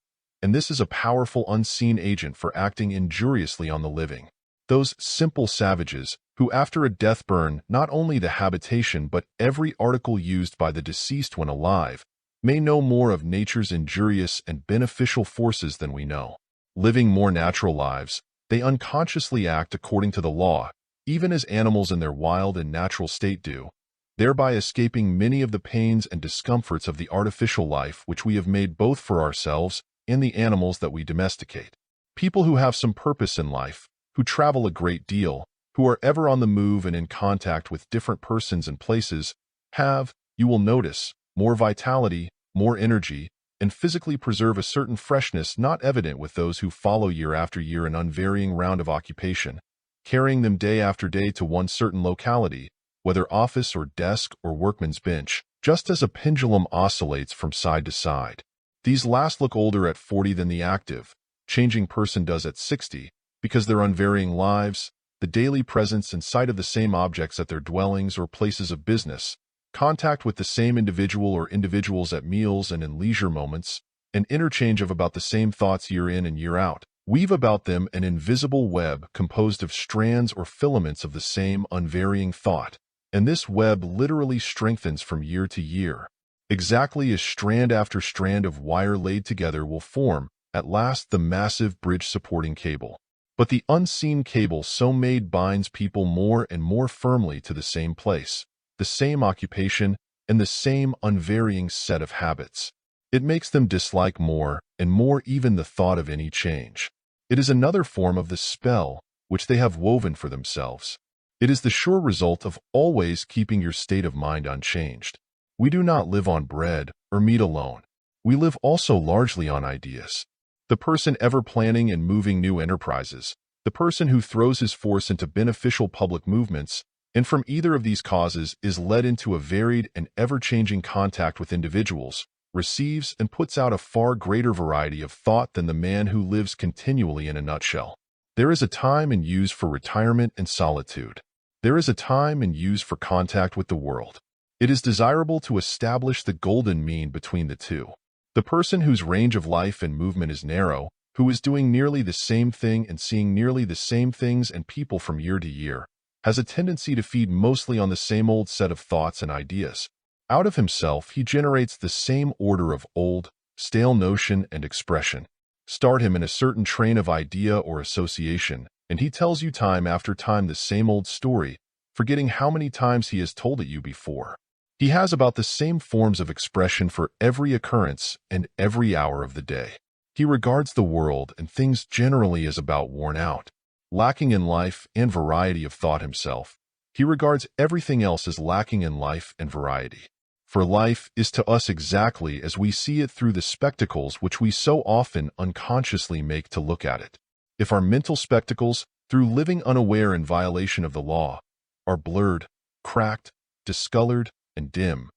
and this is a powerful unseen agent for acting injuriously on the living. Those simple savages, who after a death burn not only the habitation but every article used by the deceased when alive, may know more of nature's injurious and beneficial forces than we know. Living more natural lives, they unconsciously act according to the law, even as animals in their wild and natural state do, thereby escaping many of the pains and discomforts of the artificial life which we have made both for ourselves and the animals that we domesticate. People who have some purpose in life, who travel a great deal, who are ever on the move and in contact with different persons and places, have, you will notice, more vitality, more energy, and physically preserve a certain freshness not evident with those who follow year after year an unvarying round of occupation, carrying them day after day to one certain locality, whether office or desk or workman's bench, just as a pendulum oscillates from side to side. These last look older at 40 than the active, changing person does at 60, because their unvarying lives, the daily presence and sight of the same objects at their dwellings or places of business, contact with the same individual or individuals at meals and in leisure moments, and interchange of about the same thoughts year in and year out, weave about them an invisible web composed of strands or filaments of the same unvarying thought, and this web literally strengthens from year to year, exactly as strand after strand of wire laid together will form, at last, the massive bridge-supporting cable. But the unseen cable so made binds people more and more firmly to the same place, the same occupation, and the same unvarying set of habits. It makes them dislike more and more even the thought of any change. It is another form of the spell which they have woven for themselves. It is the sure result of always keeping your state of mind unchanged. We do not live on bread or meat alone. We live also largely on ideas. The person ever planning and moving new enterprises, the person who throws his force into beneficial public movements, and from either of these causes is led into a varied and ever-changing contact with individuals, receives and puts out a far greater variety of thought than the man who lives continually in a nutshell. There is a time and use for retirement and solitude. There is a time and use for contact with the world. It is desirable to establish the golden mean between the two. The person whose range of life and movement is narrow, who is doing nearly the same thing and seeing nearly the same things and people from year to year, has a tendency to feed mostly on the same old set of thoughts and ideas. Out of himself, he generates the same order of old, stale notion and expression. Start him in a certain train of idea or association, and he tells you time after time the same old story, forgetting how many times he has told it you before. He has about the same forms of expression for every occurrence and every hour of the day. He regards the world and things generally as about worn out. Lacking in life and variety of thought himself, he regards everything else as lacking in life and variety. For life is to us exactly as we see it through the spectacles which we so often unconsciously make to look at it. If our mental spectacles, through living unaware in violation of the law, are blurred, cracked, discolored, and dim,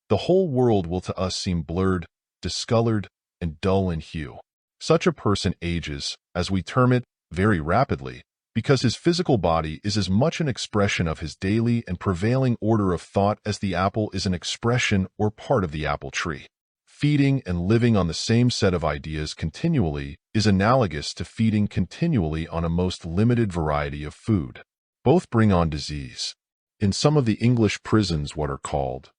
the whole world will to us seem blurred, discolored, and dull in hue. Such a person ages, as we term it, very rapidly, because his physical body is as much an expression of his daily and prevailing order of thought as the apple is an expression or part of the apple tree. Feeding and living on the same set of ideas continually is analogous to feeding continually on a most limited variety of food. Both bring on disease. In some of the English prisons, what are called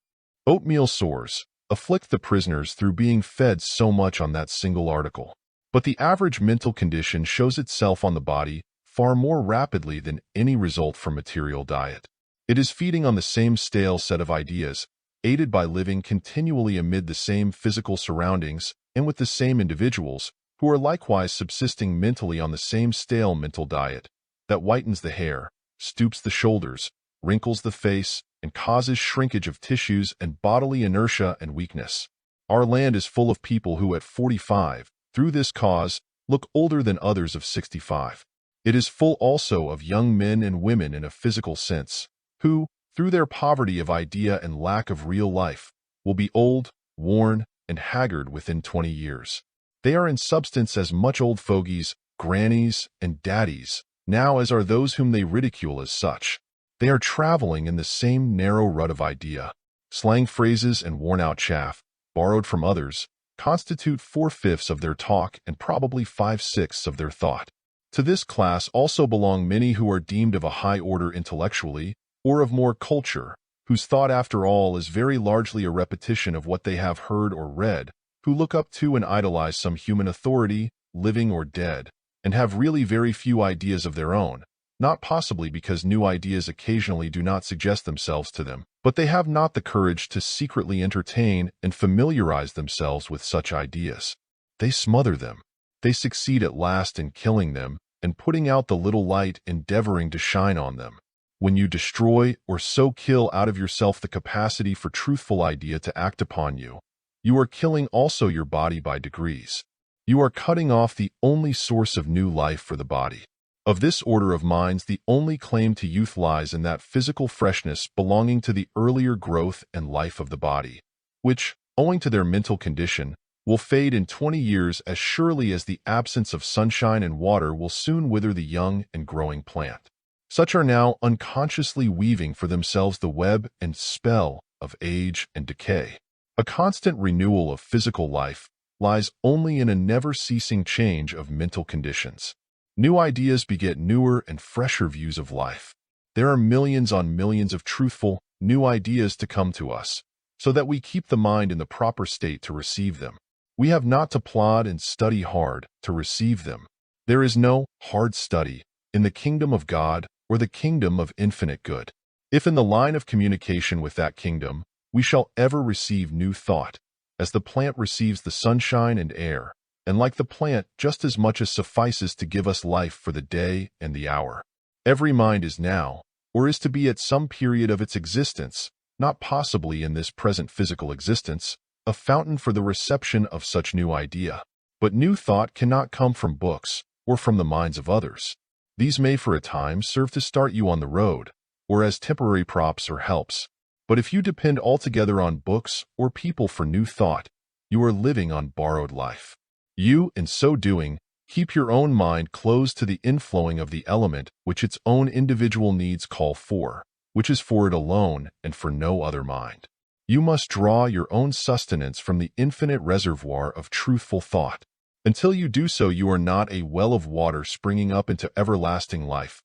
oatmeal sores afflict the prisoners through being fed so much on that single article. But the average mental condition shows itself on the body far more rapidly than any result from material diet. It is feeding on the same stale set of ideas, aided by living continually amid the same physical surroundings and with the same individuals, who are likewise subsisting mentally on the same stale mental diet, that whitens the hair, stoops the shoulders, wrinkles the face, and causes shrinkage of tissues and bodily inertia and weakness. Our land is full of people who at 45, through this cause, look older than others of 65. It is full also of young men and women in a physical sense, who, through their poverty of idea and lack of real life, will be old, worn, and haggard within 20 years. They are in substance as much old fogies, grannies, and daddies, now as are those whom they ridicule as such. They are traveling in the same narrow rut of idea. Slang phrases and worn-out chaff, borrowed from others, constitute 4/5 of their talk and probably 5/6 of their thought. To this class also belong many who are deemed of a high order intellectually, or of more culture, whose thought after all is very largely a repetition of what they have heard or read, who look up to and idolize some human authority, living or dead, and have really very few ideas of their own, not possibly because new ideas occasionally do not suggest themselves to them, but they have not the courage to secretly entertain and familiarize themselves with such ideas. They smother them. They succeed at last in killing them and putting out the little light endeavoring to shine on them. When you destroy or so kill out of yourself the capacity for truthful idea to act upon you, you are killing also your body by degrees. You are cutting off the only source of new life for the body. Of this order of minds, the only claim to youth lies in that physical freshness belonging to the earlier growth and life of the body, which, owing to their mental condition, will fade in 20 years as surely as the absence of sunshine and water will soon wither the young and growing plant. Such are now unconsciously weaving for themselves the web and spell of age and decay. A constant renewal of physical life lies only in a never-ceasing change of mental conditions. New ideas beget newer and fresher views of life. There are millions on millions of truthful, new ideas to come to us, so that we keep the mind in the proper state to receive them. We have not to plod and study hard to receive them. There is no hard study in the kingdom of God or the kingdom of infinite good. If in the line of communication with that kingdom, we shall ever receive new thought, as the plant receives the sunshine and air, and like the plant just as much as suffices to give us life for the day and the hour. Every mind is now, or is to be at some period of its existence, not possibly in this present physical existence, a fountain for the reception of such new idea. But new thought cannot come from books or from the minds of others. These may for a time serve to start you on the road, or as temporary props or helps. But if you depend altogether on books or people for new thought, you are living on borrowed life. You, in so doing, keep your own mind closed to the inflowing of the element which its own individual needs call for, which is for it alone and for no other mind. You must draw your own sustenance from the infinite reservoir of truthful thought. Until you do so, you are not a well of water springing up into everlasting life,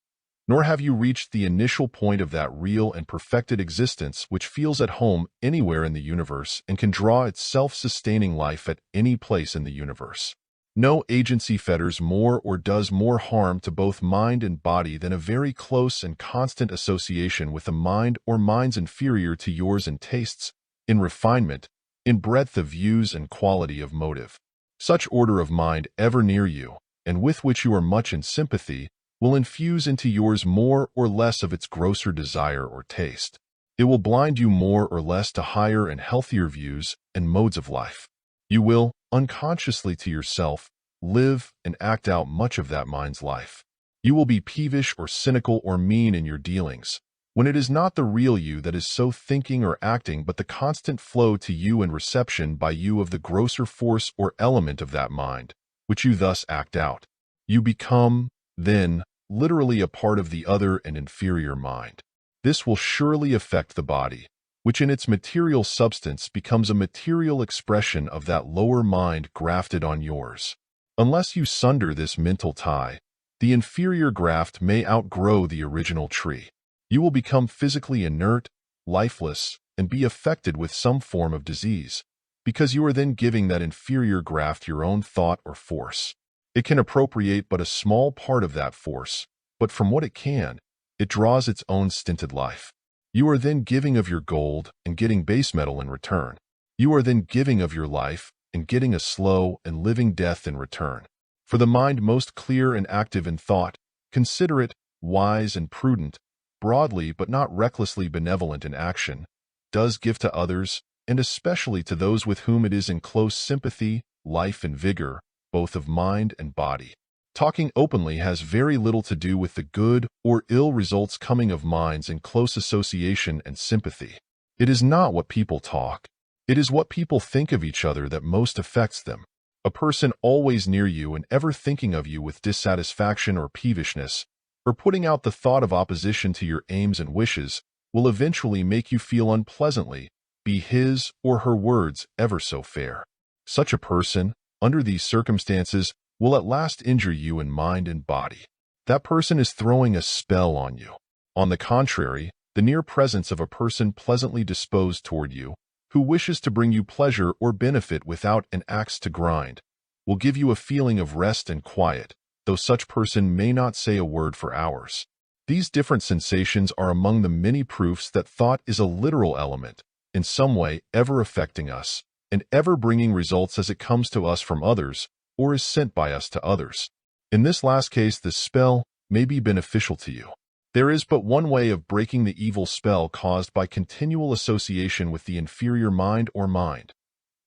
nor have you reached the initial point of that real and perfected existence which feels at home anywhere in the universe and can draw its self-sustaining life at any place in the universe. No agency fetters more or does more harm to both mind and body than a very close and constant association with a mind or minds inferior to yours in tastes, in refinement, in breadth of views and quality of motive. Such order of mind ever near you, and with which you are much in sympathy, will infuse into yours more or less of its grosser desire or taste. It will blind you more or less to higher and healthier views and modes of life. You will, unconsciously to yourself, live and act out much of that mind's life. You will be peevish or cynical or mean in your dealings, when it is not the real you that is so thinking or acting, but the constant flow to you and reception by you of the grosser force or element of that mind, which you thus act out. You become, then, literally a part of the other and inferior mind. This will surely affect the body, which in its material substance becomes a material expression of that lower mind grafted on yours. Unless you sunder this mental tie, the inferior graft may outgrow the original tree. You will become physically inert, lifeless, and be affected with some form of disease, because you are then giving that inferior graft your own thought or force. It can appropriate but a small part of that force, but from what it can, it draws its own stinted life. You are then giving of your gold and getting base metal in return. You are then giving of your life and getting a slow and living death in return. For the mind most clear and active in thought, considerate, wise and prudent, broadly but not recklessly benevolent in action, does give to others, and especially to those with whom it is in close sympathy, life and vigor, both of mind and body. Talking openly has very little to do with the good or ill results coming of minds in close association and sympathy. It is not what people talk. It is what people think of each other that most affects them. A person always near you and ever thinking of you with dissatisfaction or peevishness, or putting out the thought of opposition to your aims and wishes, will eventually make you feel unpleasantly, be his or her words ever so fair. Such a person, under these circumstances, will at last injure you in mind and body. That person is throwing a spell on you. On the contrary, the near presence of a person pleasantly disposed toward you, who wishes to bring you pleasure or benefit without an axe to grind, will give you a feeling of rest and quiet, though such person may not say a word for hours. These different sensations are among the many proofs that thought is a literal element, in some way ever affecting us, and ever bringing results as it comes to us from others, or is sent by us to others. In this last case, the spell may be beneficial to you. There is but one way of breaking the evil spell caused by continual association with the inferior mind or mind,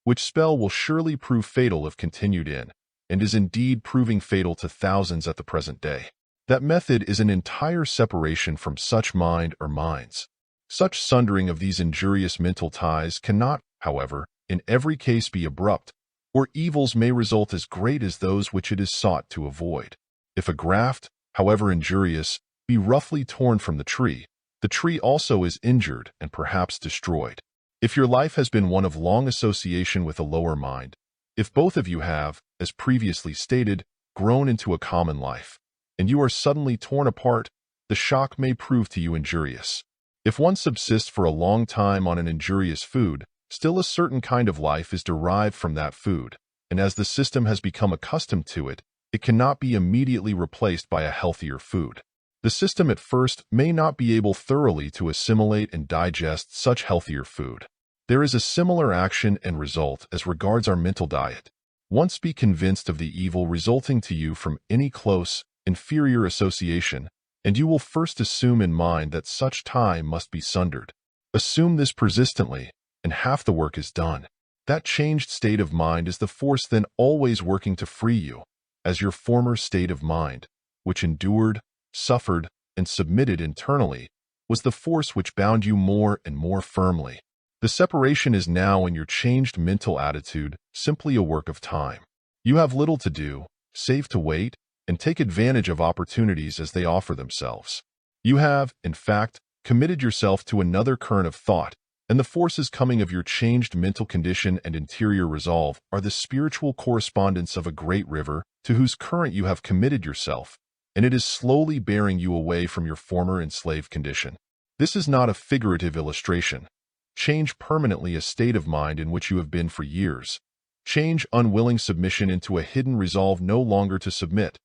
which spell will surely prove fatal if continued in, and is indeed proving fatal to thousands at the present day. That method is an entire separation from such mind or minds. Such sundering of these injurious mental ties cannot, however, in every case be abrupt, or evils may result as great as those which it is sought to avoid. If a graft, however injurious, be roughly torn from the tree also is injured and perhaps destroyed. If your life has been one of long association with a lower mind, if both of you have, as previously stated, grown into a common life, and you are suddenly torn apart, the shock may prove to you injurious. If one subsists for a long time on an injurious food, still a certain kind of life is derived from that food, and as the system has become accustomed to it, it cannot be immediately replaced by a healthier food. The system at first may not be able thoroughly to assimilate and digest such healthier food. There is a similar action and result as regards our mental diet. Once be convinced of the evil resulting to you from any close, inferior association, and you will first assume in mind that such tie must be sundered. Assume this persistently, and half the work is done. That changed state of mind is the force then always working to free you, as your former state of mind, which endured, suffered, and submitted internally, was the force which bound you more and more firmly. The separation is now in your changed mental attitude simply a work of time. You have little to do, save to wait, and take advantage of opportunities as they offer themselves. You have, in fact, committed yourself to another current of thought, And the forces coming of your changed mental condition and interior resolve are the spiritual correspondence of a great river to whose current you have committed yourself, and it is slowly bearing you away from your former enslaved condition. This is not a figurative illustration. Change permanently a state of mind in which you have been for years. Change unwilling submission into a hidden resolve no longer to submit.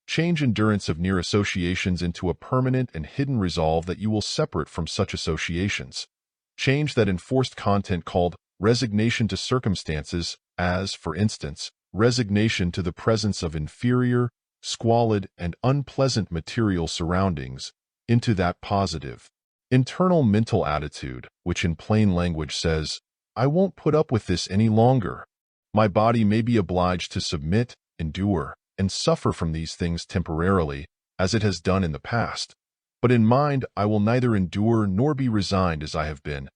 Change endurance of near associations into a permanent and hidden resolve that you will separate from such associations. Change that enforced content called resignation to circumstances as, for instance, resignation to the presence of inferior, squalid, and unpleasant material surroundings, into that positive, internal mental attitude, which in plain language says, I won't put up with this any longer. My body may be obliged to submit, endure, and suffer from these things temporarily, as it has done in the past. But in mind I will neither endure nor be resigned as I have been,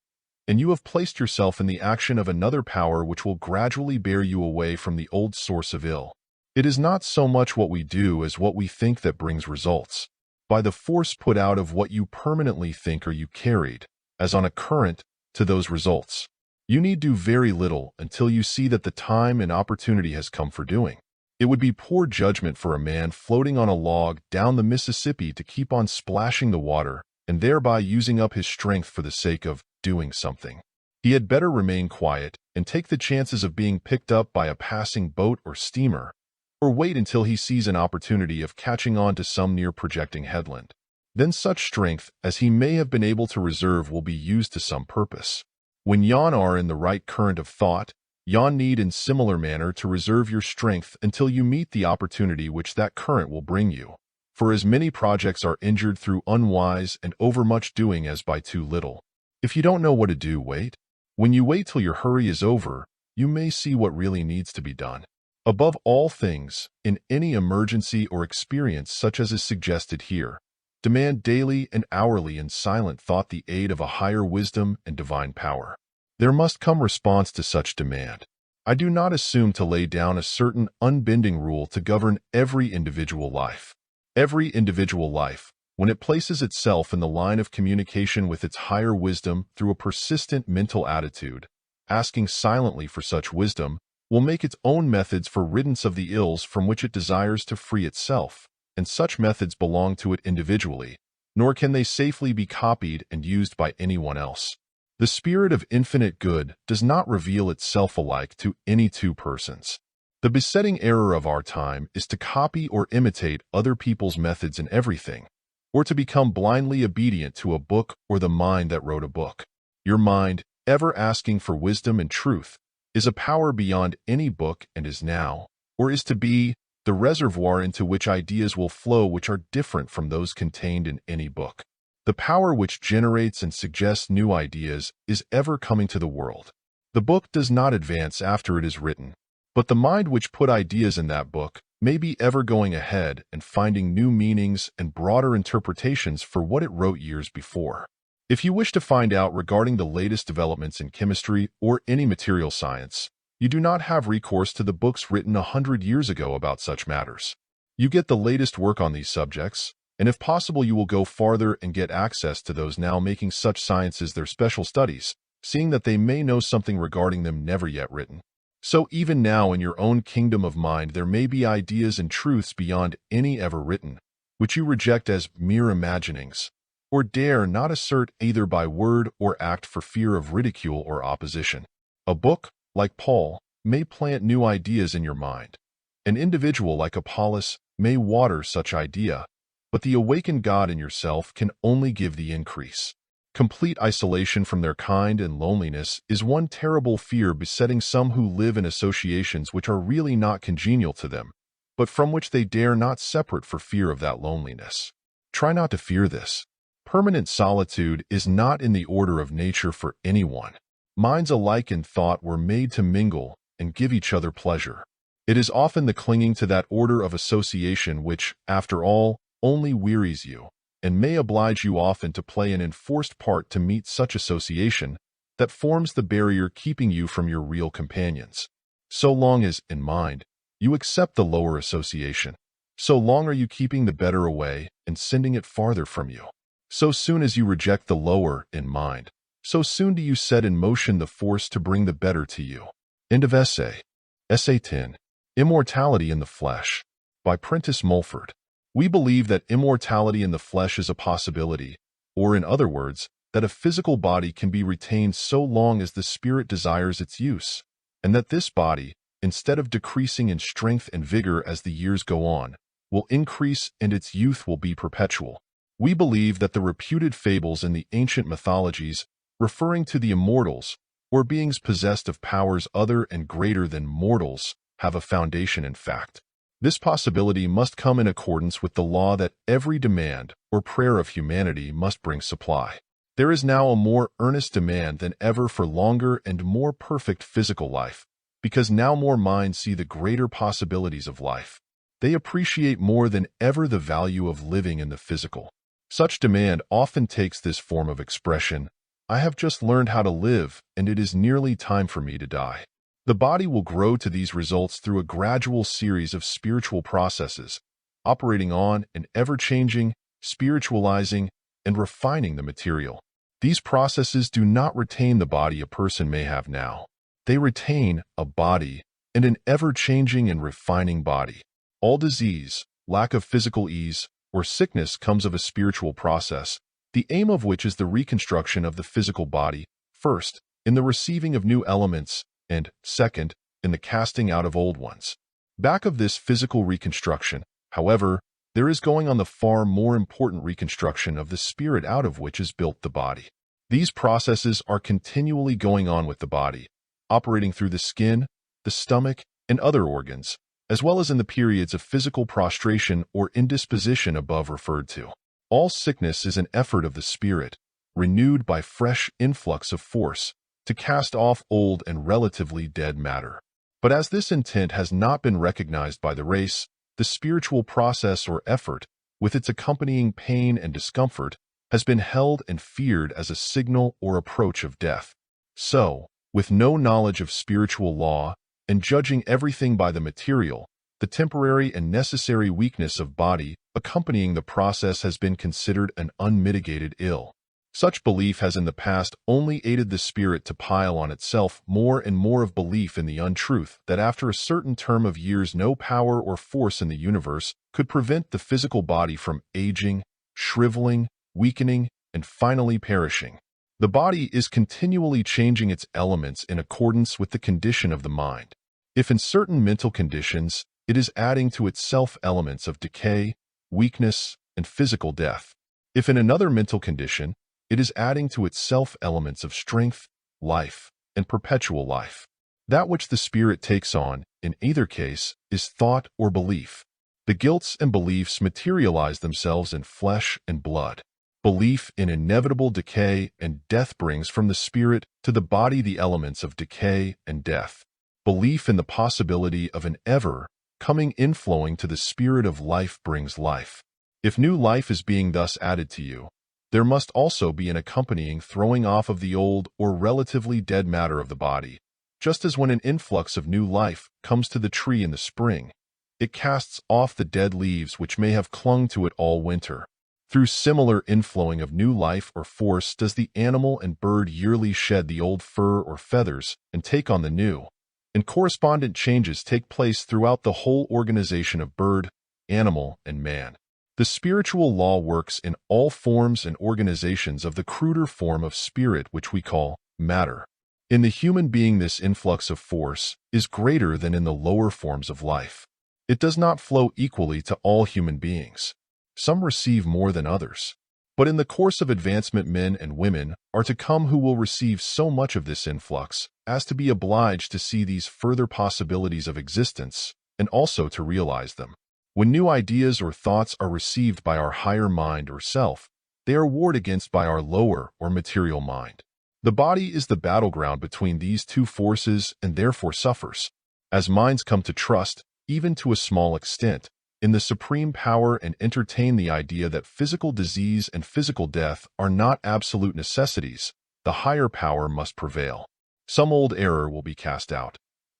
and you have placed yourself in the action of another power which will gradually bear you away from the old source of ill. It is not so much what we do as what we think that brings results. By the force put out of what you permanently think are you carried, as on a current, to those results. You need do very little until you see that the time and opportunity has come for doing. It would be poor judgment for a man floating on a log down the Mississippi to keep on splashing the water and thereby using up his strength for the sake of doing something. He had better remain quiet and take the chances of being picked up by a passing boat or steamer, or wait until he sees an opportunity of catching on to some near projecting headland. Then such strength as he may have been able to reserve will be used to some purpose. When yon are in the right current of thought, yon need in similar manner to reserve your strength until you meet the opportunity which that current will bring you. For as many projects are injured through unwise and overmuch doing as by too little. If you don't know what to do, wait. When you wait till your hurry is over, you may see what really needs to be done. Above all things, in any emergency or experience such as is suggested here, demand daily and hourly in silent thought the aid of a higher wisdom and divine power. There must come response to such demand. I do not assume to lay down a certain unbending rule to govern every individual life. Every individual life, when it places itself in the line of communication with its higher wisdom through a persistent mental attitude, asking silently for such wisdom, will make its own methods for riddance of the ills from which it desires to free itself, and such methods belong to it individually, nor can they safely be copied and used by anyone else. The spirit of infinite good does not reveal itself alike to any two persons. The besetting error of our time is to copy or imitate other people's methods in everything, or to become blindly obedient to a book or the mind that wrote a book. Your mind, ever asking for wisdom and truth, is a power beyond any book and is now, or is to be, the reservoir into which ideas will flow which are different from those contained in any book. The power which generates and suggests new ideas is ever coming to the world. The book does not advance after it is written, but the mind which put ideas in that book may be ever going ahead and finding new meanings and broader interpretations for what it wrote years before. If you wish to find out regarding the latest developments in chemistry or any material science, you do not have recourse to the books written 100 years ago about such matters. You get the latest work on these subjects, and if possible you will go farther and get access to those now making such sciences their special studies, seeing that they may know something regarding them never yet written. So even now in your own kingdom of mind there may be ideas and truths beyond any ever written, which you reject as mere imaginings, or dare not assert either by word or act for fear of ridicule or opposition. A book, like Paul, may plant new ideas in your mind. An individual like Apollos may water such idea, but the awakened God in yourself can only give the increase. Complete isolation from their kind and loneliness is one terrible fear besetting some who live in associations which are really not congenial to them, but from which they dare not separate for fear of that loneliness. Try not to fear this. Permanent solitude is not in the order of nature for anyone. Minds alike in thought were made to mingle and give each other pleasure. It is often the clinging to that order of association which, after all, only wearies you, and may oblige you often to play an enforced part to meet such association that forms the barrier keeping you from your real companions. So long as, in mind, you accept the lower association, so long are you keeping the better away and sending it farther from you. So soon as you reject the lower in mind, so soon do you set in motion the force to bring the better to you. End of essay. Essay 10. Immortality in the Flesh, by Prentice Mulford. We believe that immortality in the flesh is a possibility, or in other words, that a physical body can be retained so long as the spirit desires its use, and that this body, instead of decreasing in strength and vigor as the years go on, will increase and its youth will be perpetual. We believe that the reputed fables in the ancient mythologies, referring to the immortals, or beings possessed of powers other and greater than mortals, have a foundation in fact. This possibility must come in accordance with the law that every demand or prayer of humanity must bring supply. There is now a more earnest demand than ever for longer and more perfect physical life, because now more minds see the greater possibilities of life. They appreciate more than ever the value of living in the physical. Such demand often takes this form of expression: I have just learned how to live, and it is nearly time for me to die. The body will grow to these results through a gradual series of spiritual processes, operating on and ever-changing, spiritualizing, and refining the material. These processes do not retain the body a person may have now. They retain a body and an ever-changing and refining body. All disease, lack of physical ease, or sickness comes of a spiritual process, the aim of which is the reconstruction of the physical body, first, in the receiving of new elements, and, second, in the casting out of old ones. Back of this physical reconstruction, however, there is going on the far more important reconstruction of the spirit out of which is built the body. These processes are continually going on with the body, operating through the skin, the stomach, and other organs, as well as in the periods of physical prostration or indisposition above referred to. All sickness is an effort of the spirit, renewed by fresh influx of force, to cast off old and relatively dead matter. But as this intent has not been recognized by the race, the spiritual process or effort, with its accompanying pain and discomfort, has been held and feared as a signal or approach of death. So, with no knowledge of spiritual law, and judging everything by the material, the temporary and necessary weakness of body accompanying the process has been considered an unmitigated ill. Such belief has in the past only aided the spirit to pile on itself more and more of belief in the untruth that after a certain term of years no power or force in the universe could prevent the physical body from aging, shriveling, weakening, and finally perishing. The body is continually changing its elements in accordance with the condition of the mind. If in certain mental conditions, it is adding to itself elements of decay, weakness, and physical death. If in another mental condition, it is adding to itself elements of strength, life, and perpetual life. That which the spirit takes on, in either case, is thought or belief. The guilts and beliefs materialize themselves in flesh and blood. Belief in inevitable decay and death brings from the spirit to the body the elements of decay and death. Belief in the possibility of an ever-coming inflowing to the spirit of life brings life. If new life is being thus added to you, there must also be an accompanying throwing off of the old or relatively dead matter of the body, just as when an influx of new life comes to the tree in the spring, it casts off the dead leaves which may have clung to it all winter. Through similar inflowing of new life or force does the animal and bird yearly shed the old fur or feathers and take on the new, and correspondent changes take place throughout the whole organization of bird, animal, and man. The spiritual law works in all forms and organizations of the cruder form of spirit which we call matter. In the human being this influx of force is greater than in the lower forms of life. It does not flow equally to all human beings. Some receive more than others. But in the course of advancement men and women are to come who will receive so much of this influx as to be obliged to see these further possibilities of existence and also to realize them. When new ideas or thoughts are received by our higher mind or self, they are warred against by our lower or material mind. The body is the battleground between these two forces and therefore suffers. As minds come to trust, even to a small extent, in the supreme power and entertain the idea that physical disease and physical death are not absolute necessities, the higher power must prevail. Some old error will be cast out.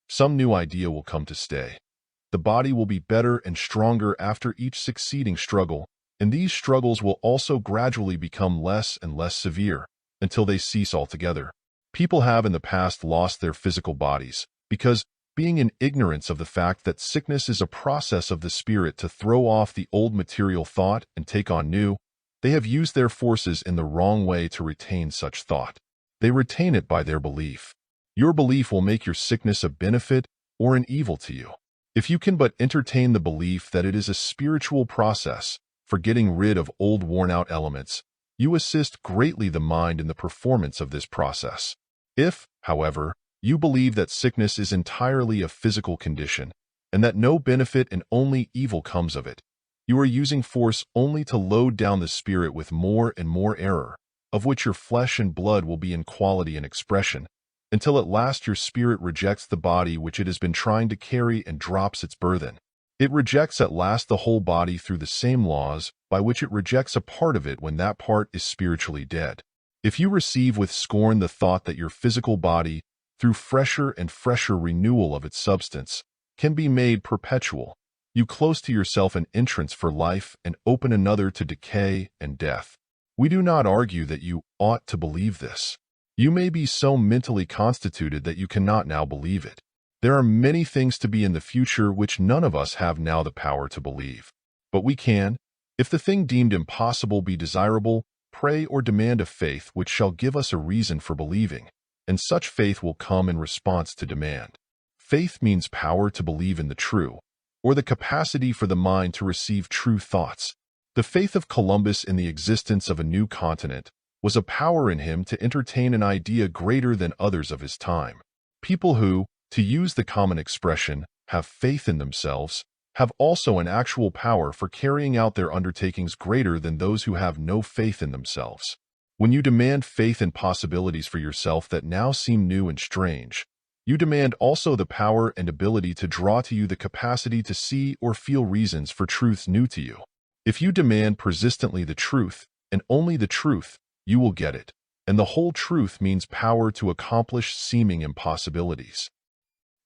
Some new idea will come to stay. The body will be better and stronger after each succeeding struggle, and these struggles will also gradually become less and less severe, until they cease altogether. People have in the past lost their physical bodies because, being in ignorance of the fact that sickness is a process of the spirit to throw off the old material thought and take on new, they have used their forces in the wrong way to retain such thought. They retain it by their belief. Your belief will make your sickness a benefit or an evil to you. If you can but entertain the belief that it is a spiritual process for getting rid of old worn-out elements, you assist greatly the mind in the performance of this process. If, however, you believe that sickness is entirely a physical condition and that no benefit and only evil comes of it, you are using force only to load down the spirit with more and more error, of which your flesh and blood will be in quality and expression, until at last your spirit rejects the body which it has been trying to carry and drops its burden. It rejects at last the whole body through the same laws by which it rejects a part of it when that part is spiritually dead. If you receive with scorn the thought that your physical body, through fresher and fresher renewal of its substance, can be made perpetual, you close to yourself an entrance for life and open another to decay and death. We do not argue that you ought to believe this. You may be so mentally constituted that you cannot now believe it. There are many things to be in the future which none of us have now the power to believe. But we can, if the thing deemed impossible be desirable, pray or demand a faith which shall give us a reason for believing, and such faith will come in response to demand. Faith means power to believe in the true, or the capacity for the mind to receive true thoughts. The faith of Columbus in the existence of a new continent was a power in him to entertain an idea greater than others of his time. People who, to use the common expression, have faith in themselves, have also an actual power for carrying out their undertakings greater than those who have no faith in themselves. When you demand faith in possibilities for yourself that now seem new and strange, you demand also the power and ability to draw to you the capacity to see or feel reasons for truths new to you. If you demand persistently the truth, and only the truth, you will get it, and the whole truth means power to accomplish seeming impossibilities.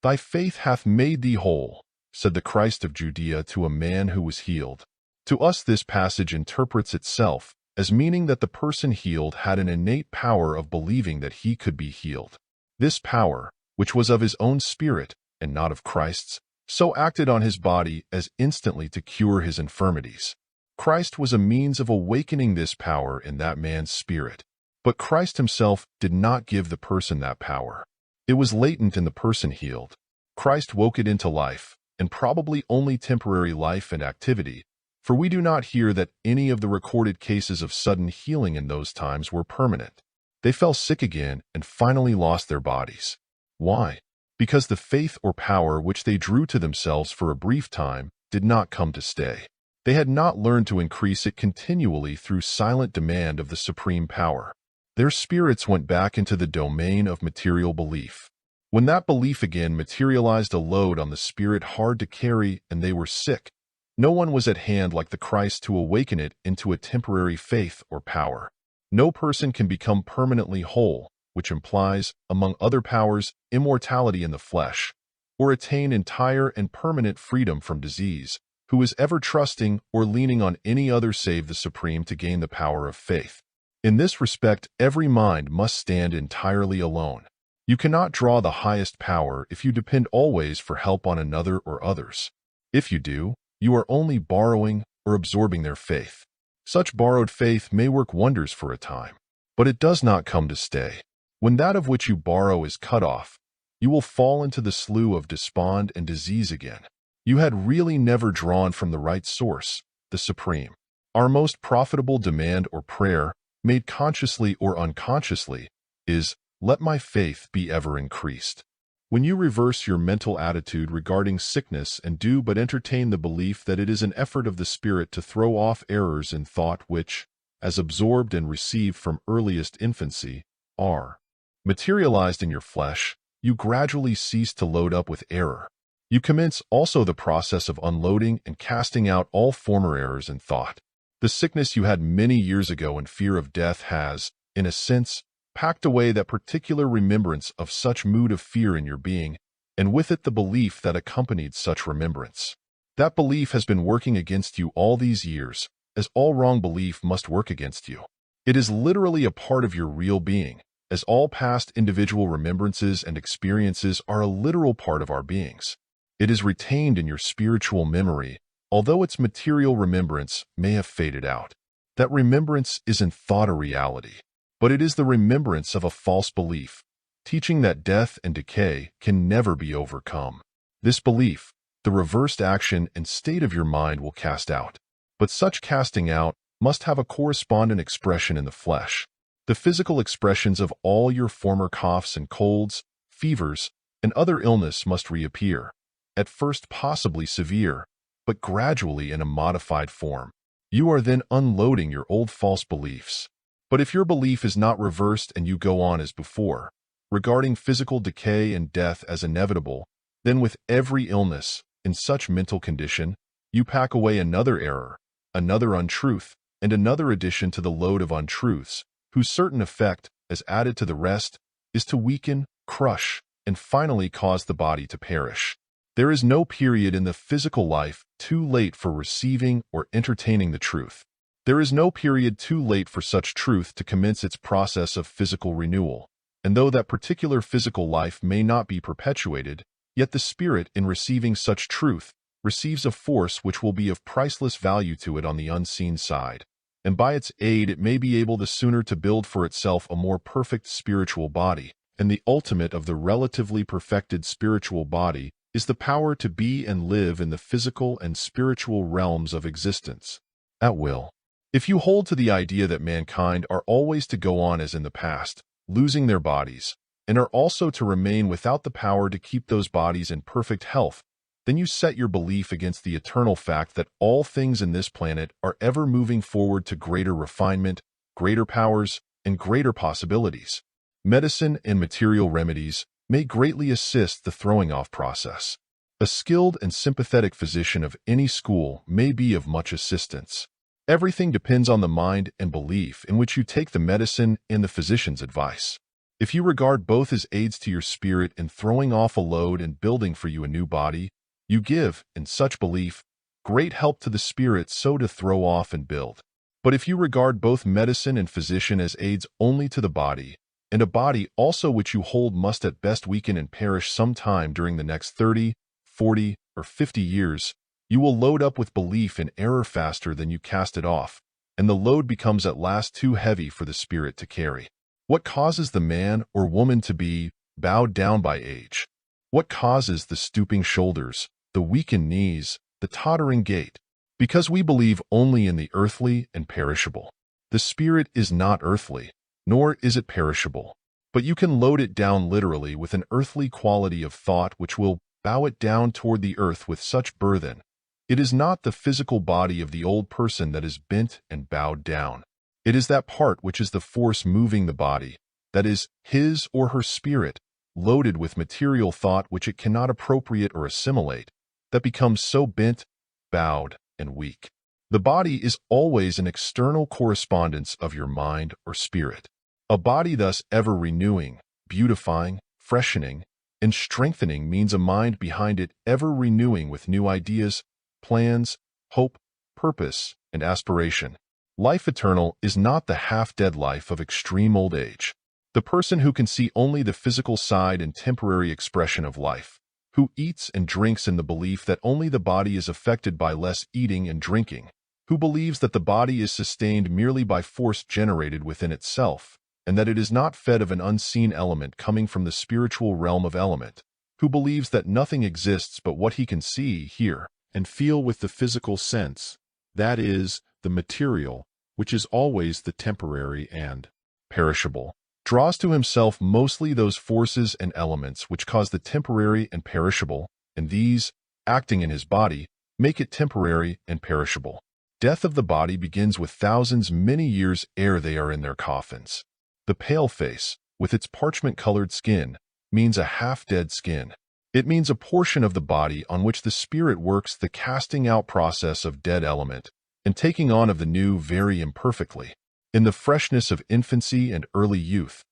Thy faith hath made thee whole, said the Christ of Judea to a man who was healed. To us this passage interprets itself as meaning that the person healed had an innate power of believing that he could be healed. This power, which was of his own spirit and not of Christ's, so acted on his body as instantly to cure his infirmities. Christ was a means of awakening this power in that man's spirit, but Christ himself did not give the person that power. It was latent in the person healed. Christ woke it into life, and probably only temporary life and activity, for we do not hear that any of the recorded cases of sudden healing in those times were permanent. They fell sick again and finally lost their bodies. Why? Because the faith or power which they drew to themselves for a brief time did not come to stay. They had not learned to increase it continually through silent demand of the supreme power. Their spirits went back into the domain of material belief. When that belief again materialized a load on the spirit hard to carry and they were sick, no one was at hand like the Christ to awaken it into a temporary faith or power. No person can become permanently whole, which implies, among other powers, immortality in the flesh, or attain entire and permanent freedom from disease, who is ever trusting or leaning on any other save the Supreme to gain the power of faith. In this respect, every mind must stand entirely alone. You cannot draw the highest power if you depend always for help on another or others. If you do, you are only borrowing or absorbing their faith. Such borrowed faith may work wonders for a time, but it does not come to stay. When that of which you borrow is cut off, you will fall into the slough of despond and disease again. You had really never drawn from the right source, the Supreme. Our most profitable demand or prayer, made consciously or unconsciously, is, "Let my faith be ever increased." When you reverse your mental attitude regarding sickness and do but entertain the belief that it is an effort of the spirit to throw off errors in thought which, as absorbed and received from earliest infancy, are materialized in your flesh, you gradually cease to load up with error. You commence also the process of unloading and casting out all former errors in thought. The sickness you had many years ago in fear of death has, in a sense, packed away that particular remembrance of such mood of fear in your being, and with it the belief that accompanied such remembrance. That belief has been working against you all these years, as all wrong belief must work against you. It is literally a part of your real being, as all past individual remembrances and experiences are a literal part of our beings. It is retained in your spiritual memory, although its material remembrance may have faded out. That remembrance isn't thought or reality, but it is the remembrance of a false belief, teaching that death and decay can never be overcome. This belief, the reversed action and state of your mind will cast out. But such casting out must have a correspondent expression in the flesh. The physical expressions of all your former coughs and colds, fevers, and other illness must reappear, at first possibly severe, but gradually in a modified form. You are then unloading your old false beliefs. But if your belief is not reversed and you go on as before, regarding physical decay and death as inevitable, then with every illness, in such mental condition, you pack away another error, another untruth, and another addition to the load of untruths, whose certain effect, as added to the rest, is to weaken, crush, and finally cause the body to perish. There is no period in the physical life too late for receiving or entertaining the truth. There is no period too late for such truth to commence its process of physical renewal. And though that particular physical life may not be perpetuated, yet the spirit, in receiving such truth, receives a force which will be of priceless value to it on the unseen side. And by its aid it may be able the sooner to build for itself a more perfect spiritual body. And the ultimate of the relatively perfected spiritual body is the power to be and live in the physical and spiritual realms of existence, at will. If you hold to the idea that mankind are always to go on as in the past, losing their bodies, and are also to remain without the power to keep those bodies in perfect health, then you set your belief against the eternal fact that all things in this planet are ever moving forward to greater refinement, greater powers, and greater possibilities. Medicine and material remedies may greatly assist the throwing-off process. A skilled and sympathetic physician of any school may be of much assistance. Everything depends on the mind and belief in which you take the medicine and the physician's advice. If you regard both as aids to your spirit in throwing off a load and building for you a new body, you give, in such belief, great help to the spirit so to throw off and build. But if you regard both medicine and physician as aids only to the body, and a body also which you hold must at best weaken and perish some time during the next 30, 40, or 50 years, you will load up with belief in error faster than you cast it off, and the load becomes at last too heavy for the spirit to carry. What causes the man or woman to be bowed down by age? What causes the stooping shoulders, the weakened knees, the tottering gait? Because we believe only in the earthly and perishable. The spirit is not earthly, nor is it perishable, but you can load it down literally with an earthly quality of thought which will bow it down toward the earth with such burthen. It is not the physical body of the old person that is bent and bowed down. It is that part which is the force moving the body, that is, his or her spirit, loaded with material thought which it cannot appropriate or assimilate, that becomes so bent, bowed, and weak. The body is always an external correspondence of your mind or spirit. A body thus ever renewing, beautifying, freshening, and strengthening means a mind behind it ever renewing with new ideas, plans, hope, purpose, and aspiration. Life eternal is not the half-dead life of extreme old age. The person who can see only the physical side and temporary expression of life, who eats and drinks in the belief that only the body is affected by less eating and drinking, who believes that the body is sustained merely by force generated within itself, and that it is not fed of an unseen element coming from the spiritual realm of element, who believes that nothing exists but what he can see, hear, and feel with the physical sense, that is, the material, which is always the temporary and perishable, draws to himself mostly those forces and elements which cause the temporary and perishable, and these, acting in his body, make it temporary and perishable. Death of the body begins with thousands many years ere they are in their coffins. The pale face, with its parchment-colored skin, means a half-dead skin. It means a portion of the body on which the spirit works the casting-out process of dead element, and taking on of the new very imperfectly. In the freshness of infancy and early youth,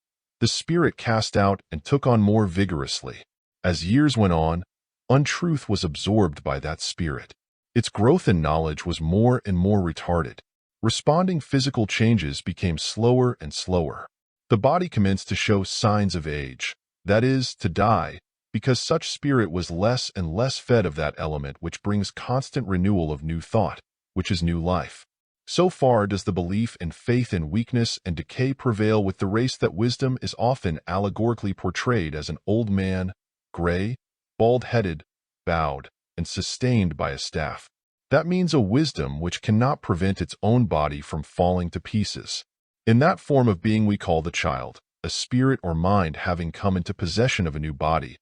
the spirit cast out and took on more vigorously. As years went on, untruth was absorbed by that spirit. Its growth in knowledge was more and more retarded. Responding physical changes became slower and slower. The body commenced to show signs of age, that is, to die, because such spirit was less and less fed of that element which brings constant renewal of new thought, which is new life. So far does the belief and faith in weakness and decay prevail with the race that wisdom is often allegorically portrayed as an old man, gray, bald-headed, bowed, and sustained by a staff. That means a wisdom which cannot prevent its own body from falling to pieces. In that form of being we call the child, a spirit or mind having come into possession of a new body,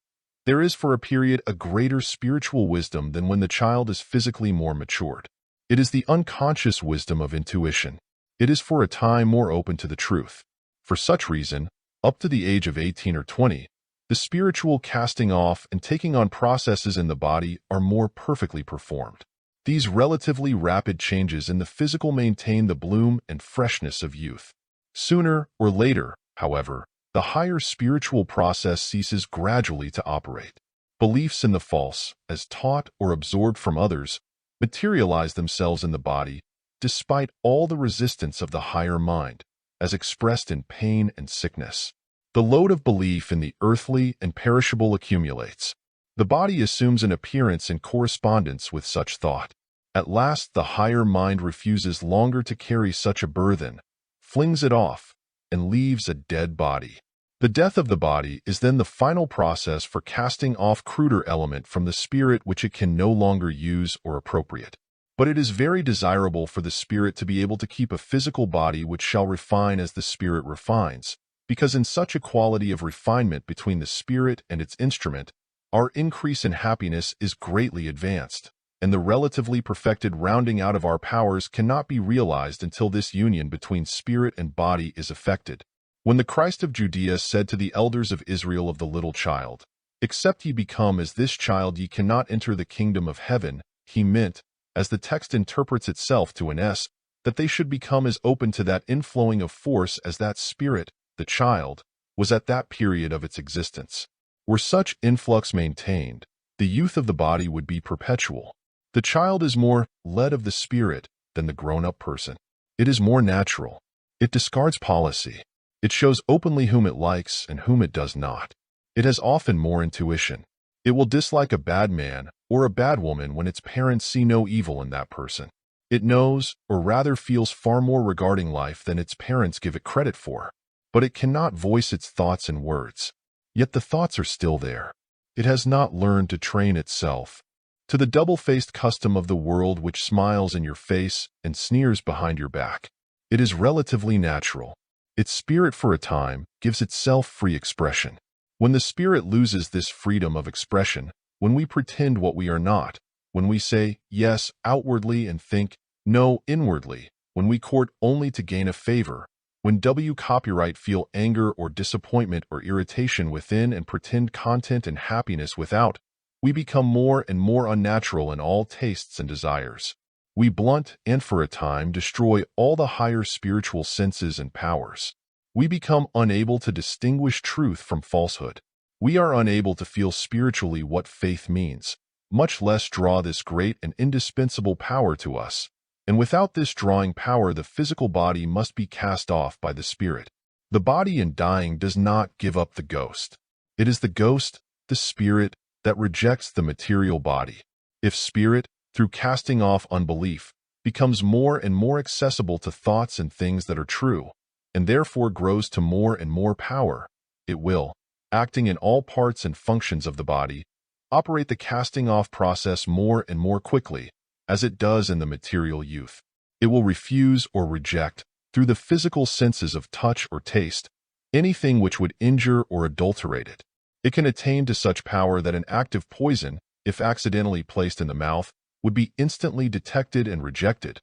there is for a period a greater spiritual wisdom than when the child is physically more matured. It is the unconscious wisdom of intuition. It is for a time more open to the truth. For such reason, up to the age of 18 or 20, the spiritual casting off and taking on processes in the body are more perfectly performed. These relatively rapid changes in the physical maintain the bloom and freshness of youth. Sooner or later, however, the higher spiritual process ceases gradually to operate. Beliefs in the false, as taught or absorbed from others, materialize themselves in the body, despite all the resistance of the higher mind, as expressed in pain and sickness. The load of belief in the earthly and perishable accumulates. The body assumes an appearance in correspondence with such thought. At last the higher mind refuses longer to carry such a burthen, flings it off, and leaves a dead body. The death of the body is then the final process for casting off cruder element from the spirit which it can no longer use or appropriate. But it is very desirable for the spirit to be able to keep a physical body which shall refine as the spirit refines, because in such equality of refinement between the spirit and its instrument, our increase in happiness is greatly advanced, and the relatively perfected rounding out of our powers cannot be realized until this union between spirit and body is effected. When the Christ of Judea said to the elders of Israel of the little child, "Except ye become as this child ye cannot enter the kingdom of heaven," he meant, as the text interprets itself to an S, that they should become as open to that inflowing of force as that spirit, the child, was at that period of its existence. Were such influx maintained, the youth of the body would be perpetual. The child is more led of the spirit than the grown-up person. It is more natural. It discards policy. It shows openly whom it likes and whom it does not. It has often more intuition. It will dislike a bad man or a bad woman when its parents see no evil in that person. It knows, or rather feels far more regarding life than its parents give it credit for. But it cannot voice its thoughts in words. Yet the thoughts are still there. It has not learned to train itself to the double-faced custom of the world which smiles in your face and sneers behind your back. It is relatively natural. Its spirit for a time gives itself free expression. When the spirit loses this freedom of expression, when we pretend what we are not, when we say yes outwardly and think no inwardly, when we court only to gain a favor, when copyright feel anger or disappointment or irritation within and pretend content and happiness without, we become more and more unnatural in all tastes and desires. We blunt and for a time destroy all the higher spiritual senses and powers. We become unable to distinguish truth from falsehood. We are unable to feel spiritually what faith means, much less draw this great and indispensable power to us. And without this drawing power, the physical body must be cast off by the spirit. The body in dying does not give up the ghost. It is the ghost, the spirit, that rejects the material body. If spirit, through casting off unbelief, becomes more and more accessible to thoughts and things that are true, and therefore grows to more and more power, it will, acting in all parts and functions of the body, operate the casting off process more and more quickly, as it does in the material youth. It will refuse or reject, through the physical senses of touch or taste, anything which would injure or adulterate it. It can attain to such power that an active poison, if accidentally placed in the mouth, would be instantly detected and rejected,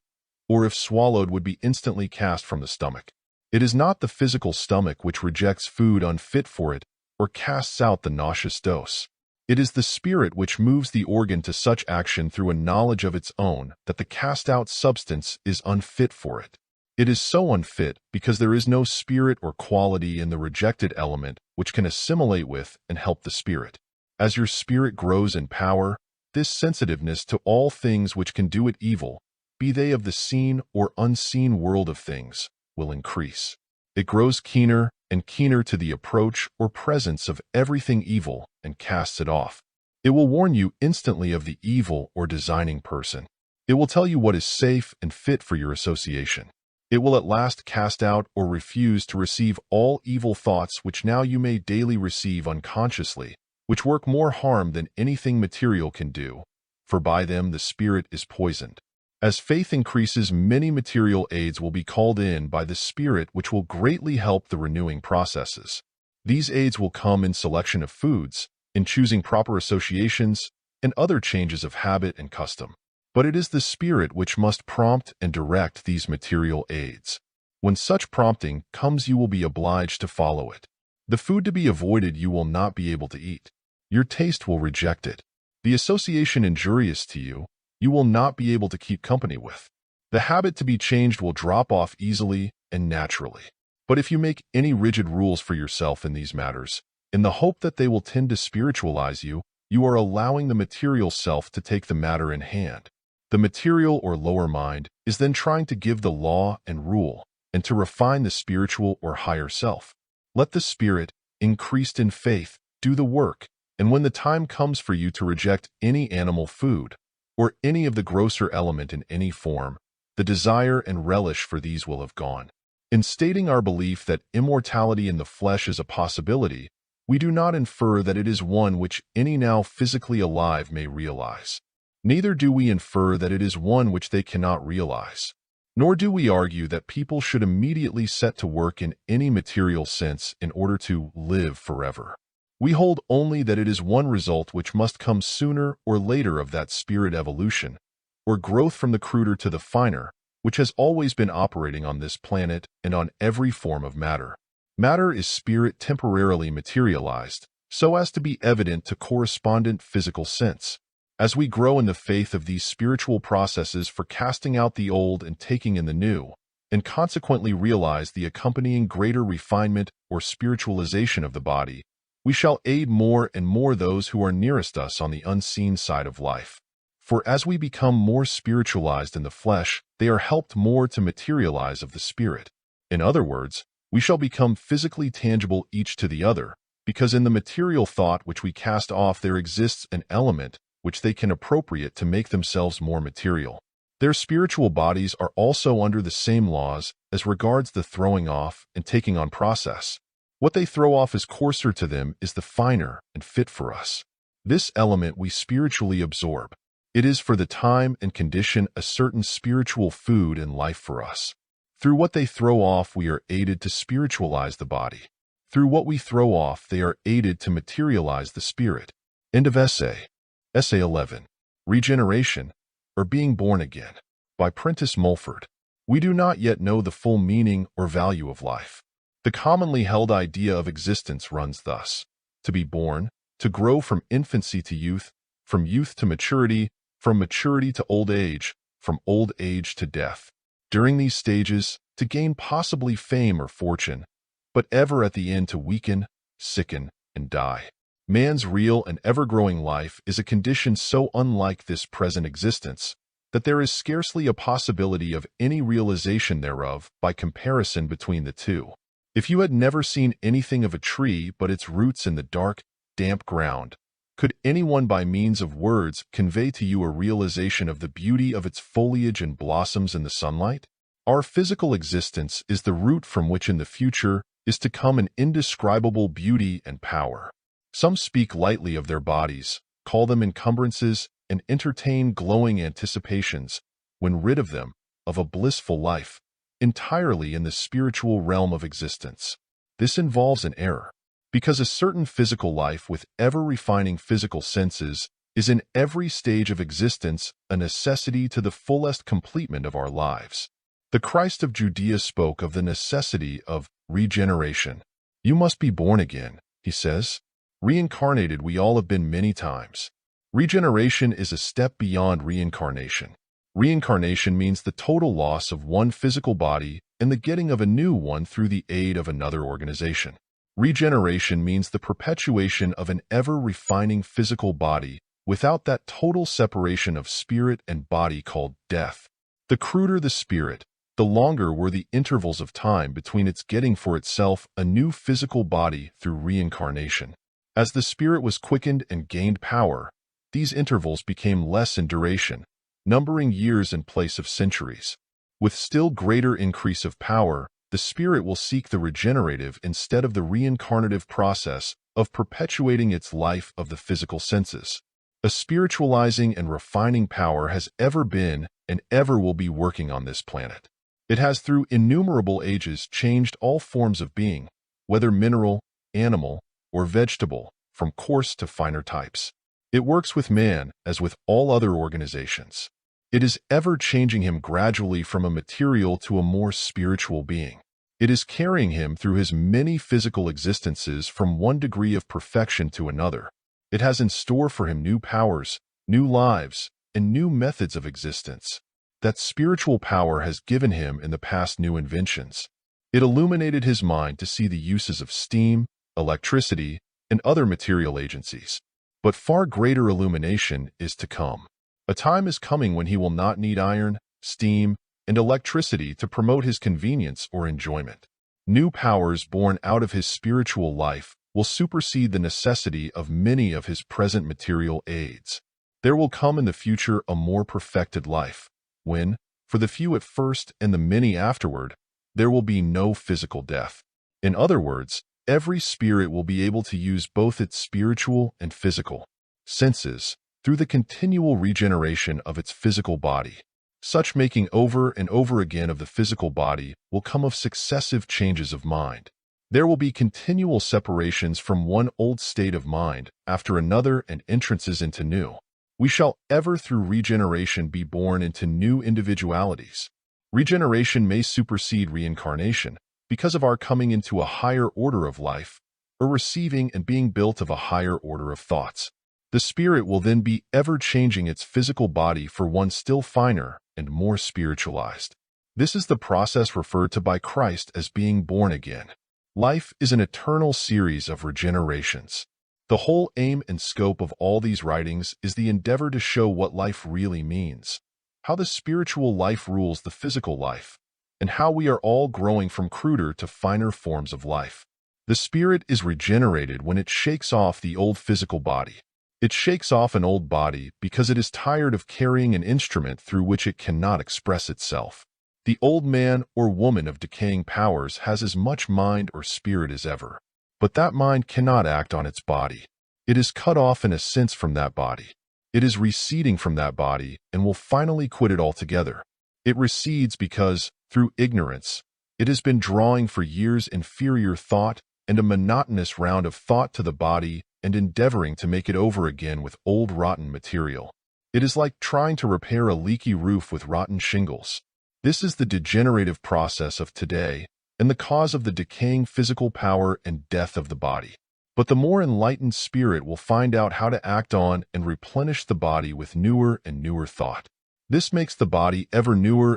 or if swallowed would be instantly cast from the stomach. It is not the physical stomach which rejects food unfit for it or casts out the nauseous dose. It is the spirit which moves the organ to such action through a knowledge of its own that the cast-out substance is unfit for it. It is so unfit because there is no spirit or quality in the rejected element which can assimilate with and help the spirit. As your spirit grows in power, this sensitiveness to all things which can do it evil, be they of the seen or unseen world of things, will increase. It grows keener and keener to the approach or presence of everything evil and casts it off. It will warn you instantly of the evil or designing person. It will tell you what is safe and fit for your association. It will at last cast out or refuse to receive all evil thoughts which now you may daily receive unconsciously, which work more harm than anything material can do, for by them the spirit is poisoned. As faith increases, many material aids will be called in by the Spirit, which will greatly help the renewing processes. These aids will come in selection of foods, in choosing proper associations, and other changes of habit and custom. But it is the Spirit which must prompt and direct these material aids. When such prompting comes, you will be obliged to follow it. The food to be avoided you will not be able to eat. Your taste will reject it. The association injurious to you will not be able to keep company with. The habit to be changed will drop off easily and naturally. But if you make any rigid rules for yourself in these matters, in the hope that they will tend to spiritualize you, you are allowing the material self to take the matter in hand. The material or lower mind is then trying to give the law and rule, and to refine the spiritual or higher self. Let the Spirit, increased in faith, do the work, and when the time comes for you to reject any animal food, or any of the grosser element in any form, the desire and relish for these will have gone. In stating our belief that immortality in the flesh is a possibility, we do not infer that it is one which any now physically alive may realize. Neither do we infer that it is one which they cannot realize. Nor do we argue that people should immediately set to work in any material sense in order to live forever. We hold only that it is one result which must come sooner or later of that spirit evolution, or growth from the cruder to the finer, which has always been operating on this planet and on every form of matter. Matter is spirit temporarily materialized, so as to be evident to correspondent physical sense. As we grow in the faith of these spiritual processes for casting out the old and taking in the new, and consequently realize the accompanying greater refinement or spiritualization of the body, we shall aid more and more those who are nearest us on the unseen side of life. For as we become more spiritualized in the flesh, they are helped more to materialize of the spirit. In other words, we shall become physically tangible each to the other, because in the material thought which we cast off there exists an element which they can appropriate to make themselves more material. Their spiritual bodies are also under the same laws as regards the throwing off and taking on process. What they throw off as coarser to them is the finer and fit for us. This element we spiritually absorb. It is for the time and condition a certain spiritual food and life for us. Through what they throw off we are aided to spiritualize the body. Through what we throw off they are aided to materialize the spirit. End of essay. Essay 11. Regeneration, or Being Born Again, by Prentice Mulford. We do not yet know the full meaning or value of life. The commonly held idea of existence runs thus: to be born, to grow from infancy to youth, from youth to maturity, from maturity to old age, from old age to death. During these stages, to gain possibly fame or fortune, but ever at the end to weaken, sicken, and die. Man's real and ever-growing life is a condition so unlike this present existence that there is scarcely a possibility of any realization thereof by comparison between the two. If you had never seen anything of a tree but its roots in the dark, damp ground, could anyone by means of words convey to you a realization of the beauty of its foliage and blossoms in the sunlight? Our physical existence is the root from which in the future is to come an indescribable beauty and power. Some speak lightly of their bodies, call them encumbrances, and entertain glowing anticipations, when rid of them, of a blissful life, entirely in the spiritual realm of existence. This involves an error, because a certain physical life with ever-refining physical senses is in every stage of existence a necessity to the fullest completement of our lives. The Christ of Judea spoke of the necessity of regeneration. You must be born again, he says. Reincarnated we all have been many times. Regeneration is a step beyond reincarnation. Reincarnation means the total loss of one physical body and the getting of a new one through the aid of another organization. Regeneration means the perpetuation of an ever-refining physical body without that total separation of spirit and body called death. The cruder the spirit, the longer were the intervals of time between its getting for itself a new physical body through reincarnation. As the spirit was quickened and gained power, these intervals became less in duration, numbering years in place of centuries. With still greater increase of power, the spirit will seek the regenerative instead of the reincarnative process of perpetuating its life of the physical senses. A spiritualizing and refining power has ever been and ever will be working on this planet. It has through innumerable ages changed all forms of being, whether mineral, animal, or vegetable, from coarse to finer types. It works with man as with all other organizations. It is ever changing him gradually from a material to a more spiritual being. It is carrying him through his many physical existences from one degree of perfection to another. It has in store for him new powers, new lives, and new methods of existence. That spiritual power has given him in the past new inventions. It illuminated his mind to see the uses of steam, electricity, and other material agencies. But far greater illumination is to come. A time is coming when he will not need iron, steam, and electricity to promote his convenience or enjoyment. New powers born out of his spiritual life will supersede the necessity of many of his present material aids. There will come in the future a more perfected life, when, for the few at first and the many afterward, there will be no physical death. In other words, every spirit will be able to use both its spiritual and physical senses through the continual regeneration of its physical body. Such making over and over again of the physical body will come of successive changes of mind. There will be continual separations from one old state of mind after another and entrances into new. We shall ever through regeneration be born into new individualities. Regeneration may supersede reincarnation because of our coming into a higher order of life or receiving and being built of a higher order of thoughts. The spirit will then be ever changing its physical body for one still finer and more spiritualized. This is the process referred to by Christ as being born again. Life is an eternal series of regenerations. The whole aim and scope of all these writings is the endeavor to show what life really means, how the spiritual life rules the physical life, and how we are all growing from cruder to finer forms of life. The spirit is regenerated when it shakes off the old physical body. It shakes off an old body because it is tired of carrying an instrument through which it cannot express itself. The old man or woman of decaying powers has as much mind or spirit as ever, but that mind cannot act on its body. It is cut off in a sense from that body. It is receding from that body and will finally quit it altogether. It recedes because, through ignorance, it has been drawing for years inferior thought and a monotonous round of thought to the body and endeavoring to make it over again with old rotten material. It is like trying to repair a leaky roof with rotten shingles. This is the degenerative process of today and the cause of the decaying physical power and death of the body. But the more enlightened spirit will find out how to act on and replenish the body with newer and newer thought. This makes the body ever newer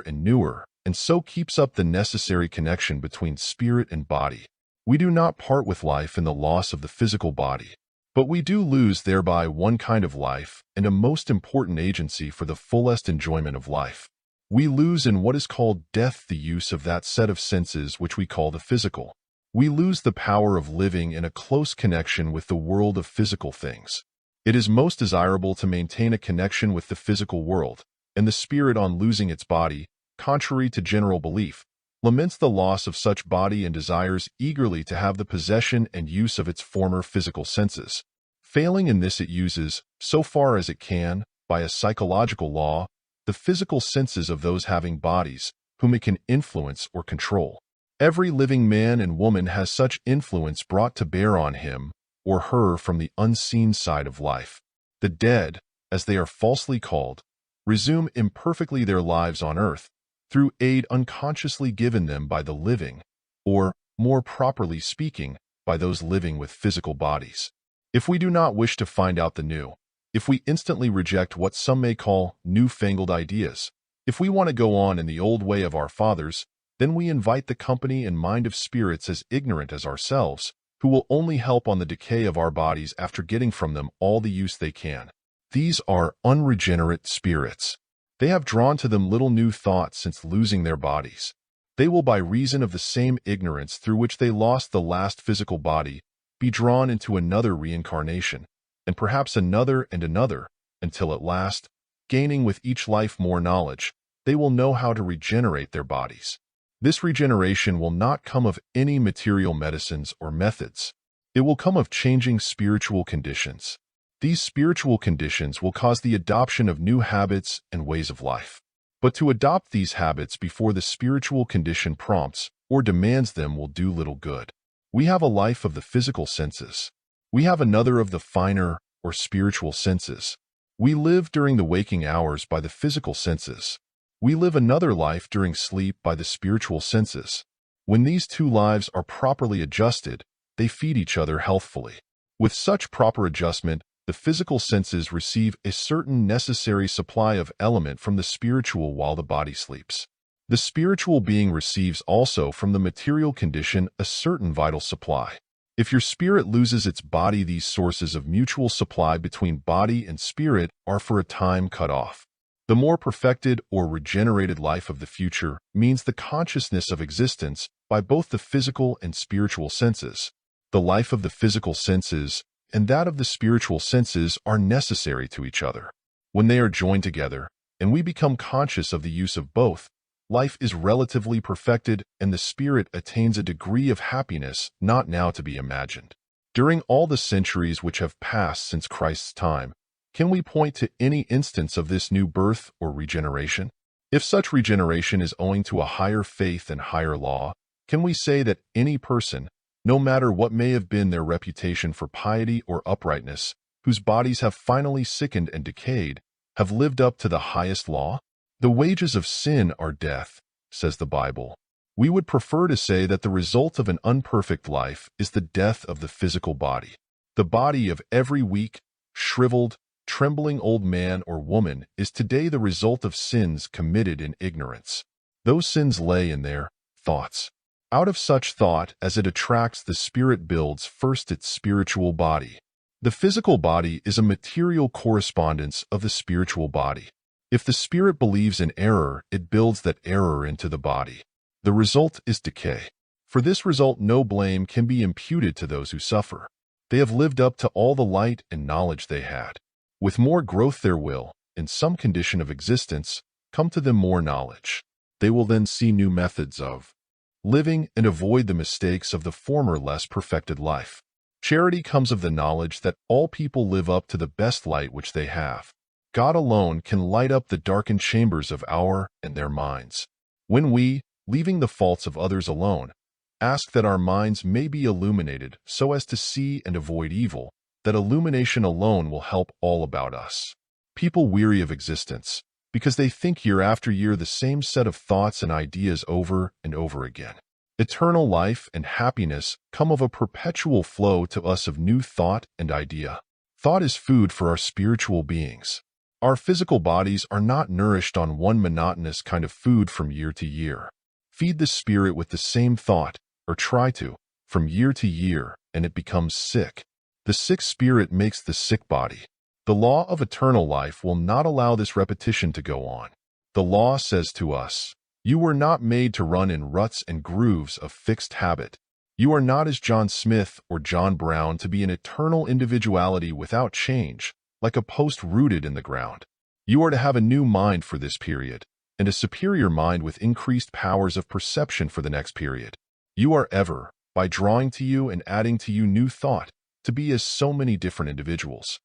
and so keeps up the necessary connection between spirit and body. We do not part with life in the loss of the physical body, but we do lose thereby one kind of life and a most important agency for the fullest enjoyment of life. We lose in what is called death the use of that set of senses which we call the physical. We lose the power of living in a close connection with the world of physical things. It is most desirable to maintain a connection with the physical world, and the spirit on losing its body, contrary to general belief, laments the loss of such body and desires eagerly to have the possession and use of its former physical senses. Failing in this, it uses, so far as it can, by a psychological law, the physical senses of those having bodies, whom it can influence or control. Every living man and woman has such influence brought to bear on him or her from the unseen side of life. The dead, as they are falsely called, resume imperfectly their lives on earth through aid unconsciously given them by the living, or, more properly speaking, by those living with physical bodies. If we do not wish to find out the new, if we instantly reject what some may call newfangled ideas, if we want to go on in the old way of our fathers, then we invite the company and mind of spirits as ignorant as ourselves, who will only help on the decay of our bodies after getting from them all the use they can. These are unregenerate spirits. They have drawn to them little new thoughts since losing their bodies. They will, by reason of the same ignorance through which they lost the last physical body, be drawn into another reincarnation, and perhaps another and another, until at last, gaining with each life more knowledge, they will know how to regenerate their bodies. This regeneration will not come of any material medicines or methods. It will come of changing spiritual conditions. These spiritual conditions will cause the adoption of new habits and ways of life. But to adopt these habits before the spiritual condition prompts or demands them will do little good. We have a life of the physical senses. We have another of the finer or spiritual senses. We live during the waking hours by the physical senses. We live another life during sleep by the spiritual senses. When these two lives are properly adjusted, they feed each other healthfully. With such proper adjustment, the physical senses receive a certain necessary supply of element from the spiritual while the body sleeps. The spiritual being receives also from the material condition a certain vital supply. If your spirit loses its body, these sources of mutual supply between body and spirit are for a time cut off. The more perfected or regenerated life of the future means the consciousness of existence by both the physical and spiritual senses. The life of the physical senses and that of the spiritual senses are necessary to each other. When they are joined together, and we become conscious of the use of both, life is relatively perfected and the spirit attains a degree of happiness not now to be imagined. During all the centuries which have passed since Christ's time, can we point to any instance of this new birth or regeneration? If such regeneration is owing to a higher faith and higher law, can we say that any person, no matter what may have been their reputation for piety or uprightness, whose bodies have finally sickened and decayed, have lived up to the highest law? The wages of sin are death, says the Bible. We would prefer to say that the result of an unperfect life is the death of the physical body. The body of every weak, shriveled, trembling old man or woman is today the result of sins committed in ignorance. Those sins lay in their thoughts. Out of such thought as it attracts, the spirit builds first its spiritual body. The physical body is a material correspondence of the spiritual body. If the spirit believes in error, it builds that error into the body. The result is decay. For this result, no blame can be imputed to those who suffer. They have lived up to all the light and knowledge they had. With more growth there will, in some condition of existence, come to them more knowledge. They will then see new methods of living and avoid the mistakes of the former less perfected life. Charity comes of the knowledge that all people live up to the best light which they have. God alone can light up the darkened chambers of our and their minds. When we, leaving the faults of others alone, ask that our minds may be illuminated so as to see and avoid evil, that illumination alone will help all about us. People weary of existence, because they think year after year the same set of thoughts and ideas over and over again. Eternal life and happiness come of a perpetual flow to us of new thought and idea. Thought is food for our spiritual beings. Our physical bodies are not nourished on one monotonous kind of food from year to year. Feed the spirit with the same thought, or try to, from year to year, and it becomes sick. The sick spirit makes the sick body. The law of eternal life will not allow this repetition to go on. The law says to us, "You were not made to run in ruts and grooves of fixed habit. You are not as John Smith or John Brown to be an eternal individuality without change, like a post rooted in the ground. You are to have a new mind for this period, and a superior mind with increased powers of perception for the next period. You are ever, by drawing to you and adding to you new thought, to be as so many different individuals.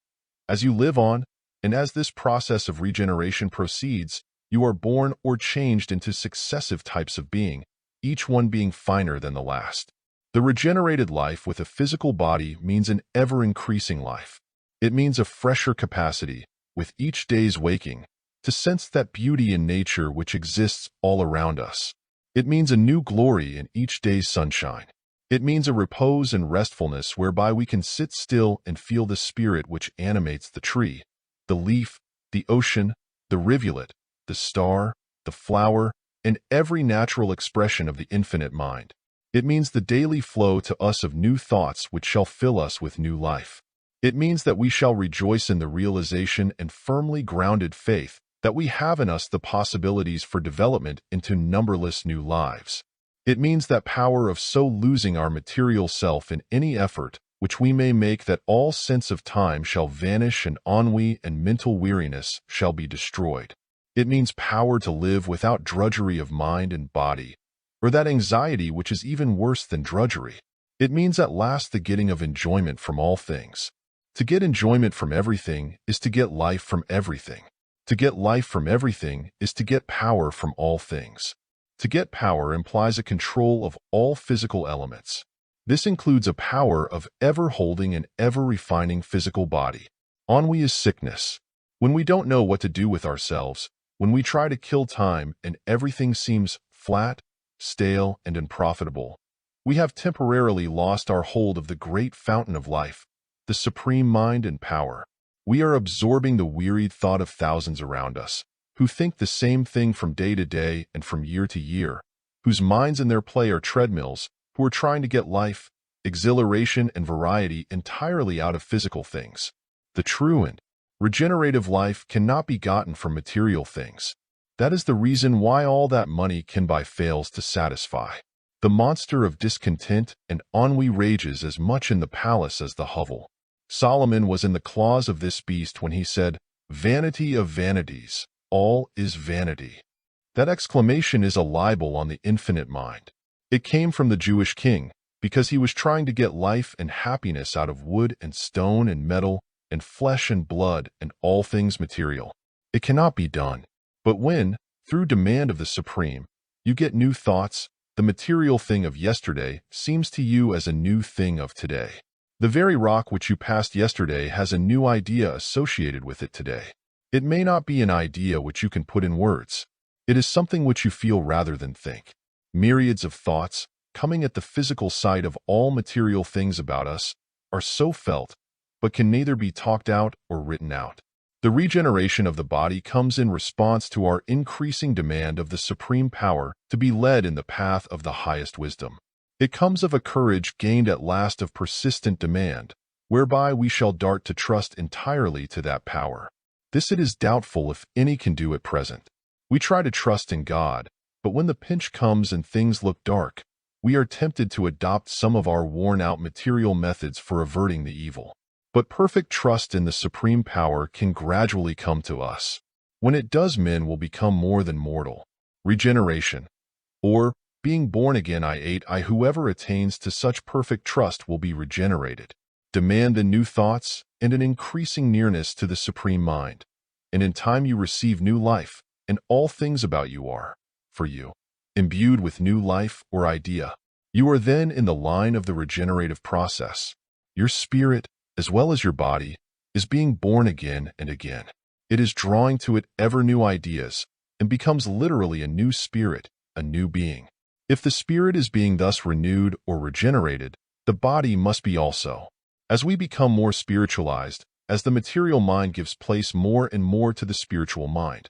As you live on, and as this process of regeneration proceeds, you are born or changed into successive types of being, each one being finer than the last. The regenerated life with a physical body means an ever-increasing life. It means a fresher capacity, with each day's waking, to sense that beauty in nature which exists all around us. It means a new glory in each day's sunshine. It means a repose and restfulness whereby we can sit still and feel the spirit which animates the tree, the leaf, the ocean, the rivulet, the star, the flower, and every natural expression of the infinite mind. It means the daily flow to us of new thoughts which shall fill us with new life. It means that we shall rejoice in the realization and firmly grounded faith that we have in us the possibilities for development into numberless new lives. It means that power of so losing our material self in any effort which we may make, that all sense of time shall vanish and ennui and mental weariness shall be destroyed. It means power to live without drudgery of mind and body, or that anxiety which is even worse than drudgery. It means at last the getting of enjoyment from all things. To get enjoyment from everything is to get life from everything. To get life from everything is to get power from all things. To get power implies a control of all physical elements. This includes a power of ever holding and ever refining physical body. Ennui is sickness. When we don't know what to do with ourselves, when we try to kill time and everything seems flat, stale, and unprofitable, we have temporarily lost our hold of the great fountain of life, the supreme mind and power. We are absorbing the wearied thought of thousands around us, who think the same thing from day to day and from year to year, whose minds and their play are treadmills, who are trying to get life, exhilaration, and variety entirely out of physical things. The true and regenerative life cannot be gotten from material things. That is the reason why all that money can buy fails to satisfy. The monster of discontent and ennui rages as much in the palace as the hovel. Solomon was in the claws of this beast when he said, "Vanity of vanities, all is vanity." That exclamation is a libel on the infinite mind. It came from the Jewish king, because he was trying to get life and happiness out of wood and stone and metal and flesh and blood and all things material. It cannot be done. But when, through demand of the Supreme, you get new thoughts, the material thing of yesterday seems to you as a new thing of today. The very rock which you passed yesterday has a new idea associated with it today. It may not be an idea which you can put in words. It is something which you feel rather than think. Myriads of thoughts, coming at the physical sight of all material things about us, are so felt, but can neither be talked out or written out. The regeneration of the body comes in response to our increasing demand of the supreme power to be led in the path of the highest wisdom. It comes of a courage gained at last of persistent demand, whereby we shall dart to trust entirely to that power. This it is doubtful if any can do at present. We try to trust in God, but when the pinch comes and things look dark, we are tempted to adopt some of our worn-out material methods for averting the evil. But perfect trust in the supreme power can gradually come to us. When it does, men will become more than mortal. Regeneration, or being born again, whoever attains to such perfect trust will be regenerated. Demand the new thoughts and an increasing nearness to the supreme mind, and in time you receive new life, and all things about you are, for you, imbued with new life or idea. You are then in the line of the regenerative process. Your spirit, as well as your body, is being born again and again. It is drawing to it ever new ideas and becomes literally a new spirit, a new being. If the spirit is being thus renewed or regenerated, the body must be also. As we become more spiritualized, as the material mind gives place more and more to the spiritual mind.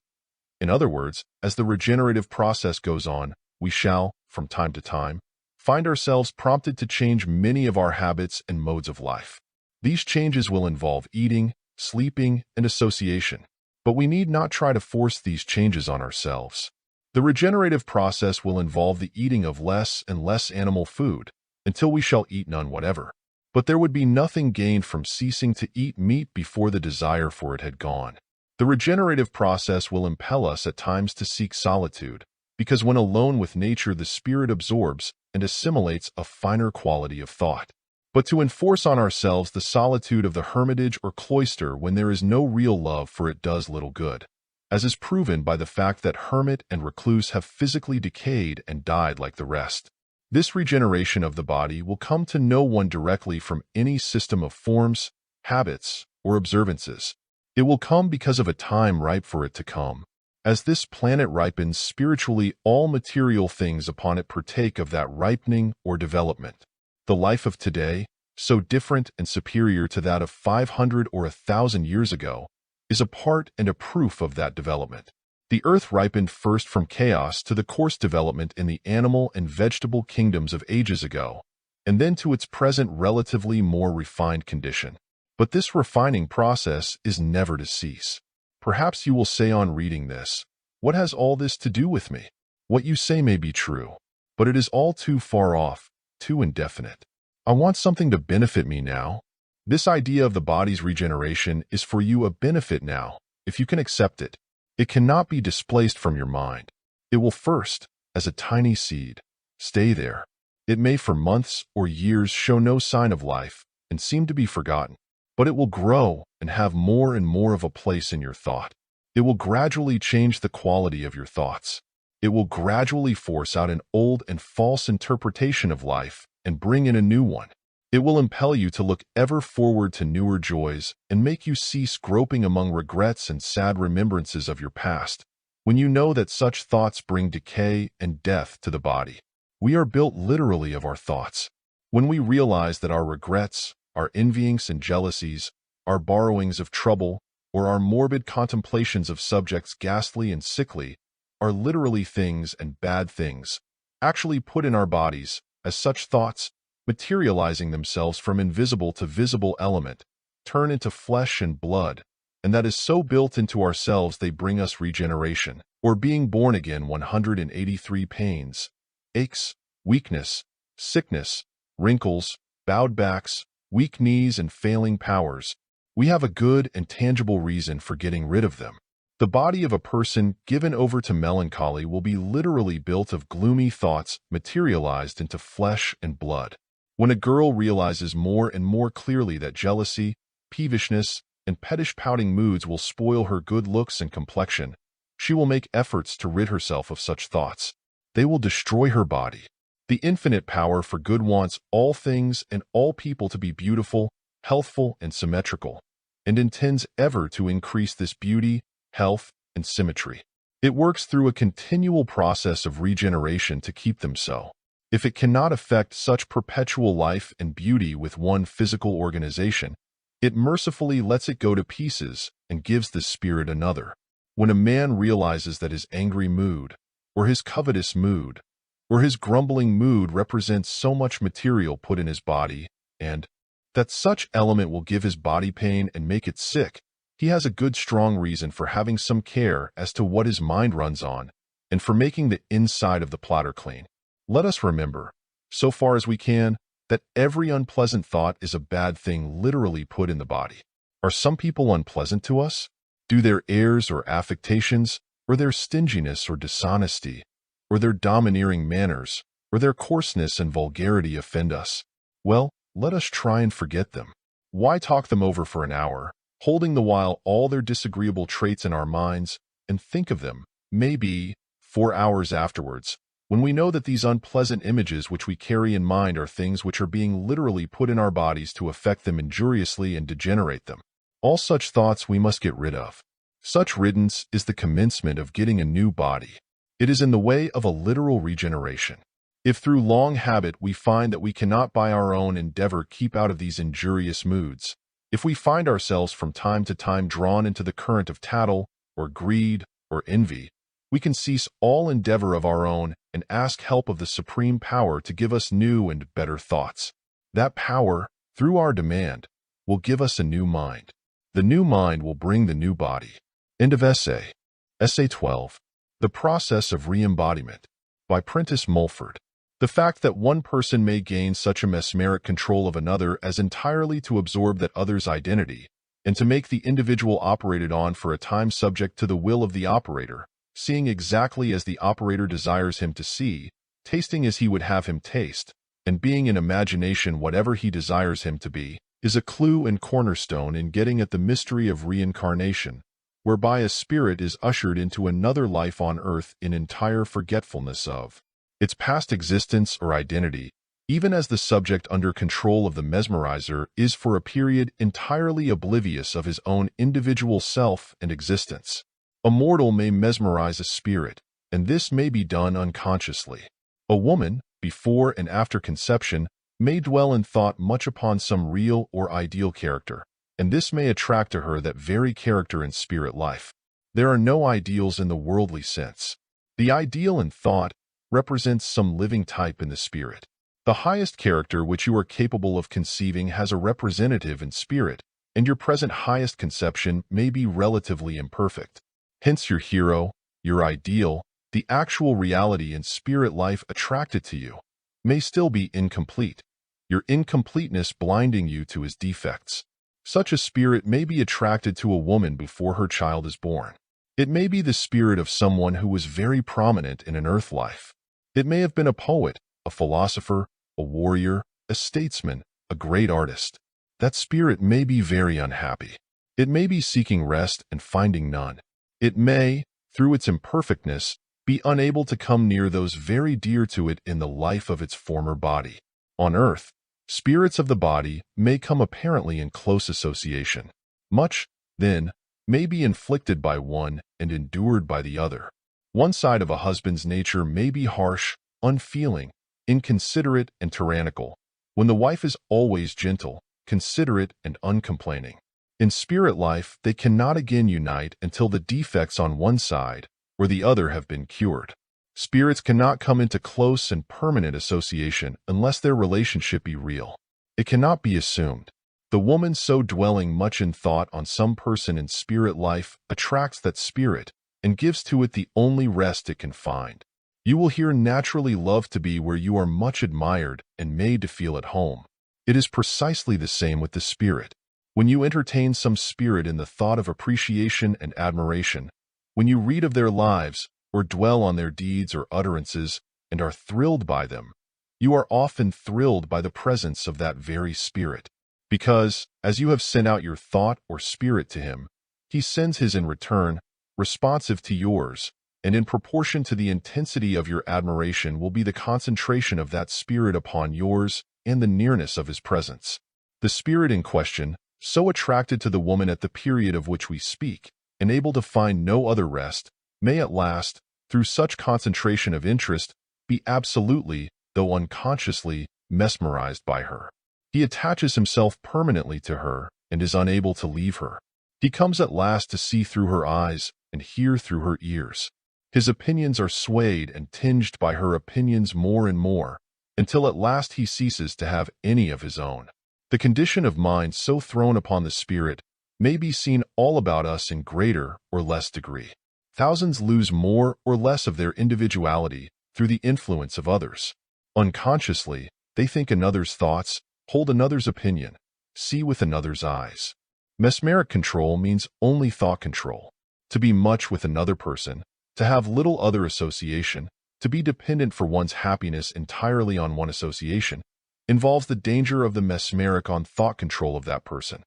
In other words, as the regenerative process goes on, we shall, from time to time, find ourselves prompted to change many of our habits and modes of life. These changes will involve eating, sleeping, and association, but we need not try to force these changes on ourselves. The regenerative process will involve the eating of less and less animal food, until we shall eat none whatever. But there would be nothing gained from ceasing to eat meat before the desire for it had gone. The regenerative process will impel us at times to seek solitude, because when alone with nature the spirit absorbs and assimilates a finer quality of thought. But to enforce on ourselves the solitude of the hermitage or cloister when there is no real love for it does little good, as is proven by the fact that hermit and recluse have physically decayed and died like the rest. This regeneration of the body will come to no one directly from any system of forms, habits, or observances. It will come because of a time ripe for it to come. As this planet ripens spiritually, all material things upon it partake of that ripening or development. The life of today, so different and superior to that of 500 or 1,000 years ago, is a part and a proof of that development. The earth ripened first from chaos to the coarse development in the animal and vegetable kingdoms of ages ago, and then to its present relatively more refined condition. But this refining process is never to cease. Perhaps you will say on reading this, "What has all this to do with me?" What you say may be true, but it is all too far off, too indefinite. I want something to benefit me now. This idea of the body's regeneration is for you a benefit now, if you can accept it. It cannot be displaced from your mind. It will first, as a tiny seed, stay there. It may for months or years show no sign of life and seem to be forgotten, but it will grow and have more and more of a place in your thought. It will gradually change the quality of your thoughts. It will gradually force out an old and false interpretation of life and bring in a new one. It will impel you to look ever forward to newer joys and make you cease groping among regrets and sad remembrances of your past, when you know that such thoughts bring decay and death to the body. We are built literally of our thoughts. When we realize that our regrets, our envyings and jealousies, our borrowings of trouble, or our morbid contemplations of subjects ghastly and sickly, are literally things and bad things, actually put in our bodies as such thoughts, materializing themselves from invisible to visible element, turn into flesh and blood, and that is so built into ourselves they bring us regeneration, or being born again 183 pains, aches, weakness, sickness, wrinkles, bowed backs, weak knees, and failing powers. We have a good and tangible reason for getting rid of them. The body of a person given over to melancholy will be literally built of gloomy thoughts materialized into flesh and blood. When a girl realizes more and more clearly that jealousy, peevishness, and pettish pouting moods will spoil her good looks and complexion, she will make efforts to rid herself of such thoughts. They will destroy her body. The infinite power for good wants all things and all people to be beautiful, healthful, and symmetrical, and intends ever to increase this beauty, health, and symmetry. It works through a continual process of regeneration to keep them so. If it cannot effect such perpetual life and beauty with one physical organization, it mercifully lets it go to pieces and gives the spirit another. When a man realizes that his angry mood, or his covetous mood, or his grumbling mood represents so much material put in his body, and that such element will give his body pain and make it sick, he has a good strong reason for having some care as to what his mind runs on, and for making the inside of the platter clean. Let us remember, so far as we can, that every unpleasant thought is a bad thing literally put in the body. Are some people unpleasant to us? Do their airs or affectations, or their stinginess or dishonesty, or their domineering manners, or their coarseness and vulgarity offend us? Well, let us try and forget them. Why talk them over for an hour, holding the while all their disagreeable traits in our minds, and think of them, maybe, 4 hours afterwards, when we know that these unpleasant images which we carry in mind are things which are being literally put in our bodies to affect them injuriously and degenerate them. All such thoughts we must get rid of. Such riddance is the commencement of getting a new body. It is in the way of a literal regeneration. If through long habit we find that we cannot by our own endeavor keep out of these injurious moods, if we find ourselves from time to time drawn into the current of tattle, or greed, or envy, we can cease all endeavor of our own and ask help of the Supreme Power to give us new and better thoughts. That power, through our demand, will give us a new mind. The new mind will bring the new body. End of essay. Essay 12. The Process of Re-Embodiment, by Prentice Mulford. The fact that one person may gain such a mesmeric control of another as entirely to absorb that other's identity, and to make the individual operated on for a time subject to the will of the operator, seeing exactly as the operator desires him to see, tasting as he would have him taste, and being in imagination whatever he desires him to be, is a clue and cornerstone in getting at the mystery of reincarnation, whereby a spirit is ushered into another life on earth in entire forgetfulness of its past existence or identity, even as the subject under control of the mesmerizer is for a period entirely oblivious of his own individual self and existence. A mortal may mesmerize a spirit, and this may be done unconsciously. A woman, before and after conception, may dwell in thought much upon some real or ideal character, and this may attract to her that very character in spirit life. There are no ideals in the worldly sense. The ideal in thought represents some living type in the spirit. The highest character which you are capable of conceiving has a representative in spirit, and your present highest conception may be relatively imperfect. Hence your hero, your ideal, the actual reality and spirit life attracted to you, may still be incomplete, your incompleteness blinding you to his defects. Such a spirit may be attracted to a woman before her child is born. It may be the spirit of someone who was very prominent in an earth life. It may have been a poet, a philosopher, a warrior, a statesman, a great artist. That spirit may be very unhappy. It may be seeking rest and finding none. It may, through its imperfectness, be unable to come near those very dear to it in the life of its former body. On earth, spirits of the body may come apparently in close association. Much, then, may be inflicted by one and endured by the other. One side of a husband's nature may be harsh, unfeeling, inconsiderate, and tyrannical, when the wife is always gentle, considerate, and uncomplaining. In spirit life, they cannot again unite until the defects on one side or the other have been cured. Spirits cannot come into close and permanent association unless their relationship be real. It cannot be assumed. The woman so dwelling much in thought on some person in spirit life attracts that spirit and gives to it the only rest it can find. You will here naturally love to be where you are much admired and made to feel at home. It is precisely the same with the spirit. When you entertain some spirit in the thought of appreciation and admiration, when you read of their lives or dwell on their deeds or utterances and are thrilled by them, you are often thrilled by the presence of that very spirit. Because, as you have sent out your thought or spirit to him, he sends his in return, responsive to yours, and in proportion to the intensity of your admiration will be the concentration of that spirit upon yours and the nearness of his presence. The spirit in question, so attracted to the woman at the period of which we speak, and able to find no other rest, may at last, through such concentration of interest, be absolutely, though unconsciously, mesmerized by her. He attaches himself permanently to her and is unable to leave her. He comes at last to see through her eyes and hear through her ears. His opinions are swayed and tinged by her opinions more and more, until at last he ceases to have any of his own. The condition of mind so thrown upon the spirit may be seen all about us in greater or less degree. Thousands lose more or less of their individuality through the influence of others. Unconsciously, they think another's thoughts, hold another's opinion, see with another's eyes. Mesmeric control means only thought control. To be much with another person, to have little other association, to be dependent for one's happiness entirely on one association, involves the danger of the mesmeric on thought control of that person.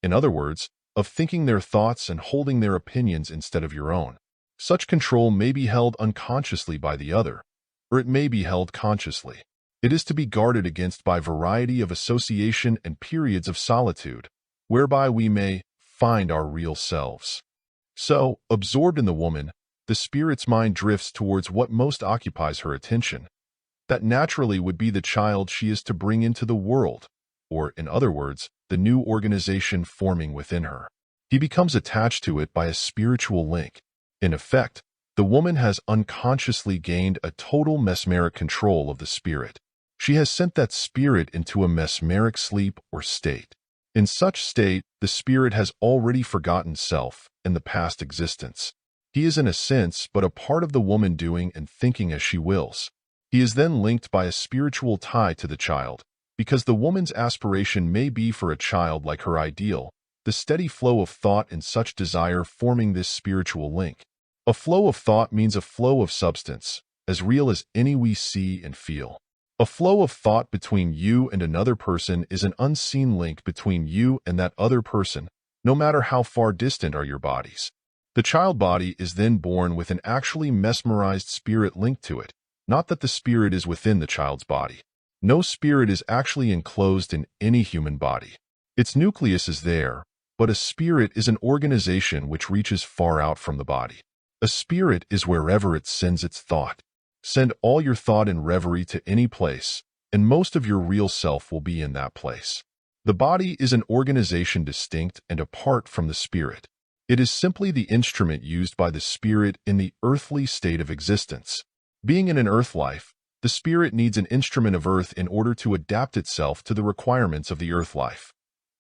In other words, of thinking their thoughts and holding their opinions instead of your own. Such control may be held unconsciously by the other, or it may be held consciously. It is to be guarded against by variety of association and periods of solitude, whereby we may find our real selves. So, absorbed in the woman, the spirit's mind drifts towards what most occupies her attention. That naturally would be the child she is to bring into the world, or, in other words, the new organization forming within her. He becomes attached to it by a spiritual link. In effect, the woman has unconsciously gained a total mesmeric control of the spirit. She has sent that spirit into a mesmeric sleep or state. In such state, the spirit has already forgotten self and the past existence. He is in a sense but a part of the woman doing and thinking as she wills. He is then linked by a spiritual tie to the child, because the woman's aspiration may be for a child like her ideal, the steady flow of thought and such desire forming this spiritual link. A flow of thought means a flow of substance, as real as any we see and feel. A flow of thought between you and another person is an unseen link between you and that other person, no matter how far distant are your bodies. The child body is then born with an actually mesmerized spirit linked to it, not that the spirit is within the child's body. No spirit is actually enclosed in any human body. Its nucleus is there, but a spirit is an organization which reaches far out from the body. A spirit is wherever it sends its thought. Send all your thought and reverie to any place, and most of your real self will be in that place. The body is an organization distinct and apart from the spirit. It is simply the instrument used by the spirit in the earthly state of existence. Being in an earth life, the spirit needs an instrument of earth in order to adapt itself to the requirements of the earth life.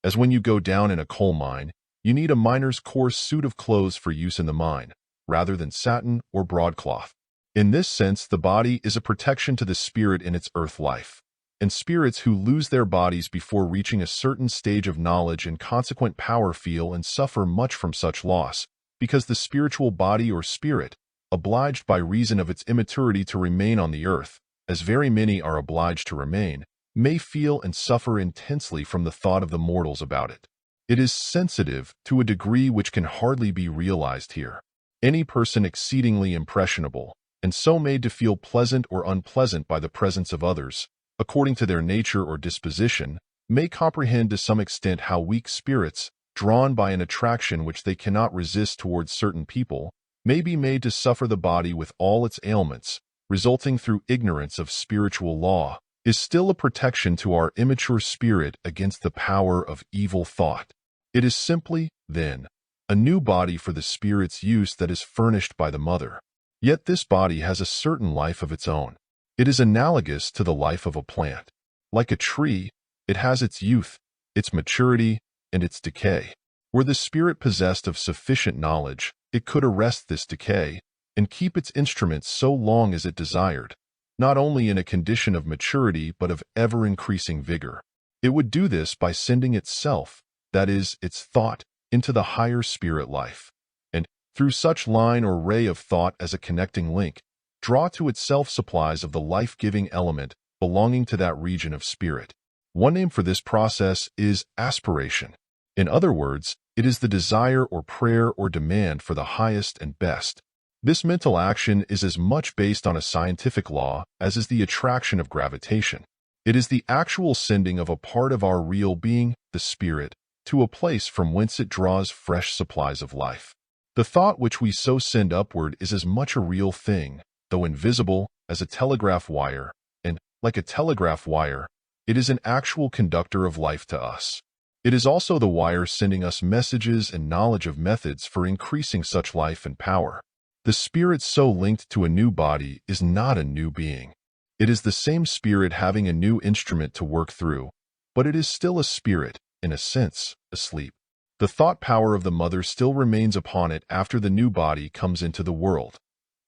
As when you go down in a coal mine, you need a miner's coarse suit of clothes for use in the mine, rather than satin or broadcloth. In this sense, the body is a protection to the spirit in its earth life, and spirits who lose their bodies before reaching a certain stage of knowledge and consequent power feel and suffer much from such loss, because the spiritual body or spirit, obliged by reason of its immaturity to remain on the earth, as very many are obliged to remain, may feel and suffer intensely from the thought of the mortals about it. It is sensitive to a degree which can hardly be realized here. Any person exceedingly impressionable, and so made to feel pleasant or unpleasant by the presence of others, according to their nature or disposition, may comprehend to some extent how weak spirits, drawn by an attraction which they cannot resist towards certain people, may be made to suffer. The body with all its ailments, resulting through ignorance of spiritual law, is still a protection to our immature spirit against the power of evil thought. It is simply, then, a new body for the spirit's use that is furnished by the mother. Yet this body has a certain life of its own. It is analogous to the life of a plant. Like a tree, it has its youth, its maturity, and its decay. Were the spirit possessed of sufficient knowledge, it could arrest this decay and keep its instruments so long as it desired, not only in a condition of maturity but of ever-increasing vigor. It would do this by sending itself, that is, its thought, into the higher spirit life, and, through such line or ray of thought as a connecting link, draw to itself supplies of the life-giving element belonging to that region of spirit. One name for this process is aspiration. In other words, it is the desire or prayer or demand for the highest and best. This mental action is as much based on a scientific law as is the attraction of gravitation. It is the actual sending of a part of our real being, the spirit, to a place from whence it draws fresh supplies of life. The thought which we so send upward is as much a real thing, though invisible, as a telegraph wire, and, like a telegraph wire, it is an actual conductor of life to us. It is also the wire sending us messages and knowledge of methods for increasing such life and power. The spirit so linked to a new body is not a new being. It is the same spirit having a new instrument to work through, but it is still a spirit, in a sense, asleep. The thought power of the mother still remains upon it after the new body comes into the world,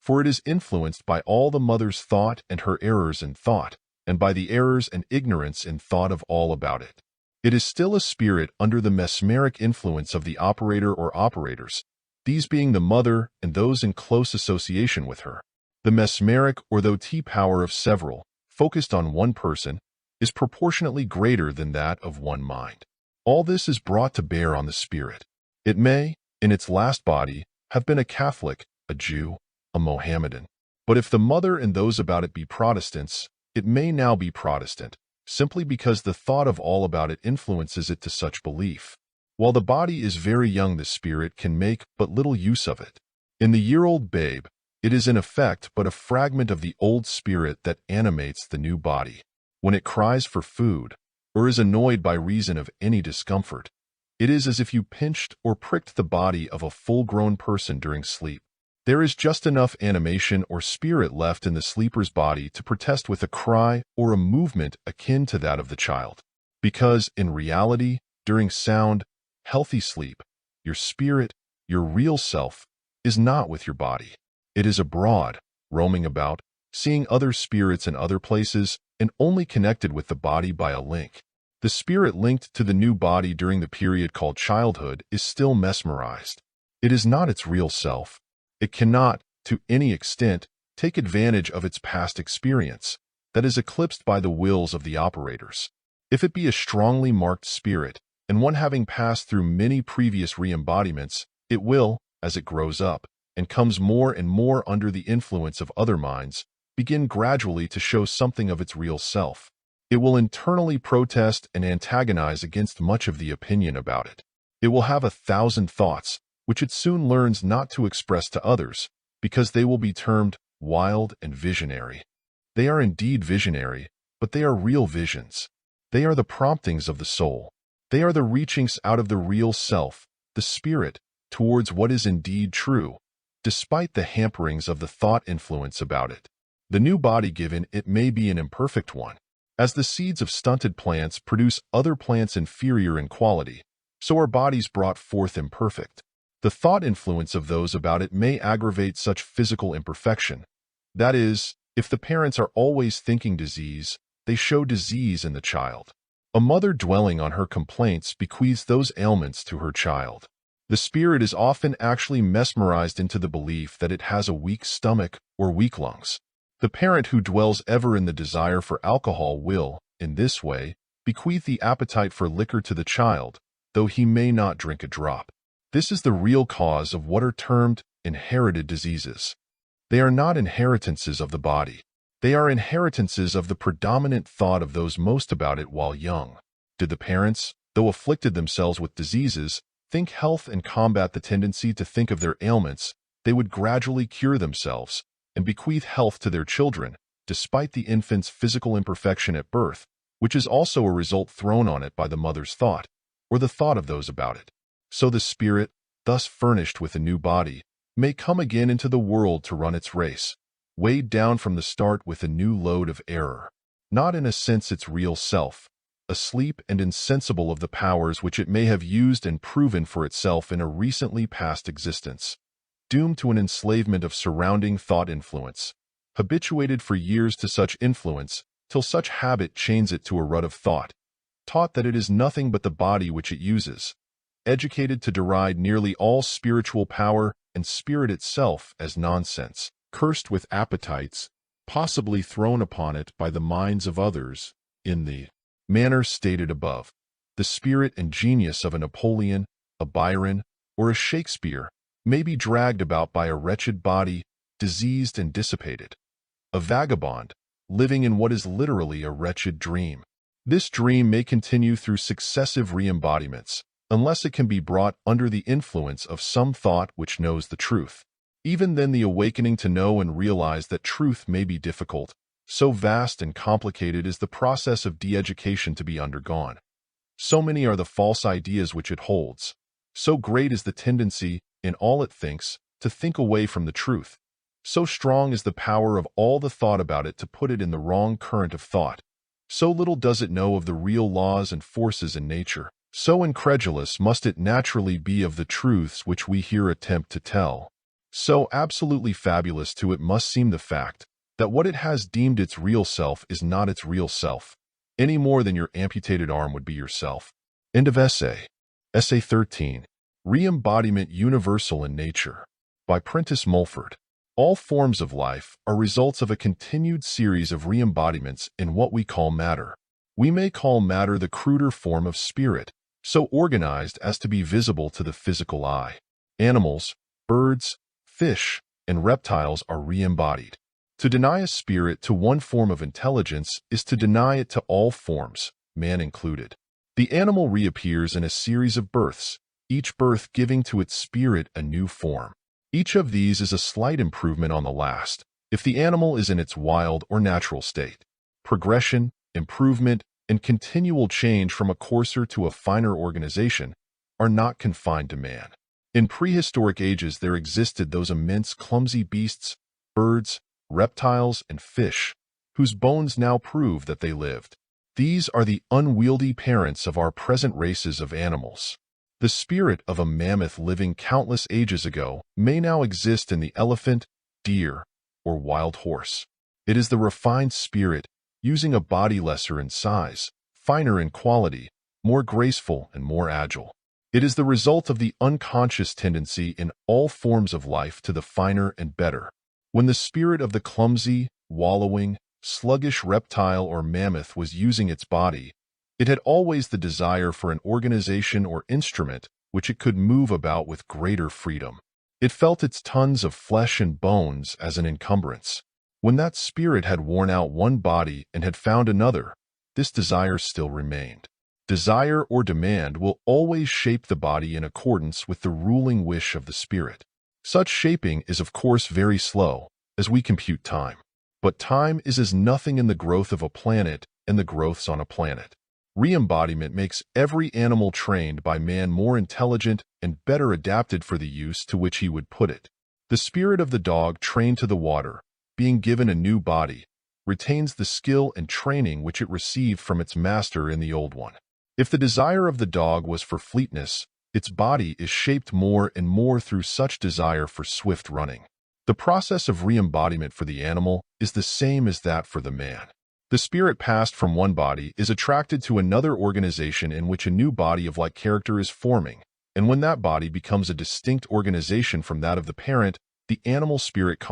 for it is influenced by all the mother's thought and her errors in thought, and by the errors and ignorance in thought of all about it. It is still a spirit under the mesmeric influence of the operator or operators, these being the mother and those in close association with her. The mesmeric or the power of several, focused on one person, is proportionately greater than that of one mind. All this is brought to bear on the spirit. It may, in its last body, have been a Catholic, a Jew, a Mohammedan. But if the mother and those about it be Protestants, it may now be Protestant, simply because the thought of all about it influences it to such belief. While the body is very young, the spirit can make but little use of it. In the year-old babe, it is in effect but a fragment of the old spirit that animates the new body. When it cries for food, or is annoyed by reason of any discomfort, it is as if you pinched or pricked the body of a full-grown person during sleep. There is just enough animation or spirit left in the sleeper's body to protest with a cry or a movement akin to that of the child. Because, in reality, during sound, healthy sleep, your spirit, your real self, is not with your body. It is abroad, roaming about, seeing other spirits in other places, and only connected with the body by a link. The spirit linked to the new body during the period called childhood is still mesmerized. It is not its real self. It cannot, to any extent, take advantage of its past experience, that is eclipsed by the wills of the operators. If it be a strongly marked spirit, and one having passed through many previous re-embodiments, it will, as it grows up, and comes more and more under the influence of other minds, begin gradually to show something of its real self. It will internally protest and antagonize against much of the opinion about it. It will have 1,000 thoughts, which it soon learns not to express to others, because they will be termed wild and visionary. They are indeed visionary, but they are real visions. They are the promptings of the soul. They are the reachings out of the real self, the spirit, towards what is indeed true, despite the hamperings of the thought influence about it. The new body given it may be an imperfect one. As the seeds of stunted plants produce other plants inferior in quality, so are bodies brought forth imperfect. The thought influence of those about it may aggravate such physical imperfection. That is, if the parents are always thinking disease, they show disease in the child. A mother dwelling on her complaints bequeaths those ailments to her child. The spirit is often actually mesmerized into the belief that it has a weak stomach or weak lungs. The parent who dwells ever in the desire for alcohol will, in this way, bequeath the appetite for liquor to the child, though he may not drink a drop. This is the real cause of what are termed inherited diseases. They are not inheritances of the body. They are inheritances of the predominant thought of those most about it while young. Did the parents, though afflicted themselves with diseases, think health and combat the tendency to think of their ailments, they would gradually cure themselves and bequeath health to their children, despite the infant's physical imperfection at birth, which is also a result thrown on it by the mother's thought, or the thought of those about it. So the spirit, thus furnished with a new body, may come again into the world to run its race, weighed down from the start with a new load of error, not in a sense its real self, asleep and insensible of the powers which it may have used and proven for itself in a recently past existence, doomed to an enslavement of surrounding thought influence, habituated for years to such influence till such habit chains it to a rut of thought, taught that it is nothing but the body which it uses, educated to deride nearly all spiritual power and spirit itself as nonsense, cursed with appetites, possibly thrown upon it by the minds of others, in the manner stated above. The spirit and genius of a Napoleon, a Byron, or a Shakespeare may be dragged about by a wretched body, diseased and dissipated. A vagabond, living in what is literally a wretched dream. This dream may continue through successive re-embodiments, unless it can be brought under the influence of some thought which knows the truth. Even then the awakening to know and realize that truth may be difficult, so vast and complicated is the process of de-education to be undergone. So many are the false ideas which it holds. So great is the tendency, in all it thinks, to think away from the truth. So strong is the power of all the thought about it to put it in the wrong current of thought. So little does it know of the real laws and forces in nature. So incredulous must it naturally be of the truths which we here attempt to tell. So absolutely fabulous to it must seem the fact that what it has deemed its real self is not its real self, any more than your amputated arm would be yourself. End of essay. Essay 13. Re-Embodiment Universal in Nature. By Prentice Mulford. All forms of life are results of a continued series of re-embodiments in what we call matter. We may call matter the cruder form of spirit, so organized as to be visible to the physical eye. Animals, birds, fish, and reptiles are re-embodied. To deny a spirit to one form of intelligence is to deny it to all forms, man included. The animal reappears in a series of births, each birth giving to its spirit a new form. Each of these is a slight improvement on the last, if the animal is in its wild or natural state. Progression, improvement, and continual change from a coarser to a finer organization are not confined to man. In prehistoric ages there existed those immense clumsy beasts, birds, reptiles, and fish, whose bones now prove that they lived. These are the unwieldy parents of our present races of animals. The spirit of a mammoth living countless ages ago may now exist in the elephant, deer, or wild horse. It is the refined spirit, using a body lesser in size, finer in quality, more graceful and more agile. It is the result of the unconscious tendency in all forms of life to the finer and better. When the spirit of the clumsy, wallowing, sluggish reptile or mammoth was using its body, it had always the desire for an organization or instrument which it could move about with greater freedom. It felt its tons of flesh and bones as an encumbrance. When that spirit had worn out one body and had found another, this desire still remained. Desire or demand will always shape the body in accordance with the ruling wish of the spirit. Such shaping is of course very slow, as we compute time. But time is as nothing in the growth of a planet and the growths on a planet. Re-embodiment makes every animal trained by man more intelligent and better adapted for the use to which he would put it. The spirit of the dog trained to the water, being given a new body, retains the skill and training which it received from its master in the old one. If the desire of the dog was for fleetness, its body is shaped more and more through such desire for swift running. The process of re-embodiment for the animal is the same as that for the man. The spirit passed from one body is attracted to another organization in which a new body of like character is forming, and when that body becomes a distinct organization from that of the parent, the animal spirit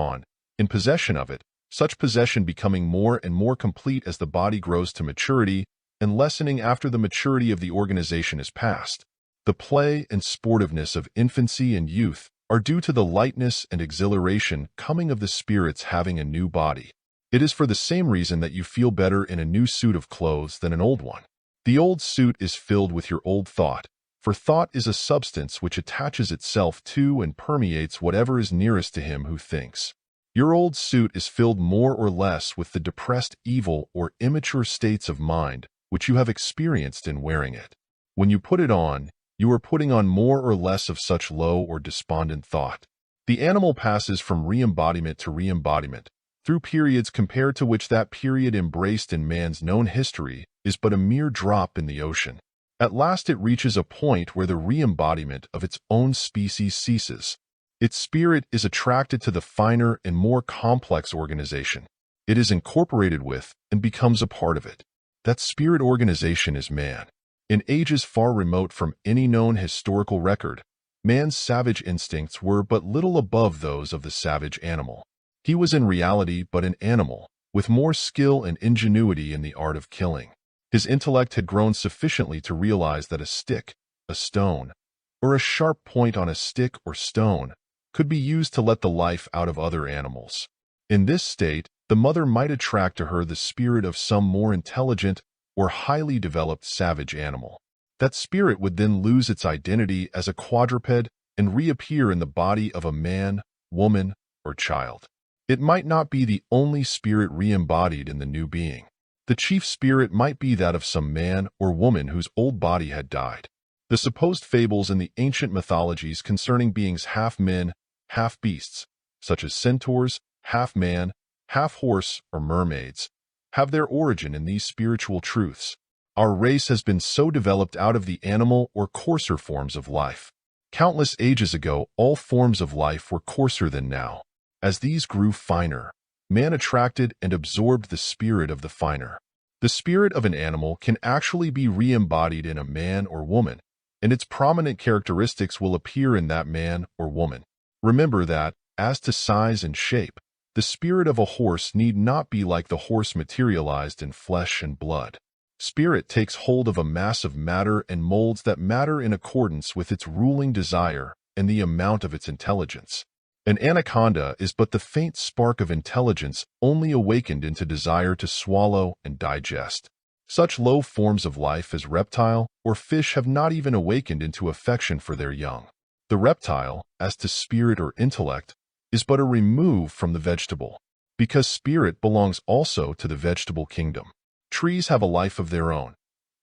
in possession of it, such possession becoming more and more complete as the body grows to maturity and lessening after the maturity of the organization is past. The play and sportiveness of infancy and youth are due to the lightness and exhilaration coming of the spirits having a new body. It is for the same reason that you feel better in a new suit of clothes than an old one. The old suit is filled with your old thought, for thought is a substance which attaches itself to and permeates whatever is nearest to him who thinks. Your old suit is filled more or less with the depressed evil or immature states of mind which you have experienced in wearing it. When you put it on, you are putting on more or less of such low or despondent thought. The animal passes from re-embodiment to re-embodiment, through periods compared to which that period embraced in man's known history is but a mere drop in the ocean. At last it reaches a point where the re-embodiment of its own species ceases. Its spirit is attracted to the finer and more complex organization. It is incorporated with and becomes a part of it. That spirit organization is man. In ages far remote from any known historical record, man's savage instincts were but little above those of the savage animal. He was in reality but an animal, with more skill and ingenuity in the art of killing. His intellect had grown sufficiently to realize that a stick, a stone, or a sharp point on a stick or stone could be used to let the life out of other animals. In this state, the mother might attract to her the spirit of some more intelligent or highly developed savage animal. That spirit would then lose its identity as a quadruped and reappear in the body of a man, woman, or child. It might not be the only spirit re-embodied in the new being. The chief spirit might be that of some man or woman whose old body had died. The supposed fables in the ancient mythologies concerning beings half men, half beasts, such as centaurs, half man, half horse, or mermaids, have their origin in these spiritual truths. Our race has been so developed out of the animal or coarser forms of life. Countless ages ago, all forms of life were coarser than now. As these grew finer, man attracted and absorbed the spirit of the finer. The spirit of an animal can actually be re-embodied in a man or woman, and its prominent characteristics will appear in that man or woman. Remember that, as to size and shape, the spirit of a horse need not be like the horse materialized in flesh and blood. Spirit takes hold of a mass of matter and molds that matter in accordance with its ruling desire and the amount of its intelligence. An anaconda is but the faint spark of intelligence only awakened into desire to swallow and digest. Such low forms of life as reptile or fish have not even awakened into affection for their young. The reptile, as to spirit or intellect, is but a remove from the vegetable, because spirit belongs also to the vegetable kingdom. Trees have a life of their own.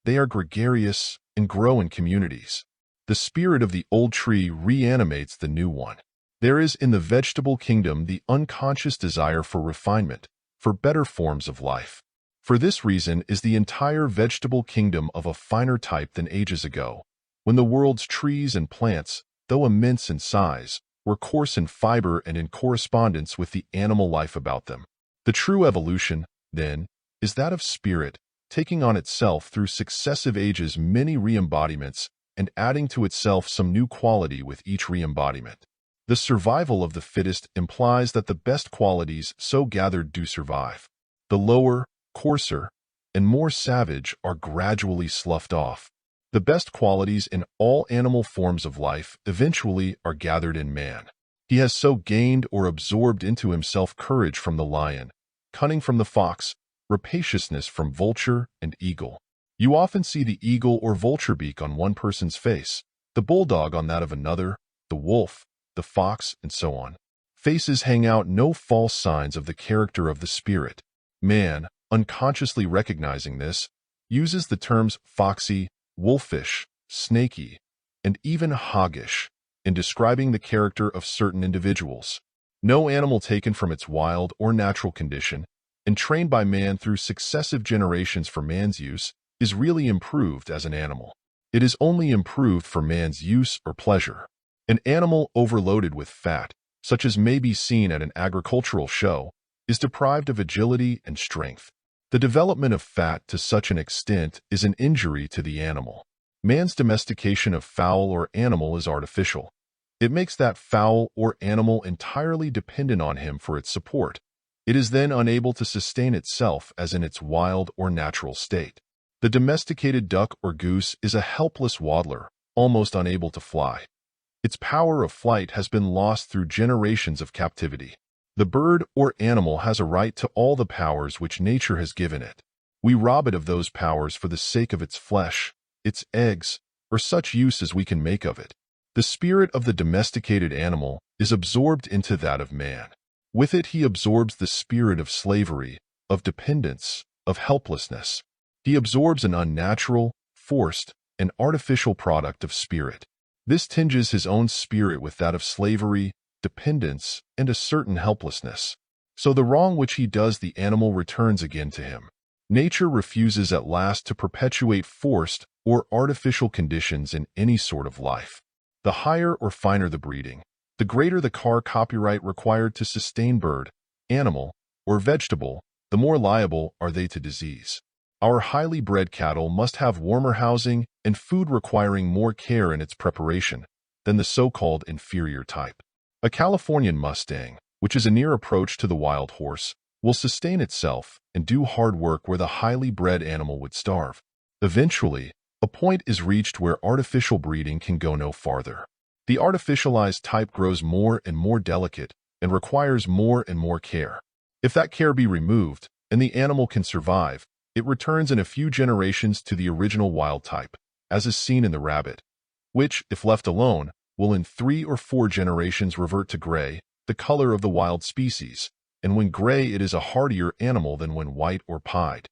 They are gregarious and grow in communities. The spirit of the old tree reanimates the new one. There is in the vegetable kingdom the unconscious desire for refinement, for better forms of life. For this reason is the entire vegetable kingdom of a finer type than ages ago, when the world's trees and plants, though immense in size, were coarse in fiber and in correspondence with the animal life about them. The true evolution, then, is that of spirit, taking on itself through successive ages many re-embodiments and adding to itself some new quality with each re-embodiment. The survival of the fittest implies that the best qualities so gathered do survive. The lower, coarser, and more savage are gradually sloughed off. The best qualities in all animal forms of life eventually are gathered in man. He has so gained or absorbed into himself courage from the lion, cunning from the fox, rapaciousness from vulture and eagle. You often see the eagle or vulture beak on one person's face, the bulldog on that of another, the wolf, the fox, and so on. Faces hang out no false signs of the character of the spirit. Man, unconsciously recognizing this, uses the terms foxy, wolfish, snaky, and even hoggish in describing the character of certain individuals. No animal taken from its wild or natural condition, and trained by man through successive generations for man's use, is really improved as an animal. It is only improved for man's use or pleasure. An animal overloaded with fat, such as may be seen at an agricultural show, is deprived of agility and strength. The development of fat to such an extent is an injury to the animal. Man's domestication of fowl or animal is artificial. It makes that fowl or animal entirely dependent on him for its support. It is then unable to sustain itself as in its wild or natural state. The domesticated duck or goose is a helpless waddler, almost unable to fly. Its power of flight has been lost through generations of captivity. The bird or animal has a right to all the powers which nature has given it. We rob it of those powers for the sake of its flesh, its eggs, or such use as we can make of it. The spirit of the domesticated animal is absorbed into that of man. With it he absorbs the spirit of slavery, of dependence, of helplessness. He absorbs an unnatural, forced, and artificial product of spirit. This tinges his own spirit with that of slavery, dependence, and a certain helplessness. So the wrong which he does the animal returns again to him. Nature refuses at last to perpetuate forced or artificial conditions in any sort of life. The higher or finer the breeding, the greater the copyright required to sustain bird, animal, or vegetable, the more liable are they to disease. Our highly bred cattle must have warmer housing and food requiring more care in its preparation than the so-called inferior type. A Californian Mustang, which is a near approach to the wild horse, will sustain itself and do hard work where the highly bred animal would starve. Eventually, a point is reached where artificial breeding can go no farther. The artificialized type grows more and more delicate and requires more and more care. If that care be removed and the animal can survive, it returns in a few generations to the original wild type, as is seen in the rabbit, which, if left alone, will in 3 or 4 generations revert to gray, the color of the wild species, and when gray it is a hardier animal than when white or pied.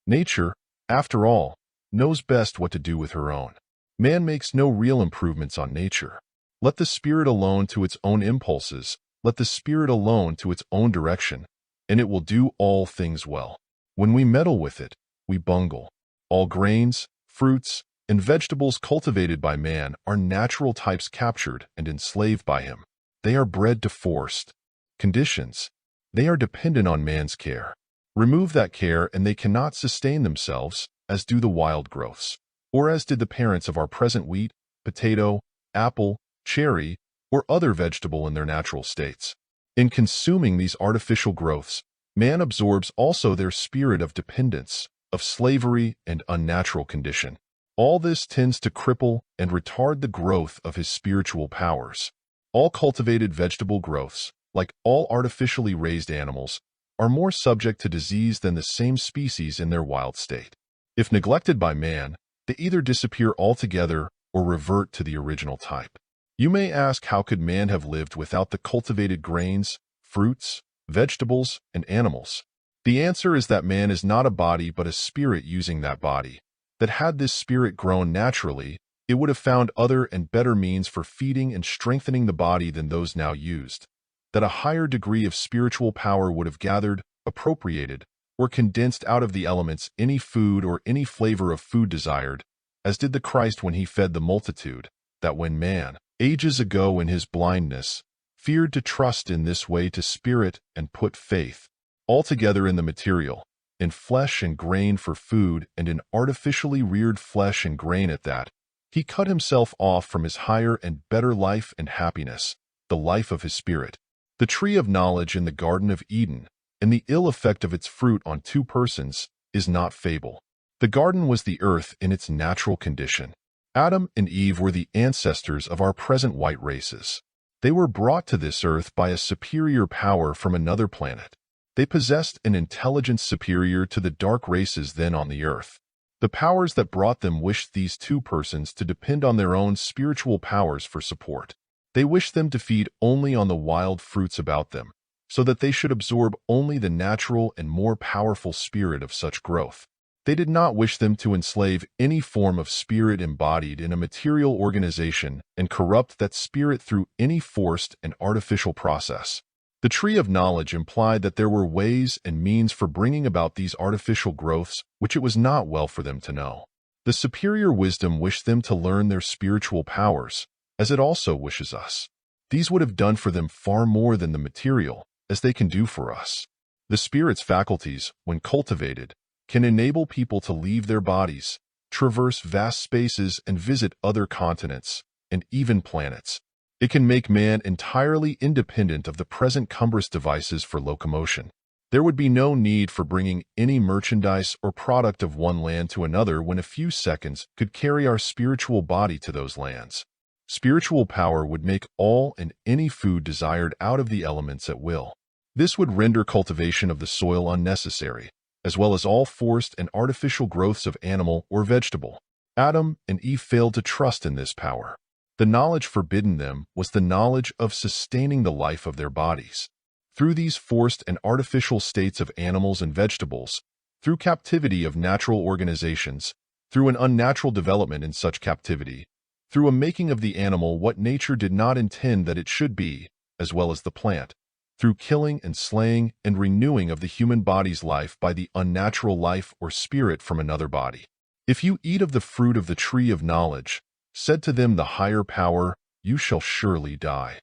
Nature, after all, knows best what to do with her own. Man makes no real improvements on nature. Let the spirit alone to its own impulses, let the spirit alone to its own direction, and it will do all things well. When we meddle with it, we bungle. All grains, fruits, and vegetables cultivated by man are natural types captured and enslaved by him. They are bred to forced conditions. They are dependent on man's care. Remove that care and they cannot sustain themselves, as do the wild growths, or as did the parents of our present wheat, potato, apple, cherry, or other vegetable in their natural states. In consuming these artificial growths, man absorbs also their spirit of dependence, of slavery and unnatural condition. All this tends to cripple and retard the growth of his spiritual powers. All cultivated vegetable growths, like all artificially raised animals, are more subject to disease than the same species in their wild state. If neglected by man, they either disappear altogether or revert to the original type. You may ask, how could man have lived without the cultivated grains, fruits, vegetables, and animals? The answer is that man is not a body but a spirit using that body. That had this spirit grown naturally, it would have found other and better means for feeding and strengthening the body than those now used. That a higher degree of spiritual power would have gathered, appropriated, or condensed out of the elements any food or any flavor of food desired, as did the Christ when he fed the multitude, that when man, ages ago in his blindness, feared to trust in this way to spirit and put faith altogether in the material, in flesh and grain for food and in artificially reared flesh and grain at that, he cut himself off from his higher and better life and happiness, the life of his spirit. The tree of knowledge in the Garden of Eden, and the ill effect of its fruit on 2 persons, is not fable. The garden was the earth in its natural condition. Adam and Eve were the ancestors of our present white races. They were brought to this earth by a superior power from another planet. They possessed an intelligence superior to the dark races then on the earth. The powers that brought them wished these 2 persons to depend on their own spiritual powers for support. They wished them to feed only on the wild fruits about them, so that they should absorb only the natural and more powerful spirit of such growth. They did not wish them to enslave any form of spirit embodied in a material organization and corrupt that spirit through any forced and artificial process. The tree of knowledge implied that there were ways and means for bringing about these artificial growths which it was not well for them to know. The superior wisdom wished them to learn their spiritual powers, as it also wishes us. These would have done for them far more than the material, as they can do for us. The spirit's faculties, when cultivated, can enable people to leave their bodies, traverse vast spaces, and visit other continents, and even planets. It can make man entirely independent of the present cumbrous devices for locomotion. There would be no need for bringing any merchandise or product of one land to another when a few seconds could carry our spiritual body to those lands. Spiritual power would make all and any food desired out of the elements at will. This would render cultivation of the soil unnecessary, as well as all forced and artificial growths of animal or vegetable. Adam and Eve failed to trust in this power. The knowledge forbidden them was the knowledge of sustaining the life of their bodies. Through these forced and artificial states of animals and vegetables, through captivity of natural organizations, through an unnatural development in such captivity, through a making of the animal what nature did not intend that it should be, as well as the plant, through killing and slaying and renewing of the human body's life by the unnatural life or spirit from another body. If you eat of the fruit of the tree of knowledge, said to them the higher power, you shall surely die.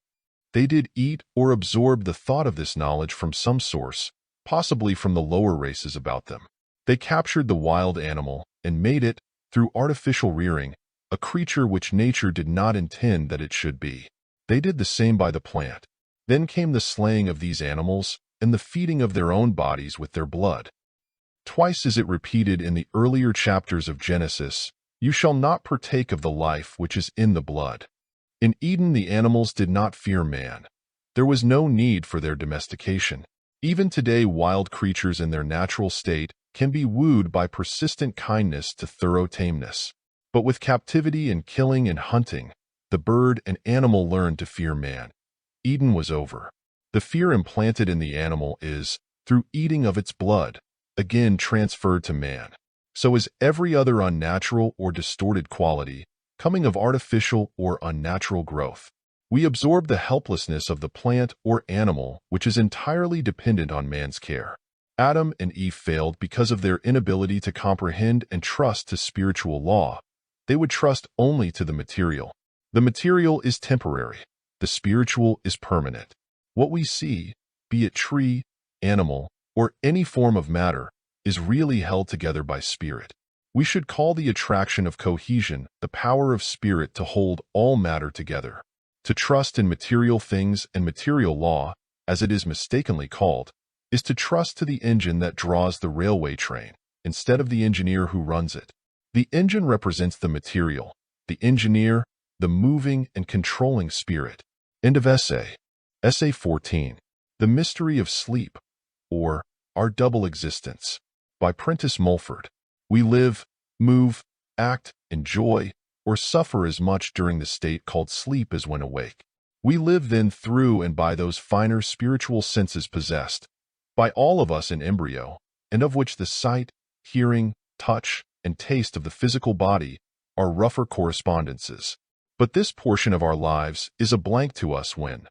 They did eat or absorb the thought of this knowledge from some source, possibly from the lower races about them. They captured the wild animal and made it, through artificial rearing, a creature which nature did not intend that it should be. They did the same by the plant. Then came the slaying of these animals and the feeding of their own bodies with their blood. Twice is it repeated in the earlier chapters of Genesis, you shall not partake of the life which is in the blood. In Eden the animals did not fear man. There was no need for their domestication. Even today wild creatures in their natural state can be wooed by persistent kindness to thorough tameness. But with captivity and killing and hunting, the bird and animal learned to fear man. Eden was over. The fear implanted in the animal is, through eating of its blood, again transferred to man. So is every other unnatural or distorted quality, coming of artificial or unnatural growth. We absorb the helplessness of the plant or animal which is entirely dependent on man's care. Adam and Eve failed because of their inability to comprehend and trust to spiritual law. They would trust only to the material. The material is temporary. The spiritual is permanent. What we see, be it tree, animal, or any form of matter, is really held together by spirit. We should call the attraction of cohesion the power of spirit to hold all matter together. To trust in material things and material law, as it is mistakenly called, is to trust to the engine that draws the railway train, instead of the engineer who runs it. The engine represents the material, the engineer, the moving and controlling spirit. End of essay. Essay 14. The Mystery of Sleep, or Our Double Existence, by Prentice Mulford. We live, move, act, enjoy, or suffer as much during the state called sleep as when awake. We live then through and by those finer spiritual senses possessed by all of us in embryo, and of which the sight, hearing, touch, and taste of the physical body are rougher correspondences. But this portion of our lives is a blank to us when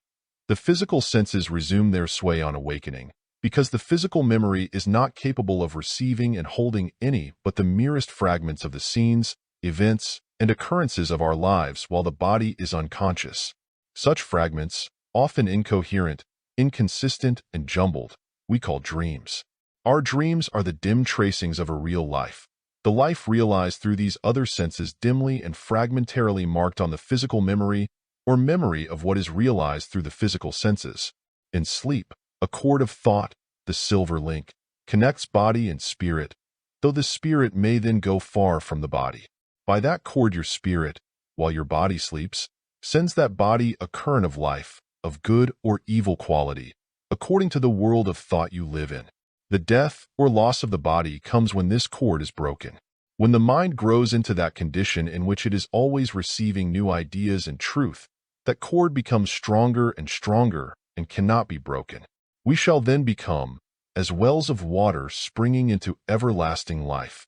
the physical senses resume their sway on awakening, because the physical memory is not capable of receiving and holding any but the merest fragments of the scenes, events, and occurrences of our lives while the body is unconscious. Such fragments, often incoherent, inconsistent, and jumbled, we call dreams. Our dreams are the dim tracings of a real life, the life realized through these other senses dimly and fragmentarily marked on the physical memory or memory of what is realized through the physical senses. In sleep, a cord of thought, the silver link, connects body and spirit, though the spirit may then go far from the body. By that cord your spirit, while your body sleeps, sends that body a current of life, of good or evil quality, according to the world of thought you live in. The death or loss of the body comes when this cord is broken. When the mind grows into that condition in which it is always receiving new ideas and truth, that cord becomes stronger and stronger and cannot be broken. We shall then become as wells of water springing into everlasting life.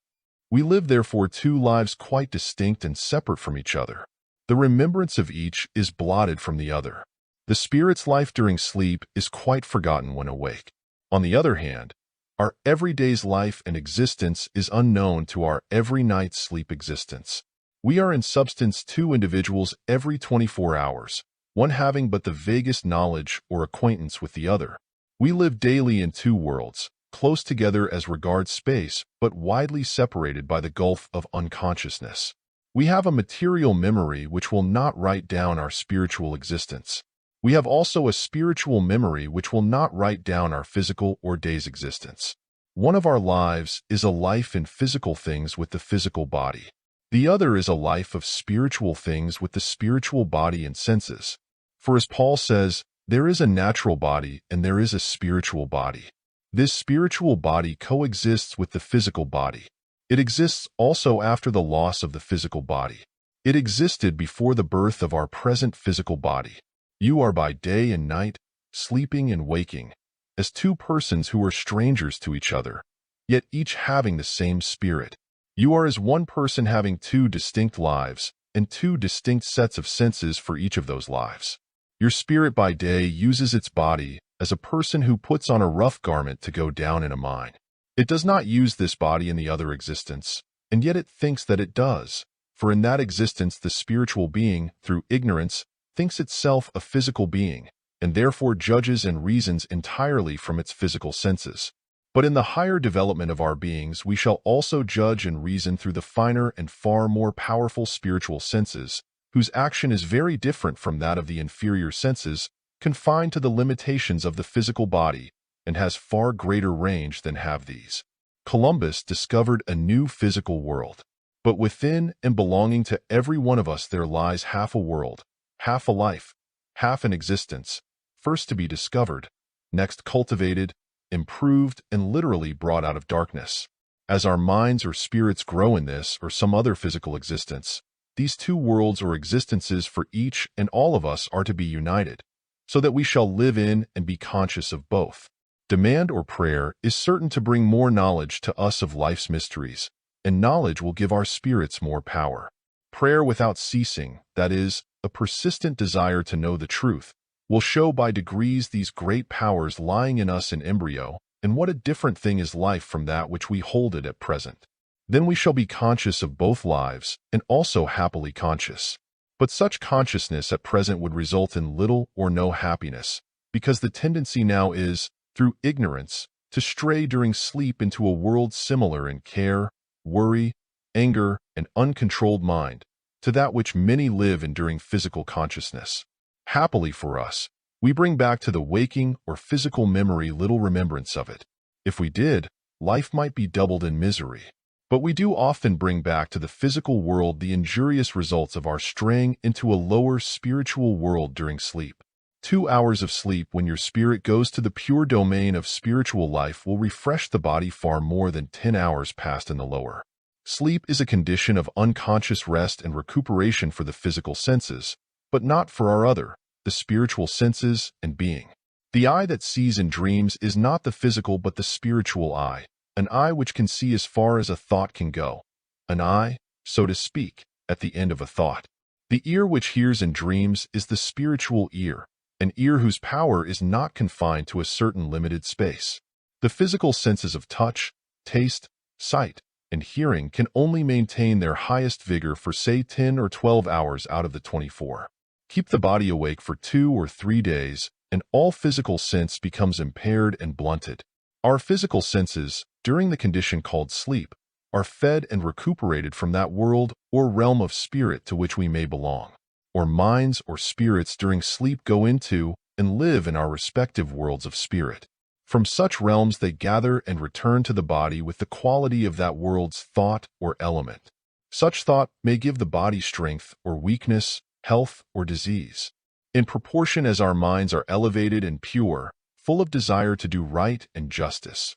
We live therefore two lives quite distinct and separate from each other. The remembrance of each is blotted from the other. The spirit's life during sleep is quite forgotten when awake. On the other hand, our everyday's life and existence is unknown to our every night's sleep existence. We are in substance two individuals every 24 hours, one having but the vaguest knowledge or acquaintance with the other. We live daily in two worlds, close together as regards space, but widely separated by the gulf of unconsciousness. We have a material memory which will not write down our spiritual existence. We have also a spiritual memory which will not write down our physical or day's existence. One of our lives is a life in physical things with the physical body. The other is a life of spiritual things with the spiritual body and senses. For as Paul says, there is a natural body and there is a spiritual body. This spiritual body coexists with the physical body. It exists also after the loss of the physical body. It existed before the birth of our present physical body. You are by day and night, sleeping and waking, as two persons who are strangers to each other, yet each having the same spirit. You are as one person having two distinct lives and two distinct sets of senses for each of those lives. Your spirit by day uses its body as a person who puts on a rough garment to go down in a mine. It does not use this body in the other existence, and yet it thinks that it does, for in that existence the spiritual being, through ignorance, thinks itself a physical being, and therefore judges and reasons entirely from its physical senses. But in the higher development of our beings, we shall also judge and reason through the finer and far more powerful spiritual senses, whose action is very different from that of the inferior senses, confined to the limitations of the physical body, and has far greater range than have these. Columbus discovered a new physical world. But within and belonging to every one of us there lies half a world, half a life, half an existence, first to be discovered, next cultivated, improved, and literally brought out of darkness. As our minds or spirits grow in this or some other physical existence, these two worlds or existences for each and all of us are to be united, so that we shall live in and be conscious of both. Demand or prayer is certain to bring more knowledge to us of life's mysteries, and knowledge will give our spirits more power. Prayer without ceasing, that is, a persistent desire to know the truth, will show by degrees these great powers lying in us in embryo, and what a different thing is life from that which we hold it at present. Then we shall be conscious of both lives, and also happily conscious. But such consciousness at present would result in little or no happiness, because the tendency now is, through ignorance, to stray during sleep into a world similar in care, worry, anger, and uncontrolled mind, to that which many live in during physical consciousness. Happily for us, we bring back to the waking or physical memory little remembrance of it. If we did, life might be doubled in misery. But we do often bring back to the physical world the injurious results of our straying into a lower spiritual world during sleep. 2 hours of sleep when your spirit goes to the pure domain of spiritual life will refresh the body far more than 10 hours passed in the lower. Sleep is a condition of unconscious rest and recuperation for the physical senses, but not for our other, the spiritual senses and being. The eye that sees in dreams is not the physical but the spiritual eye, an eye which can see as far as a thought can go, an eye, so to speak, at the end of a thought. The ear which hears in dreams is the spiritual ear, an ear whose power is not confined to a certain limited space. The physical senses of touch, taste, sight, and hearing can only maintain their highest vigor for say 10 or 12 hours out of the 24. Keep the body awake for 2 or 3 days, and all physical sense becomes impaired and blunted. Our physical senses, during the condition called sleep, are fed and recuperated from that world or realm of spirit to which we may belong. Or minds or spirits during sleep go into and live in our respective worlds of spirit. From such realms they gather and return to the body with the quality of that world's thought or element. Such thought may give the body strength or weakness, health or disease. In proportion as our minds are elevated and pure, full of desire to do right and justice,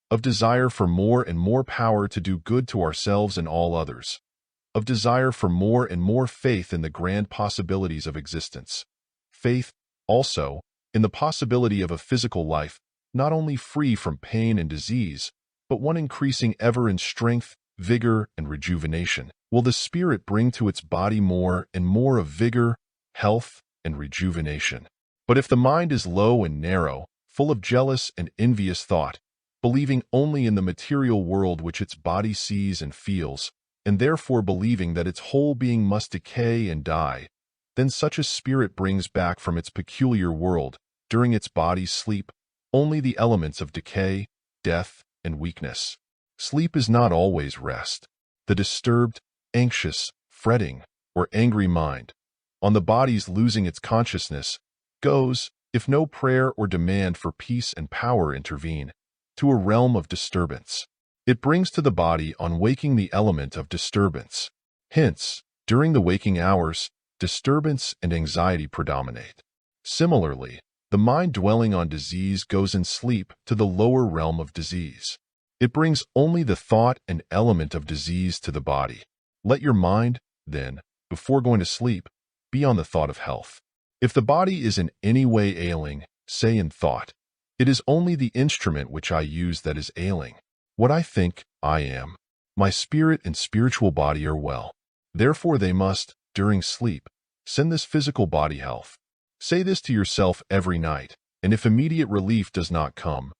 of desire for more and more power to do good to ourselves and all others, of desire for more and more faith in the grand possibilities of existence. Faith, also, in the possibility of a physical life, not only free from pain and disease, but one increasing ever in strength, vigor, and rejuvenation, will the spirit bring to its body more and more of vigor, health, and rejuvenation. But if the mind is low and narrow, full of jealous and envious thought, believing only in the material world which its body sees and feels, and therefore believing that its whole being must decay and die, then such a spirit brings back from its peculiar world, during its body's sleep, only the elements of decay, death, and weakness. Sleep is not always rest. The disturbed, anxious, fretting, or angry mind, on the body's losing its consciousness, goes, if no prayer or demand for peace and power intervene, to a realm of disturbance. It brings to the body on waking the element of disturbance. Hence, during the waking hours, disturbance and anxiety predominate. Similarly, the mind dwelling on disease goes in sleep to the lower realm of disease. It brings only the thought and element of disease to the body. Let your mind, then, before going to sleep, be on the thought of health. If the body is in any way ailing, say in thought, it is only the instrument which I use that is ailing. What I think, I am. My spirit and spiritual body are well. Therefore they must, during sleep, send this physical body health. Say this to yourself every night, and if immediate relief does not come,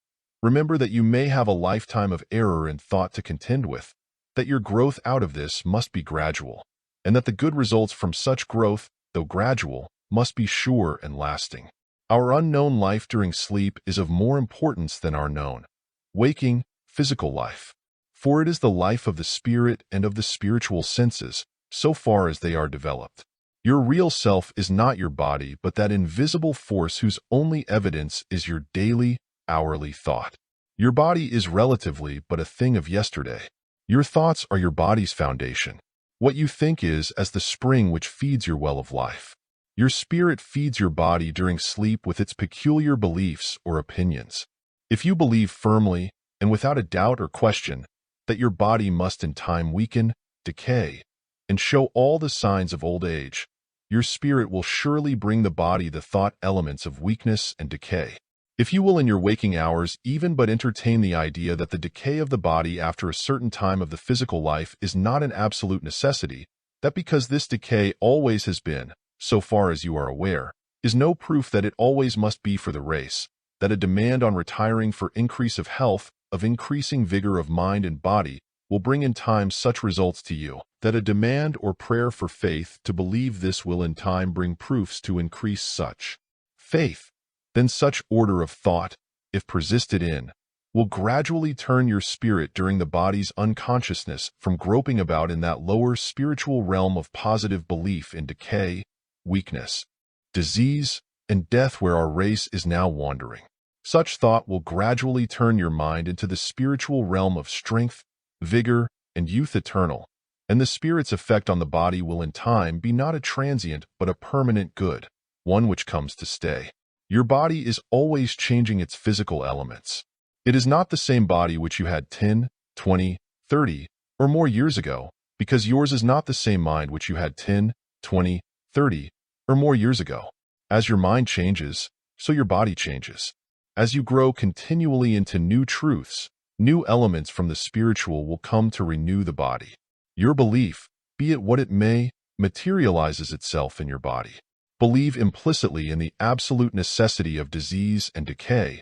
remember that you may have a lifetime of error in thought to contend with, that your growth out of this must be gradual, and that the good results from such growth, though gradual, must be sure and lasting. Our unknown life during sleep is of more importance than our known, waking, physical life. For it is the life of the spirit and of the spiritual senses, so far as they are developed. Your real self is not your body, but that invisible force whose only evidence is your daily, hourly thought. Your body is relatively but a thing of yesterday. Your thoughts are your body's foundation. What you think is as the spring which feeds your well of life. Your spirit feeds your body during sleep with its peculiar beliefs or opinions. If you believe firmly, and without a doubt or question, that your body must in time weaken, decay, and show all the signs of old age, your spirit will surely bring the body the thought elements of weakness and decay. If you will in your waking hours even but entertain the idea that the decay of the body after a certain time of the physical life is not an absolute necessity, that because this decay always has been, so far as you are aware, is no proof that it always must be for the race, that a demand on retiring for increase of health, of increasing vigor of mind and body, will bring in time such results to you, that a demand or prayer for faith to believe this will in time bring proofs to increase such faith, then such order of thought, if persisted in, will gradually turn your spirit during the body's unconsciousness from groping about in that lower spiritual realm of positive belief in decay, weakness, disease, and death where our race is now wandering. Such thought will gradually turn your mind into the spiritual realm of strength, vigor, and youth eternal, and the spirit's effect on the body will in time be not a transient but a permanent good, one which comes to stay. Your body is always changing its physical elements. It is not the same body which you had 10, 20, 30, or more years ago, because yours is not the same mind which you had 10, 20, 30, or more years ago. As your mind changes, so your body changes. As you grow continually into new truths, new elements from the spiritual will come to renew the body. Your belief, be it what it may, materializes itself in your body. Believe implicitly in the absolute necessity of disease and decay,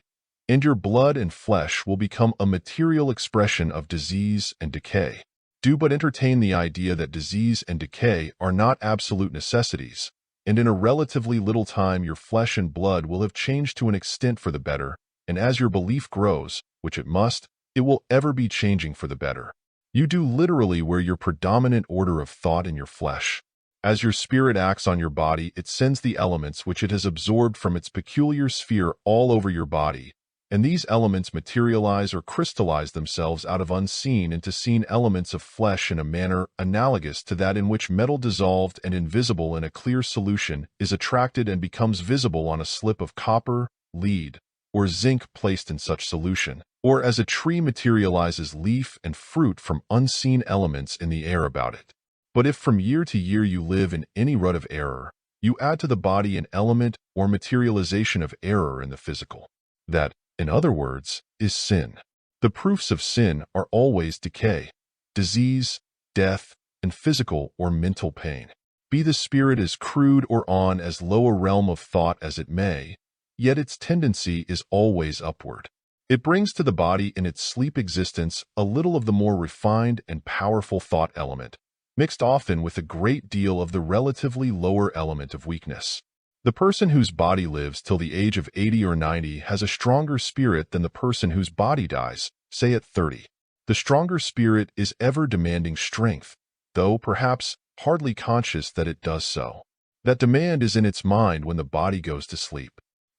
and your blood and flesh will become a material expression of disease and decay. Do but entertain the idea that disease and decay are not absolute necessities, and in a relatively little time your flesh and blood will have changed to an extent for the better, and as your belief grows, which it must, it will ever be changing for the better. You do literally wear your predominant order of thought in your flesh. As your spirit acts on your body, it sends the elements which it has absorbed from its peculiar sphere all over your body, and these elements materialize or crystallize themselves out of unseen into seen elements of flesh in a manner analogous to that in which metal dissolved and invisible in a clear solution is attracted and becomes visible on a slip of copper, lead, or zinc placed in such solution, or as a tree materializes leaf and fruit from unseen elements in the air about it. But if from year to year you live in any rut of error, you add to the body an element or materialization of error in the physical. That, in other words, is sin. The proofs of sin are always decay, disease, death, and physical or mental pain. Be the spirit as crude or on as low a realm of thought as it may, yet its tendency is always upward. It brings to the body in its sleep existence a little of the more refined and powerful thought element, mixed often with a great deal of the relatively lower element of weakness. The person whose body lives till the age of 80 or 90 has a stronger spirit than the person whose body dies, say at 30. The stronger spirit is ever demanding strength, though perhaps hardly conscious that it does so. That demand is in its mind when the body goes to sleep.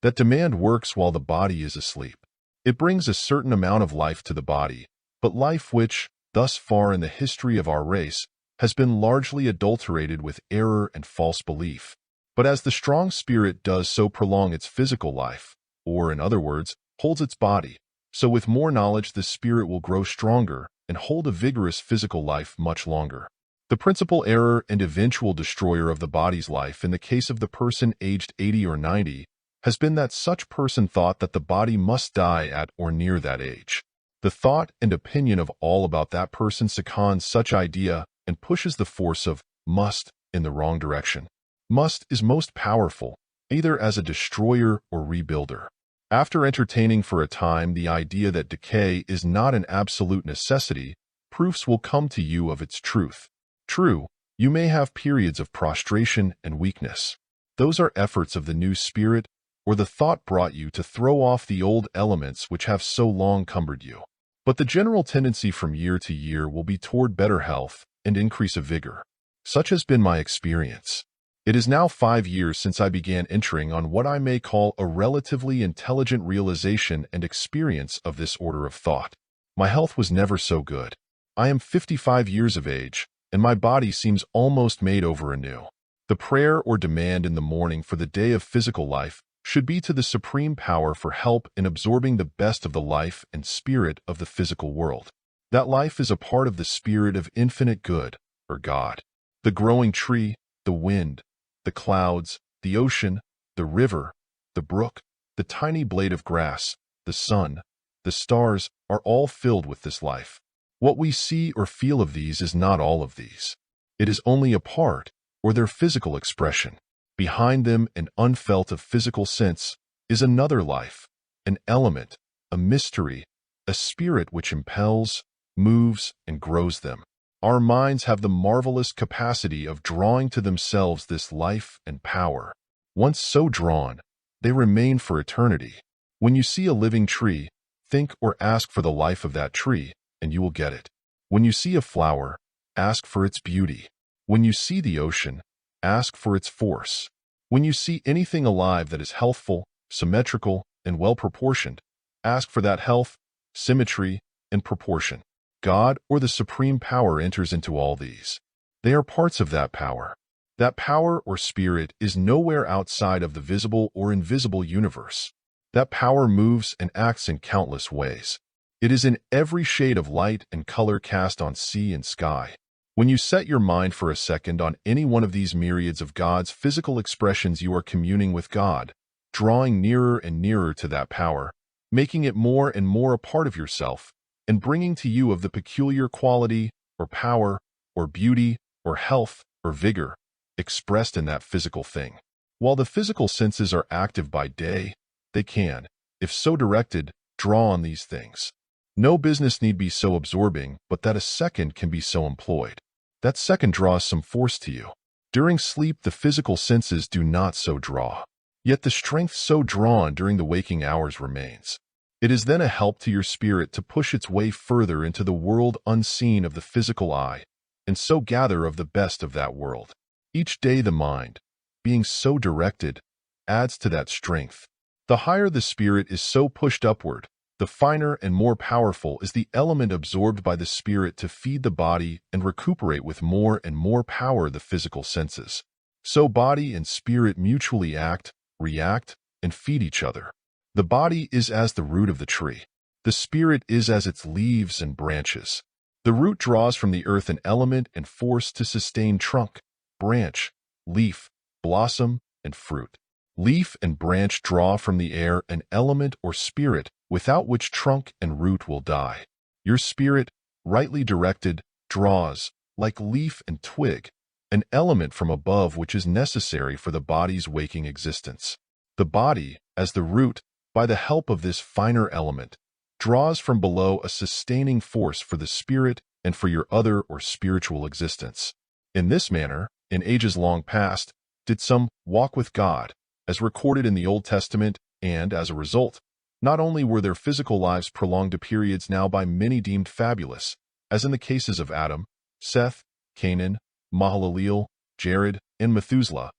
That demand works while the body is asleep. It brings a certain amount of life to the body, but life which, thus far in the history of our race, has been largely adulterated with error and false belief. But as the strong spirit does so prolong its physical life, or in other words, holds its body, so with more knowledge the spirit will grow stronger and hold a vigorous physical life much longer. The principal error and eventual destroyer of the body's life in the case of the person aged 80 or 90 has been that such person thought that the body must die at or near that age. The thought and opinion of all about that person seconds such idea and pushes the force of must in the wrong direction. Must is most powerful, either as a destroyer or rebuilder. After entertaining for a time the idea that decay is not an absolute necessity, proofs will come to you of its truth. True, you may have periods of prostration and weakness. Those are efforts of the new spirit, or the thought brought you to throw off the old elements which have so long cumbered you. But the general tendency from year to year will be toward better health and increase of vigor. Such has been my experience. It is now 5 years since I began entering on what I may call a relatively intelligent realization and experience of this order of thought. My health was never so good. I am 55 years of age, and my body seems almost made over anew. The prayer or demand in the morning for the day of physical life should be to the supreme power for help in absorbing the best of the life and spirit of the physical world. That life is a part of the spirit of infinite good, or God. The growing tree, the wind, the clouds, the ocean, the river, the brook, the tiny blade of grass, the sun, the stars are all filled with this life. What we see or feel of these is not all of these. It is only a part, or their physical expression. Behind them and unfelt of physical sense is another life, an element, a mystery, a spirit which impels, moves, and grows them. Our minds have the marvelous capacity of drawing to themselves this life and power. Once so drawn, they remain for eternity. When you see a living tree, think or ask for the life of that tree, and you will get it. When you see a flower, ask for its beauty. When you see the ocean, ask for its force. When you see anything alive that is healthful, symmetrical, and well-proportioned, ask for that health, symmetry, and proportion. God or the supreme power enters into all these. They are parts of that power. That power or spirit is nowhere outside of the visible or invisible universe. That power moves and acts in countless ways. It is in every shade of light and color cast on sea and sky. When you set your mind for a second on any one of these myriads of God's physical expressions, you are communing with God, drawing nearer and nearer to that power, making it more and more a part of yourself, and bringing to you of the peculiar quality, or power, or beauty, or health, or vigor, expressed in that physical thing. While the physical senses are active by day, they can, if so directed, draw on these things. No business need be so absorbing, but that a second can be so employed. That second draws some force to you. During sleep, the physical senses do not so draw. Yet the strength so drawn during the waking hours remains. It is then a help to your spirit to push its way further into the world unseen of the physical eye, and so gather of the best of that world. Each day the mind, being so directed, adds to that strength. The higher the spirit is so pushed upward, the finer and more powerful is the element absorbed by the spirit to feed the body and recuperate with more and more power the physical senses. So body and spirit mutually act, react, and feed each other. The body is as the root of the tree. The spirit is as its leaves and branches. The root draws from the earth an element and force to sustain trunk, branch, leaf, blossom, and fruit. Leaf and branch draw from the air an element or spirit without which trunk and root will die. Your spirit, rightly directed, draws, like leaf and twig, an element from above which is necessary for the body's waking existence. The body, as the root, by the help of this finer element, draws from below a sustaining force for the spirit and for your other or spiritual existence. In this manner, in ages long past, did some walk with God, as recorded in the Old Testament, and, as a result, not only were their physical lives prolonged to periods now by many deemed fabulous, as in the cases of Adam, Seth, Canaan, Mahalaleel, Jared, and Methuselah,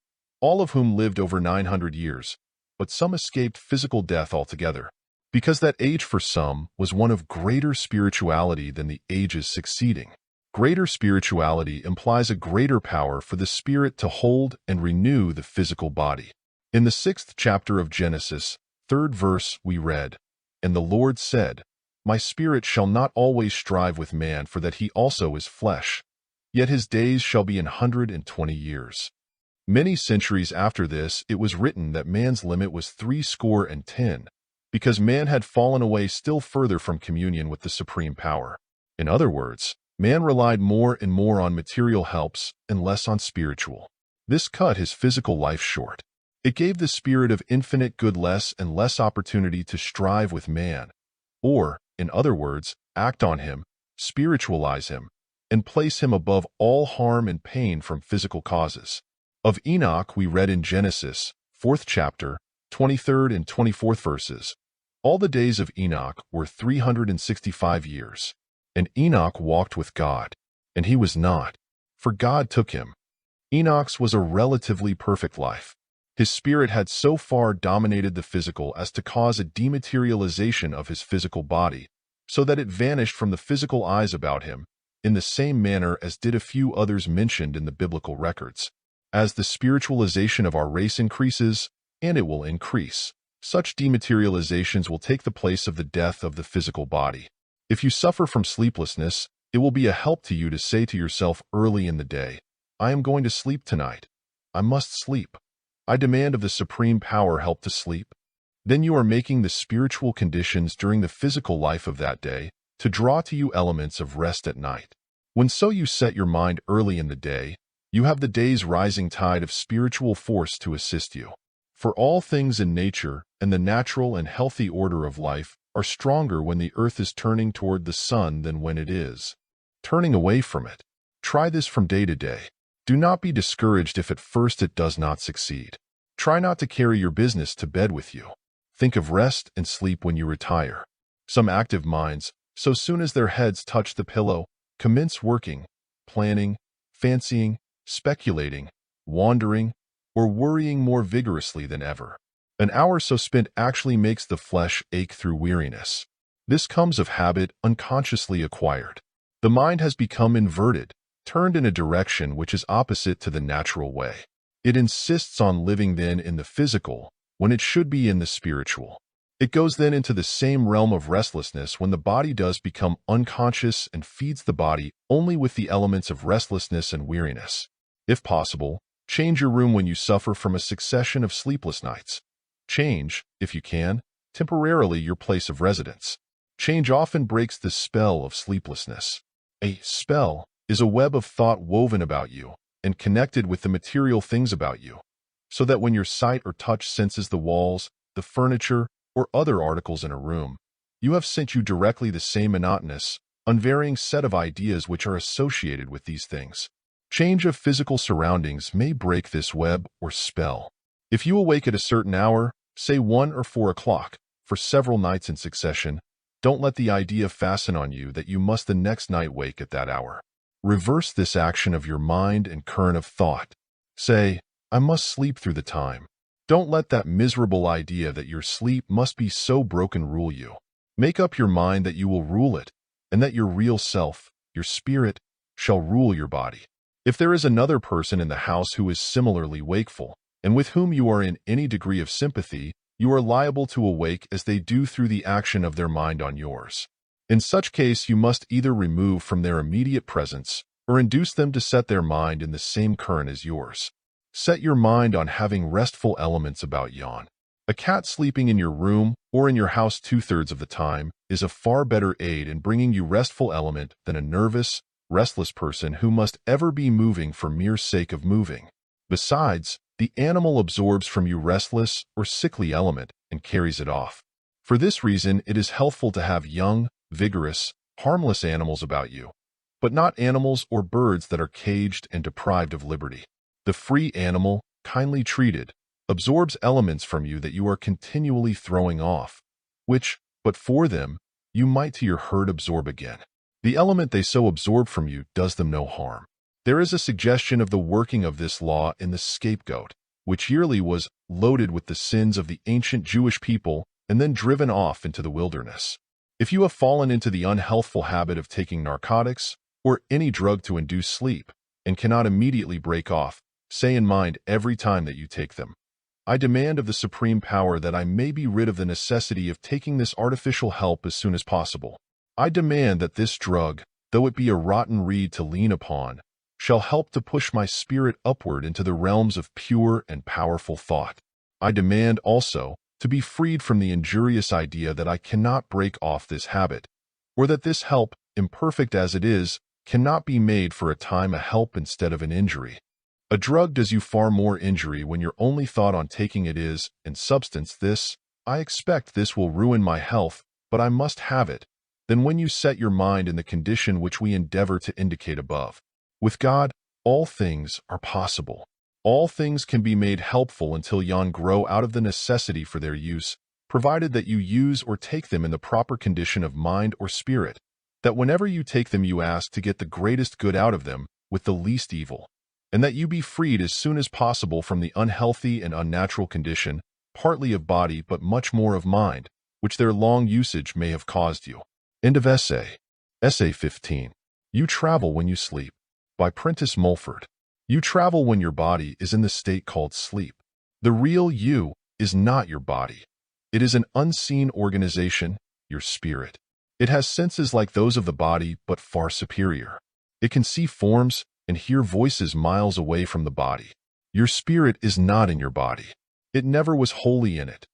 all of whom lived over 900 years, but some escaped physical death altogether, because that age for some was one of greater spirituality than the ages succeeding. Greater spirituality implies a greater power for the spirit to hold and renew the physical body. In the 6th chapter of Genesis, 3rd verse, we read, "And the Lord said, My spirit shall not always strive with man, for that he also is flesh, yet his days shall be 120 years. Many centuries after this, it was written that man's limit was 70, because man had fallen away still further from communion with the supreme power. In other words, man relied more and more on material helps and less on spiritual. This cut his physical life short. It gave the spirit of infinite good less and less opportunity to strive with man, or, in other words, act on him, spiritualize him, and place him above all harm and pain from physical causes. Of Enoch we read in Genesis, 4th chapter, 23rd and 24th verses, "All the days of Enoch were 365 years. And Enoch walked with God, and he was not, for God took him." Enoch's was a relatively perfect life. His spirit had so far dominated the physical as to cause a dematerialization of his physical body, so that it vanished from the physical eyes about him, in the same manner as did a few others mentioned in the biblical records. As the spiritualization of our race increases, and it will increase, such dematerializations will take the place of the death of the physical body. If you suffer from sleeplessness, it will be a help to you to say to yourself early in the day, "I am going to sleep tonight. I must sleep. I demand of the supreme power help to sleep." Then you are making the spiritual conditions during the physical life of that day to draw to you elements of rest at night. When so you set your mind early in the day, you have the day's rising tide of spiritual force to assist you. For all things in nature and the natural and healthy order of life are stronger when the earth is turning toward the sun than when it is turning away from it. Try this from day to day. Do not be discouraged if at first it does not succeed. Try not to carry your business to bed with you. Think of rest and sleep when you retire. Some active minds, so soon as their heads touch the pillow, commence working, planning, fancying, speculating, wandering, or worrying more vigorously than ever. An hour so spent actually makes the flesh ache through weariness. This comes of habit unconsciously acquired. The mind has become inverted, turned in a direction which is opposite to the natural way. It insists on living then in the physical, when it should be in the spiritual. It goes then into the same realm of restlessness when the body does become unconscious and feeds the body only with the elements of restlessness and weariness. If possible, change your room when you suffer from a succession of sleepless nights. Change, if you can, temporarily your place of residence. Change often breaks the spell of sleeplessness. A spell is a web of thought woven about you and connected with the material things about you, so that when your sight or touch senses the walls, the furniture, or other articles in a room, you have sent you directly the same monotonous, unvarying set of ideas which are associated with these things. Change of physical surroundings may break this web or spell. If you awake at a certain hour, say 1 or 4 o'clock, for several nights in succession, don't let the idea fasten on you that you must the next night wake at that hour. Reverse this action of your mind and current of thought. Say, "I must sleep through the time." Don't let that miserable idea that your sleep must be so broken rule you. Make up your mind that you will rule it, and that your real self, your spirit, shall rule your body. If there is another person in the house who is similarly wakeful, and with whom you are in any degree of sympathy, you are liable to awake as they do through the action of their mind on yours. In such case, you must either remove from their immediate presence or induce them to set their mind in the same current as yours. Set your mind on having restful elements about yon. A cat sleeping in your room or in your house 2/3 of the time is a far better aid in bringing you restful element than a nervous, restless person who must ever be moving for mere sake of moving. Besides, the animal absorbs from you restless or sickly element and carries it off. For this reason, it is healthful to have young, vigorous, harmless animals about you, but not animals or birds that are caged and deprived of liberty. The free animal, kindly treated, absorbs elements from you that you are continually throwing off, which, but for them, you might to your herd absorb again. The element they so absorb from you does them no harm. There is a suggestion of the working of this law in the scapegoat, which yearly was loaded with the sins of the ancient Jewish people and then driven off into the wilderness. If you have fallen into the unhealthful habit of taking narcotics or any drug to induce sleep and cannot immediately break off, say in mind every time that you take them, I demand of the supreme power that I may be rid of the necessity of taking this artificial help as soon as possible. I demand that this drug, though it be a rotten reed to lean upon, shall help to push my spirit upward into the realms of pure and powerful thought. I demand also to be freed from the injurious idea that I cannot break off this habit, or that this help, imperfect as it is, cannot be made for a time a help instead of an injury. A drug does you far more injury when your only thought on taking it is, in substance, this, I expect this will ruin my health, but I must have it, than when you set your mind in the condition which we endeavor to indicate above. With God, all things are possible. All things can be made helpful until yon grow out of the necessity for their use, provided that you use or take them in the proper condition of mind or spirit, that whenever you take them you ask to get the greatest good out of them with the least evil, and that you be freed as soon as possible from the unhealthy and unnatural condition, partly of body but much more of mind, which their long usage may have caused you. End of essay. Essay 15. You travel when you sleep. By Prentice Mulford. You travel when your body is in the state called sleep. The real you is not your body. It is an unseen organization, your spirit. It has senses like those of the body, but far superior. It can see forms and hear voices miles away from the body. Your spirit is not in your body. It never was wholly in it.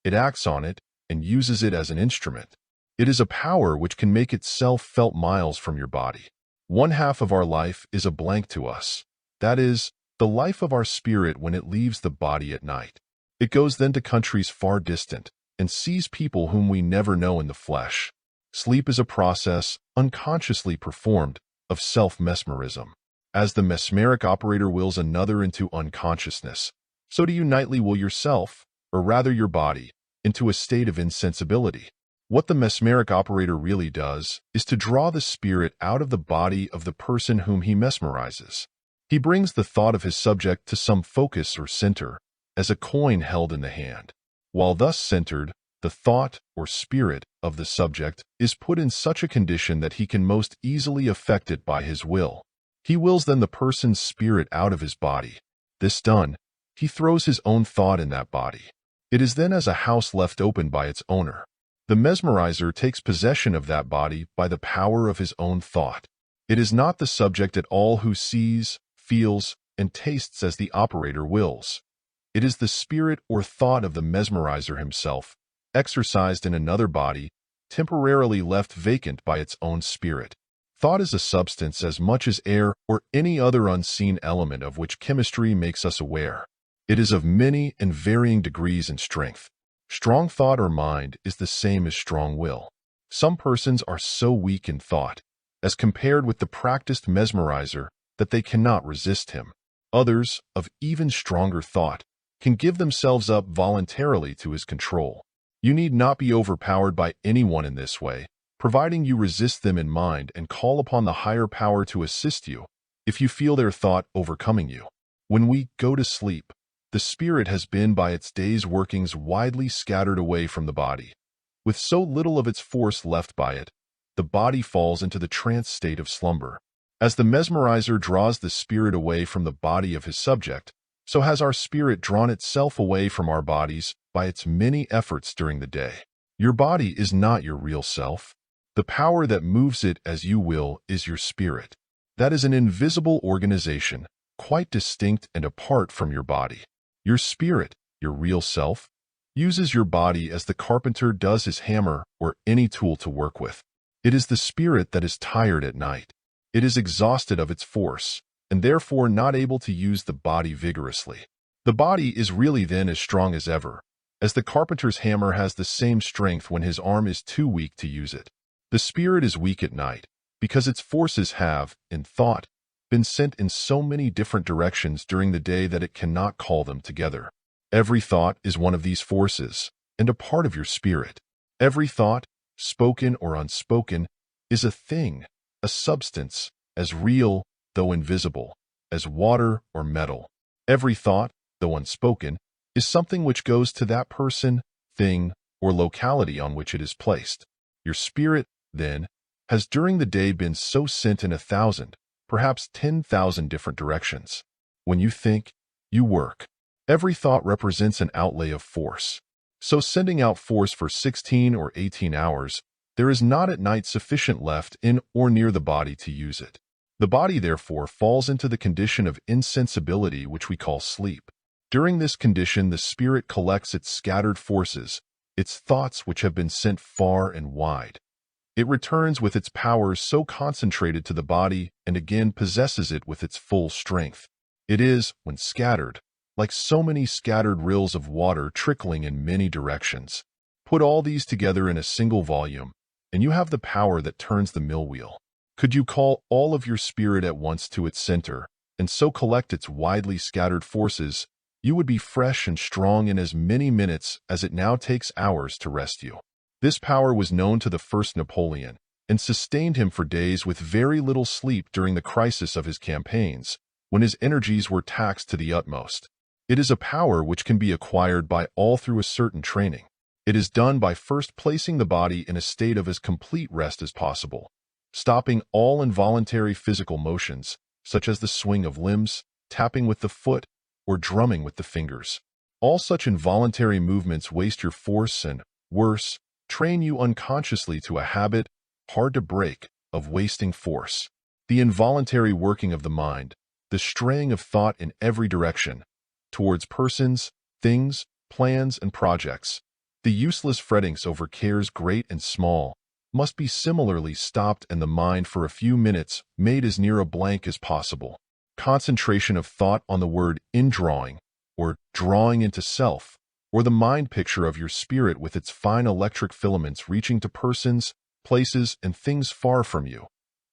It acts on it and uses it as an instrument. It is a power which can make itself felt miles from your body. One half of our life is a blank to us. That is, the life of our spirit when it leaves the body at night. It goes then to countries far distant and sees people whom we never know in the flesh. Sleep is a process, unconsciously performed, of self-mesmerism. As the mesmeric operator wills another into unconsciousness, so do you nightly will yourself, or rather your body, into a state of insensibility. What the mesmeric operator really does is to draw the spirit out of the body of the person whom he mesmerizes. He brings the thought of his subject to some focus or center, as a coin held in the hand. While thus centered, the thought or spirit of the subject is put in such a condition that he can most easily affect it by his will. He wills then the person's spirit out of his body. This done, he throws his own thought in that body. It is then as a house left open by its owner. The mesmerizer takes possession of that body by the power of his own thought. It is not the subject at all who sees, feels, and tastes as the operator wills. It is the spirit or thought of the mesmerizer himself, exercised in another body, temporarily left vacant by its own spirit. Thought is a substance as much as air or any other unseen element of which chemistry makes us aware. It is of many and varying degrees in strength. Strong thought or mind is the same as strong will. Some persons are so weak in thought, as compared with the practiced mesmerizer, that they cannot resist him. Others, of even stronger thought, can give themselves up voluntarily to his control. You need not be overpowered by anyone in this way, providing you resist them in mind and call upon the higher power to assist you, if you feel their thought overcoming you. When we go to sleep, the spirit has been by its day's workings widely scattered away from the body. With so little of its force left by it, the body falls into the trance state of slumber. As the mesmerizer draws the spirit away from the body of his subject, so has our spirit drawn itself away from our bodies by its many efforts during the day. Your body is not your real self. The power that moves it as you will is your spirit. That is an invisible organization, quite distinct and apart from your body. Your spirit, your real self, uses your body as the carpenter does his hammer or any tool to work with. It is the spirit that is tired at night. It is exhausted of its force, and therefore not able to use the body vigorously. The body is really then as strong as ever, as the carpenter's hammer has the same strength when his arm is too weak to use it. The spirit is weak at night, because its forces have, in thought, been sent in so many different directions during the day that it cannot call them together. Every thought is one of these forces, and a part of your spirit. Every thought, spoken or unspoken, is a thing, a substance, as real, though invisible, as water or metal. Every thought, though unspoken, is something which goes to that person, thing, or locality on which it is placed. Your spirit, then, has during the day been so sent in 1,000, perhaps 10,000 different directions. When you think, you work. Every thought represents an outlay of force. So sending out force for 16 or 18 hours, there is not at night sufficient left in or near the body to use it. The body, therefore, falls into the condition of insensibility which we call sleep. During this condition, the spirit collects its scattered forces, its thoughts which have been sent far and wide. It returns with its powers so concentrated to the body and again possesses it with its full strength. It is, when scattered, like so many scattered rills of water trickling in many directions. Put all these together in a single volume, and you have the power that turns the mill wheel. Could you call all of your spirit at once to its center, and so collect its widely scattered forces, you would be fresh and strong in as many minutes as it now takes hours to rest you. This power was known to the first Napoleon, and sustained him for days with very little sleep during the crisis of his campaigns, when his energies were taxed to the utmost. It is a power which can be acquired by all through a certain training. It is done by first placing the body in a state of as complete rest as possible, stopping all involuntary physical motions, such as the swing of limbs, tapping with the foot, or drumming with the fingers. All such involuntary movements waste your force and, worse, train you unconsciously to a habit, hard to break, of wasting force. The involuntary working of the mind, the straying of thought in every direction, towards persons, things, plans, and projects, the useless frettings over cares great and small, must be similarly stopped and the mind for a few minutes made as near a blank as possible. Concentration of thought on the word indrawing, or drawing into self, or the mind picture of your spirit with its fine electric filaments reaching to persons, places, and things far from you,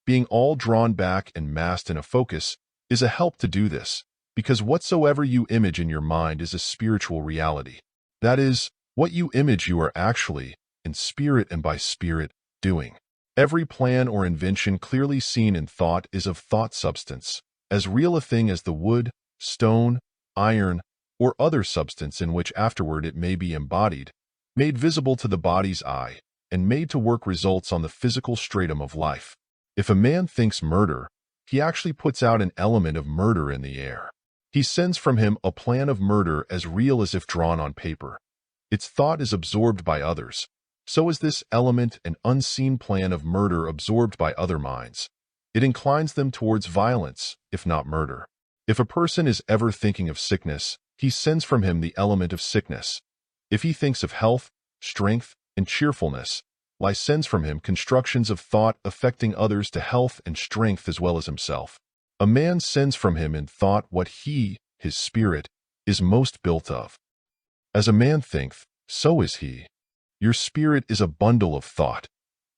being all drawn back and massed in a focus, is a help to do this, because whatsoever you image in your mind is a spiritual reality. That is, what you image you are actually, in spirit and by spirit, doing. Every plan or invention clearly seen in thought is of thought substance, as real a thing as the wood, stone, iron, or other substance in which afterward it may be embodied, made visible to the body's eye, and made to work results on the physical stratum of life. If a man thinks murder, he actually puts out an element of murder in the air. He sends from him a plan of murder as real as if drawn on paper. Its thought is absorbed by others. So is this element an unseen plan of murder absorbed by other minds. It inclines them towards violence, if not murder. If a person is ever thinking of sickness, he sends from him the element of sickness. If he thinks of health, strength, and cheerfulness, life sends from him constructions of thought affecting others to health and strength as well as himself. A man sends from him in thought what he, his spirit, is most built of. As a man thinketh, so is he. Your spirit is a bundle of thought.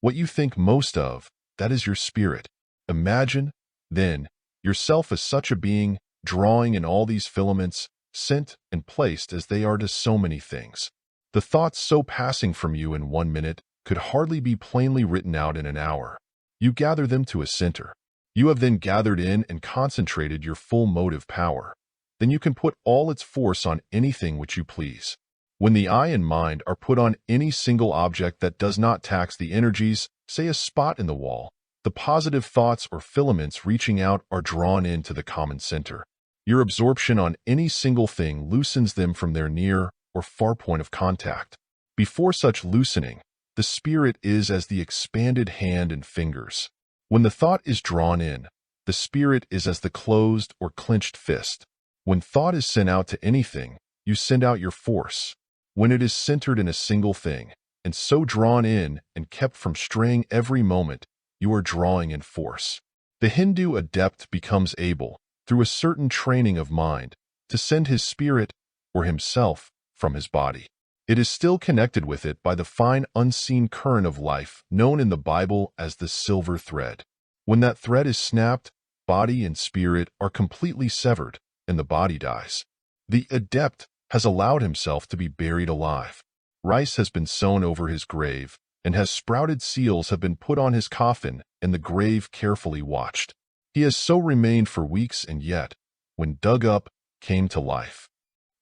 What you think most of, that is your spirit. Imagine, then, yourself as such a being, drawing in all these filaments, sent and placed as they are to so many things. The thoughts so passing from you in 1 minute could hardly be plainly written out in an hour. You gather them to a center. You have then gathered in and concentrated your full motive power. Then you can put all its force on anything which you please. When the eye and mind are put on any single object that does not tax the energies, say a spot in the wall, the positive thoughts or filaments reaching out are drawn into the common center. Your absorption on any single thing loosens them from their near or far point of contact. Before such loosening, the spirit is as the expanded hand and fingers. When the thought is drawn in, the spirit is as the closed or clenched fist. When thought is sent out to anything, you send out your force. When it is centered in a single thing, and so drawn in and kept from straying every moment, you are drawing in force. The Hindu adept becomes able, through a certain training of mind, to send his spirit, or himself, from his body. It is still connected with it by the fine unseen current of life known in the Bible as the silver thread. When that thread is snapped, body and spirit are completely severed, and the body dies. The adept has allowed himself to be buried alive. Rice has been sown over his grave, and has sprouted seals have been put on his coffin, and the grave carefully watched. He has so remained for weeks, and yet, when dug up, came to life.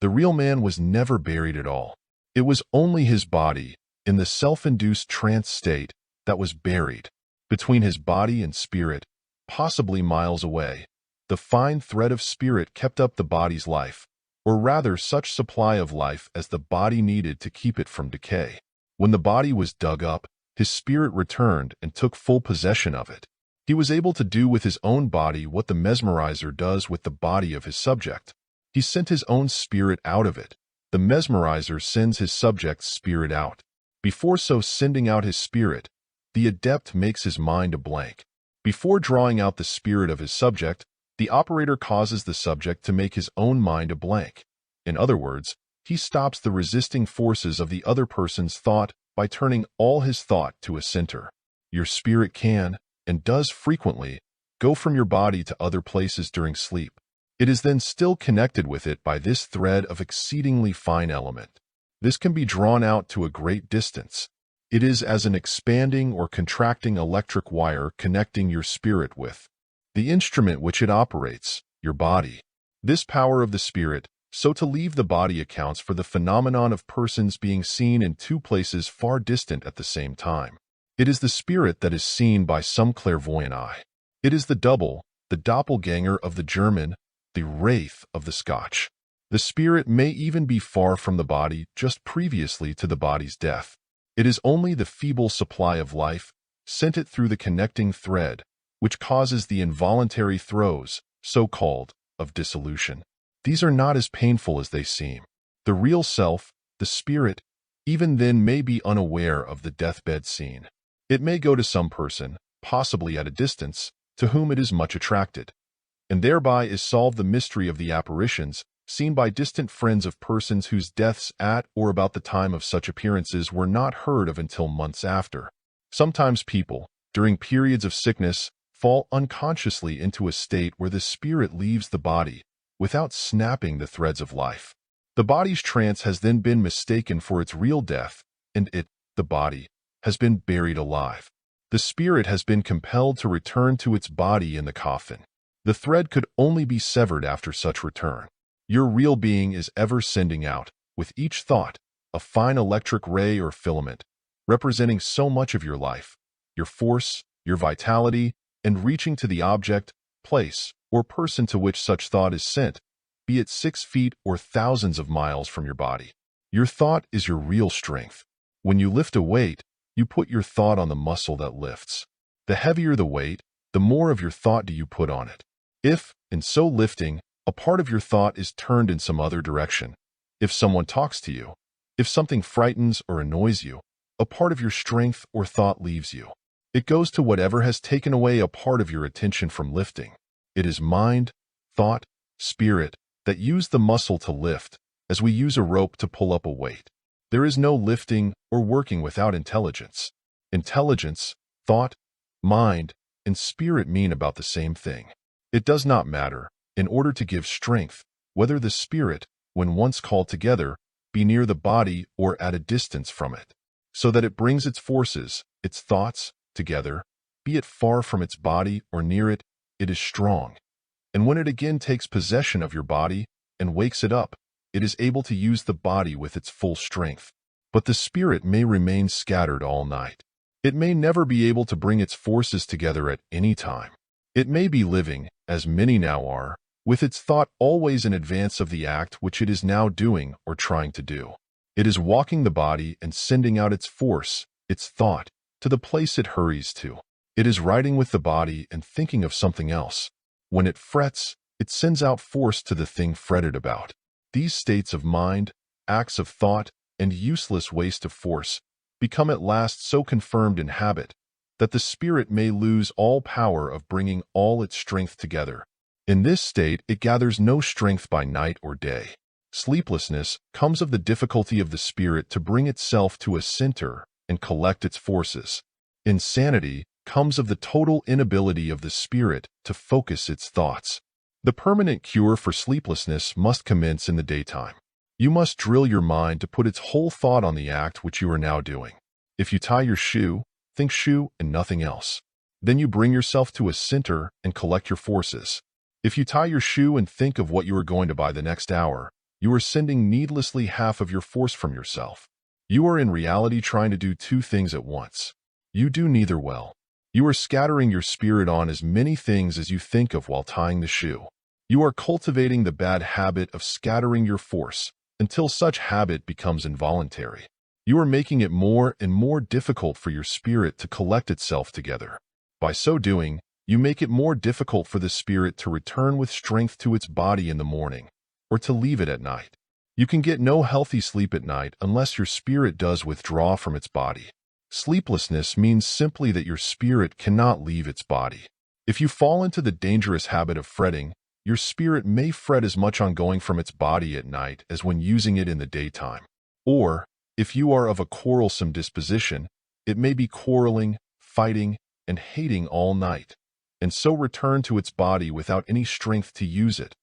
The real man was never buried at all. It was only his body, in the self-induced trance state, that was buried. Between his body and spirit, possibly miles away, the fine thread of spirit kept up the body's life, or rather such supply of life as the body needed to keep it from decay. When the body was dug up, his spirit returned and took full possession of it. He was able to do with his own body what the mesmerizer does with the body of his subject. He sent his own spirit out of it. The mesmerizer sends his subject's spirit out. Before so sending out his spirit, the adept makes his mind a blank. Before drawing out the spirit of his subject, the operator causes the subject to make his own mind a blank. In other words, he stops the resisting forces of the other person's thought by turning all his thought to a center. Your spirit can, and does frequently, go from your body to other places during sleep. It is then still connected with it by this thread of exceedingly fine element. This can be drawn out to a great distance. It is as an expanding or contracting electric wire connecting your spirit with the instrument which it operates, your body. This power of the spirit, so to leave the body, accounts for the phenomenon of persons being seen in two places far distant at the same time. It is the spirit that is seen by some clairvoyant eye. It is the double, the doppelganger of the German, the wraith of the Scotch. The spirit may even be far from the body just previously to the body's death. It is only the feeble supply of life, sent it through the connecting thread, which causes the involuntary throes, so-called, of dissolution. These are not as painful as they seem. The real self, the spirit, even then may be unaware of the deathbed scene. It may go to some person, possibly at a distance, to whom it is much attracted, and thereby is solved the mystery of the apparitions seen by distant friends of persons whose deaths at or about the time of such appearances were not heard of until months after. Sometimes people, during periods of sickness, fall unconsciously into a state where the spirit leaves the body, without snapping the threads of life. The body's trance has then been mistaken for its real death, and it, the body, has been buried alive. The spirit has been compelled to return to its body in the coffin. The thread could only be severed after such return. Your real being is ever sending out, with each thought, a fine electric ray or filament, representing so much of your life, your force, your vitality, and reaching to the object, place, or person to which such thought is sent, be it 6 feet or thousands of miles from your body. Your thought is your real strength. When you lift a weight, you put your thought on the muscle that lifts. The heavier the weight, the more of your thought do you put on it. If, in so lifting, a part of your thought is turned in some other direction, if someone talks to you, if something frightens or annoys you, a part of your strength or thought leaves you. It goes to whatever has taken away a part of your attention from lifting. It is mind, thought, spirit that use the muscle to lift, as we use a rope to pull up a weight. There is no lifting or working without intelligence. Intelligence, thought, mind, and spirit mean about the same thing. It does not matter, in order to give strength, whether the spirit, when once called together, be near the body or at a distance from it, so that it brings its forces, its thoughts, together, be it far from its body or near it, it is strong. And when it again takes possession of your body and wakes it up, it is able to use the body with its full strength. But the spirit may remain scattered all night. It may never be able to bring its forces together at any time. It may be living, as many now are, with its thought always in advance of the act which it is now doing or trying to do. It is walking the body and sending out its force, its thought, to the place it hurries to. It is riding with the body and thinking of something else. When it frets, it sends out force to the thing fretted about. These states of mind, acts of thought, and useless waste of force become at last so confirmed in habit that the spirit may lose all power of bringing all its strength together. In this state, it gathers no strength by night or day. Sleeplessness comes of the difficulty of the spirit to bring itself to a center and collect its forces. Insanity comes of the total inability of the spirit to focus its thoughts. The permanent cure for sleeplessness must commence in the daytime. You must drill your mind to put its whole thought on the act which you are now doing. If you tie your shoe, think shoe and nothing else. Then you bring yourself to a center and collect your forces. If you tie your shoe and think of what you are going to buy the next hour, you are sending needlessly half of your force from yourself. You are in reality trying to do two things at once. You do neither well. You are scattering your spirit on as many things as you think of while tying the shoe. You are cultivating the bad habit of scattering your force until such habit becomes involuntary. You are making it more and more difficult for your spirit to collect itself together. By so doing, you make it more difficult for the spirit to return with strength to its body in the morning, or to leave it at night. You can get no healthy sleep at night unless your spirit does withdraw from its body. Sleeplessness means simply that your spirit cannot leave its body. If you fall into the dangerous habit of fretting, your spirit may fret as much on going from its body at night as when using it in the daytime. Or, if you are of a quarrelsome disposition, it may be quarreling, fighting, and hating all night, and so return to its body without any strength to use it,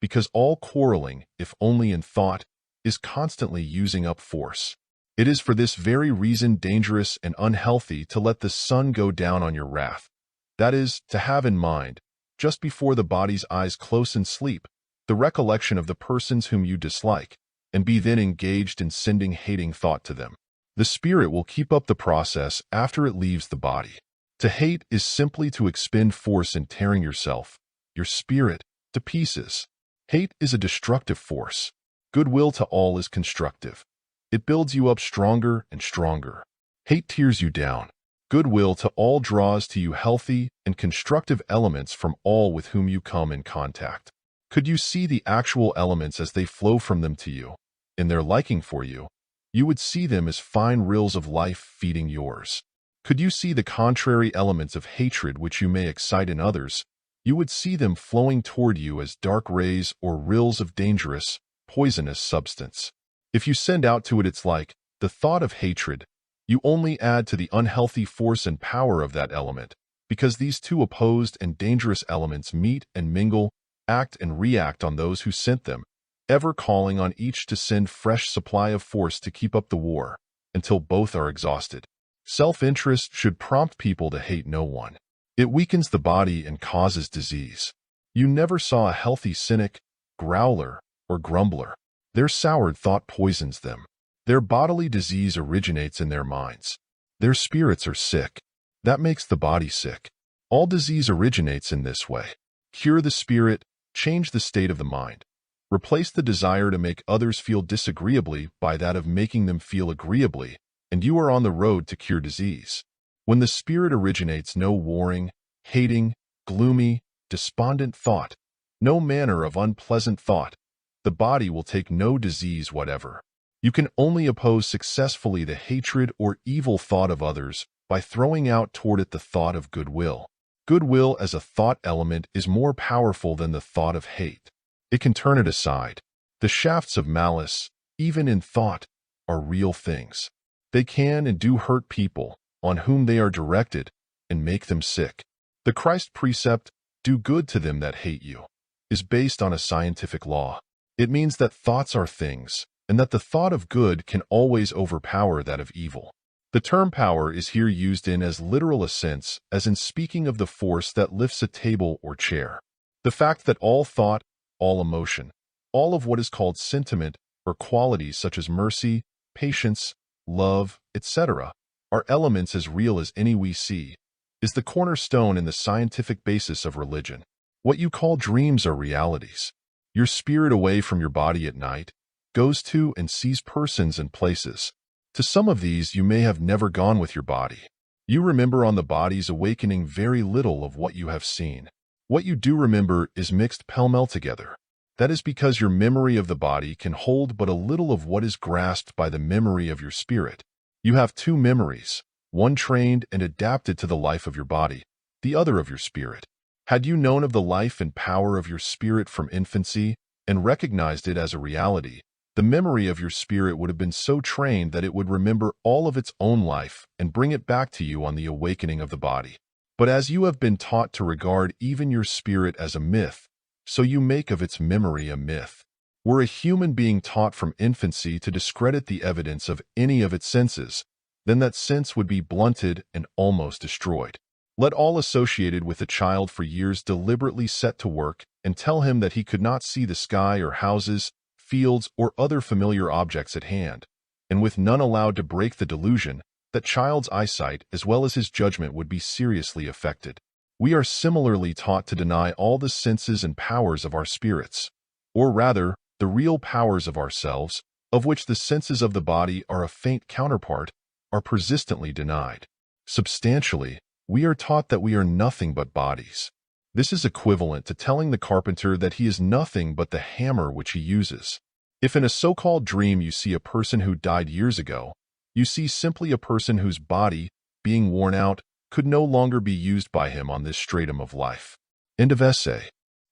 because all quarreling, if only in thought, is constantly using up force. It is for this very reason dangerous and unhealthy to let the sun go down on your wrath. That is, to have in mind, just before the body's eyes close in sleep, the recollection of the persons whom you dislike, and be then engaged in sending hating thought to them. The spirit will keep up the process after it leaves the body. To hate is simply to expend force in tearing yourself, your spirit, to pieces. Hate is a destructive force. Goodwill to all is constructive. It builds you up stronger and stronger. Hate tears you down. Goodwill to all draws to you healthy and constructive elements from all with whom you come in contact. Could you see the actual elements as they flow from them to you, in their liking for you, you would see them as fine rills of life feeding yours. Could you see the contrary elements of hatred which you may excite in others, you would see them flowing toward you as dark rays or rills of dangerous, poisonous substance. If you send out to it its like, the thought of hatred, you only add to the unhealthy force and power of that element, because these two opposed and dangerous elements meet and mingle, act and react on those who sent them, ever calling on each to send fresh supply of force to keep up the war, until both are exhausted. Self-interest should prompt people to hate no one. It weakens the body and causes disease. You never saw a healthy cynic, growler, or grumbler. Their soured thought poisons them. Their bodily disease originates in their minds. Their spirits are sick. That makes the body sick. All disease originates in this way. Cure the spirit, change the state of the mind. Replace the desire to make others feel disagreeably by that of making them feel agreeably, and you are on the road to cure disease. When the spirit originates no warring, hating, gloomy, despondent thought, no manner of unpleasant thought, the body will take no disease whatever. You can only oppose successfully the hatred or evil thought of others by throwing out toward it the thought of goodwill. Goodwill as a thought element is more powerful than the thought of hate. It can turn it aside. The shafts of malice, even in thought, are real things. They can and do hurt people on whom they are directed and make them sick. The Christ precept, "Do good to them that hate you," is based on a scientific law. It means that thoughts are things, and that the thought of good can always overpower that of evil. The term power is here used in as literal a sense as in speaking of the force that lifts a table or chair. The fact that all thought, all emotion, all of what is called sentiment or qualities such as mercy, patience, love, etc., are elements as real as any we see, is the cornerstone in the scientific basis of religion. What you call dreams are realities. Your spirit away from your body at night goes to and sees persons and places. To some of these you may have never gone with your body. You remember on the body's awakening very little of what you have seen. What you do remember is mixed pell-mell together. That is because your memory of the body can hold but a little of what is grasped by the memory of your spirit. You have two memories, one trained and adapted to the life of your body, the other of your spirit. Had you known of the life and power of your spirit from infancy and recognized it as a reality, the memory of your spirit would have been so trained that it would remember all of its own life and bring it back to you on the awakening of the body. But as you have been taught to regard even your spirit as a myth, so you make of its memory a myth. Were a human being taught from infancy to discredit the evidence of any of its senses, then that sense would be blunted and almost destroyed. Let all associated with a child for years deliberately set to work and tell him that he could not see the sky or houses, fields, or other familiar objects at hand, and with none allowed to break the delusion, that child's eyesight as well as his judgment would be seriously affected. We are similarly taught to deny all the senses and powers of our spirits, or rather, the real powers of ourselves, of which the senses of the body are a faint counterpart, are persistently denied. Substantially, we are taught that we are nothing but bodies. This is equivalent to telling the carpenter that he is nothing but the hammer which he uses. If in a so-called dream you see a person who died years ago, you see simply a person whose body, being worn out, could no longer be used by him on this stratum of life. End of essay.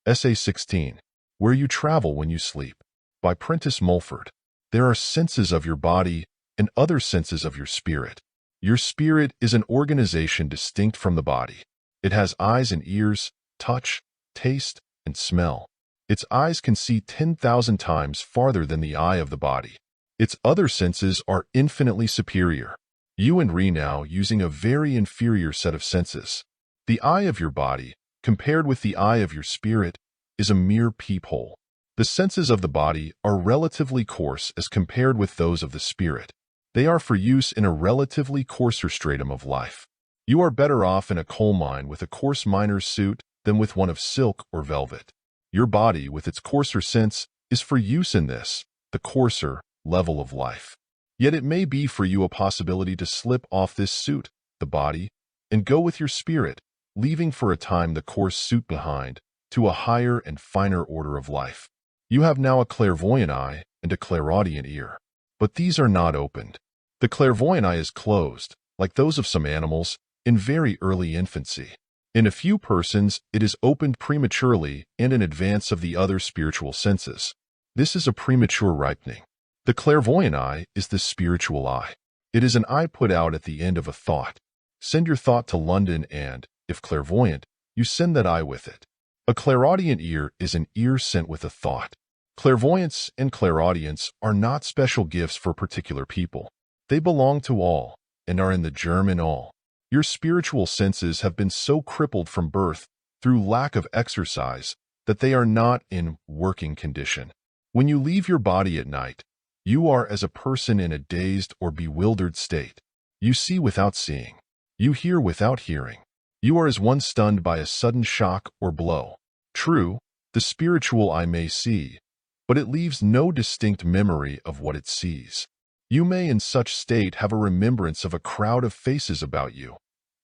Essay 16. Where You Travel When You Sleep. By Prentice Mulford. There are senses of your body and other senses of your spirit. Your spirit is an organization distinct from the body. It has eyes and ears, touch, taste, and smell. Its eyes can see 10,000 times farther than the eye of the body. Its other senses are infinitely superior. You and Re now using a very inferior set of senses. The eye of your body, compared with the eye of your spirit, is a mere peephole. The senses of the body are relatively coarse as compared with those of the spirit. They are for use in a relatively coarser stratum of life. You are better off in a coal mine with a coarse miner's suit than with one of silk or velvet. Your body, with its coarser sense, is for use in this, the coarser, level of life. Yet it may be for you a possibility to slip off this suit, the body, and go with your spirit, leaving for a time the coarse suit behind, to a higher and finer order of life. You have now a clairvoyant eye and a clairaudient ear. But these are not opened. The clairvoyant eye is closed, like those of some animals, in very early infancy. In a few persons, it is opened prematurely and in advance of the other spiritual senses. This is a premature ripening. The clairvoyant eye is the spiritual eye. It is an eye put out at the end of a thought. Send your thought to London and, if clairvoyant, you send that eye with it. A clairaudient ear is an ear sent with a thought. Clairvoyance and clairaudience are not special gifts for particular people. They belong to all, and are in the germ in all. Your spiritual senses have been so crippled from birth, through lack of exercise, that they are not in working condition. When you leave your body at night, you are as a person in a dazed or bewildered state. You see without seeing. You hear without hearing. You are as one stunned by a sudden shock or blow. True, the spiritual eye may see, but it leaves no distinct memory of what it sees. You may in such state have a remembrance of a crowd of faces about you,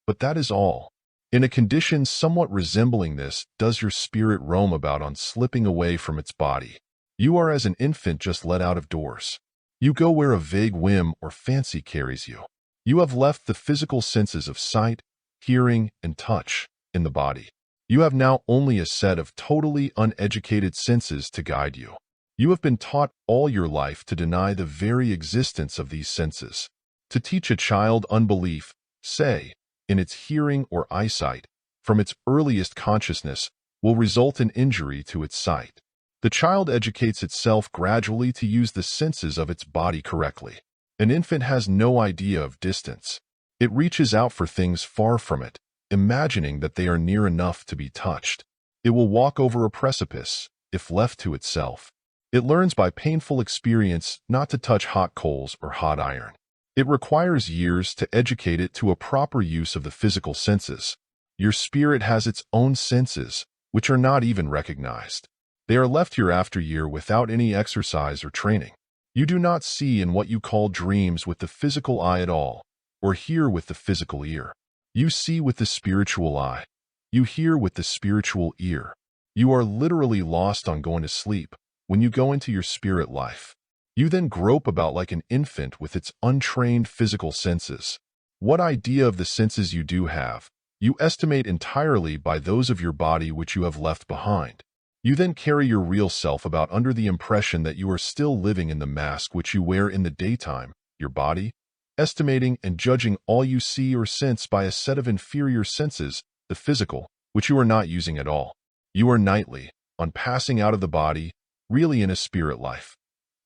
but that is all. In a condition somewhat resembling this does your spirit roam about on slipping away from its body. You are as an infant just let out of doors. You go where a vague whim or fancy carries you. You have left the physical senses of sight, hearing, and touch in the body. You have now only a set of totally uneducated senses to guide you. You have been taught all your life to deny the very existence of these senses. To teach a child unbelief, say, in its hearing or eyesight, from its earliest consciousness, will result in injury to its sight. The child educates itself gradually to use the senses of its body correctly. An infant has no idea of distance. It reaches out for things far from it, imagining that they are near enough to be touched. It will walk over a precipice, if left to itself. It learns by painful experience not to touch hot coals or hot iron. It requires years to educate it to a proper use of the physical senses. Your spirit has its own senses, which are not even recognized. They are left year after year without any exercise or training. You do not see in what you call dreams with the physical eye at all, or hear with the physical ear. You see with the spiritual eye. You hear with the spiritual ear. You are literally lost on going to sleep when you go into your spirit life. You then grope about like an infant with its untrained physical senses. What idea of the senses you do have, you estimate entirely by those of your body which you have left behind. You then carry your real self about under the impression that you are still living in the mask which you wear in the daytime, your body, estimating and judging all you see or sense by a set of inferior senses, the physical, which you are not using at all. You are nightly, on passing out of the body, really in a spirit life.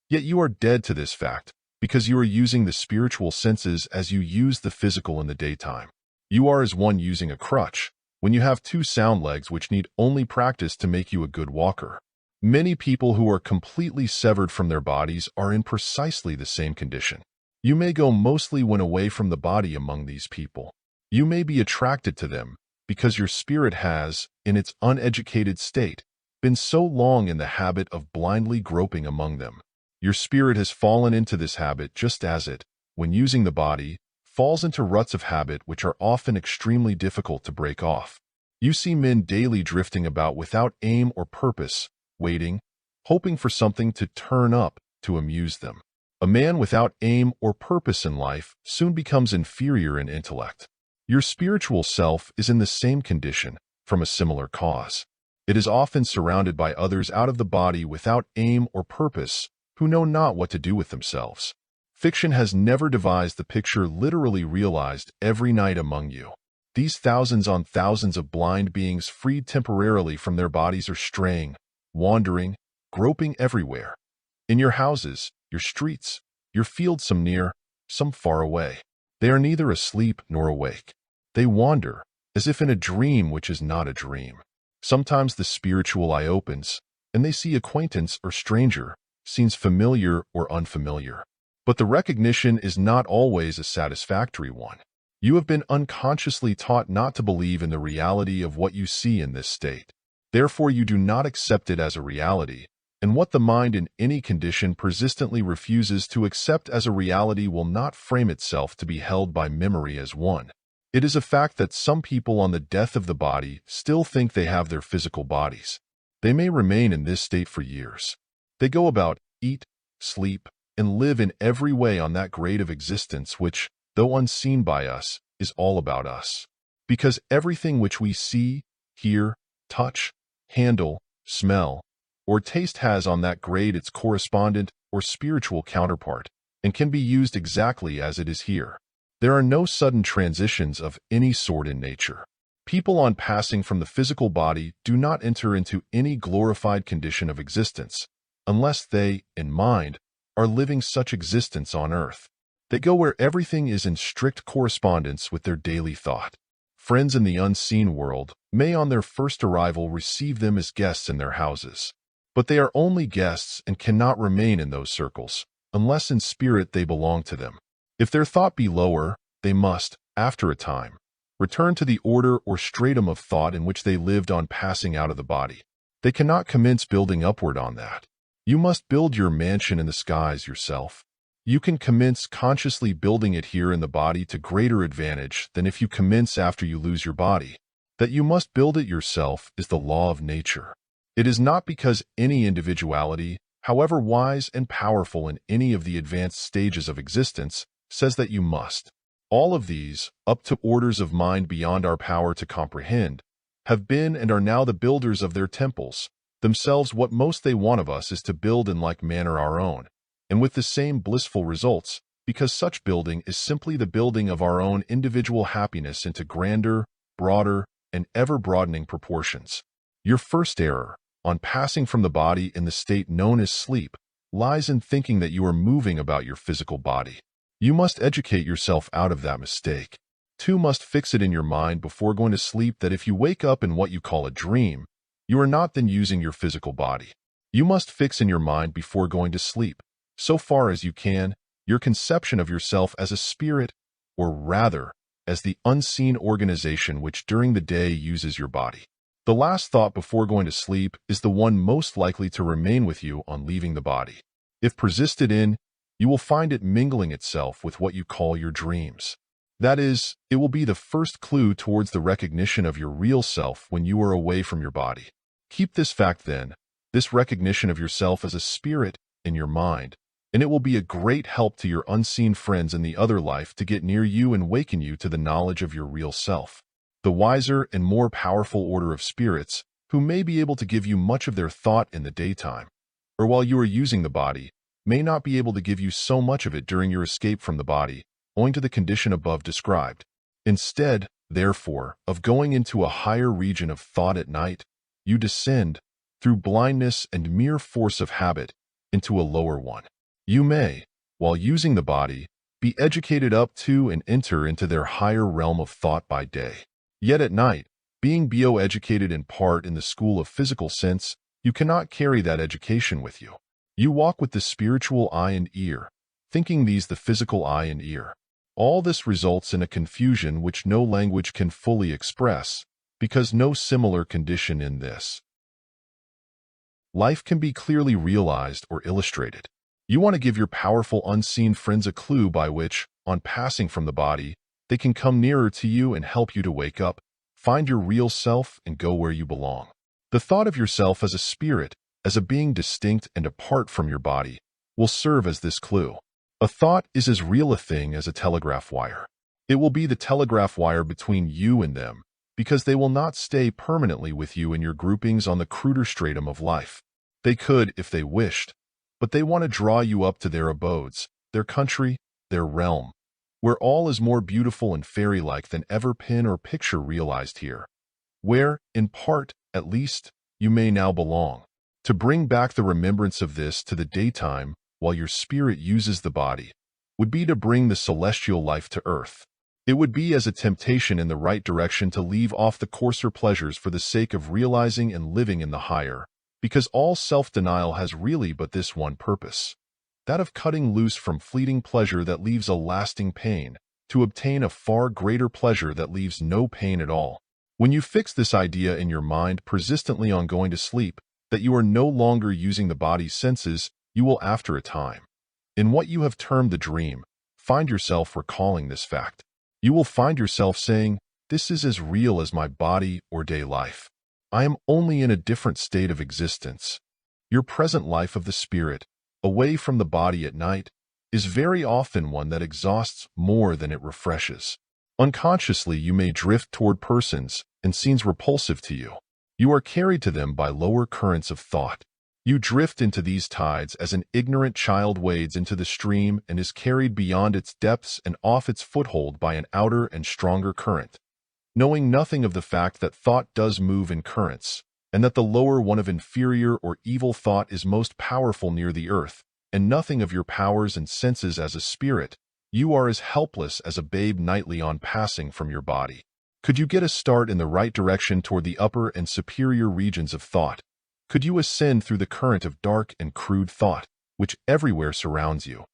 Yet you are dead to this fact, because you are using the spiritual senses as you use the physical in the daytime. You are as one using a crutch, when you have two sound legs which need only practice to make you a good walker. Many people who are completely severed from their bodies are in precisely the same condition. You may go mostly when away from the body among these people. You may be attracted to them, because your spirit has, in its uneducated state, been so long in the habit of blindly groping among them. Your spirit has fallen into this habit just as it, when using the body, falls into ruts of habit which are often extremely difficult to break off. You see men daily drifting about without aim or purpose, waiting, hoping for something to turn up to amuse them. A man without aim or purpose in life soon becomes inferior in intellect. Your spiritual self is in the same condition, from a similar cause. It is often surrounded by others out of the body without aim or purpose, who know not what to do with themselves. Fiction has never devised the picture literally realized every night among you. These thousands on thousands of blind beings freed temporarily from their bodies are straying, wandering, groping everywhere. In your houses, your streets, your fields, some near, some far away. They are neither asleep nor awake. They wander, as if in a dream which is not a dream. Sometimes the spiritual eye opens, and they see acquaintance or stranger, seems familiar or unfamiliar. But the recognition is not always a satisfactory one. You have been unconsciously taught not to believe in the reality of what you see in this state. Therefore, you do not accept it as a reality, and what the mind in any condition persistently refuses to accept as a reality will not frame itself to be held by memory as one. It is a fact that some people on the death of the body still think they have their physical bodies. They may remain in this state for years. They go about, eat, sleep, and live in every way on that grade of existence which, though unseen by us, is all about us. Because everything which we see, hear, touch, handle, smell, or taste has on that grade its correspondent or spiritual counterpart, and can be used exactly as it is here. There are no sudden transitions of any sort in nature. People on passing from the physical body do not enter into any glorified condition of existence, unless they, in mind, are living such existence on earth. They go where everything is in strict correspondence with their daily thought. Friends in the unseen world may on their first arrival receive them as guests in their houses. But they are only guests and cannot remain in those circles, unless in spirit they belong to them. If their thought be lower, they must, after a time, return to the order or stratum of thought in which they lived on passing out of the body. They cannot commence building upward on that. You must build your mansion in the skies yourself. You can commence consciously building it here in the body to greater advantage than if you commence after you lose your body. That you must build it yourself is the law of nature. It is not because any individuality, however wise and powerful in any of the advanced stages of existence, says that you must. All of these, up to orders of mind beyond our power to comprehend, have been and are now the builders of their temples. Themselves, what most they want of us is to build in like manner our own, and with the same blissful results, because such building is simply the building of our own individual happiness into grander, broader, and ever-broadening proportions. Your first error, on passing from the body in the state known as sleep, lies in thinking that you are moving about your physical body. You must educate yourself out of that mistake. You must fix it in your mind before going to sleep that if you wake up in what you call a dream, you are not then using your physical body. You must fix in your mind before going to sleep, so far as you can, your conception of yourself as a spirit, or rather, as the unseen organization which during the day uses your body. The last thought before going to sleep is the one most likely to remain with you on leaving the body. If persisted in, you will find it mingling itself with what you call your dreams. That is, it will be the first clue towards the recognition of your real self when you are away from your body. Keep this fact then, this recognition of yourself as a spirit, in your mind, and it will be a great help to your unseen friends in the other life to get near you and waken you to the knowledge of your real self. The wiser and more powerful order of spirits, who may be able to give you much of their thought in the daytime, or while you are using the body, may not be able to give you so much of it during your escape from the body, owing to the condition above described. Instead, therefore, of going into a higher region of thought at night, you descend, through blindness and mere force of habit, into a lower one. You may, while using the body, be educated up to and enter into their higher realm of thought by day. Yet at night, being bio-educated in part in the school of physical sense, you cannot carry that education with you. You walk with the spiritual eye and ear, thinking these the physical eye and ear. All this results in a confusion which no language can fully express, because no similar condition in this life can be clearly realized or illustrated. You want to give your powerful unseen friends a clue by which, on passing from the body, they can come nearer to you and help you to wake up, find your real self, and go where you belong. The thought of yourself as a spirit, as a being distinct and apart from your body, will serve as this clue. A thought is as real a thing as a telegraph wire. It will be the telegraph wire between you and them, because they will not stay permanently with you in your groupings on the cruder stratum of life. They could, if they wished, but they want to draw you up to their abodes, their country, their realm, where all is more beautiful and fairy-like than ever pen or picture realized here, where, in part, at least, you may now belong. To bring back the remembrance of this to the daytime while your spirit uses the body would be to bring the celestial life to earth. It would be as a temptation in the right direction to leave off the coarser pleasures for the sake of realizing and living in the higher, because all self-denial has really but this one purpose, that of cutting loose from fleeting pleasure that leaves a lasting pain, to obtain a far greater pleasure that leaves no pain at all. When you fix this idea in your mind persistently on going to sleep, that you are no longer using the body's senses, you will after a time, in what you have termed the dream, find yourself recalling this fact. You will find yourself saying, "This is as real as my body or day life. I am only in a different state of existence." Your present life of the spirit, away from the body at night, is very often one that exhausts more than it refreshes. Unconsciously, you may drift toward persons and scenes repulsive to you. You are carried to them by lower currents of thought. You drift into these tides as an ignorant child wades into the stream and is carried beyond its depths and off its foothold by an outer and stronger current, knowing nothing of the fact that thought does move in currents, and that the lower one of inferior or evil thought is most powerful near the earth, and nothing of your powers and senses as a spirit. You are as helpless as a babe nightly on passing from your body. Could you get a start in the right direction toward the upper and superior regions of thought? Could you ascend through the current of dark and crude thought, which everywhere surrounds you?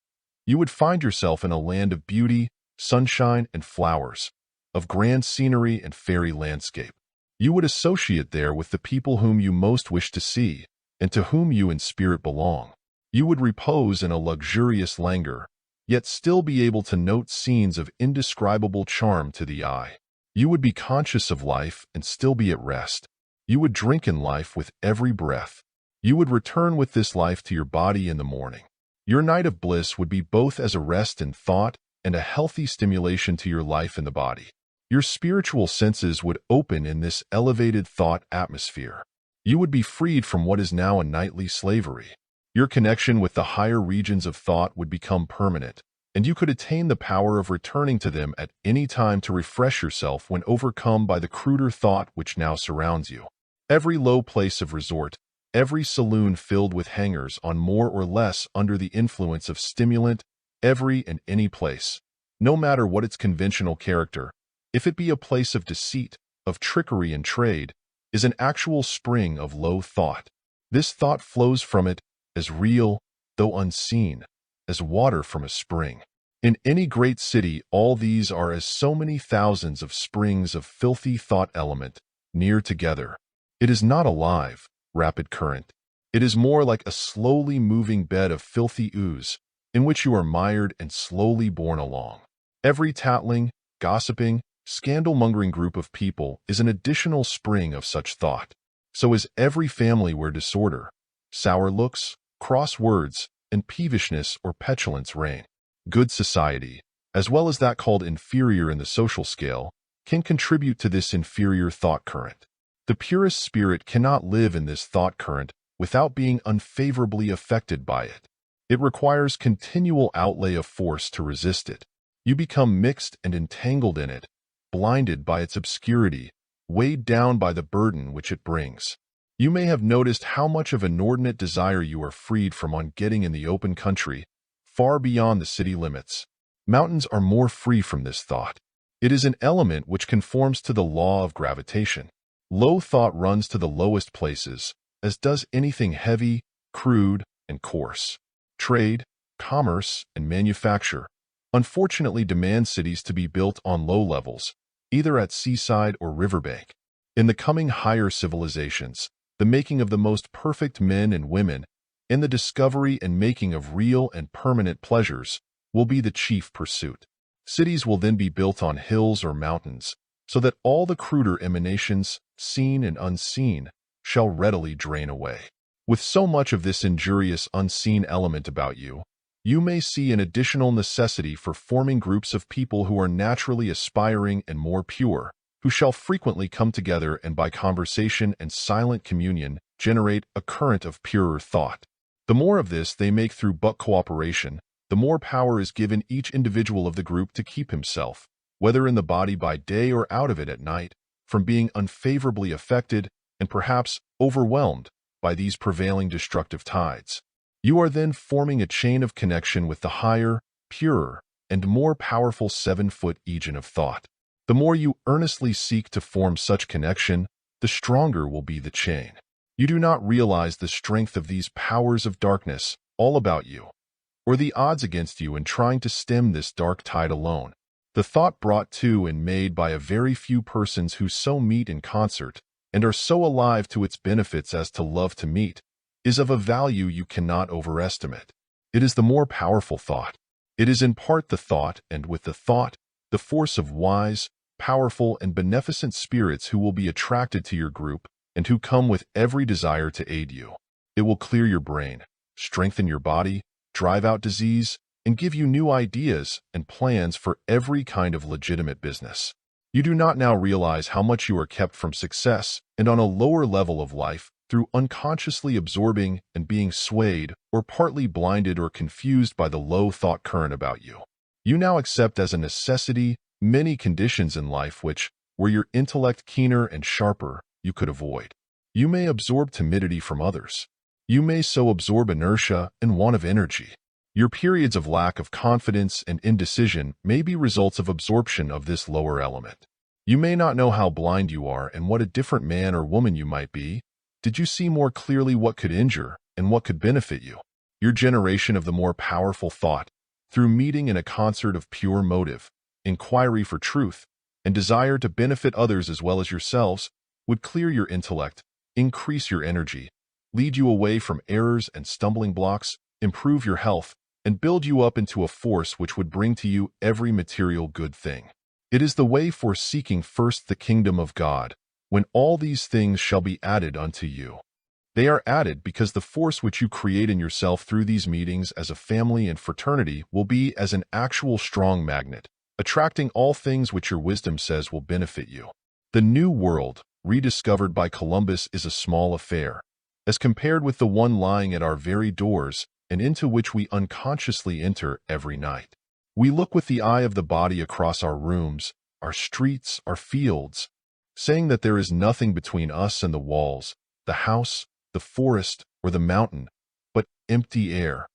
You would find yourself in a land of beauty, sunshine, and flowers, of grand scenery and fairy landscape. You would associate there with the people whom you most wish to see, and to whom you in spirit belong. You would repose in a luxurious languor, yet still be able to note scenes of indescribable charm to the eye. You would be conscious of life and still be at rest. You would drink in life with every breath. You would return with this life to your body in the morning. Your night of bliss would be both as a rest in thought and a healthy stimulation to your life in the body. Your spiritual senses would open in this elevated thought atmosphere. You would be freed from what is now a nightly slavery. Your connection with the higher regions of thought would become permanent, and you could attain the power of returning to them at any time to refresh yourself when overcome by the cruder thought which now surrounds you. Every low place of resort, every saloon filled with hangers on more or less under the influence of stimulant, every and any place, no matter what its conventional character, if it be a place of deceit, of trickery and trade, is an actual spring of low thought. This thought flows from it, as real, though unseen, as water from a spring. In any great city, all these are as so many thousands of springs of filthy thought element, near together. It is not a live, rapid current. It is more like a slowly moving bed of filthy ooze, in which you are mired and slowly borne along. Every tattling, gossiping, scandal-mongering group of people is an additional spring of such thought. So is every family where disorder, sour looks, cross words, and peevishness or petulance reign. Good society, as well as that called inferior in the social scale, can contribute to this inferior thought current. The purest spirit cannot live in this thought current without being unfavorably affected by it. It requires continual outlay of force to resist it. You become mixed and entangled in it, blinded by its obscurity, weighed down by the burden which it brings. You may have noticed how much of inordinate desire you are freed from on getting in the open country, far beyond the city limits. Mountains are more free from this thought. It is an element which conforms to the law of gravitation. Low thought runs to the lowest places, as does anything heavy, crude, and coarse. Trade, commerce, and manufacture unfortunately demand cities to be built on low levels, either at seaside or riverbank. In the coming higher civilizations, the making of the most perfect men and women, and the discovery and making of real and permanent pleasures will be the chief pursuit. Cities will then be built on hills or mountains, so that all the cruder emanations, seen and unseen, shall readily drain away. With so much of this injurious unseen element about you, you may see an additional necessity for forming groups of people who are naturally aspiring and more pure, who shall frequently come together and by conversation and silent communion generate a current of purer thought. The more of this they make through but cooperation, the more power is given each individual of the group to keep himself, whether in the body by day or out of it at night, from being unfavorably affected and perhaps overwhelmed by these prevailing destructive tides. You are then forming a chain of connection with the higher, purer, and more powerful 7-foot Aegean of thought. The more you earnestly seek to form such connection, the stronger will be the chain. You do not realize the strength of these powers of darkness all about you, or the odds against you in trying to stem this dark tide alone. The thought brought to and made by a very few persons who so meet in concert and are so alive to its benefits as to love to meet, is of a value you cannot overestimate. It is the more powerful thought. It is in part the thought, and with the thought, the force of wise, powerful, and beneficent spirits who will be attracted to your group and who come with every desire to aid you. It will clear your brain, strengthen your body, drive out disease, and give you new ideas and plans for every kind of legitimate business. You do not now realize how much you are kept from success and on a lower level of life through unconsciously absorbing and being swayed or partly blinded or confused by the low thought current about you. You now accept as a necessity many conditions in life which, were your intellect keener and sharper, you could avoid. You may absorb timidity from others. You may so absorb inertia and want of energy. Your periods of lack of confidence and indecision may be results of absorption of this lower element. You may not know how blind you are and what a different man or woman you might be. Did you see more clearly what could injure and what could benefit you? Your generation of the more powerful thought, through meeting in a concert of pure motive, inquiry for truth, and desire to benefit others as well as yourselves, would clear your intellect, increase your energy, lead you away from errors and stumbling blocks, improve your health, and build you up into a force which would bring to you every material good thing. It is the way for seeking first the kingdom of God, when all these things shall be added unto you. They are added because the force which you create in yourself through these meetings as a family and fraternity will be as an actual strong magnet, attracting all things which your wisdom says will benefit you. The new world, rediscovered by Columbus, is a small affair, as compared with the one lying at our very doors and into which we unconsciously enter every night. We look with the eye of the body across our rooms, our streets, our fields, saying that there is nothing between us and the walls, the house, the forest, or the mountain, but empty air,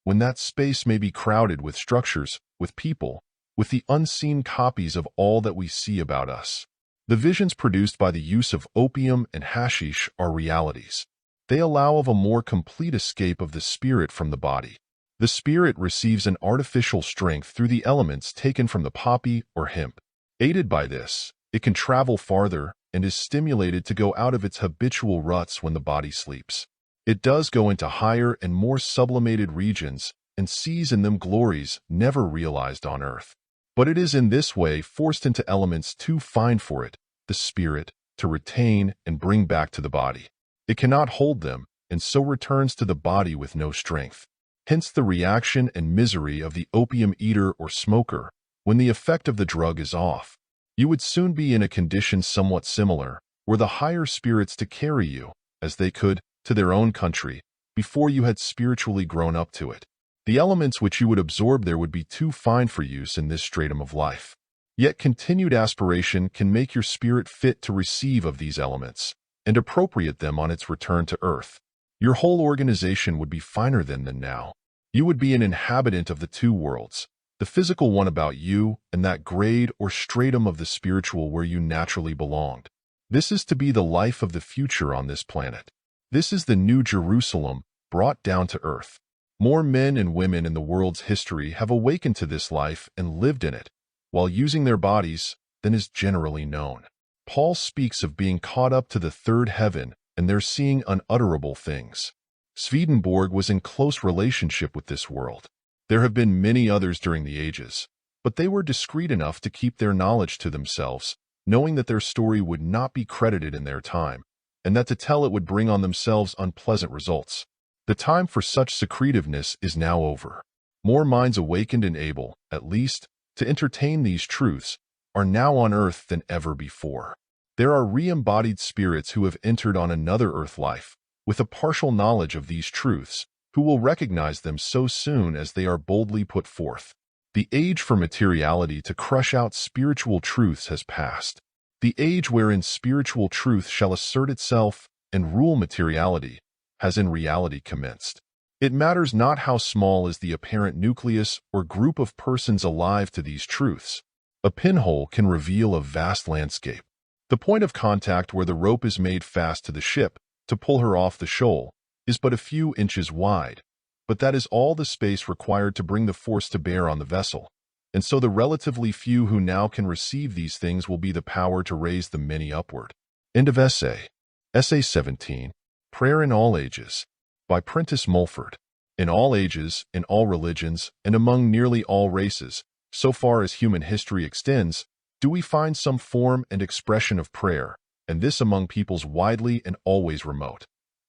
when that space may be crowded with structures, with people, with the unseen copies of all that we see about us. The visions produced by the use of opium and hashish are realities. They allow of a more complete escape of the spirit from the body. The spirit receives an artificial strength through the elements taken from the poppy or hemp. Aided by this, it can travel farther and is stimulated to go out of its habitual ruts when the body sleeps. It does go into higher and more sublimated regions and sees in them glories never realized on earth. But it is in this way forced into elements too fine for it, the spirit, to retain and bring back to the body. It cannot hold them, and so returns to the body with no strength. Hence the reaction and misery of the opium eater or smoker when the effect of the drug is off. You would soon be in a condition somewhat similar, were the higher spirits to carry you, as they could, to their own country, before you had spiritually grown up to it. The elements which you would absorb there would be too fine for use in this stratum of life. Yet continued aspiration can make your spirit fit to receive of these elements, and appropriate them on its return to earth. Your whole organization would be finer than now. You would be an inhabitant of the two worlds, the physical one about you, and that grade or stratum of the spiritual where you naturally belonged. This is to be the life of the future on this planet. This is the New Jerusalem brought down to earth. More men and women in the world's history have awakened to this life and lived in it, while using their bodies, than is generally known. Paul speaks of being caught up to the third heaven and there seeing unutterable things. Swedenborg was in close relationship with this world. There have been many others during the ages, but they were discreet enough to keep their knowledge to themselves, knowing that their story would not be credited in their time, and that to tell it would bring on themselves unpleasant results. The time for such secretiveness is now over. More minds awakened and able, at least, to entertain these truths, are now on earth than ever before. There are re-embodied spirits who have entered on another earth life, with a partial knowledge of these truths, who will recognize them so soon as they are boldly put forth. The age for materiality to crush out spiritual truths has passed. The age wherein spiritual truth shall assert itself and rule materiality has in reality commenced. It matters not how small is the apparent nucleus or group of persons alive to these truths. A pinhole can reveal a vast landscape. The point of contact where the rope is made fast to the ship to pull her off the shoal is but a few inches wide, but that is all the space required to bring the force to bear on the vessel, and so the relatively few who now can receive these things will be the power to raise the many upward. End of essay. Essay 17. Prayer in All Ages, by Prentice Mulford. In all ages, in all religions, and among nearly all races, so far as human history extends, do we find some form and expression of prayer, and this among peoples widely and always remote.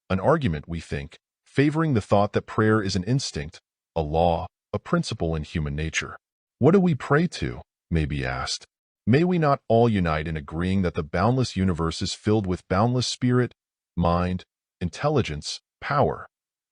An argument, we think, favoring the thought that prayer is an instinct, a law, a principle in human nature. What do we pray to, may be asked. May we not all unite in agreeing that the boundless universe is filled with boundless spirit, mind, intelligence, power,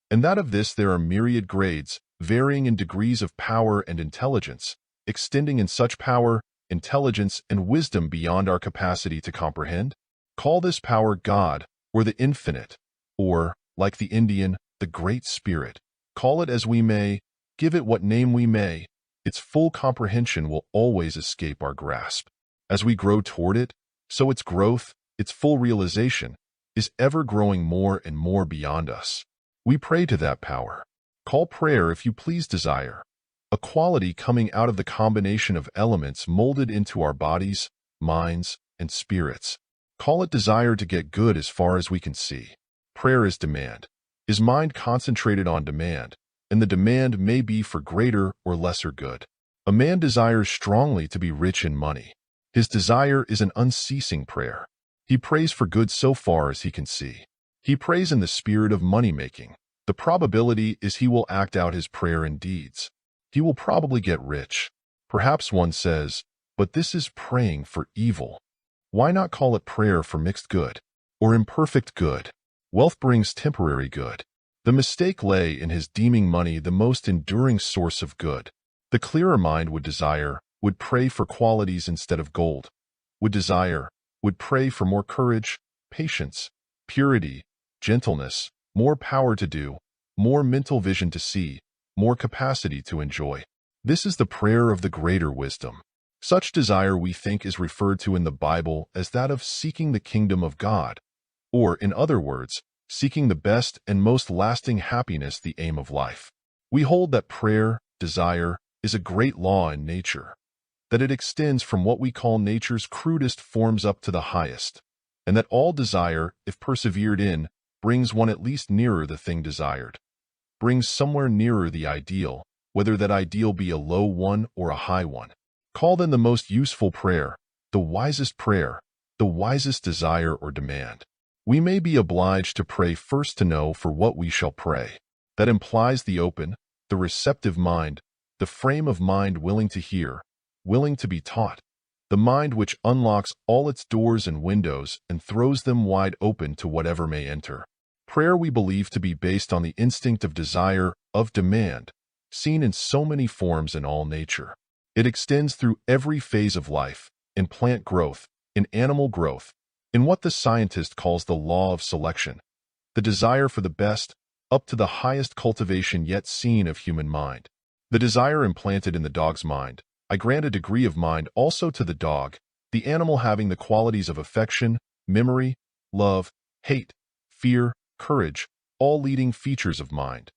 and that of this there are myriad grades, varying in degrees of power and intelligence, extending in such power, intelligence, and wisdom beyond our capacity to comprehend? Call this power God, or the infinite, or, like the Indian, the Great Spirit. Call it as we may, give it what name we may, its full comprehension will always escape our grasp. As we grow toward it, so its growth, its full realization, is ever growing more and more beyond us. We pray to that power. Call prayer, if you please, desire, a quality coming out of the combination of elements molded into our bodies, minds, and spirits. Call it desire to get good as far as we can see. Prayer is demand. Is mind concentrated on demand, and the demand may be for greater or lesser good. A man desires strongly to be rich in money. His desire is an unceasing prayer. He prays for good so far as he can see. He prays in the spirit of money-making. The probability is he will act out his prayer in deeds. He will probably get rich. Perhaps one says, but this is praying for evil. Why not call it prayer for mixed good, or imperfect good? Wealth brings temporary good. The mistake lay in his deeming money the most enduring source of good. The clearer mind would desire, would pray for qualities instead of gold, would pray for more courage, patience, purity, gentleness, more power to do, more mental vision to see, more capacity to enjoy. This is the prayer of the greater wisdom. Such desire, we think, is referred to in the Bible as that of seeking the kingdom of God, or, in other words, seeking the best and most lasting happiness, the aim of life. We hold that prayer, desire, is a great law in nature, that it extends from what we call nature's crudest forms up to the highest, and that all desire, if persevered in, brings one at least nearer the thing desired, brings somewhere nearer the ideal, whether that ideal be a low one or a high one. Call then the most useful prayer, the wisest desire or demand. We may be obliged to pray first to know for what we shall pray. That implies the open, the receptive mind, the frame of mind willing to hear, willing to be taught, the mind which unlocks all its doors and windows and throws them wide open to whatever may enter. Prayer we believe to be based on the instinct of desire, of demand, seen in so many forms in all nature. It extends through every phase of life, in plant growth, in animal growth, in what the scientist calls the law of selection, the desire for the best, up to the highest cultivation yet seen of human mind. The desire implanted in the dog's mind, I grant a degree of mind also to the dog, the animal having the qualities of affection, memory, love, hate, fear, courage, all leading features of mind.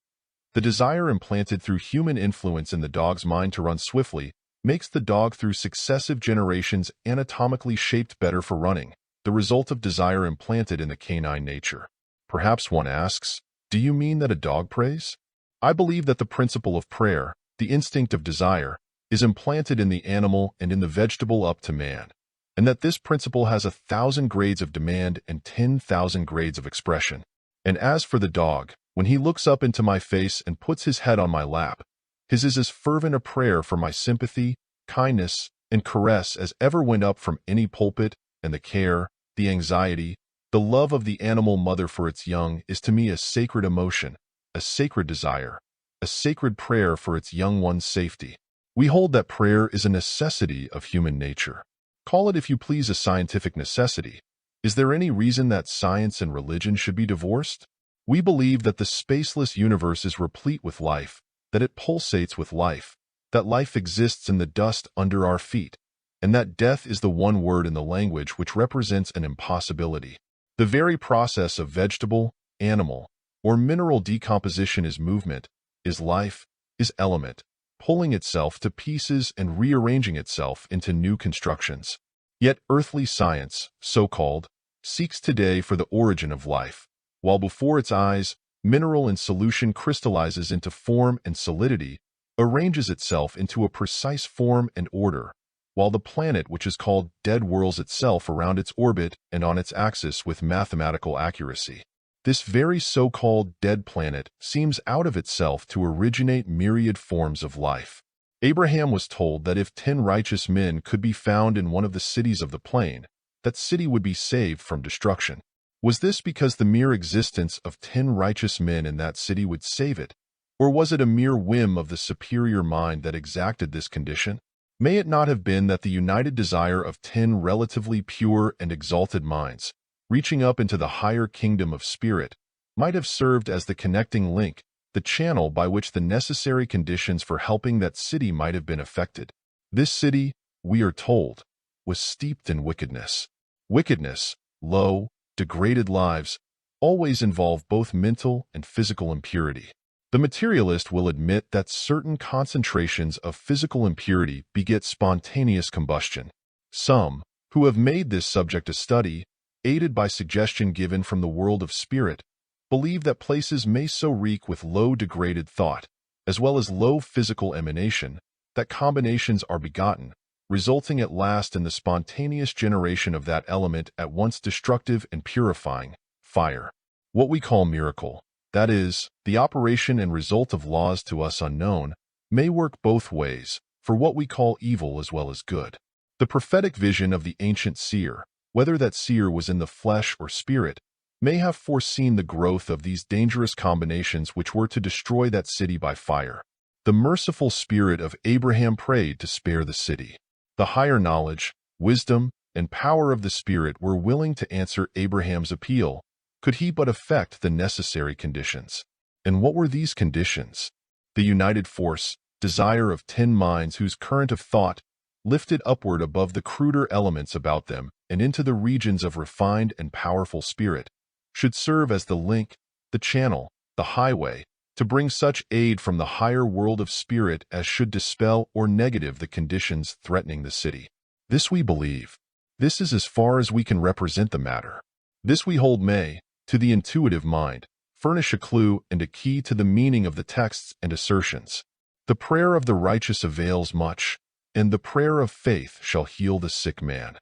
The desire implanted through human influence in the dog's mind to run swiftly makes the dog through successive generations anatomically shaped better for running, the result of desire implanted in the canine nature. Perhaps one asks, do you mean that a dog prays? I believe that the principle of prayer, the instinct of desire, is implanted in the animal and in the vegetable up to man, and that this principle has 1,000 grades of demand and 10,000 grades of expression. And as for the dog, when he looks up into my face and puts his head on my lap, his is as fervent a prayer for my sympathy, kindness, and caress as ever went up from any pulpit, and the care, the anxiety, the love of the animal mother for its young is to me a sacred emotion, a sacred desire, a sacred prayer for its young one's safety. We hold that prayer is a necessity of human nature. Call it, if you please, a scientific necessity. Is there any reason that science and religion should be divorced? We believe that the spaceless universe is replete with life, that it pulsates with life, that life exists in the dust under our feet, and that death is the one word in the language which represents an impossibility. The very process of vegetable, animal, or mineral decomposition is movement, is life, is element, pulling itself to pieces and rearranging itself into new constructions. Yet earthly science, so-called, seeks today for the origin of life, while before its eyes, mineral in solution crystallizes into form and solidity, arranges itself into a precise form and order, while the planet which is called dead whirls itself around its orbit and on its axis with mathematical accuracy. This very so-called dead planet seems out of itself to originate myriad forms of life. Abraham was told that if 10 righteous men could be found in one of the cities of the plain, that city would be saved from destruction. Was this because the mere existence of 10 righteous men in that city would save it, or was it a mere whim of the superior mind that exacted this condition? May it not have been that the united desire of 10 relatively pure and exalted minds, reaching up into the higher kingdom of spirit, might have served as the connecting link, the channel by which the necessary conditions for helping that city might have been effected? This city, we are told, was steeped in wickedness. Wickedness, low, degraded lives, always involve both mental and physical impurity. The materialist will admit that certain concentrations of physical impurity beget spontaneous combustion. Some, who have made this subject a study, aided by suggestion given from the world of spirit, believe that places may so reek with low degraded thought, as well as low physical emanation, that combinations are begotten, resulting at last in the spontaneous generation of that element at once destructive and purifying, fire. What we call miracle, that is, the operation and result of laws to us unknown, may work both ways, for what we call evil as well as good. The prophetic vision of the ancient seer, whether that seer was in the flesh or spirit, may have foreseen the growth of these dangerous combinations which were to destroy that city by fire. The merciful spirit of Abraham prayed to spare the city. The higher knowledge, wisdom, and power of the Spirit were willing to answer Abraham's appeal, could he but effect the necessary conditions. And what were these conditions? The united force, desire of 10 minds whose current of thought, lifted upward above the cruder elements about them and into the regions of refined and powerful spirit, should serve as the link, the channel, the highway, to bring such aid from the higher world of spirit as should dispel or negative the conditions threatening the city. This we believe. This is as far as we can represent the matter. This we hold may, to the intuitive mind, furnish a clue and a key to the meaning of the texts and assertions. The prayer of the righteous avails much, and the prayer of faith shall heal the sick man.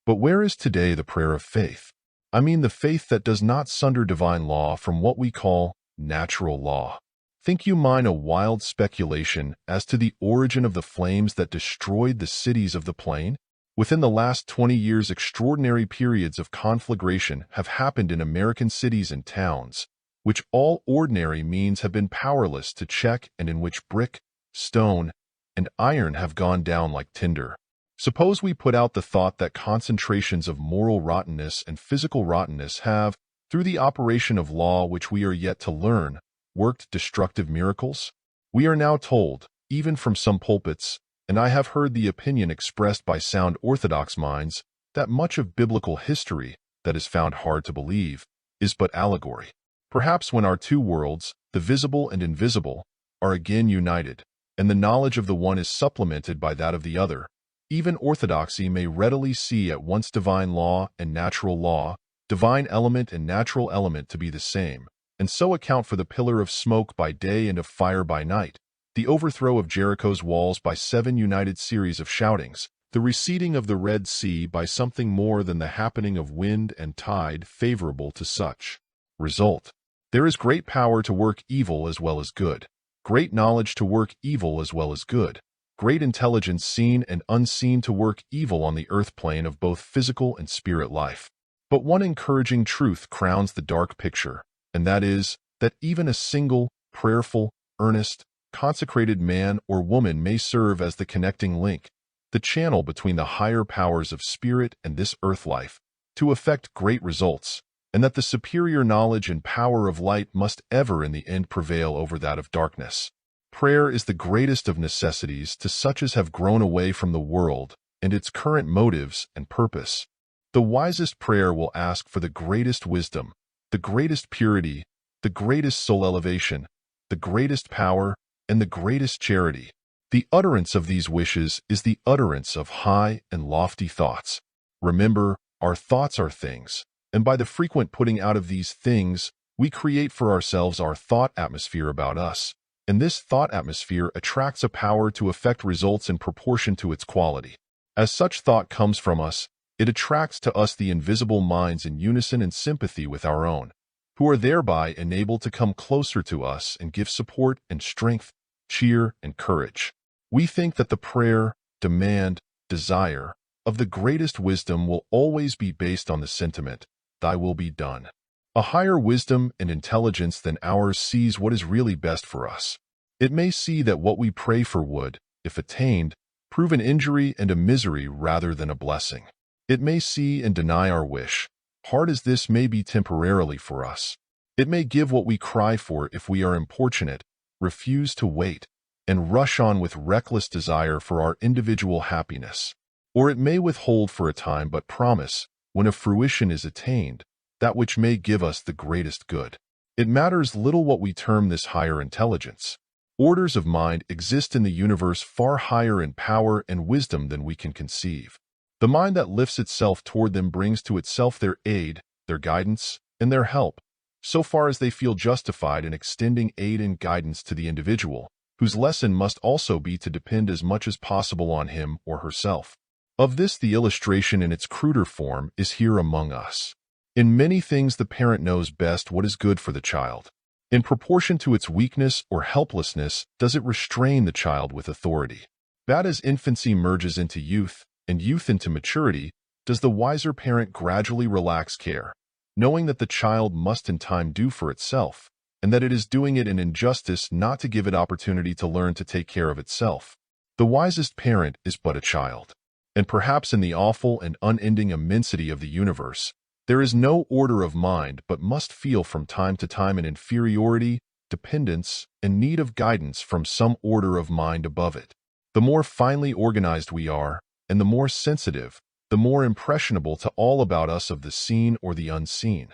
But where is today the prayer of faith? I mean the faith that does not sunder divine law from what we call natural law. Think you mine a wild speculation as to the origin of the flames that destroyed the cities of the plain? Within the last 20 years, extraordinary periods of conflagration have happened in American cities and towns, which all ordinary means have been powerless to check, and in which brick, stone, and iron have gone down like tinder. Suppose we put out the thought that concentrations of moral rottenness and physical rottenness have, through the operation of law which we are yet to learn, worked destructive miracles? We are now told, even from some pulpits, and I have heard the opinion expressed by sound Orthodox minds, that much of biblical history that is found hard to believe is but allegory. Perhaps when our two worlds, the visible and invisible, are again united, and the knowledge of the one is supplemented by that of the other, even orthodoxy may readily see at once divine law and natural law, divine element and natural element to be the same, and so account for the pillar of smoke by day and of fire by night, the overthrow of Jericho's walls by 7 united series of shoutings, the receding of the Red Sea by something more than the happening of wind and tide favorable to such. Result: there is great power to work evil as well as good, great knowledge to work evil as well as good, great intelligence seen and unseen to work evil on the earth plane of both physical and spirit life. But one encouraging truth crowns the dark picture, and that is, that even a single, prayerful, earnest, consecrated man or woman may serve as the connecting link, the channel between the higher powers of spirit and this earth life, to effect great results, and that the superior knowledge and power of light must ever in the end prevail over that of darkness. Prayer is the greatest of necessities to such as have grown away from the world and its current motives and purpose. The wisest prayer will ask for the greatest wisdom, the greatest purity, the greatest soul elevation, the greatest power, and the greatest charity. The utterance of these wishes is the utterance of high and lofty thoughts. Remember, our thoughts are things, and by the frequent putting out of these things, we create for ourselves our thought atmosphere about us, and this thought atmosphere attracts a power to effect results in proportion to its quality. As such thought comes from us, it attracts to us the invisible minds in unison and sympathy with our own, who are thereby enabled to come closer to us and give support and strength, cheer and courage. We think that the prayer, demand, desire of the greatest wisdom will always be based on the sentiment, "Thy will be done." A higher wisdom and intelligence than ours sees what is really best for us. It may see that what we pray for would, if attained, prove an injury and a misery rather than a blessing. It may see and deny our wish, hard as this may be temporarily for us. It may give what we cry for if we are importunate, refuse to wait, and rush on with reckless desire for our individual happiness. Or it may withhold for a time but promise, when a fruition is attained, that which may give us the greatest good. It matters little what we term this higher intelligence. Orders of mind exist in the universe far higher in power and wisdom than we can conceive. The mind that lifts itself toward them brings to itself their aid, their guidance, and their help, so far as they feel justified in extending aid and guidance to the individual, whose lesson must also be to depend as much as possible on him or herself. Of this the illustration in its cruder form is here among us. In many things the parent knows best what is good for the child. In proportion to its weakness or helplessness does it restrain the child with authority. But as infancy merges into youth, and youth into maturity, does the wiser parent gradually relax care, knowing that the child must in time do for itself, and that it is doing it an injustice not to give it opportunity to learn to take care of itself. The wisest parent is but a child, and perhaps in the awful and unending immensity of the universe, there is no order of mind but must feel from time to time an inferiority, dependence, and need of guidance from some order of mind above it. The more finely organized we are, and the more sensitive, the more impressionable to all about us of the seen or the unseen,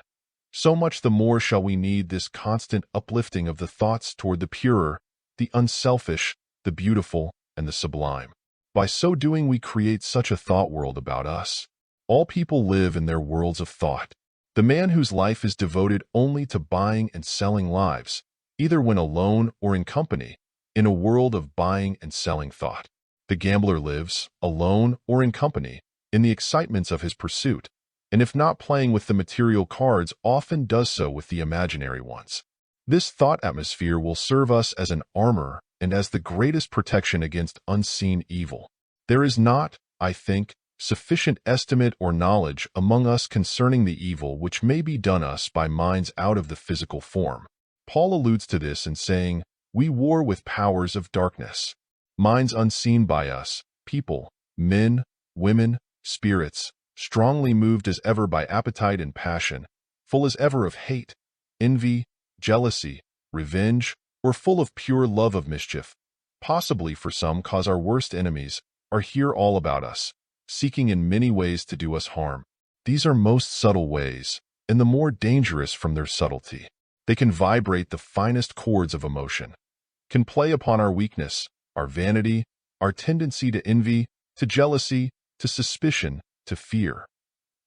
so much the more shall we need this constant uplifting of the thoughts toward the purer, the unselfish, the beautiful, and the sublime. By so doing we create such a thought world about us. All people live in their worlds of thought. The man whose life is devoted only to buying and selling lives, either when alone or in company, in a world of buying and selling thought. The gambler lives, alone or in company, in the excitements of his pursuit, and if not playing with the material cards, often does so with the imaginary ones. This thought atmosphere will serve us as an armor and as the greatest protection against unseen evil. There is not, I think, sufficient estimate or knowledge among us concerning the evil which may be done us by minds out of the physical form. Paul alludes to this in saying, "We war with powers of darkness, minds unseen by us, people, men, women, spirits, strongly moved as ever by appetite and passion, full as ever of hate, envy, jealousy, revenge, or full of pure love of mischief, possibly for some cause our worst enemies, are here all about us, seeking in many ways to do us harm. These are most subtle ways, and the more dangerous from their subtlety. They can vibrate the finest chords of emotion, can play upon our weakness, our vanity, our tendency to envy, to jealousy, to suspicion, to fear,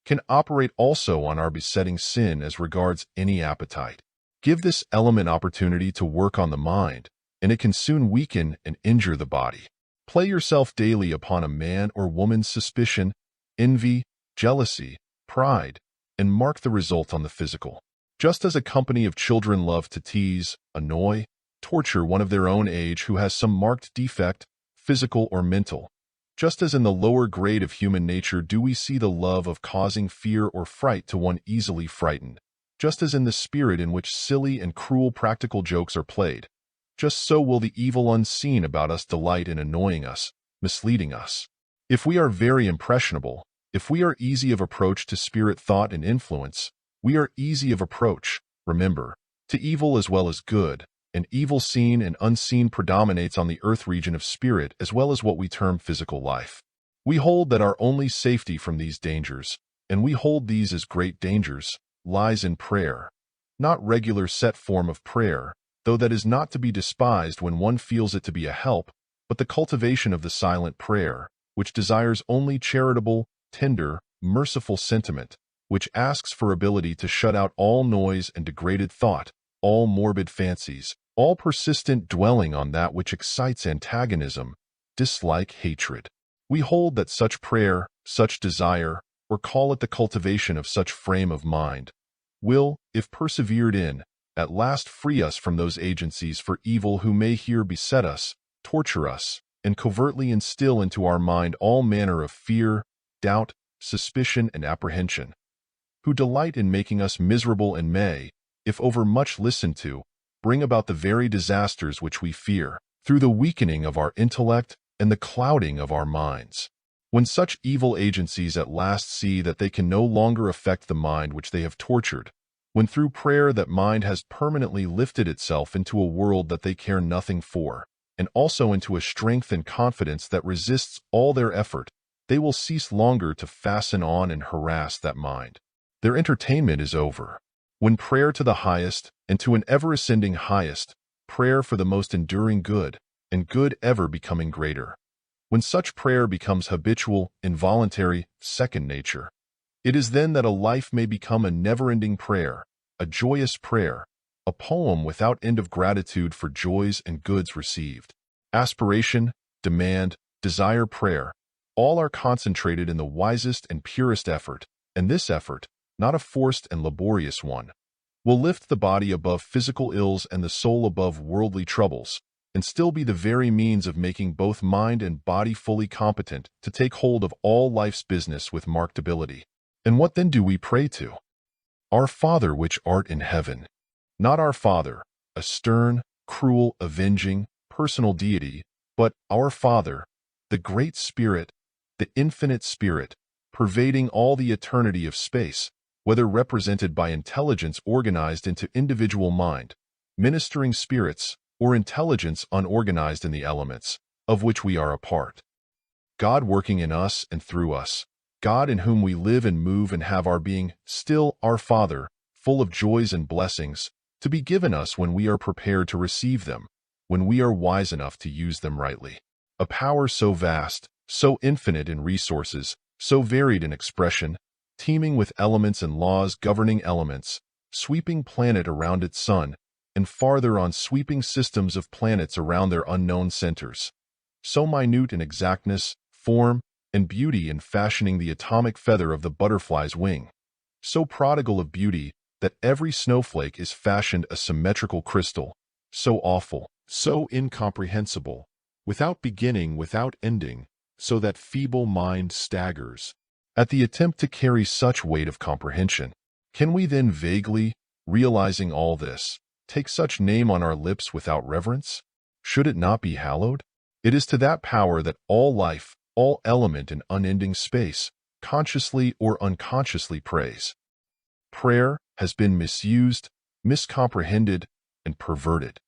can operate also on our besetting sin as regards any appetite. Give this element opportunity to work on the mind, and it can soon weaken and injure the body. Play yourself daily upon a man or woman's suspicion, envy, jealousy, pride, and mark the result on the physical. Just as a company of children love to tease, annoy, torture one of their own age who has some marked defect, physical or mental, just as in the lower grade of human nature do we see the love of causing fear or fright to one easily frightened, just as in the spirit in which silly and cruel practical jokes are played, just so will the evil unseen about us delight in annoying us, misleading us. If we are very impressionable, if we are easy of approach to spirit thought and influence, we are easy of approach, remember, to evil as well as good, and evil seen and unseen predominates on the earth region of spirit as well as what we term physical life. We hold that our only safety from these dangers, and we hold these as great dangers, lies in prayer, not regular set form of prayer, though that is not to be despised when one feels it to be a help, but the cultivation of the silent prayer, which desires only charitable, tender, merciful sentiment, which asks for ability to shut out all noise and degraded thought, all morbid fancies, all persistent dwelling on that which excites antagonism, dislike, hatred. We hold that such prayer, such desire, or call it the cultivation of such frame of mind, will, if persevered in, at last free us from those agencies for evil who may here beset us, torture us, and covertly instill into our mind all manner of fear, doubt, suspicion, and apprehension, who delight in making us miserable and may, if overmuch listened to, bring about the very disasters which we fear, through the weakening of our intellect and the clouding of our minds. When such evil agencies at last see that they can no longer affect the mind which they have tortured, when through prayer that mind has permanently lifted itself into a world that they care nothing for, and also into a strength and confidence that resists all their effort, they will cease longer to fasten on and harass that mind. Their entertainment is over. When prayer to the highest, and to an ever-ascending highest, prayer for the most enduring good, and good ever becoming greater. When such prayer becomes habitual, involuntary, second nature, it is then that a life may become a never-ending prayer, a joyous prayer, a poem without end of gratitude for joys and goods received. Aspiration, demand, desire, prayer, all are concentrated in the wisest and purest effort, and this effort, not a forced and laborious one, will lift the body above physical ills and the soul above worldly troubles, and still be the very means of making both mind and body fully competent to take hold of all life's business with marked ability. And what then do we pray to? Our Father which art in heaven. Not our Father, a stern, cruel, avenging, personal deity, but our Father, the Great Spirit, the Infinite Spirit, pervading all the eternity of space, whether represented by intelligence organized into individual mind, ministering spirits, or intelligence unorganized in the elements, of which we are a part. God working in us and through us, God in whom we live and move and have our being, still our Father, full of joys and blessings, to be given us when we are prepared to receive them, when we are wise enough to use them rightly. A power so vast, so infinite in resources, so varied in expression, teeming with elements and laws governing elements, sweeping planet around its sun, and farther on sweeping systems of planets around their unknown centers. So minute in exactness, form, and beauty in fashioning the atomic feather of the butterfly's wing. So prodigal of beauty, that every snowflake is fashioned a symmetrical crystal, so awful, so incomprehensible, without beginning, without ending, so that feeble mind staggers at the attempt to carry such weight of comprehension. Can we then vaguely, realizing all this, take such name on our lips without reverence? Should it not be hallowed? It is to that power that all life, all element in unending space, consciously or unconsciously prays. Prayer has been misused, miscomprehended, and perverted.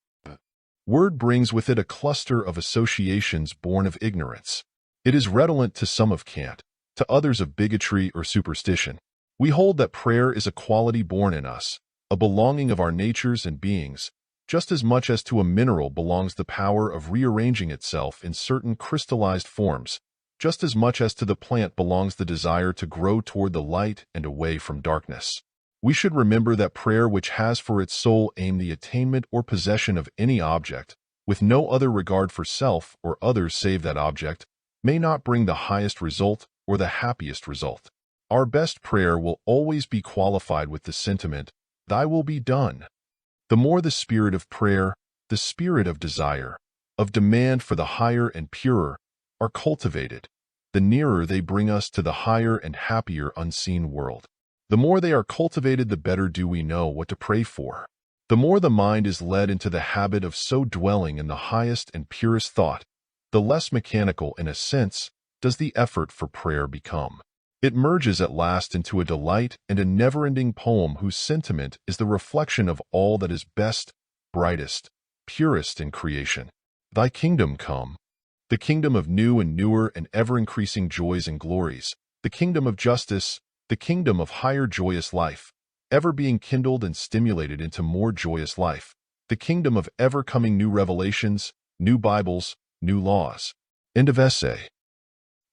Word brings with it a cluster of associations born of ignorance. It is redolent to some of cant, to others of bigotry or superstition. We hold that prayer is a quality born in us, a belonging of our natures and beings, just as much as to a mineral belongs the power of rearranging itself in certain crystallized forms, just as much as to the plant belongs the desire to grow toward the light and away from darkness. We should remember that prayer, which has for its sole aim the attainment or possession of any object, with no other regard for self or others save that object, may not bring the highest result or the happiest result. Our best prayer will always be qualified with the sentiment, "Thy will be done." The more the spirit of prayer, the spirit of desire, of demand for the higher and purer, are cultivated, the nearer they bring us to the higher and happier unseen world. The more they are cultivated, the better do we know what to pray for. The more the mind is led into the habit of so dwelling in the highest and purest thought, the less mechanical, in a sense, does the effort for prayer become. It merges at last into a delight and a never-ending poem whose sentiment is the reflection of all that is best, brightest, purest in creation. Thy kingdom come, the kingdom of new and newer and ever-increasing joys and glories, the kingdom of justice, the kingdom of higher joyous life, ever being kindled and stimulated into more joyous life, the kingdom of ever-coming new revelations, new Bibles, new laws. End of essay.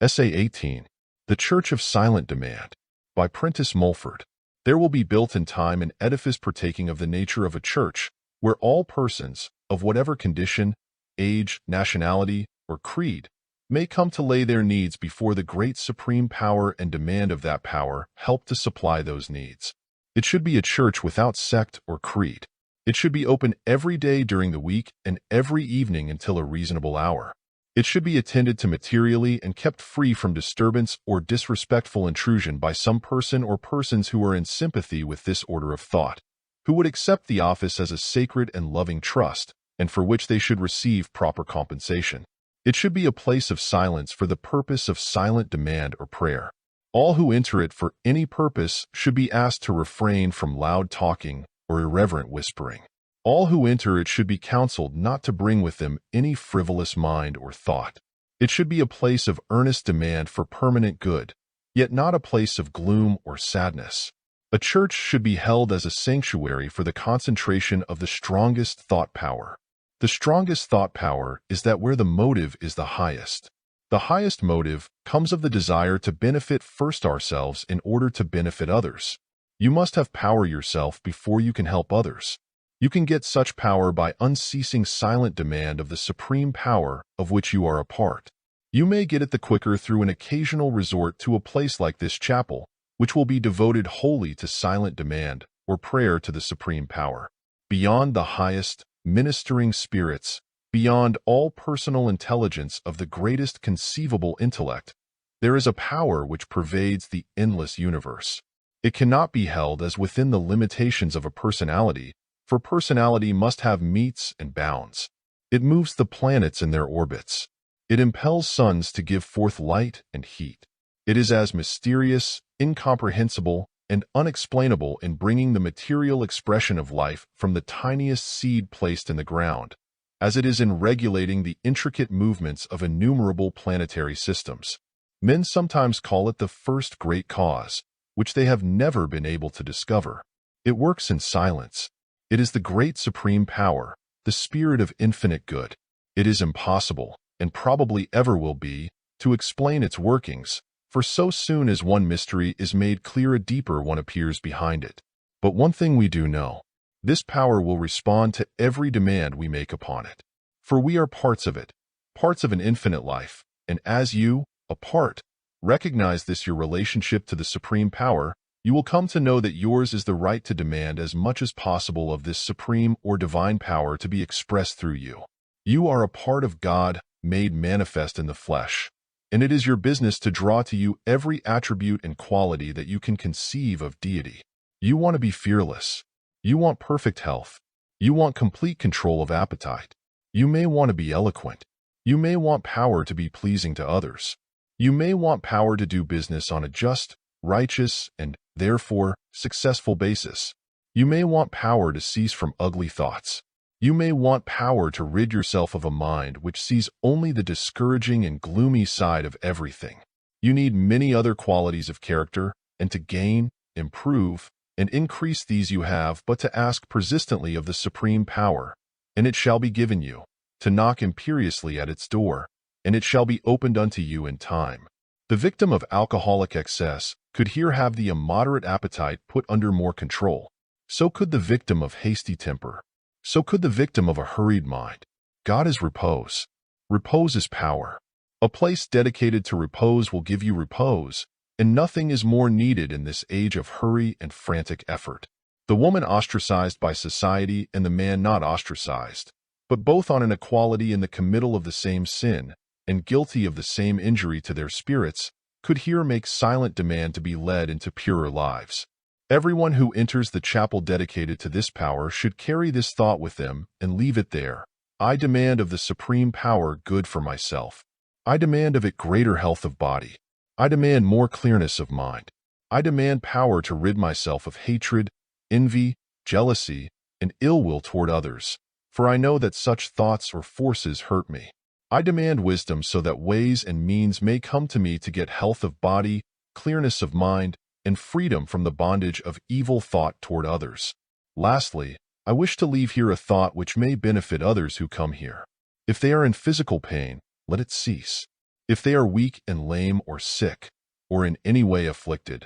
Essay 18. The Church of Silent Demand, by Prentice Mulford. There will be built in time an edifice partaking of the nature of a church, where all persons, of whatever condition, age, nationality, or creed, may come to lay their needs before the great supreme power, and demand of that power help to supply those needs. It should be a church without sect or creed. It should be open every day during the week and every evening until a reasonable hour. It should be attended to materially and kept free from disturbance or disrespectful intrusion by some person or persons who are in sympathy with this order of thought, who would accept the office as a sacred and loving trust, and for which they should receive proper compensation. It should be a place of silence for the purpose of silent demand or prayer. All who enter it for any purpose should be asked to refrain from loud talking or irreverent whispering. All who enter it should be counseled not to bring with them any frivolous mind or thought. It should be a place of earnest demand for permanent good, yet not a place of gloom or sadness. A church should be held as a sanctuary for the concentration of the strongest thought power. The strongest thought power is that where the motive is the highest. The highest motive comes of the desire to benefit first ourselves in order to benefit others. You must have power yourself before you can help others. You can get such power by unceasing silent demand of the supreme power of which you are a part. You may get it the quicker through an occasional resort to a place like this chapel, which will be devoted wholly to silent demand or prayer to the supreme power. Beyond the highest, ministering spirits, beyond all personal intelligence of the greatest conceivable intellect, there is a power which pervades the endless universe. It cannot be held as within the limitations of a personality, for personality must have metes and bounds. It moves the planets in their orbits. It impels suns to give forth light and heat. It is as mysterious, incomprehensible, and unexplainable in bringing the material expression of life from the tiniest seed placed in the ground, as it is in regulating the intricate movements of innumerable planetary systems. Men sometimes call it the first great cause, which they have never been able to discover. It works in silence. It is the great supreme power, the spirit of infinite good. It is impossible, and probably ever will be, to explain its workings, for so soon as one mystery is made clear, a deeper one appears behind it. But one thing we do know: this power will respond to every demand we make upon it. For we are parts of it, parts of an infinite life, and as you, a part, recognize this your relationship to the supreme power, You will come to know that yours is the right to demand as much as possible of this supreme or divine power to be expressed through you. You are a part of God made manifest in the flesh, and it is your business to draw to you every attribute and quality that you can conceive of deity. You want to be fearless. You want perfect health. You want complete control of appetite. You may want to be eloquent. You may want power to be pleasing to others. You may want power to do business on a just, righteous, and, therefore, successful basis. You may want power to cease from ugly thoughts. You may want power to rid yourself of a mind which sees only the discouraging and gloomy side of everything. You need many other qualities of character, and to gain, improve, and increase these you have but to ask persistently of the supreme power, and it shall be given you, to knock imperiously at its door, and it shall be opened unto you in time. The victim of alcoholic excess could here have the immoderate appetite put under more control. So could the victim of hasty temper. So could the victim of a hurried mind. God is repose. Repose is power. A place dedicated to repose will give you repose, and nothing is more needed in this age of hurry and frantic effort. The woman ostracized by society and the man not ostracized, but both on an equality in the committal of the same sin, and guilty of the same injury to their spirits, could here make silent demand to be led into purer lives. Everyone who enters the chapel dedicated to this power should carry this thought with them and leave it there. I demand of the supreme power good for myself. I demand of it greater health of body. I demand more clearness of mind. I demand power to rid myself of hatred, envy, jealousy, and ill will toward others, for I know that such thoughts or forces hurt me. I demand wisdom so that ways and means may come to me to get health of body, clearness of mind, and freedom from the bondage of evil thought toward others. Lastly, I wish to leave here a thought which may benefit others who come here. If they are in physical pain, let it cease. If they are weak and lame or sick, or in any way afflicted,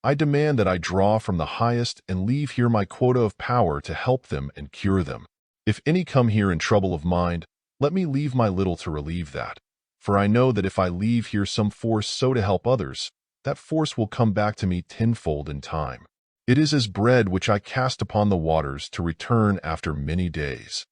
I demand that I draw from the highest and leave here my quota of power to help them and cure them. If any come here in trouble of mind, let me leave my little to relieve that, for I know that if I leave here some force so to help others, that force will come back to me tenfold in time. It is as bread which I cast upon the waters to return after many days.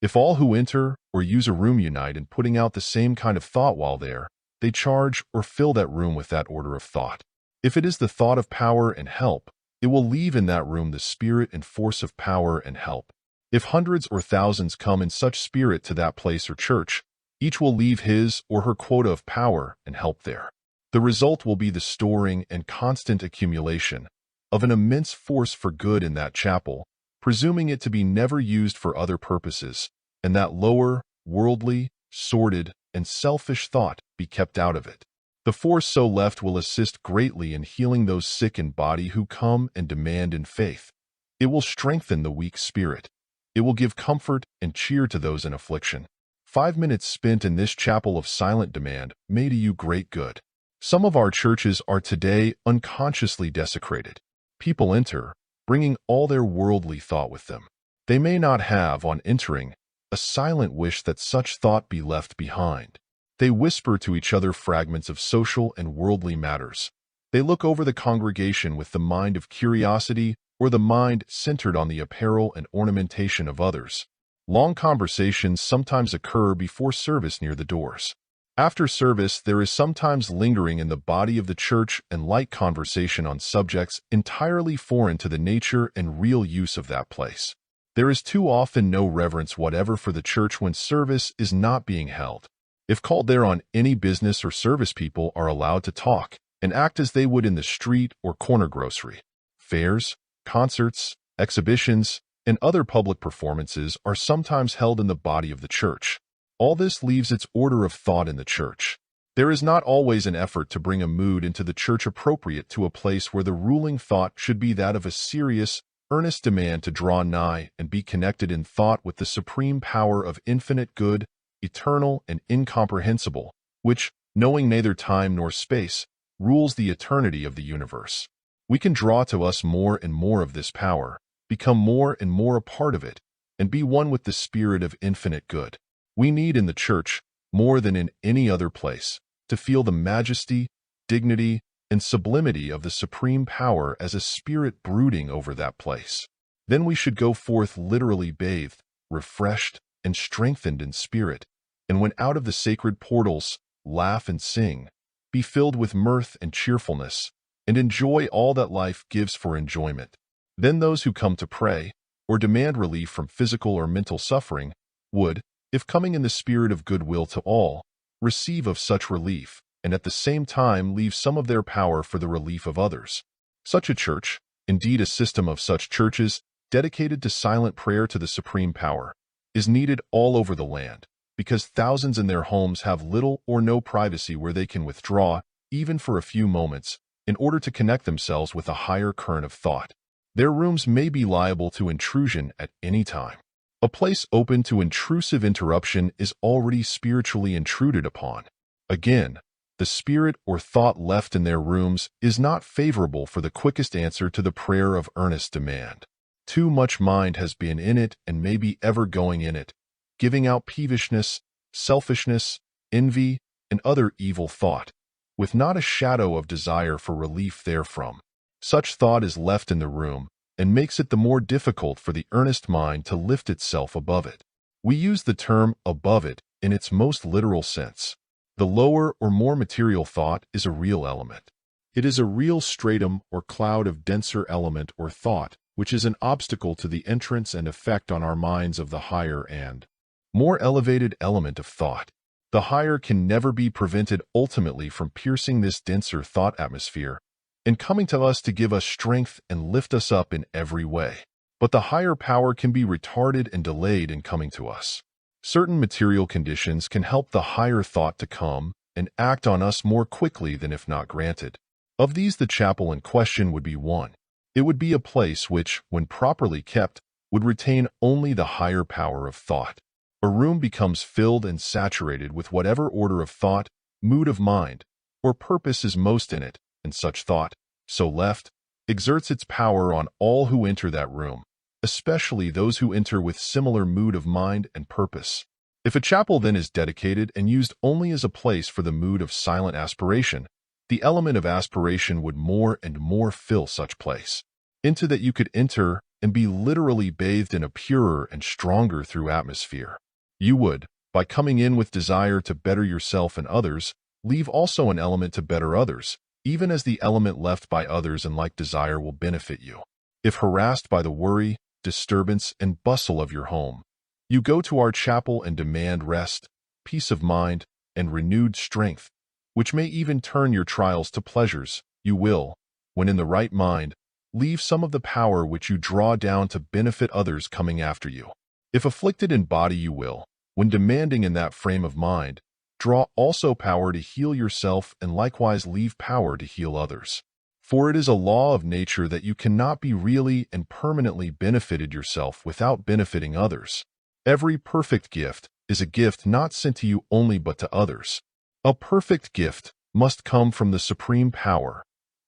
If all who enter or use a room unite in putting out the same kind of thought while there, they charge or fill that room with that order of thought. If it is the thought of power and help, it will leave in that room the spirit and force of power and help. If hundreds or thousands come in such spirit to that place or church, each will leave his or her quota of power and help there. The result will be the storing and constant accumulation of an immense force for good in that chapel, presuming it to be never used for other purposes, and that lower, worldly, sordid, and selfish thought be kept out of it. The force so left will assist greatly in healing those sick in body who come and demand in faith. It will strengthen the weak spirit. It will give comfort and cheer to those in affliction. 5 minutes spent in this chapel of silent demand may do you great good. Some of our churches are today unconsciously desecrated. People enter, bringing all their worldly thought with them. They may not have, on entering, a silent wish that such thought be left behind. They whisper to each other fragments of social and worldly matters. They look over the congregation with the mind of curiosity or the mind centered on the apparel and ornamentation of others. Long conversations sometimes occur before service near the doors. After service, there is sometimes lingering in the body of the church and light conversation on subjects entirely foreign to the nature and real use of that place. There is too often no reverence whatever for the church when service is not being held. If called there on any business or service, people are allowed to talk and act as they would in the street or corner grocery. Fairs, concerts, exhibitions, and other public performances are sometimes held in the body of the church. All this leaves its order of thought in the church. There is not always an effort to bring a mood into the church appropriate to a place where the ruling thought should be that of a serious, earnest demand to draw nigh and be connected in thought with the supreme power of infinite good, eternal and incomprehensible, which, knowing neither time nor space, rules the eternity of the universe. We can draw to us more and more of this power, become more and more a part of it, and be one with the spirit of infinite good. We need in the church, more than in any other place, to feel the majesty, dignity, and sublimity of the supreme power as a spirit brooding over that place. Then we should go forth literally bathed, refreshed, and strengthened in spirit, and when out of the sacred portals, laugh and sing, be filled with mirth and cheerfulness, and enjoy all that life gives for enjoyment. Then those who come to pray, or demand relief from physical or mental suffering, would, if coming in the spirit of goodwill to all, receive of such relief, and at the same time leave some of their power for the relief of others. Such a church, indeed a system of such churches, dedicated to silent prayer to the supreme power, is needed all over the land, because thousands in their homes have little or no privacy where they can withdraw, even for a few moments, in order to connect themselves with a higher current of thought. Their rooms may be liable to intrusion at any time. A place open to intrusive interruption is already spiritually intruded upon. Again, the spirit or thought left in their rooms is not favorable for the quickest answer to the prayer of earnest demand. Too much mind has been in it and may be ever going in it, giving out peevishness, selfishness, envy, and other evil thought, with not a shadow of desire for relief therefrom. Such thought is left in the room, and makes it the more difficult for the earnest mind to lift itself above it. We use the term above it in its most literal sense. The lower or more material thought is a real element. It is a real stratum or cloud of denser element or thought, which is an obstacle to the entrance and effect on our minds of the higher and more elevated element of thought. The higher can never be prevented ultimately from piercing this denser thought atmosphere and coming to us to give us strength and lift us up in every way. But the higher power can be retarded and delayed in coming to us. Certain material conditions can help the higher thought to come and act on us more quickly than if not granted. Of these, the chapel in question would be one. It would be a place which, when properly kept, would retain only the higher power of thought. A room becomes filled and saturated with whatever order of thought, mood of mind, or purpose is most in it, and such thought, so left, exerts its power on all who enter that room, especially those who enter with similar mood of mind and purpose. If a chapel then is dedicated and used only as a place for the mood of silent aspiration, the element of aspiration would more and more fill such place. Into that you could enter and be literally bathed in a purer and stronger through atmosphere. You would, by coming in with desire to better yourself and others, leave also an element to better others, even as the element left by others and like desire will benefit you. If harassed by the worry, disturbance, and bustle of your home, you go to our chapel and demand rest, peace of mind, and renewed strength, which may even turn your trials to pleasures, you will, when in the right mind, leave some of the power which you draw down to benefit others coming after you. If afflicted in body, you will, when demanding in that frame of mind, draw also power to heal yourself and likewise leave power to heal others. For it is a law of nature that you cannot be really and permanently benefited yourself without benefiting others. Every perfect gift is a gift not sent to you only but to others. A perfect gift must come from the supreme power,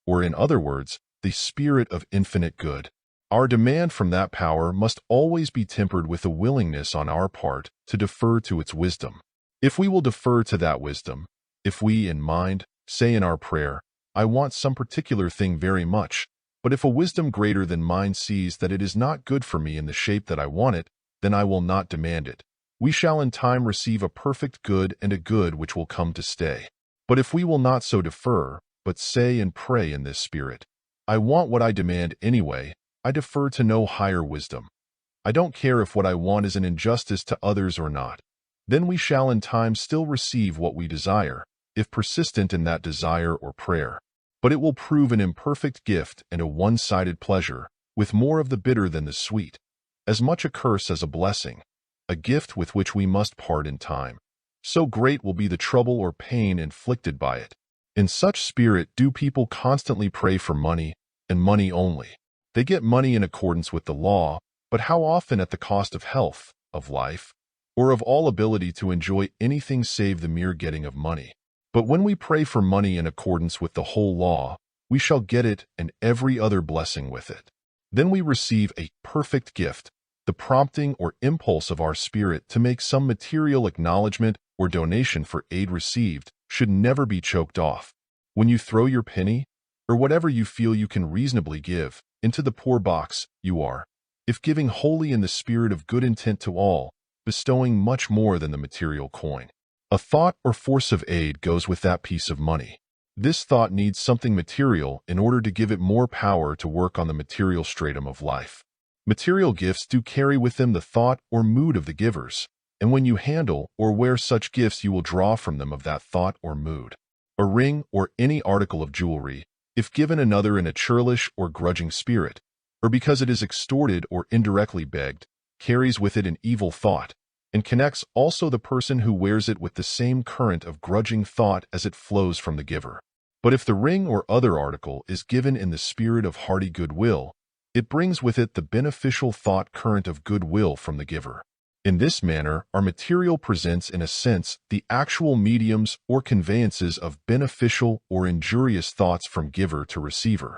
or in other words, the spirit of infinite good. Our demand from that power must always be tempered with a willingness on our part to defer to its wisdom. If we will defer to that wisdom, if we, in mind, say in our prayer, I want some particular thing very much, but if a wisdom greater than mine sees that it is not good for me in the shape that I want it, then I will not demand it. We shall in time receive a perfect good and a good which will come to stay. But if we will not so defer, but say and pray in this spirit, I want what I demand anyway, I defer to no higher wisdom. I don't care if what I want is an injustice to others or not. Then we shall in time still receive what we desire, if persistent in that desire or prayer. But it will prove an imperfect gift and a one-sided pleasure, with more of the bitter than the sweet, as much a curse as a blessing, a gift with which we must part in time. So great will be the trouble or pain inflicted by it. In such spirit do people constantly pray for money, and money only. They get money in accordance with the law, but how often at the cost of health, of life, or of all ability to enjoy anything save the mere getting of money. But when we pray for money in accordance with the whole law, we shall get it and every other blessing with it. Then we receive a perfect gift, the prompting or impulse of our spirit to make some material acknowledgement or donation for aid received should never be choked off. When you throw your penny, or whatever you feel you can reasonably give, into the poor box you are, if giving wholly in the spirit of good intent to all, bestowing much more than the material coin. A thought or force of aid goes with that piece of money. This thought needs something material in order to give it more power to work on the material stratum of life. Material gifts do carry with them the thought or mood of the givers, and when you handle or wear such gifts you will draw from them of that thought or mood. A ring or any article of jewelry, if given another in a churlish or grudging spirit, or because it is extorted or indirectly begged, carries with it an evil thought, and connects also the person who wears it with the same current of grudging thought as it flows from the giver. But if the ring or other article is given in the spirit of hearty goodwill, it brings with it the beneficial thought current of goodwill from the giver. In this manner, our material presents in a sense the actual mediums or conveyances of beneficial or injurious thoughts from giver to receiver.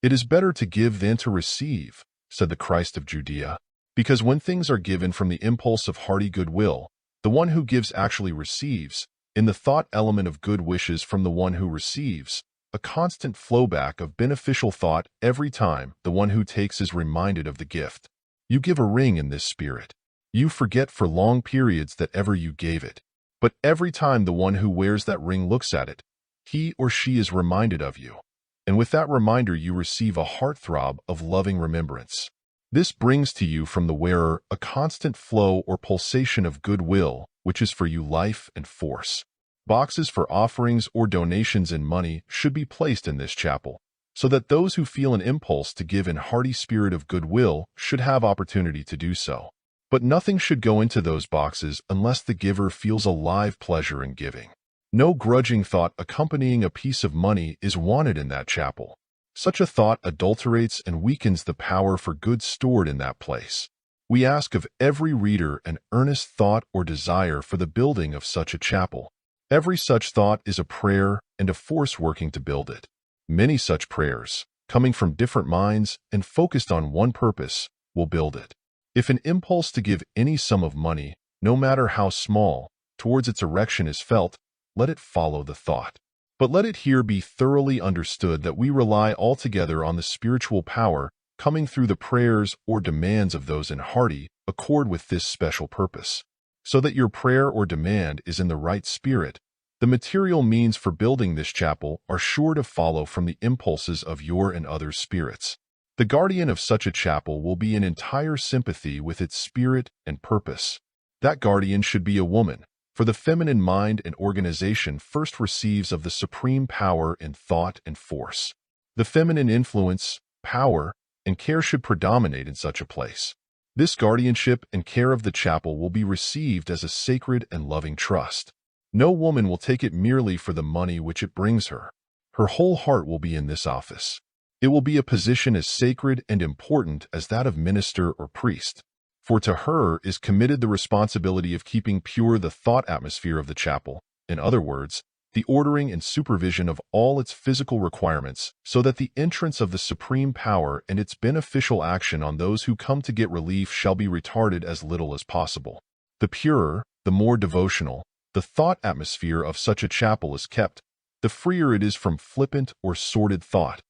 It is better to give than to receive, said the Christ of Judea, because when things are given from the impulse of hearty goodwill, the one who gives actually receives, in the thought element of good wishes from the one who receives, a constant flowback of beneficial thought every time the one who takes is reminded of the gift. You give a ring in this spirit. You forget for long periods that ever you gave it. But every time the one who wears that ring looks at it, he or she is reminded of you. And with that reminder you receive a heartthrob of loving remembrance. This brings to you from the wearer a constant flow or pulsation of goodwill, which is for you life and force. Boxes for offerings or donations in money should be placed in this chapel, so that those who feel an impulse to give in hearty spirit of goodwill should have opportunity to do so. But nothing should go into those boxes unless the giver feels a live pleasure in giving. No grudging thought accompanying a piece of money is wanted in that chapel. Such a thought adulterates and weakens the power for good stored in that place. We ask of every reader an earnest thought or desire for the building of such a chapel. Every such thought is a prayer and a force working to build it. Many such prayers, coming from different minds and focused on one purpose, will build it. If an impulse to give any sum of money, no matter how small, towards its erection is felt, let it follow the thought. But let it here be thoroughly understood that we rely altogether on the spiritual power coming through the prayers or demands of those in hearty accord with this special purpose. So that your prayer or demand is in the right spirit, the material means for building this chapel are sure to follow from the impulses of your and others' spirits. The guardian of such a chapel will be in entire sympathy with its spirit and purpose. That guardian should be a woman, for the feminine mind and organization first receives of the supreme power in thought and force. The feminine influence, power, and care should predominate in such a place. This guardianship and care of the chapel will be received as a sacred and loving trust. No woman will take it merely for the money which it brings her. Her whole heart will be in this office. It will be a position as sacred and important as that of minister or priest. For to her is committed the responsibility of keeping pure the thought atmosphere of the chapel, in other words, the ordering and supervision of all its physical requirements, so that the entrance of the supreme power and its beneficial action on those who come to get relief shall be retarded as little as possible. The purer, the more devotional, the thought atmosphere of such a chapel is kept, the freer it is from flippant or sordid thought,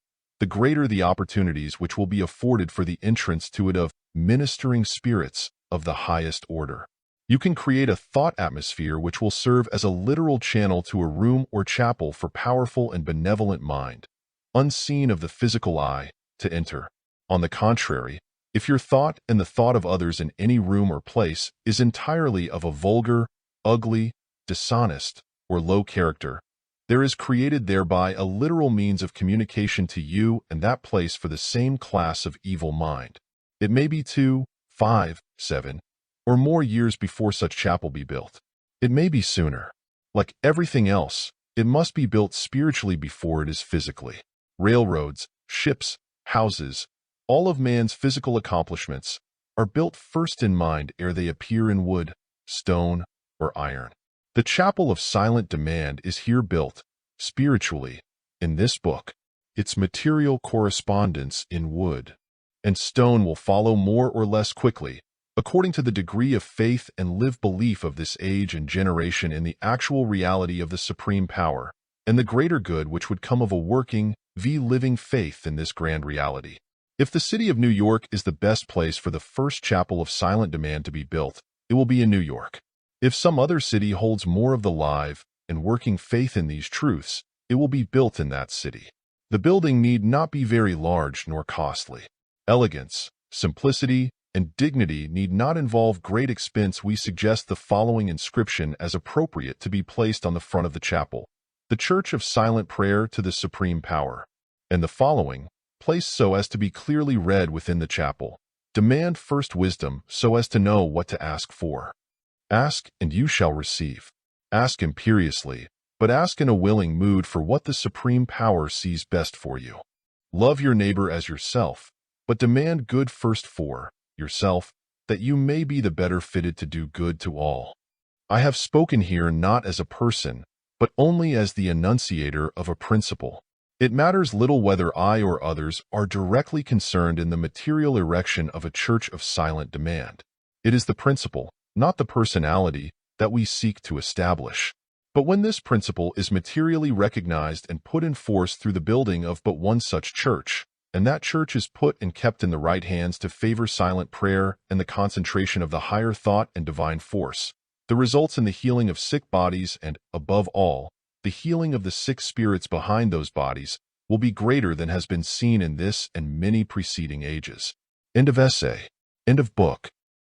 the greater the opportunities which will be afforded for the entrance to it of ministering spirits of the highest order. You can create a thought atmosphere which will serve as a literal channel to a room or chapel for powerful and benevolent mind, unseen of the physical eye, to enter. On the contrary, if your thought and the thought of others in any room or place is entirely of a vulgar, ugly, dishonest, or low character, there is created thereby a literal means of communication to you and that place for the same class of evil mind. It may be 2, 5, 7, or more years before such chapel be built. It may be sooner. Like everything else, it must be built spiritually before it is physically. Railroads, ships, houses, all of man's physical accomplishments are built first in mind ere they appear in wood, stone, or iron. The chapel of silent demand is here built, spiritually, in this book. Its material correspondence in wood and stone will follow more or less quickly, according to the degree of faith and live belief of this age and generation in the actual reality of the supreme power, and the greater good which would come of a working, living faith in this grand reality. If the city of New York is the best place for the first chapel of silent demand to be built, it will be in New York. If some other city holds more of the live and working faith in these truths, it will be built in that city. The building need not be very large nor costly. Elegance, simplicity, and dignity need not involve great expense. We suggest the following inscription as appropriate to be placed on the front of the chapel: the Church of Silent Prayer to the Supreme Power. And the following, placed so as to be clearly read within the chapel: demand first wisdom so as to know what to ask for. Ask, and you shall receive. Ask imperiously, but ask in a willing mood for what the Supreme Power sees best for you. Love your neighbor as yourself, but demand good first for yourself, that you may be the better fitted to do good to all. I have spoken here not as a person, but only as the enunciator of a principle. It matters little whether I or others are directly concerned in the material erection of a church of silent demand. It is the principle, not the personality, that we seek to establish. But when this principle is materially recognized and put in force through the building of but one such church, and that church is put and kept in the right hands to favor silent prayer and the concentration of the higher thought and divine force, the results in the healing of sick bodies and, above all, the healing of the sick spirits behind those bodies will be greater than has been seen in this and many preceding ages. End of essay. End of book.